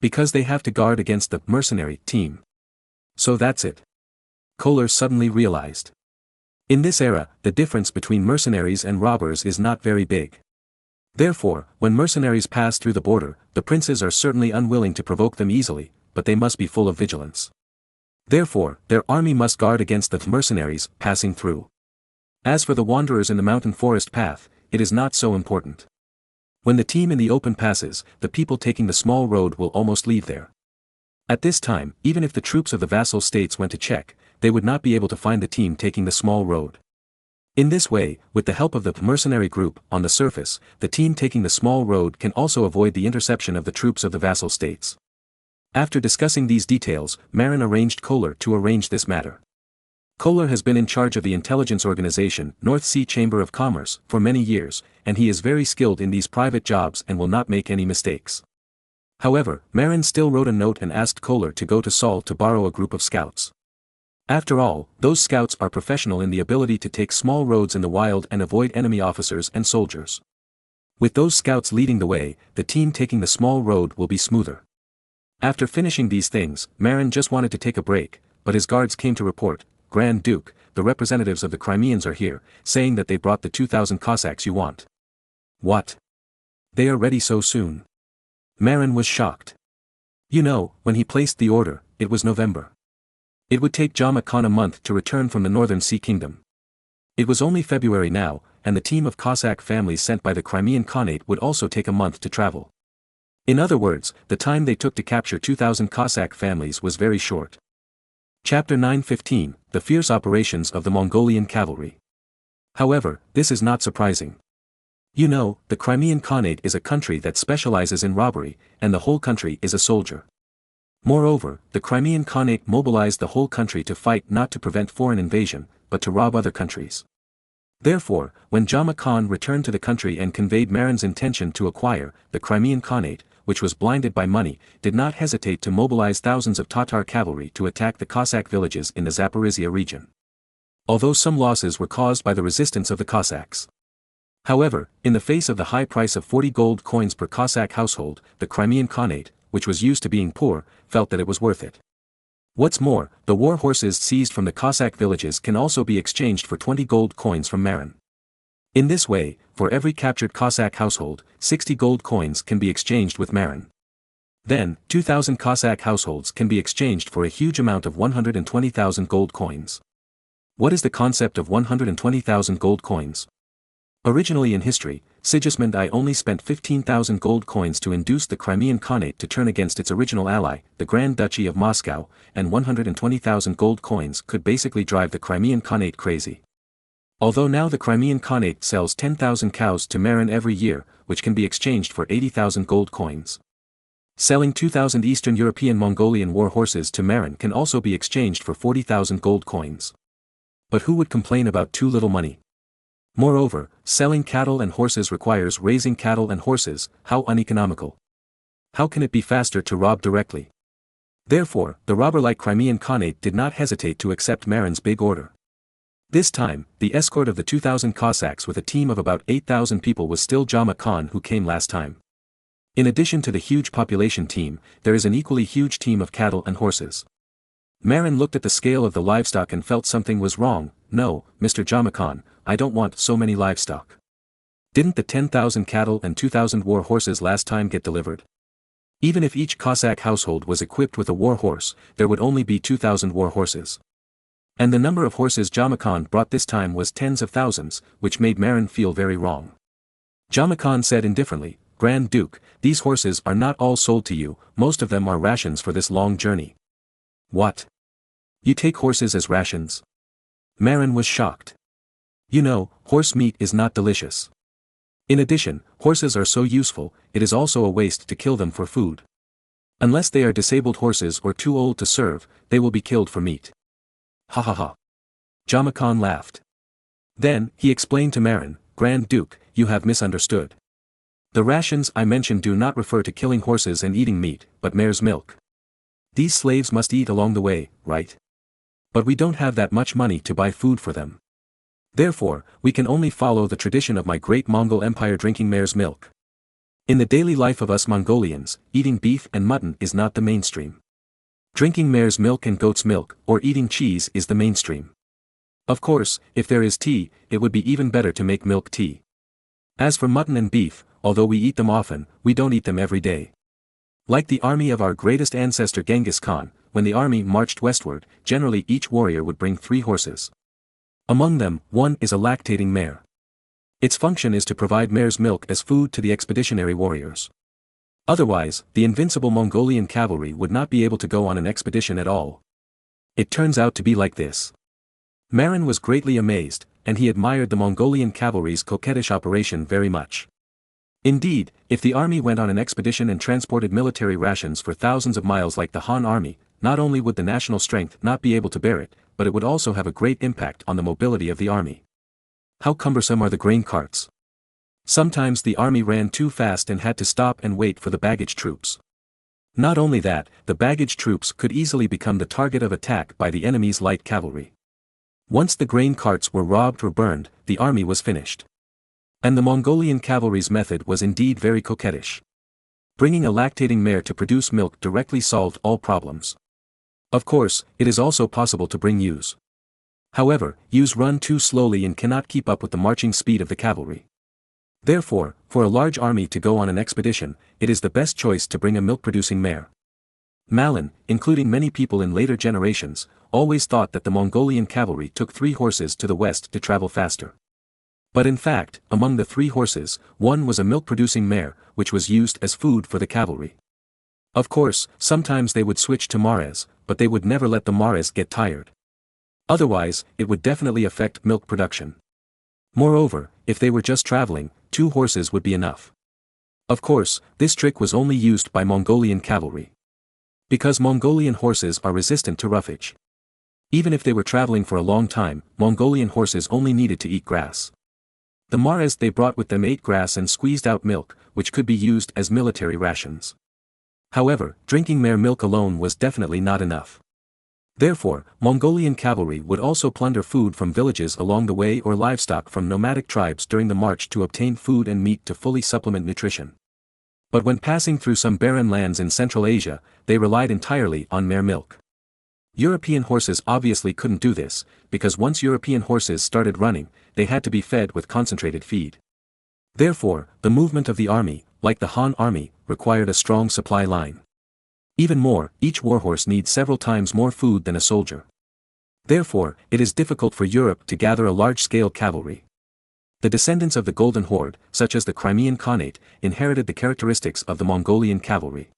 S2: Because they have to guard against the mercenary team. So that's it. Kohler suddenly realized. In this era, the difference between mercenaries and robbers is not very big. Therefore, when mercenaries pass through the border, the princes are certainly unwilling to provoke them easily, but they must be full of vigilance. Therefore, their army must guard against the mercenaries passing through. As for the wanderers in the mountain forest path, it is not so important. When the team in the open passes, the people taking the small road will almost leave there. At this time, even if the troops of the vassal states went to check, they would not be able to find the team taking the small road. In this way, with the help of the mercenary group, on the surface, the team taking the small road can also avoid the interception of the troops of the vassal states. After discussing these details, Marin arranged Kohler to arrange this matter. Kohler has been in charge of the intelligence organization, North Sea Chamber of Commerce, for many years, and he is very skilled in these private jobs and will not make any mistakes. However, Marin still wrote a note and asked Kohler to go to Saul to borrow a group of scouts. After all, those scouts are professional in the ability to take small roads in the wild and avoid enemy officers and soldiers. With those scouts leading the way, the team taking the small road will be smoother. After finishing these things, Marin just wanted to take a break, but his guards came to report, Grand Duke, the representatives of the Crimeans are here, saying that they brought the 2,000 Cossacks you want. What? They are ready so soon? Marin was shocked. You know, when he placed the order, it was November. It would take Gama Khan a month to return from the Northern Sea Kingdom. It was only February now, and the team of Cossack families sent by the Crimean Khanate would also take a month to travel. In other words, the time they took to capture 2,000 Cossack families was very short. Chapter 9:15, The Fierce Operations of the Mongolian Cavalry. However, this is not surprising. You know, the Crimean Khanate is a country that specializes in robbery, and the whole country is a soldier. Moreover, the Crimean Khanate mobilized the whole country to fight not to prevent foreign invasion, but to rob other countries. Therefore, when Gama Khan returned to the country and conveyed Marin's intention to acquire the Crimean Khanate, which was blinded by money, did not hesitate to mobilize thousands of Tatar cavalry to attack the Cossack villages in the Zaporizhia region. although some losses were caused by the resistance of the Cossacks. However, in the face of the high price of 40 gold coins per Cossack household, the Crimean Khanate, which was used to being poor, felt that it was worth it. What's more, the war horses seized from the Cossack villages can also be exchanged for 20 gold coins from Marin. In this way, for every captured Cossack household, 60 gold coins can be exchanged with Marin. Then, 2,000 Cossack households can be exchanged for a huge amount of 120,000 gold coins. What is the concept of 120,000 gold coins? Originally in history, Sigismund I only spent 15,000 gold coins to induce the Crimean Khanate to turn against its original ally, the Grand Duchy of Moscow, and 120,000 gold coins could basically drive the Crimean Khanate crazy. Although now the Crimean Khanate sells 10,000 cows to Marin every year, which can be exchanged for 80,000 gold coins. Selling 2,000 Eastern European Mongolian war horses to Marin can also be exchanged for 40,000 gold coins. But who would complain about too little money? Moreover, selling cattle and horses requires raising cattle and horses. How uneconomical. How can it be faster to rob directly? Therefore, the robber-like Crimean Khanate did not hesitate to accept Marin's big order. This time, the escort of the 2,000 Cossacks with a team of about 8,000 people was still Gama Khan who came last time. In addition to the huge population team, there is an equally huge team of cattle and horses. Marin looked at the scale of the livestock and felt something was wrong. No, Mr. Gama Khan, I don't want so many livestock. Didn't the 10,000 cattle and 2,000 war horses last time get delivered? Even if each Cossack household was equipped with a war horse, there would only be 2,000 war horses. And the number of horses Gama Khan brought this time was tens of thousands, which made Marin feel very wrong. Gama Khan said indifferently, Grand Duke, these horses are not all sold to you, most of them are rations for this long journey. What? You take horses as rations? Marin was shocked. You know, horse meat is not delicious. In addition, horses are so useful, it is also a waste to kill them for food. Unless they are disabled horses or too old to serve, they will be killed for meat. Ha ha ha. Gama Khan laughed. Then, he explained to Marin, Grand Duke, you have misunderstood. The rations I mentioned do not refer to killing horses and eating meat, but mare's milk. These slaves must eat along the way, right? But we don't have that much money to buy food for them. Therefore, we can only follow the tradition of my great Mongol Empire drinking mare's milk. In the daily life of us Mongolians, eating beef and mutton is not the mainstream. Drinking mare's milk and goat's milk, or eating cheese is the mainstream. Of course, if there is tea, it would be even better to make milk tea. As for mutton and beef, although we eat them often, we don't eat them every day. Like the army of our greatest ancestor Genghis Khan, when the army marched westward, generally each warrior would bring 3 horses. Among them, one is a lactating mare. Its function is to provide mare's milk as food to the expeditionary warriors. Otherwise, the invincible Mongolian cavalry would not be able to go on an expedition at all. It turns out to be like this. Marin was greatly amazed, and he admired the Mongolian cavalry's coquettish operation very much. Indeed, if the army went on an expedition and transported military rations for thousands of miles like the Han army, not only would the national strength not be able to bear it, but it would also have a great impact on the mobility of the army. How cumbersome are the grain carts? Sometimes the army ran too fast and had to stop and wait for the baggage troops. Not only that, the baggage troops could easily become the target of attack by the enemy's light cavalry. Once the grain carts were robbed or burned, the army was finished. And the Mongolian cavalry's method was indeed very coquettish. Bringing a lactating mare to produce milk directly solved all problems. Of course, it is also possible to bring ewes. However, ewes run too slowly and cannot keep up with the marching speed of the cavalry. Therefore, for a large army to go on an expedition, it is the best choice to bring a milk-producing mare. Malin, including many people in later generations, always thought that the Mongolian cavalry took 3 horses to the west to travel faster. But in fact, among the 3 horses, one was a milk-producing mare, which was used as food for the cavalry. Of course, sometimes they would switch to mares, but they would never let the mares get tired. Otherwise, it would definitely affect milk production. Moreover, if they were just traveling, 2 horses would be enough. Of course, this trick was only used by Mongolian cavalry. Because Mongolian horses are resistant to roughage. Even if they were traveling for a long time, Mongolian horses only needed to eat grass. The mares they brought with them ate grass and squeezed out milk, which could be used as military rations. However, drinking mare milk alone was definitely not enough. Therefore, Mongolian cavalry would also plunder food from villages along the way or livestock from nomadic tribes during the march to obtain food and meat to fully supplement nutrition. But when passing through some barren lands in Central Asia, they relied entirely on mare milk. European horses obviously couldn't do this, because once European horses started running, they had to be fed with concentrated feed. Therefore, the movement of the army, like the Han army, required a strong supply line. Even more, each warhorse needs several times more food than a soldier. Therefore, it is difficult for Europe to gather a large-scale cavalry. The descendants of the Golden Horde, such as the Crimean Khanate, inherited the characteristics of the Mongolian cavalry.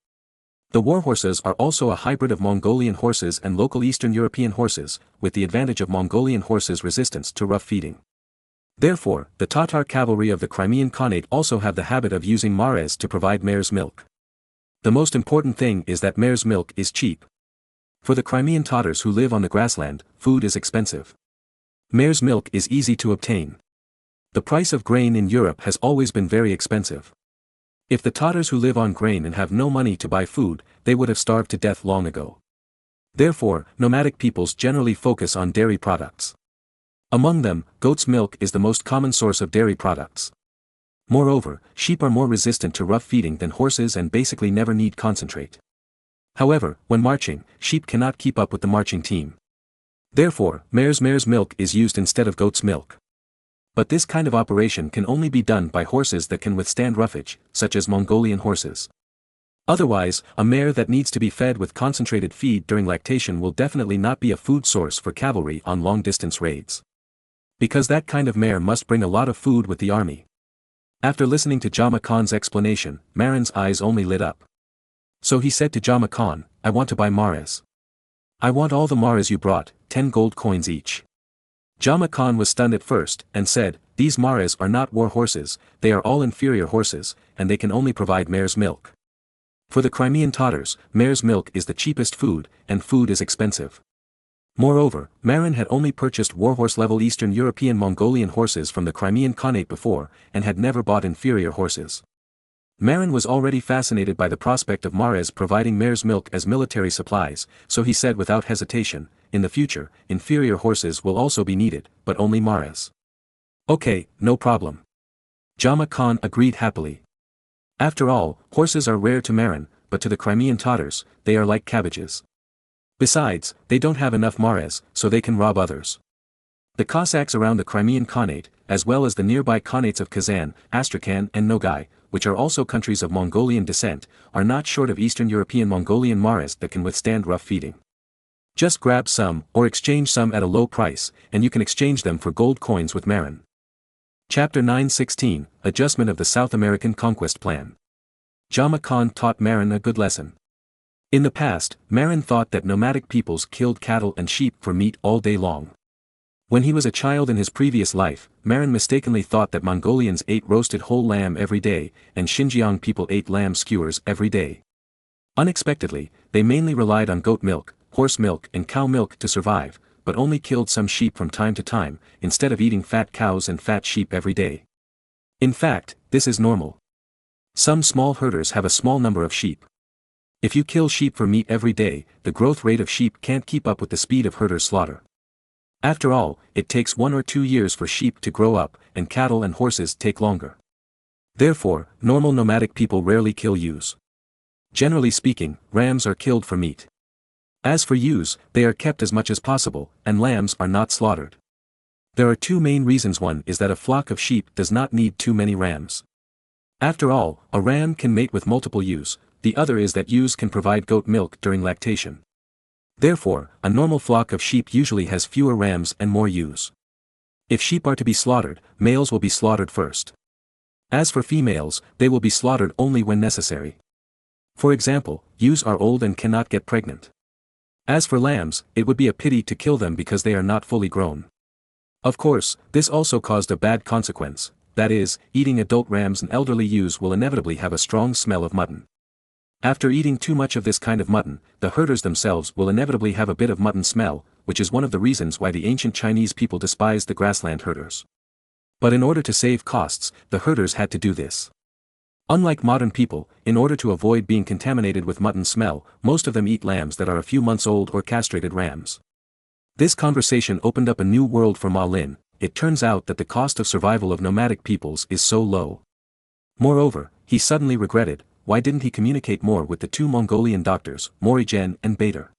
S2: The warhorses are also a hybrid of Mongolian horses and local Eastern European horses, with the advantage of Mongolian horses' resistance to rough feeding. Therefore, the Tatar cavalry of the Crimean Khanate also have the habit of using mares to provide mare's milk. The most important thing is that mare's milk is cheap. For the Crimean Tatars who live on the grassland, food is expensive. Mare's milk is easy to obtain. The price of grain in Europe has always been very expensive. If the Tatars who live on grain and have no money to buy food, they would have starved to death long ago. Therefore, nomadic peoples generally focus on dairy products. Among them, goat's milk is the most common source of dairy products. Moreover, sheep are more resistant to rough feeding than horses and basically never need concentrate. However, when marching, sheep cannot keep up with the marching team. Therefore, mare's milk is used instead of goat's milk. But this kind of operation can only be done by horses that can withstand roughage, such as Mongolian horses. Otherwise, a mare that needs to be fed with concentrated feed during lactation will definitely not be a food source for cavalry on long-distance raids. Because that kind of mare must bring a lot of food with the army. After listening to Gama Khan's explanation, Marin's eyes only lit up. So he said to Gama Khan, "I want to buy mares. I want all the mares you brought, 10 gold coins each." Gama Khan was stunned at first, and said, "These mares are not war horses, they are all inferior horses, and they can only provide mare's milk." For the Crimean Tatars, mare's milk is the cheapest food, and food is expensive. Moreover, Marin had only purchased warhorse-level Eastern European Mongolian horses from the Crimean Khanate before, and had never bought inferior horses. Marin was already fascinated by the prospect of mares providing mare's milk as military supplies, so he said without hesitation, "In the future, inferior horses will also be needed, but only mares." "Okay, no problem." Gama Khan agreed happily. After all, horses are rare to Marin, but to the Crimean Tatars, they are like cabbages. Besides, they don't have enough mares, so they can rob others. The Cossacks around the Crimean Khanate, as well as the nearby Khanates of Kazan, Astrakhan and Nogai, which are also countries of Mongolian descent, are not short of Eastern European Mongolian mares that can withstand rough feeding. Just grab some, or exchange some at a low price, and you can exchange them for gold coins with Marin. Chapter 9:16, Adjustment of the South American Conquest Plan. Gama Khan taught Marin a good lesson. In the past, Marin thought that nomadic peoples killed cattle and sheep for meat all day long. When he was a child in his previous life, Marin mistakenly thought that Mongolians ate roasted whole lamb every day, and Xinjiang people ate lamb skewers every day. Unexpectedly, they mainly relied on goat milk, horse milk and cow milk to survive, but only killed some sheep from time to time, instead of eating fat cows and fat sheep every day. In fact, this is normal. Some small herders have a small number of sheep. If you kill sheep for meat every day, the growth rate of sheep can't keep up with the speed of herders' slaughter. After all, it takes 1 or 2 years for sheep to grow up, and cattle and horses take longer. Therefore, normal nomadic people rarely kill ewes. Generally speaking, rams are killed for meat. As for ewes, they are kept as much as possible, and lambs are not slaughtered. There are 2 main reasons. One is that a flock of sheep does not need too many rams. After all, a ram can mate with multiple ewes. The other is that ewes can provide goat milk during lactation. Therefore, a normal flock of sheep usually has fewer rams and more ewes. If sheep are to be slaughtered, males will be slaughtered first. As for females, they will be slaughtered only when necessary. For example, ewes are old and cannot get pregnant. As for lambs, it would be a pity to kill them because they are not fully grown. Of course, this also caused a bad consequence, that is, eating adult rams and elderly ewes will inevitably have a strong smell of mutton. After eating too much of this kind of mutton, the herders themselves will inevitably have a bit of mutton smell, which is one of the reasons why the ancient Chinese people despised the grassland herders. But in order to save costs, the herders had to do this. Unlike modern people, in order to avoid being contaminated with mutton smell, most of them eat lambs that are a few months old or castrated rams. This conversation opened up a new world for Ma Lin. It turns out that the cost of survival of nomadic peoples is so low. Moreover, he suddenly regretted, why didn't he communicate more with the two Mongolian doctors, Morigen and Bader?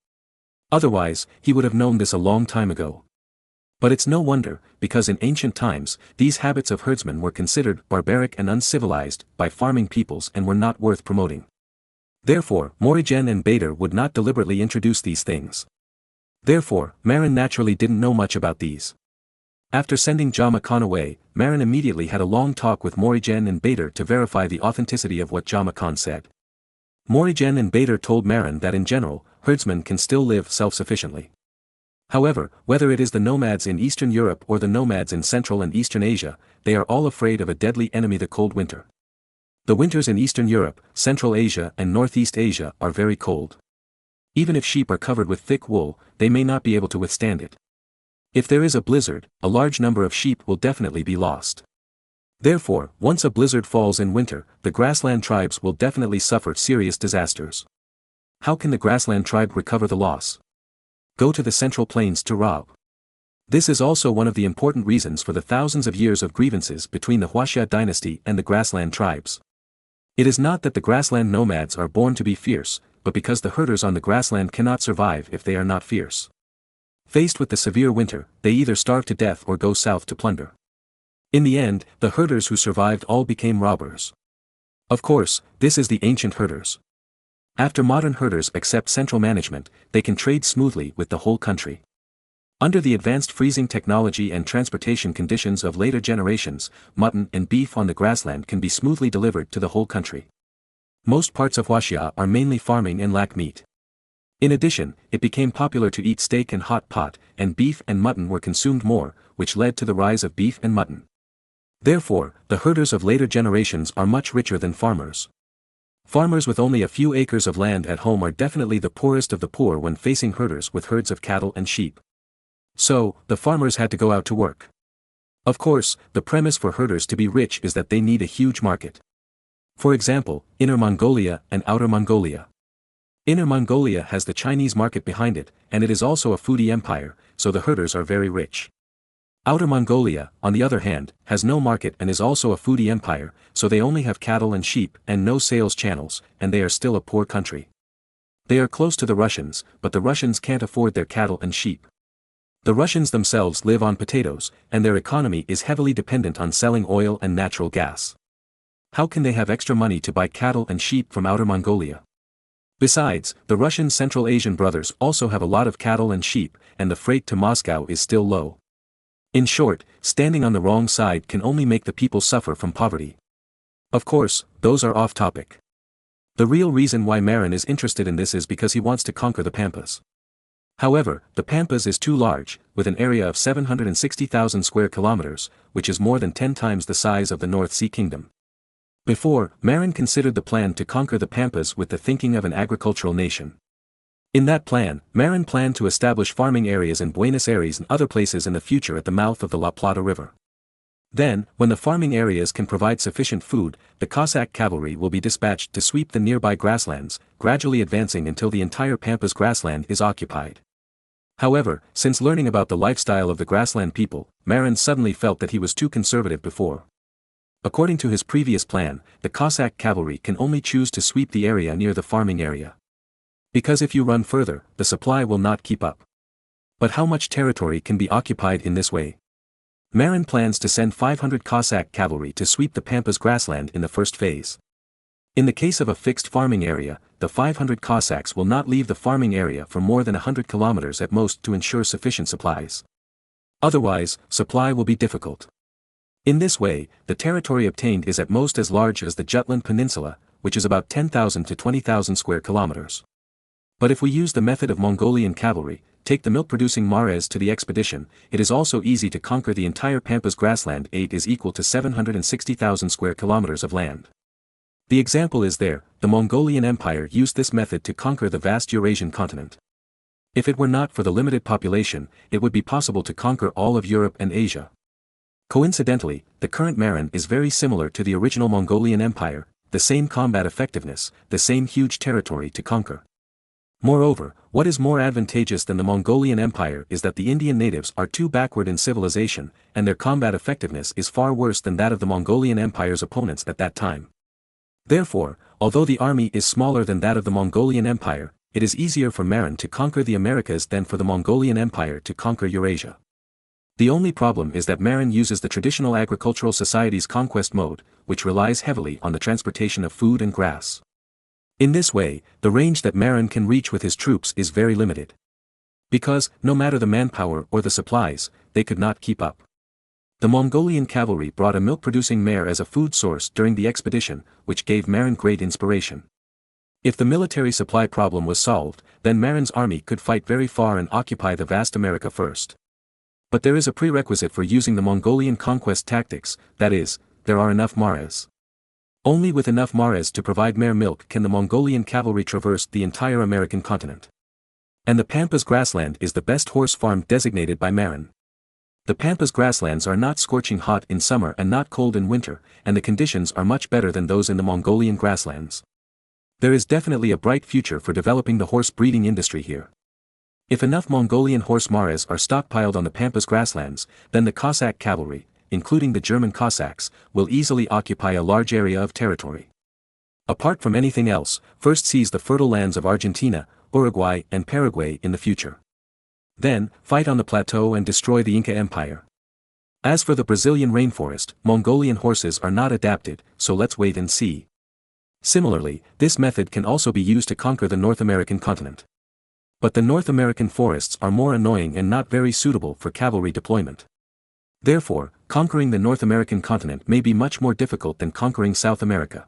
S2: Otherwise, he would have known this a long time ago. But it's no wonder, because in ancient times, these habits of herdsmen were considered barbaric and uncivilized by farming peoples and were not worth promoting. Therefore, Morigen and Bader would not deliberately introduce these things. Therefore, Marin naturally didn't know much about these. After sending Gama Khan away, Marin immediately had a long talk with Morigen and Bader to verify the authenticity of what Gama Khan said. Morigen and Bader told Marin that in general, herdsmen can still live self-sufficiently. However, whether it is the nomads in Eastern Europe or the nomads in Central and Eastern Asia, they are all afraid of a deadly enemy, the cold winter. The winters in Eastern Europe, Central Asia and Northeast Asia are very cold. Even if sheep are covered with thick wool, they may not be able to withstand it. If there is a blizzard, a large number of sheep will definitely be lost. Therefore, once a blizzard falls in winter, the grassland tribes will definitely suffer serious disasters. How can the grassland tribe recover the loss? Go to the Central Plains to rob. This is also one of the important reasons for the thousands of years of grievances between the Huaxia dynasty and the grassland tribes. It is not that the grassland nomads are born to be fierce, but because the herders on the grassland cannot survive if they are not fierce. Faced with the severe winter, they either starve to death or go south to plunder. In the end, the herders who survived all became robbers. Of course, this is the ancient herders. After modern herders accept central management, they can trade smoothly with the whole country. Under the advanced freezing technology and transportation conditions of later generations, mutton and beef on the grassland can be smoothly delivered to the whole country. Most parts of Huaxia are mainly farming and lack meat. In addition, it became popular to eat steak and hot pot, and beef and mutton were consumed more, which led to the rise of beef and mutton. Therefore, the herders of later generations are much richer than farmers. Farmers with only a few acres of land at home are definitely the poorest of the poor when facing herders with herds of cattle and sheep. So, the farmers had to go out to work. Of course, the premise for herders to be rich is that they need a huge market. For example, Inner Mongolia and Outer Mongolia. Inner Mongolia has the Chinese market behind it, and it is also a foodie empire, so the herders are very rich. Outer Mongolia, on the other hand, has no market and is also a foodie empire, so they only have cattle and sheep and no sales channels, and they are still a poor country. They are close to the Russians, but the Russians can't afford their cattle and sheep. The Russians themselves live on potatoes, and their economy is heavily dependent on selling oil and natural gas. How can they have extra money to buy cattle and sheep from Outer Mongolia? Besides, the Russian Central Asian brothers also have a lot of cattle and sheep, and the freight to Moscow is still low. In short, standing on the wrong side can only make the people suffer from poverty. Of course, those are off topic. The real reason why Marin is interested in this is because he wants to conquer the Pampas. However, the Pampas is too large, with an area of 760,000 square kilometers, which is more than 10 times the size of the North Sea Kingdom. Before, Marin considered the plan to conquer the Pampas with the thinking of an agricultural nation. In that plan, Marin planned to establish farming areas in Buenos Aires and other places in the future at the mouth of the La Plata River. Then, when the farming areas can provide sufficient food, the Cossack cavalry will be dispatched to sweep the nearby grasslands, gradually advancing until the entire Pampas grassland is occupied. However, since learning about the lifestyle of the grassland people, Marin suddenly felt that he was too conservative before. According to his previous plan, the Cossack cavalry can only choose to sweep the area near the farming area. Because if you run further, the supply will not keep up. But how much territory can be occupied in this way? Marin plans to send 500 Cossack cavalry to sweep the Pampas grassland in the first phase. In the case of a fixed farming area, the 500 Cossacks will not leave the farming area for more than 100 kilometers at most to ensure sufficient supplies. Otherwise, supply will be difficult. In this way, the territory obtained is at most as large as the Jutland Peninsula, which is about 10,000 to 20,000 square kilometers. But if we use the method of Mongolian cavalry, take the milk-producing Mares to the expedition, it is also easy to conquer the entire Pampas grassland. 8 is equal to 760,000 square kilometers of land. The example is there, the Mongolian Empire used this method to conquer the vast Eurasian continent. If it were not for the limited population, it would be possible to conquer all of Europe and Asia. Coincidentally, the current Marin is very similar to the original Mongolian Empire, the same combat effectiveness, the same huge territory to conquer. Moreover, what is more advantageous than the Mongolian Empire is that the Indian natives are too backward in civilization, and their combat effectiveness is far worse than that of the Mongolian Empire's opponents at that time. Therefore, although the army is smaller than that of the Mongolian Empire, it is easier for Marin to conquer the Americas than for the Mongolian Empire to conquer Eurasia. The only problem is that Marin uses the traditional agricultural society's conquest mode, which relies heavily on the transportation of food and grass. In this way, the range that Marin can reach with his troops is very limited. Because, no matter the manpower or the supplies, they could not keep up. The Mongolian cavalry brought a milk-producing mare as a food source during the expedition, which gave Marin great inspiration. If the military supply problem was solved, then Marin's army could fight very far and occupy the vast America first. But there is a prerequisite for using the Mongolian conquest tactics, that is, there are enough mares. Only with enough mares to provide mare milk can the Mongolian cavalry traverse the entire American continent. And the Pampas grassland is the best horse farm designated by Marin. The Pampas grasslands are not scorching hot in summer and not cold in winter, and the conditions are much better than those in the Mongolian grasslands. There is definitely a bright future for developing the horse breeding industry here. If enough Mongolian horse mares are stockpiled on the Pampas grasslands, then the Cossack cavalry, including the German Cossacks, will easily occupy a large area of territory. Apart from anything else, first seize the fertile lands of Argentina, Uruguay and Paraguay in the future. Then, fight on the plateau and destroy the Inca Empire. As for the Brazilian rainforest, Mongolian horses are not adapted, so let's wait and see. Similarly, this method can also be used to conquer the North American continent. But the North American forests are more annoying and not very suitable for cavalry deployment. Therefore, conquering the North American continent may be much more difficult than conquering South America.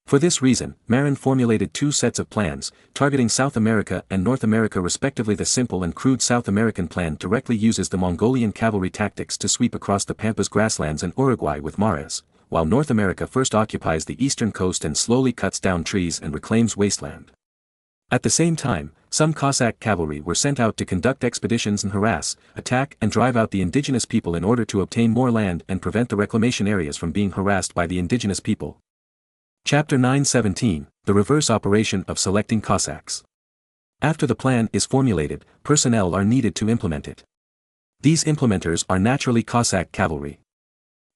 S2: For this reason, Marin formulated two sets of plans, targeting South America and North America respectively. The simple and crude South American plan directly uses the Mongolian cavalry tactics to sweep across the Pampas grasslands and Uruguay with mares, while North America first occupies the eastern coast and slowly cuts down trees and reclaims wasteland. At the same time, some Cossack cavalry were sent out to conduct expeditions and harass, attack and drive out the indigenous people in order to obtain more land and prevent the reclamation areas from being harassed by the indigenous people. Chapter 9:17, The Reverse Operation of Selecting Cossacks. After the plan is formulated, personnel are needed to implement it. These implementers are naturally Cossack cavalry.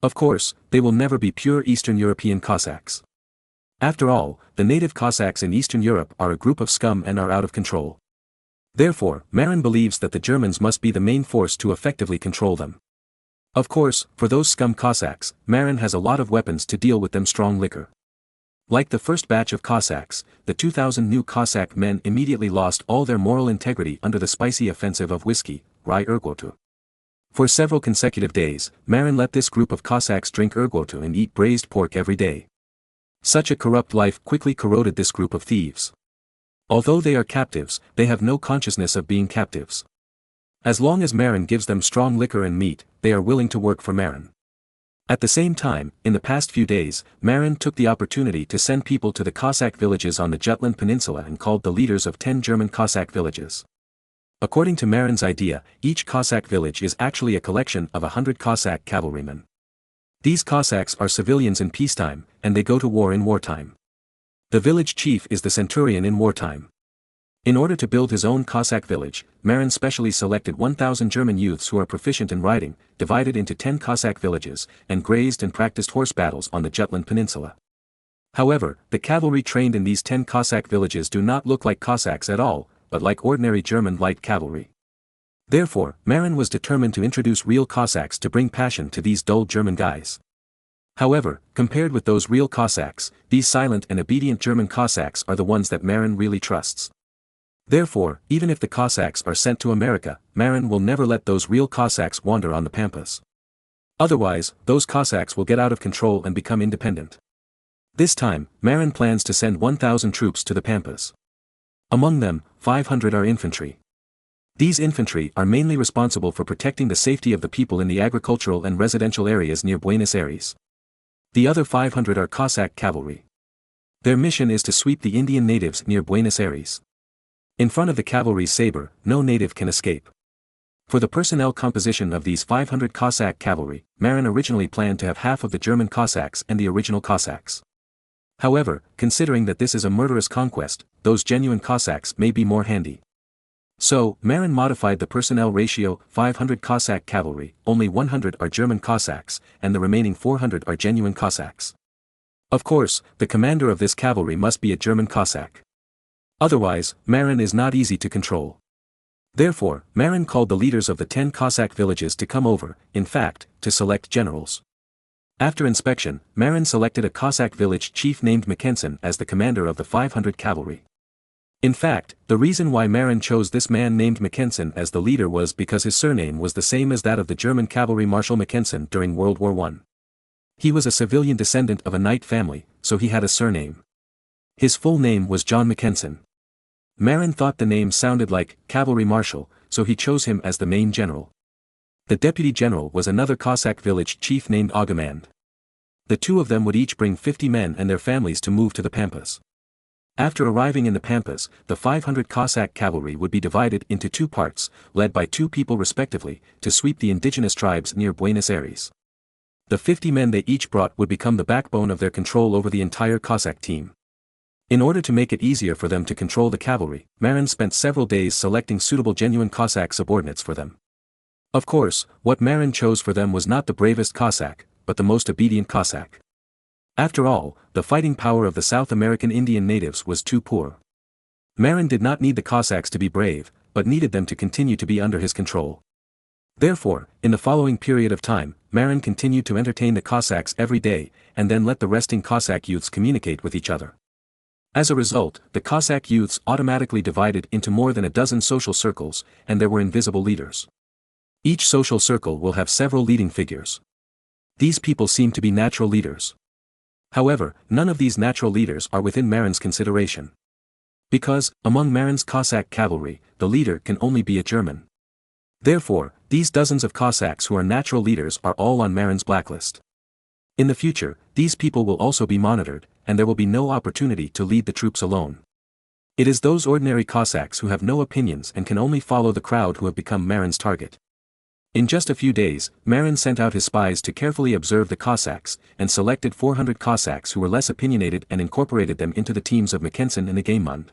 S2: Of course, they will never be pure Eastern European Cossacks. After all, the native Cossacks in Eastern Europe are a group of scum and are out of control. Therefore, Marin believes that the Germans must be the main force to effectively control them. Of course, for those scum Cossacks, Marin has a lot of weapons to deal with them. Strong liquor. Like the first batch of Cossacks, the 2,000 new Cossack men immediately lost all their moral integrity under the spicy offensive of whiskey, rye ergotu. For several consecutive days, Marin let this group of Cossacks drink ergotu and eat braised pork every day. Such a corrupt life quickly corroded this group of thieves. Although they are captives, they have no consciousness of being captives. As long as Marin gives them strong liquor and meat, they are willing to work for Marin. At the same time, in the past few days, Marin took the opportunity to send people to the Cossack villages on the Jutland Peninsula and called the leaders of 10 German Cossack villages. According to Marin's idea, each Cossack village is actually a collection of 100 Cossack cavalrymen. These Cossacks are civilians in peacetime, and they go to war in wartime. The village chief is the centurion in wartime. In order to build his own Cossack village, Marin specially selected 1,000 German youths who are proficient in riding, divided into 10 Cossack villages, and grazed and practiced horse battles on the Jutland Peninsula. However, the cavalry trained in these 10 Cossack villages do not look like Cossacks at all, but like ordinary German light cavalry. Therefore, Marin was determined to introduce real Cossacks to bring passion to these dull German guys. However, compared with those real Cossacks, these silent and obedient German Cossacks are the ones that Marin really trusts. Therefore, even if the Cossacks are sent to America, Marin will never let those real Cossacks wander on the Pampas. Otherwise, those Cossacks will get out of control and become independent. This time, Marin plans to send 1,000 troops to the Pampas. Among them, 500 are infantry. These infantry are mainly responsible for protecting the safety of the people in the agricultural and residential areas near Buenos Aires. The other 500 are Cossack cavalry. Their mission is to sweep the Indian natives near Buenos Aires. In front of the cavalry's saber, no native can escape. For the personnel composition of these 500 Cossack cavalry, Marin originally planned to have half of the German Cossacks and the original Cossacks. However, considering that this is a murderous conquest, those genuine Cossacks may be more handy. So, Marin modified the personnel ratio: 500 Cossack cavalry, only 100 are German Cossacks, and the remaining 400 are genuine Cossacks. Of course, the commander of this cavalry must be a German Cossack. Otherwise, Marin is not easy to control. Therefore, Marin called the leaders of the 10 Cossack villages to come over, in fact, to select generals. After inspection, Marin selected a Cossack village chief named Mackensen as the commander of the 500 cavalry. In fact, the reason why Marin chose this man named Mackensen as the leader was because his surname was the same as that of the German cavalry Marshal Mackensen during World War I. He was a civilian descendant of a knight family, so he had a surname. His full name was John Mackensen. Marin thought the name sounded like cavalry marshal, so he chose him as the main general. The deputy general was another Cossack village chief named Agamand. The two of them would each bring 50 men and their families to move to the Pampas. After arriving in the Pampas, the 500 Cossack cavalry would be divided into two parts, led by two people respectively, to sweep the indigenous tribes near Buenos Aires. The 50 men they each brought would become the backbone of their control over the entire Cossack team. In order to make it easier for them to control the cavalry, Marin spent several days selecting suitable genuine Cossack subordinates for them. Of course, what Marin chose for them was not the bravest Cossack, but the most obedient Cossack. After all, the fighting power of the South American Indian natives was too poor. Marin did not need the Cossacks to be brave, but needed them to continue to be under his control. Therefore, in the following period of time, Marin continued to entertain the Cossacks every day, and then let the resting Cossack youths communicate with each other. As a result, the Cossack youths automatically divided into more than a dozen social circles, and there were invisible leaders. Each social circle will have several leading figures. These people seem to be natural leaders. However, none of these natural leaders are within Marin's consideration. Because, among Marin's Cossack cavalry, the leader can only be a German. Therefore, these dozens of Cossacks who are natural leaders are all on Marin's blacklist. In the future, these people will also be monitored, and there will be no opportunity to lead the troops alone. It is those ordinary Cossacks who have no opinions and can only follow the crowd who have become Marin's target. In just a few days, Marin sent out his spies to carefully observe the Cossacks, and selected 400 Cossacks who were less opinionated and incorporated them into the teams of Mackensen and Agamand.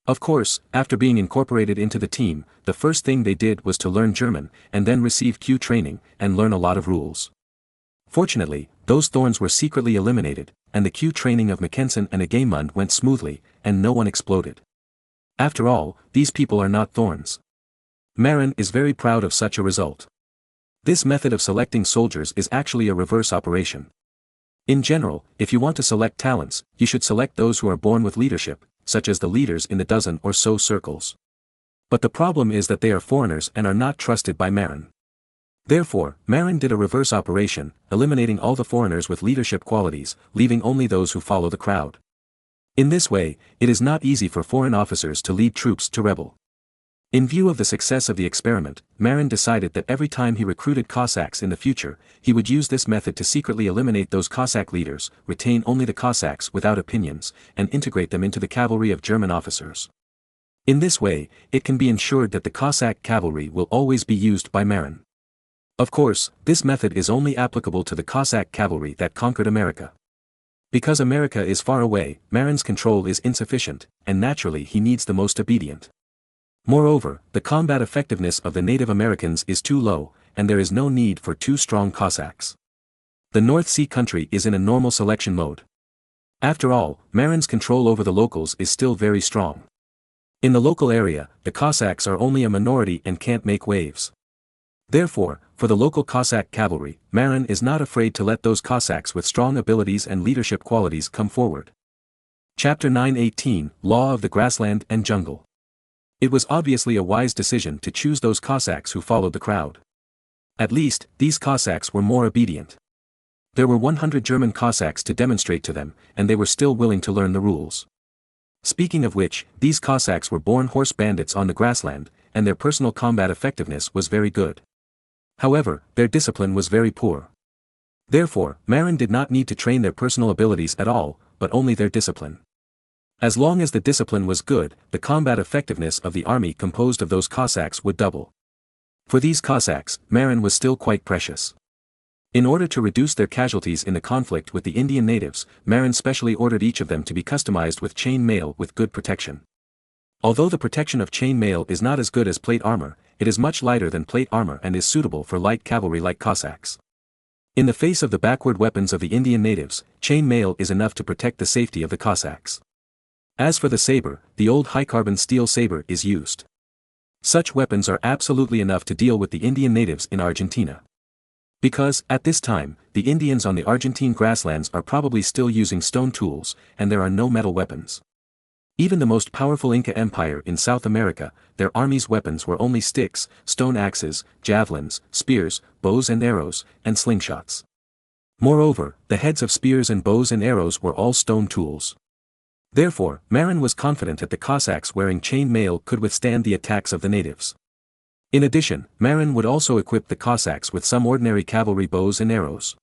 S2: Of course, after being incorporated into the team, the first thing they did was to learn German, and then receive Q training, and learn a lot of rules. Fortunately, those thorns were secretly eliminated, and the Q training of Mackensen and Agamand went smoothly, and no one exploded. After all, these people are not thorns. Marin is very proud of such a result. This method of selecting soldiers is actually a reverse operation. In general, if you want to select talents, you should select those who are born with leadership, such as the leaders in the dozen or so circles. But the problem is that they are foreigners and are not trusted by Marin. Therefore, Marin did a reverse operation, eliminating all the foreigners with leadership qualities, leaving only those who follow the crowd. In this way, it is not easy for foreign officers to lead troops to rebel. In view of the success of the experiment, Marin decided that every time he recruited Cossacks in the future, he would use this method to secretly eliminate those Cossack leaders, retain only the Cossacks without opinions, and integrate them into the cavalry of German officers. In this way, it can be ensured that the Cossack cavalry will always be used by Marin. Of course, this method is only applicable to the Cossack cavalry that conquered America. Because America is far away, Marin's control is insufficient, and naturally he needs the most obedient. Moreover, the combat effectiveness of the Native Americans is too low, and there is no need for two strong Cossacks. The North Sea country is in a normal selection mode. After all, Marin's control over the locals is still very strong. In the local area, the Cossacks are only a minority and can't make waves. Therefore, for the local Cossack cavalry, Marin is not afraid to let those Cossacks with strong abilities and leadership qualities come forward. Chapter 9:18, Law of the Grassland and Jungle. It was obviously a wise decision to choose those Cossacks who followed the crowd. At least, these Cossacks were more obedient. There were 100 German Cossacks to demonstrate to them, and they were still willing to learn the rules. Speaking of which, these Cossacks were born horse bandits on the grassland, and their personal combat effectiveness was very good. However, their discipline was very poor. Therefore, Marin did not need to train their personal abilities at all, but only their discipline. As long as the discipline was good, the combat effectiveness of the army composed of those Cossacks would double. For these Cossacks, Marin was still quite precious. In order to reduce their casualties in the conflict with the Indian natives, Marin specially ordered each of them to be customized with chain mail with good protection. Although the protection of chain mail is not as good as plate armor, it is much lighter than plate armor and is suitable for light cavalry like Cossacks. In the face of the backward weapons of the Indian natives, chain mail is enough to protect the safety of the Cossacks. As for the saber, the old high-carbon steel saber is used. Such weapons are absolutely enough to deal with the Indian natives in Argentina. Because, at this time, the Indians on the Argentine grasslands are probably still using stone tools, and there are no metal weapons. Even the most powerful Inca Empire in South America, their army's weapons were only sticks, stone axes, javelins, spears, bows and arrows, and slingshots. Moreover, the heads of spears and bows and arrows were all stone tools. Therefore, Marin was confident that the Cossacks wearing chain mail could withstand the attacks of the natives. In addition, Marin would also equip the Cossacks with some ordinary cavalry bows and arrows.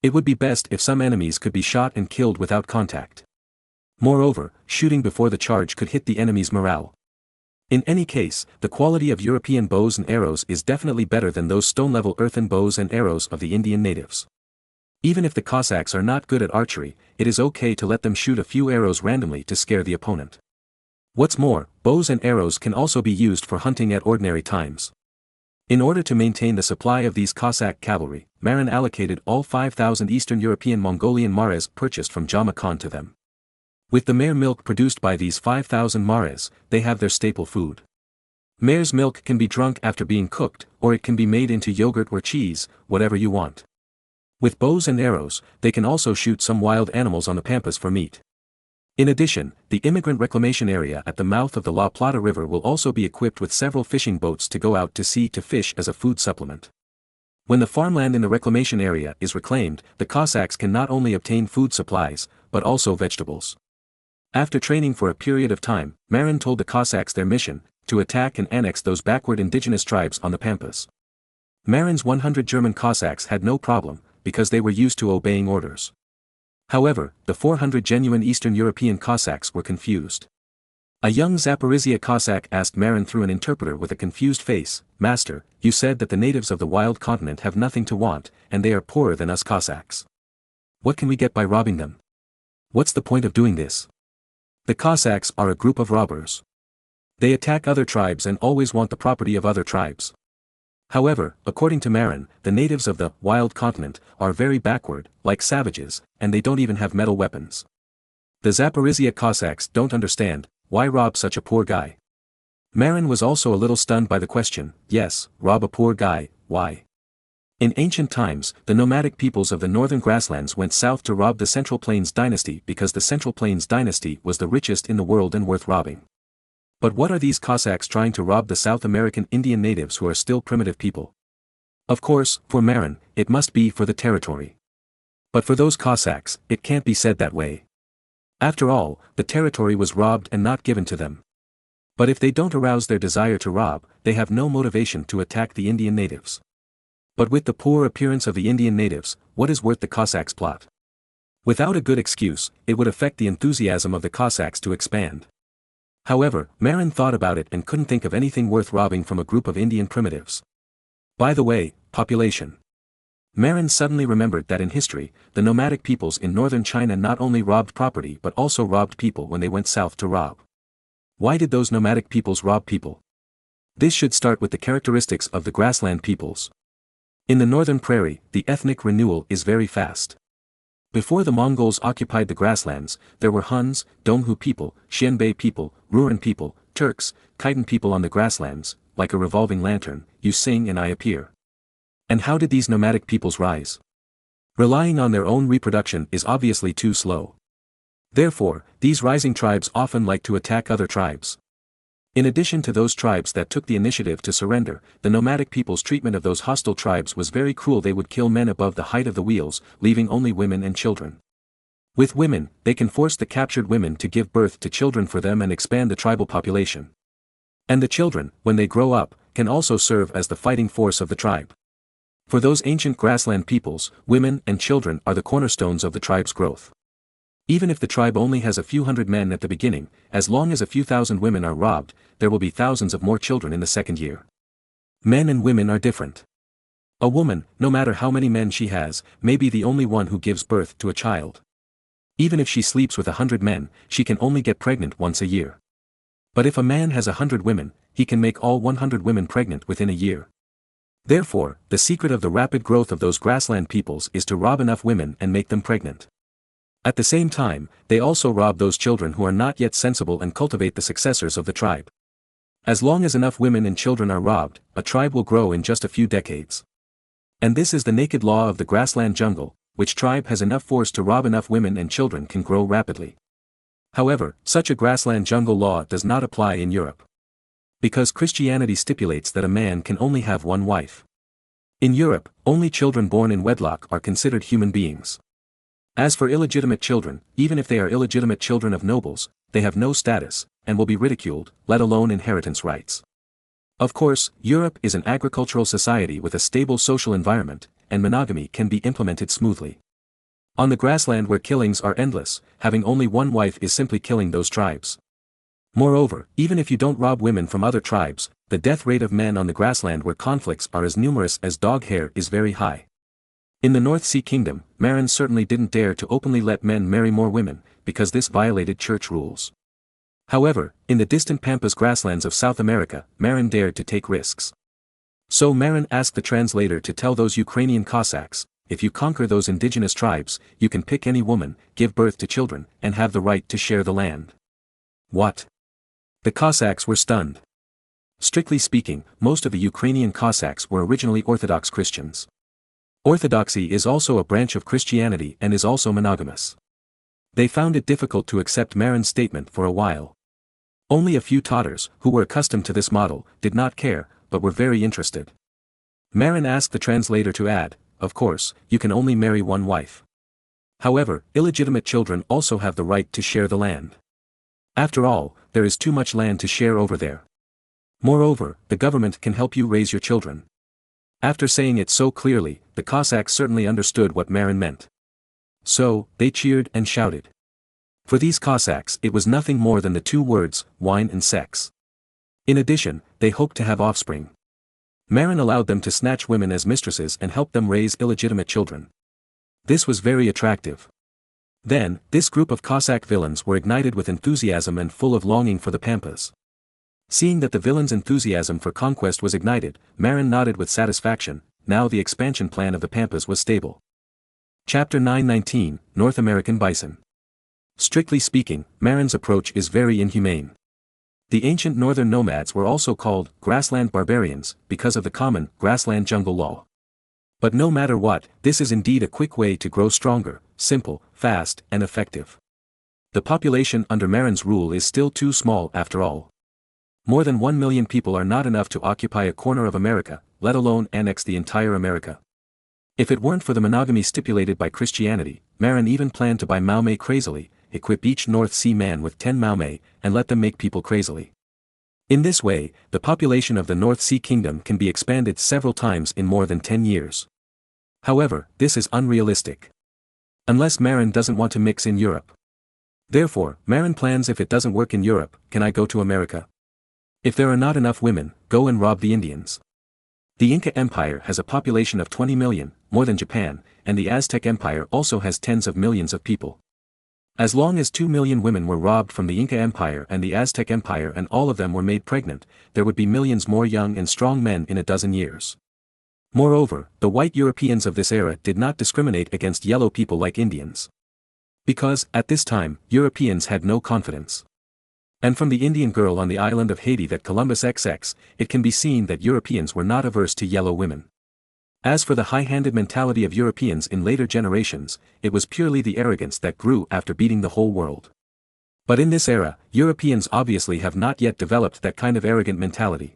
S2: It would be best if some enemies could be shot and killed without contact. Moreover, shooting before the charge could hit the enemy's morale. In any case, the quality of European bows and arrows is definitely better than those stone-level earthen bows and arrows of the Indian natives. Even if the Cossacks are not good at archery, it is okay to let them shoot a few arrows randomly to scare the opponent. What's more, bows and arrows can also be used for hunting at ordinary times. In order to maintain the supply of these Cossack cavalry, Marin allocated all 5,000 Eastern European Mongolian mares purchased from Gama Khan to them. With the mare milk produced by these 5,000 mares, they have their staple food. Mare's milk can be drunk after being cooked, or it can be made into yogurt or cheese, whatever you want. With bows and arrows, they can also shoot some wild animals on the pampas for meat. In addition, the immigrant reclamation area at the mouth of the La Plata River will also be equipped with several fishing boats to go out to sea to fish as a food supplement. When the farmland in the reclamation area is reclaimed, the Cossacks can not only obtain food supplies, but also vegetables. After training for a period of time, Marin told the Cossacks their mission, to attack and annex those backward indigenous tribes on the pampas. Marin's 100 German Cossacks had no problem, because they were used to obeying orders. However, the 400 genuine Eastern European Cossacks were confused. A young Zaporizhia Cossack asked Marin through an interpreter with a confused face, "Master, you said that the natives of the wild continent have nothing to want, and they are poorer than us Cossacks. What can we get by robbing them? What's the point of doing this?" The Cossacks are a group of robbers. They attack other tribes and always want the property of other tribes. However, according to Marin, the natives of the wild continent are very backward, like savages, and they don't even have metal weapons. The Zaporizhia Cossacks don't understand, why rob such a poor guy? Marin was also a little stunned by the question, yes, rob a poor guy, why? In ancient times, the nomadic peoples of the northern grasslands went south to rob the Central Plains dynasty because the Central Plains dynasty was the richest in the world and worth robbing. But what are these Cossacks trying to rob the South American Indian natives who are still primitive people? Of course, for Marin, it must be for the territory. But for those Cossacks, it can't be said that way. After all, the territory was robbed and not given to them. But if they don't arouse their desire to rob, they have no motivation to attack the Indian natives. But with the poor appearance of the Indian natives, what is worth the Cossacks' plot? Without a good excuse, it would affect the enthusiasm of the Cossacks to expand. However, Marin thought about it and couldn't think of anything worth robbing from a group of Indian primitives. By the way, population. Marin suddenly remembered that in history, the nomadic peoples in northern China not only robbed property but also robbed people when they went south to rob. Why did those nomadic peoples rob people? This should start with the characteristics of the grassland peoples. In the northern prairie, the ethnic renewal is very fast. Before the Mongols occupied the grasslands, there were Huns, Donghu people, Xianbei people, Rouran people, Turks, Khitan people on the grasslands, like a revolving lantern, you sing and I appear. And how did these nomadic peoples rise? Relying on their own reproduction is obviously too slow. Therefore, these rising tribes often like to attack other tribes. In addition to those tribes that took the initiative to surrender, the nomadic people's treatment of those hostile tribes was very cruel. They would kill men above the height of the wheels, leaving only women and children. With women, they can force the captured women to give birth to children for them and expand the tribal population. And the children, when they grow up, can also serve as the fighting force of the tribe. For those ancient grassland peoples, women and children are the cornerstones of the tribe's growth. Even if the tribe only has a few hundred men at the beginning, as long as a few thousand women are robbed, there will be thousands of more children in the second year. Men and women are different. A woman, no matter how many men she has, may be the only one who gives birth to a child. Even if she sleeps with 100 men, she can only get pregnant once a year. But if a man has 100 women, he can make all 100 women pregnant within a year. Therefore, the secret of the rapid growth of those grassland peoples is to rob enough women and make them pregnant. At the same time, they also rob those children who are not yet sensible and cultivate the successors of the tribe. As long as enough women and children are robbed, a tribe will grow in just a few decades. And this is the naked law of the grassland jungle, which tribe has enough force to rob enough women and children can grow rapidly. However, such a grassland jungle law does not apply in Europe. Because Christianity stipulates that a man can only have one wife. In Europe, only children born in wedlock are considered human beings. As for illegitimate children, even if they are illegitimate children of nobles, they have no status, and will be ridiculed, let alone inheritance rights. Of course, Europe is an agricultural society with a stable social environment, and monogamy can be implemented smoothly. On the grassland where killings are endless, having only one wife is simply killing those tribes. Moreover, even if you don't rob women from other tribes, the death rate of men on the grassland where conflicts are as numerous as dog hair is very high. In the North Sea Kingdom, Marin certainly didn't dare to openly let men marry more women, because this violated church rules. However, in the distant pampas grasslands of South America, Marin dared to take risks. So Marin asked the translator to tell those Ukrainian Cossacks, if you conquer those indigenous tribes, you can pick any woman, give birth to children, and have the right to share the land. What? The Cossacks were stunned. Strictly speaking, most of the Ukrainian Cossacks were originally Orthodox Christians. Orthodoxy is also a branch of Christianity and is also monogamous. They found it difficult to accept Marin's statement for a while. Only a few Tatars, who were accustomed to this model, did not care, but were very interested. Marin asked the translator to add, of course, you can only marry one wife. However, illegitimate children also have the right to share the land. After all, there is too much land to share over there. Moreover, the government can help you raise your children. After saying it so clearly, the Cossacks certainly understood what Marin meant. So, they cheered and shouted. For these Cossacks it was nothing more than the two words, wine and sex. In addition, they hoped to have offspring. Marin allowed them to snatch women as mistresses and help them raise illegitimate children. This was very attractive. Then, this group of Cossack villains were ignited with enthusiasm and full of longing for the pampas. Seeing that the villains' enthusiasm for conquest was ignited, Marin nodded with satisfaction. Now the expansion plan of the pampas was stable. Chapter 919, North American Bison. Strictly speaking, Marin's approach is very inhumane. The ancient northern nomads were also called grassland barbarians because of the common grassland jungle law. But no matter what, this is indeed a quick way to grow stronger, simple, fast, and effective. The population under Marin's rule is still too small after all. More than 1 million people are not enough to occupy a corner of America, let alone annex the entire America. If it weren't for the monogamy stipulated by Christianity, Marin even planned to buy Maumei crazily, equip each North Sea man with 10 Maumei, and let them make people crazily. In this way, the population of the North Sea Kingdom can be expanded several times in more than 10 years. However, this is unrealistic. Unless Marin doesn't want to mix in Europe. Therefore, Marin plans if it doesn't work in Europe, can I go to America? If there are not enough women, go and rob the Indians. The Inca Empire has a population of 20 million, more than Japan, and the Aztec Empire also has tens of millions of people. As long as 2 million women were robbed from the Inca Empire and the Aztec Empire and all of them were made pregnant, there would be millions more young and strong men in a dozen years. Moreover, the white Europeans of this era did not discriminate against yellow people like Indians. Because, at this time, Europeans had no confidence. And from the Indian girl on the island of Haiti that Columbus XX, it can be seen that Europeans were not averse to yellow women. As for the high-handed mentality of Europeans in later generations, it was purely the arrogance that grew after beating the whole world. But in this era, Europeans obviously have not yet developed that kind of arrogant mentality.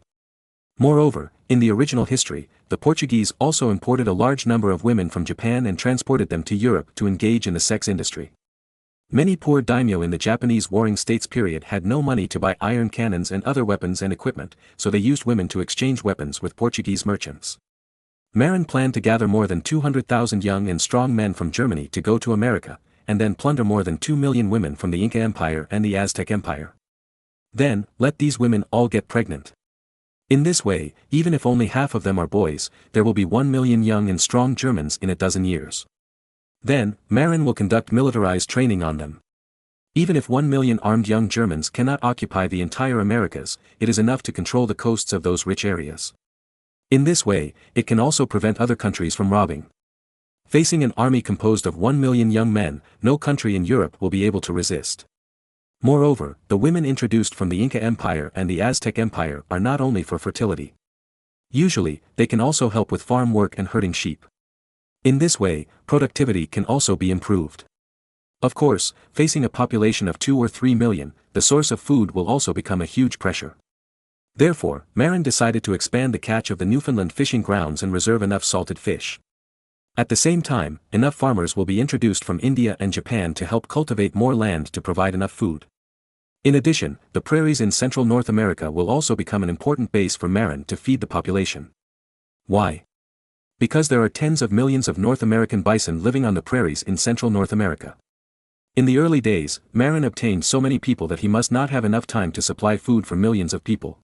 S2: Moreover, in the original history, the Portuguese also imported a large number of women from Japan and transported them to Europe to engage in the sex industry. Many poor daimyo in the Japanese Warring States period had no money to buy iron cannons and other weapons and equipment, so they used women to exchange weapons with Portuguese merchants. Marin planned to gather more than 200,000 young and strong men from Germany to go to America, and then plunder more than 2 million women from the Inca Empire and the Aztec Empire. Then, let these women all get pregnant. In this way, even if only half of them are boys, there will be 1 million young and strong Germans in a dozen years. Then, Marin will conduct militarized training on them. Even if 1 million armed young Germans cannot occupy the entire Americas, it is enough to control the coasts of those rich areas. In this way, it can also prevent other countries from robbing. Facing an army composed of 1 million young men, no country in Europe will be able to resist. Moreover, the women introduced from the Inca Empire and the Aztec Empire are not only for fertility. Usually, they can also help with farm work and herding sheep. In this way, productivity can also be improved. Of course, facing a population of 2 or 3 million, the source of food will also become a huge pressure. Therefore, Marin decided to expand the catch of the Newfoundland fishing grounds and reserve enough salted fish. At the same time, enough farmers will be introduced from India and Japan to help cultivate more land to provide enough food. In addition, the prairies in central North America will also become an important base for Marin to feed the population. Why? Because there are tens of millions of North American bison living on the prairies in central North America. In the early days, Marin obtained so many people that he must not have enough time to supply food for millions of people.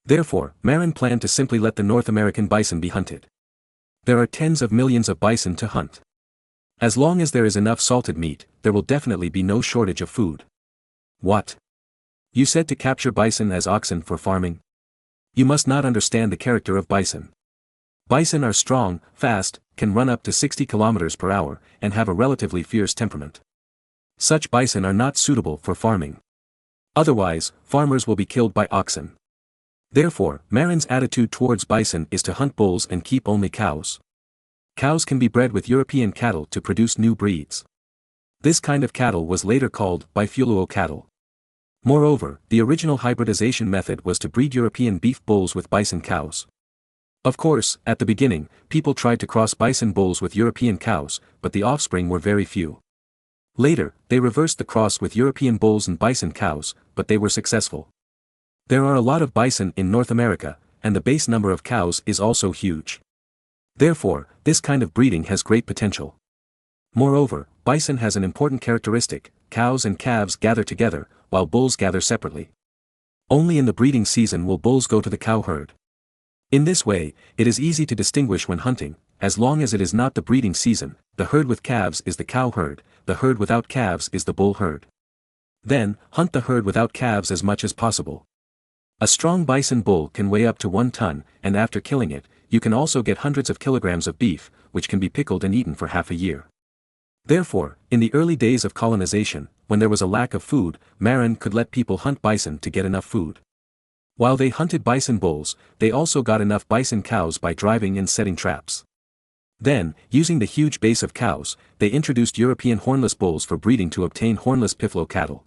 S2: Therefore, Marin planned to simply let the North American bison be hunted. There are tens of millions of bison to hunt. As long as there is enough salted meat, there will definitely be no shortage of food. What? You said to capture bison as oxen for farming? You must not understand the character of bison. Bison are strong, fast, can run up to 60 kilometers per hour, and have a relatively fierce temperament. Such bison are not suitable for farming. Otherwise, farmers will be killed by oxen. Therefore, Marin's attitude towards bison is to hunt bulls and keep only cows. Cows can be bred with European cattle to produce new breeds. This kind of cattle was later called bifuluo cattle. Moreover, the original hybridization method was to breed European beef bulls with bison cows. Of course, at the beginning, people tried to cross bison bulls with European cows, but the offspring were very few. Later, they reversed the cross with European bulls and bison cows, but they were successful. There are a lot of bison in North America, and the base number of cows is also huge. Therefore, this kind of breeding has great potential. Moreover, bison has an important characteristic: cows and calves gather together, while bulls gather separately. Only in the breeding season will bulls go to the cow herd. In this way, it is easy to distinguish when hunting. As long as it is not the breeding season, the herd with calves is the cow herd, the herd without calves is the bull herd. Then, hunt the herd without calves as much as possible. A strong bison bull can weigh up to 1 ton, and after killing it, you can also get hundreds of kilograms of beef, which can be pickled and eaten for half a year. Therefore, in the early days of colonization, when there was a lack of food, Marin could let people hunt bison to get enough food. While they hunted bison bulls, they also got enough bison cows by driving and setting traps. Then, using the huge base of cows, they introduced European hornless bulls for breeding to obtain hornless piffalo cattle.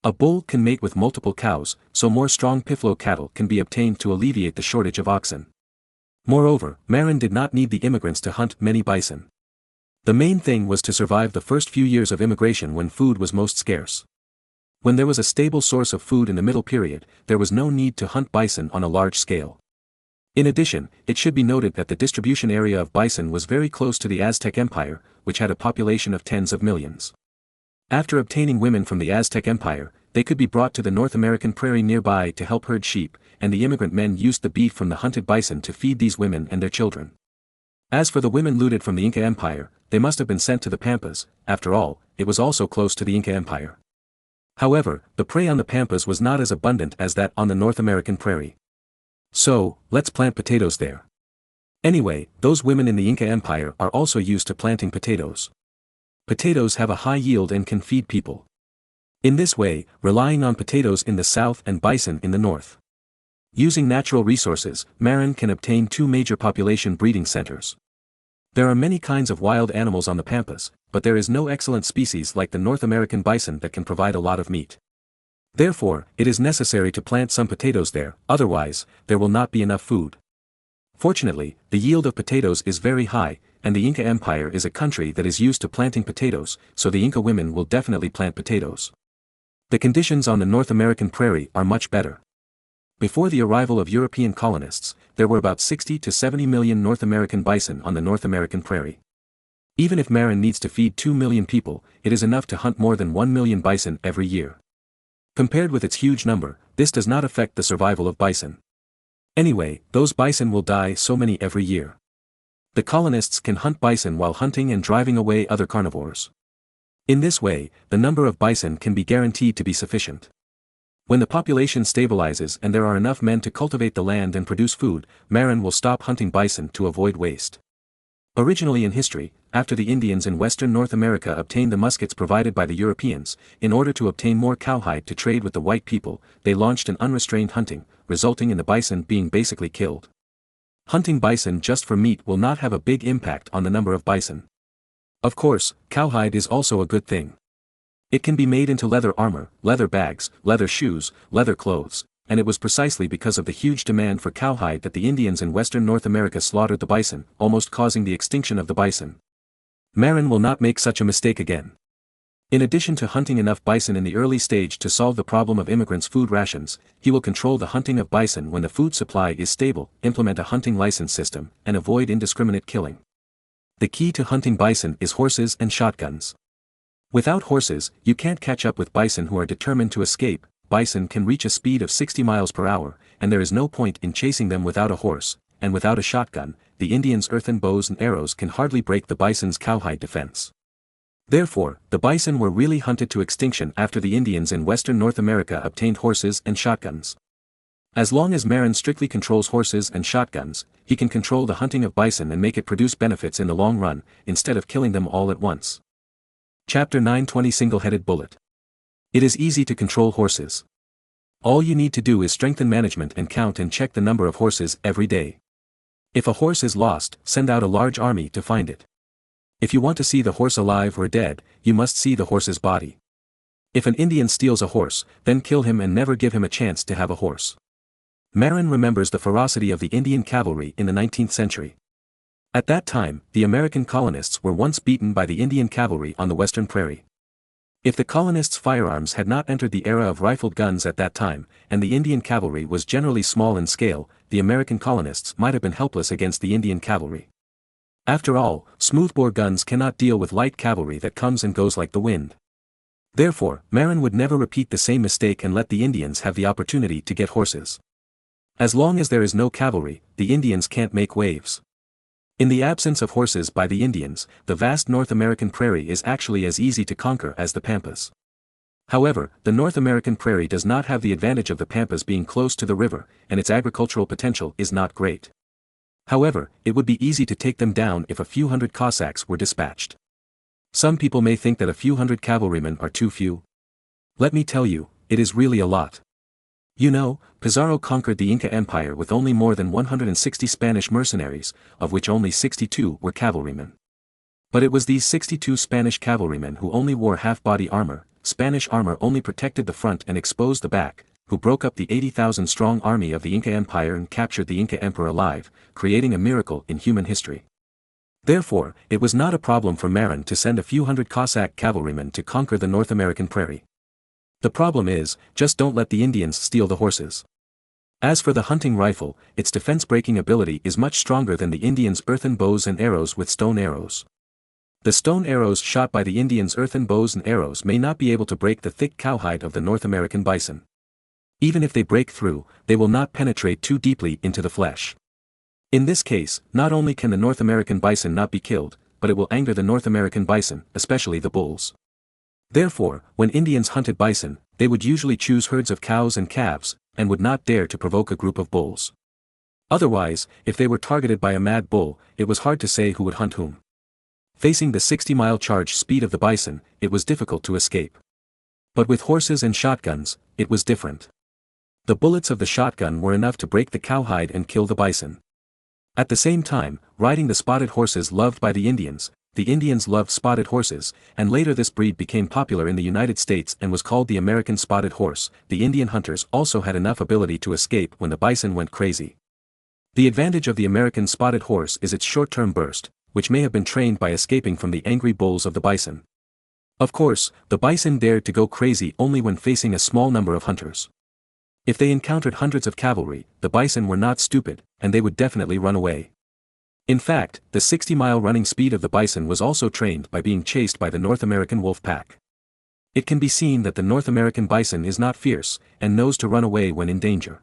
S2: A bull can mate with multiple cows, so more strong piffalo cattle can be obtained to alleviate the shortage of oxen. Moreover, Marin did not need the immigrants to hunt many bison. The main thing was to survive the first few years of immigration when food was most scarce. When there was a stable source of food in the middle period, there was no need to hunt bison on a large scale. In addition, it should be noted that the distribution area of bison was very close to the Aztec Empire, which had a population of tens of millions. After obtaining women from the Aztec Empire, they could be brought to the North American prairie nearby to help herd sheep, and the immigrant men used the beef from the hunted bison to feed these women and their children. As for the women looted from the Inca Empire, they must have been sent to the Pampas. After all, it was also close to the Inca Empire. However, the prey on the Pampas was not as abundant as that on the North American prairie. So, let's plant potatoes there. Anyway, those women in the Inca Empire are also used to planting potatoes. Potatoes have a high yield and can feed people. In this way, relying on potatoes in the south and bison in the north. Using natural resources, Marin can obtain 2 major population breeding centers. There are many kinds of wild animals on the Pampas, but there is no excellent species like the North American bison that can provide a lot of meat. Therefore, it is necessary to plant some potatoes there, otherwise, there will not be enough food. Fortunately, the yield of potatoes is very high, and the Inca Empire is a country that is used to planting potatoes, so the Inca women will definitely plant potatoes. The conditions on the North American prairie are much better. Before the arrival of European colonists, there were about 60 to 70 million North American bison on the North American prairie. Even if Marin needs to feed 2 million people, it is enough to hunt more than 1 million bison every year. Compared with its huge number, this does not affect the survival of bison. Anyway, those bison will die so many every year. The colonists can hunt bison while hunting and driving away other carnivores. In this way, the number of bison can be guaranteed to be sufficient. When the population stabilizes and there are enough men to cultivate the land and produce food, Marin will stop hunting bison to avoid waste. Originally in history, after the Indians in western North America obtained the muskets provided by the Europeans, in order to obtain more cowhide to trade with the white people, they launched an unrestrained hunting, resulting in the bison being basically killed. Hunting bison just for meat will not have a big impact on the number of bison. Of course, cowhide is also a good thing. It can be made into leather armor, leather bags, leather shoes, leather clothes, and it was precisely because of the huge demand for cowhide that the Indians in western North America slaughtered the bison, almost causing the extinction of the bison. Marin will not make such a mistake again. In addition to hunting enough bison in the early stage to solve the problem of immigrants' food rations, he will control the hunting of bison when the food supply is stable, implement a hunting license system, and avoid indiscriminate killing. The key to hunting bison is horses and shotguns. Without horses, you can't catch up with bison who are determined to escape. Bison can reach a speed of 60 miles per hour, and there is no point in chasing them without a horse, and without a shotgun, the Indians' earthen bows and arrows can hardly break the bison's cowhide defense. Therefore, the bison were really hunted to extinction after the Indians in western North America obtained horses and shotguns. As long as Marin strictly controls horses and shotguns, he can control the hunting of bison and make it produce benefits in the long run, instead of killing them all at once. Chapter 9:20 Single-Headed Bullet. It is easy to control horses. All you need to do is strengthen management and count and check the number of horses every day. If a horse is lost, send out a large army to find it. If you want to see the horse alive or dead, you must see the horse's body. If an Indian steals a horse, then kill him and never give him a chance to have a horse. Marin remembers the ferocity of the Indian cavalry in the 19th century. At that time, the American colonists were once beaten by the Indian cavalry on the western prairie. If the colonists' firearms had not entered the era of rifled guns at that time, and the Indian cavalry was generally small in scale, the American colonists might have been helpless against the Indian cavalry. After all, smoothbore guns cannot deal with light cavalry that comes and goes like the wind. Therefore, Marin would never repeat the same mistake and let the Indians have the opportunity to get horses. As long as there is no cavalry, the Indians can't make waves. In the absence of horses by the Indians, the vast North American prairie is actually as easy to conquer as the Pampas. However, the North American prairie does not have the advantage of the Pampas being close to the river, and its agricultural potential is not great. However, it would be easy to take them down if a few hundred Cossacks were dispatched. Some people may think that a few hundred cavalrymen are too few. Let me tell you, it is really a lot. You know, Pizarro conquered the Inca Empire with only more than 160 Spanish mercenaries, of which only 62 were cavalrymen. But it was these 62 Spanish cavalrymen who only wore half-body armor, Spanish armor only protected the front and exposed the back, who broke up the 80,000-strong army of the Inca Empire and captured the Inca Emperor alive, creating a miracle in human history. Therefore, it was not a problem for Marin to send a few hundred Cossack cavalrymen to conquer the North American prairie. The problem is, just don't let the Indians steal the horses. As for the hunting rifle, its defense-breaking ability is much stronger than the Indians' earthen bows and arrows with stone arrows. The stone arrows shot by the Indians' earthen bows and arrows may not be able to break the thick cowhide of the North American bison. Even if they break through, they will not penetrate too deeply into the flesh. In this case, not only can the North American bison not be killed, but it will anger the North American bison, especially the bulls. Therefore, when Indians hunted bison, they would usually choose herds of cows and calves, and would not dare to provoke a group of bulls. Otherwise, if they were targeted by a mad bull, it was hard to say who would hunt whom. Facing the 60-mile charge speed of the bison, it was difficult to escape. But with horses and shotguns, it was different. The bullets of the shotgun were enough to break the cowhide and kill the bison. At the same time, riding the spotted horses loved by the Indians loved spotted horses, and later this breed became popular in the United States and was called the American spotted horse. The Indian hunters also had enough ability to escape when the bison went crazy. The advantage of the American spotted horse is its short-term burst, which may have been trained by escaping from the angry bulls of the bison. Of course, the bison dared to go crazy only when facing a small number of hunters. If they encountered hundreds of cavalry, the bison were not stupid, and they would definitely run away. In fact, the 60-mile running speed of the bison was also trained by being chased by the North American wolf pack. It can be seen that the North American bison is not fierce, and knows to run away when in danger.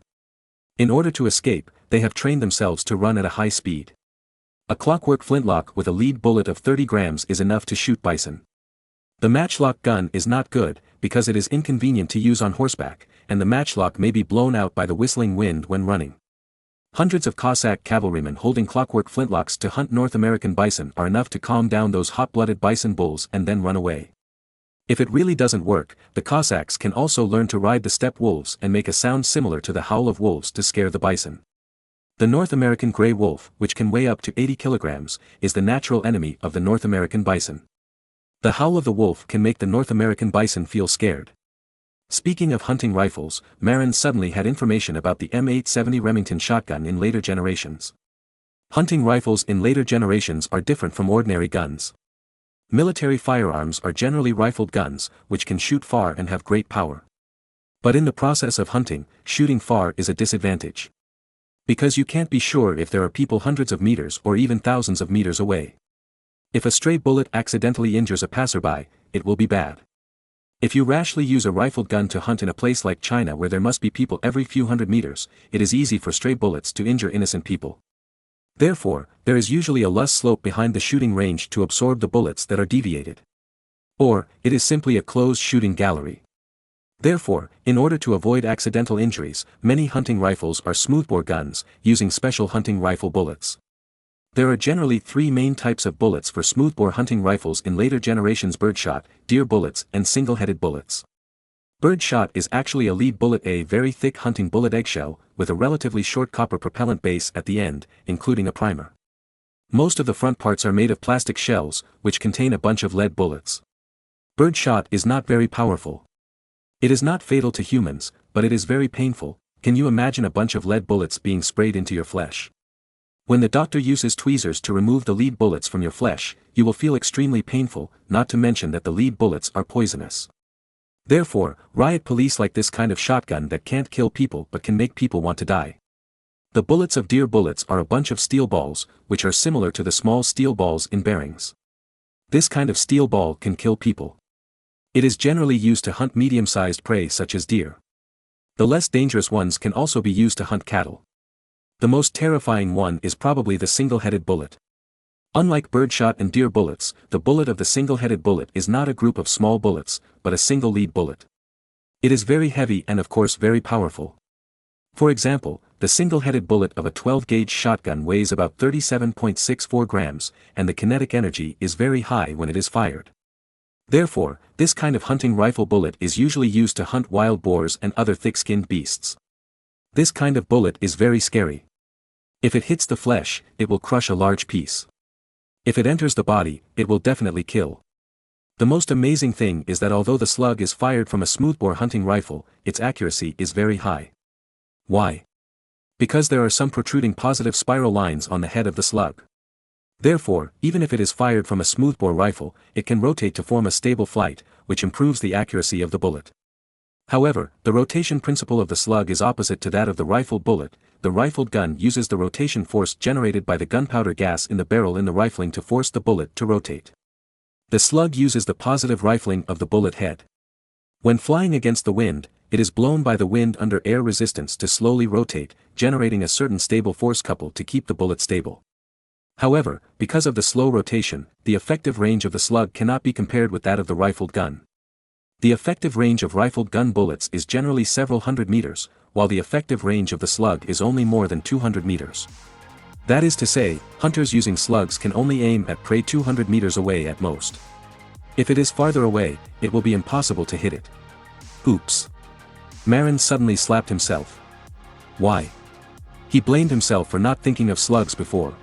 S2: In order to escape, they have trained themselves to run at a high speed. A clockwork flintlock with a lead bullet of 30 grams is enough to shoot bison. The matchlock gun is not good, because it is inconvenient to use on horseback, and the matchlock may be blown out by the whistling wind when running. Hundreds of Cossack cavalrymen holding clockwork flintlocks to hunt North American bison are enough to calm down those hot-blooded bison bulls and then run away. If it really doesn't work, the Cossacks can also learn to ride the steppe wolves and make a sound similar to the howl of wolves to scare the bison. The North American gray wolf, which can weigh up to 80 kilograms, is the natural enemy of the North American bison. The howl of the wolf can make the North American bison feel scared. Speaking of hunting rifles, Marin suddenly had information about the M870 Remington shotgun in later generations. Hunting rifles in later generations are different from ordinary guns. Military firearms are generally rifled guns, which can shoot far and have great power. But in the process of hunting, shooting far is a disadvantage. Because you can't be sure if there are people hundreds of meters or even thousands of meters away. If a stray bullet accidentally injures a passerby, it will be bad. If you rashly use a rifled gun to hunt in a place like China where there must be people every few hundred meters, it is easy for stray bullets to injure innocent people. Therefore, there is usually a loose slope behind the shooting range to absorb the bullets that are deviated. Or, it is simply a closed shooting gallery. Therefore, in order to avoid accidental injuries, many hunting rifles are smoothbore guns, using special hunting rifle bullets. There are generally three main types of bullets for smoothbore hunting rifles in later generations: birdshot, deer bullets, and single-headed bullets. Birdshot is actually a lead bullet, a very thick hunting bullet eggshell, with a relatively short copper propellant base at the end, including a primer. Most of the front parts are made of plastic shells, which contain a bunch of lead bullets. Birdshot is not very powerful. It is not fatal to humans, but it is very painful. Can you imagine a bunch of lead bullets being sprayed into your flesh? When the doctor uses tweezers to remove the lead bullets from your flesh, you will feel extremely painful, not to mention that the lead bullets are poisonous. Therefore, riot police like this kind of shotgun that can't kill people but can make people want to die. The bullets of deer bullets are a bunch of steel balls, which are similar to the small steel balls in bearings. This kind of steel ball can kill people. It is generally used to hunt medium-sized prey such as deer. The less dangerous ones can also be used to hunt cattle. The most terrifying one is probably the single-headed bullet. Unlike birdshot and deer bullets, the bullet of the single-headed bullet is not a group of small bullets, but a single lead bullet. It is very heavy and of course very powerful. For example, the single-headed bullet of a 12-gauge shotgun weighs about 37.64 grams, and the kinetic energy is very high when it is fired. Therefore, this kind of hunting rifle bullet is usually used to hunt wild boars and other thick-skinned beasts. This kind of bullet is very scary. If it hits the flesh, it will crush a large piece. If it enters the body, it will definitely kill. The most amazing thing is that although the slug is fired from a smoothbore hunting rifle, its accuracy is very high. Why? Because there are some protruding positive spiral lines on the head of the slug. Therefore, even if it is fired from a smoothbore rifle, it can rotate to form a stable flight, which improves the accuracy of the bullet. However, the rotation principle of the slug is opposite to that of the rifled bullet. The rifled gun uses the rotation force generated by the gunpowder gas in the barrel in the rifling to force the bullet to rotate. The slug uses the positive rifling of the bullet head. When flying against the wind, it is blown by the wind under air resistance to slowly rotate, generating a certain stable force couple to keep the bullet stable. However, because of the slow rotation, the effective range of the slug cannot be compared with that of the rifled gun. The effective range of rifled gun bullets is generally several hundred meters, while the effective range of the slug is only more than 200 meters. That is to say, hunters using slugs can only aim at prey 200 meters away at most. If it is farther away, it will be impossible to hit it. Oops. Marin suddenly slapped himself. Why? He blamed himself for not thinking of slugs before.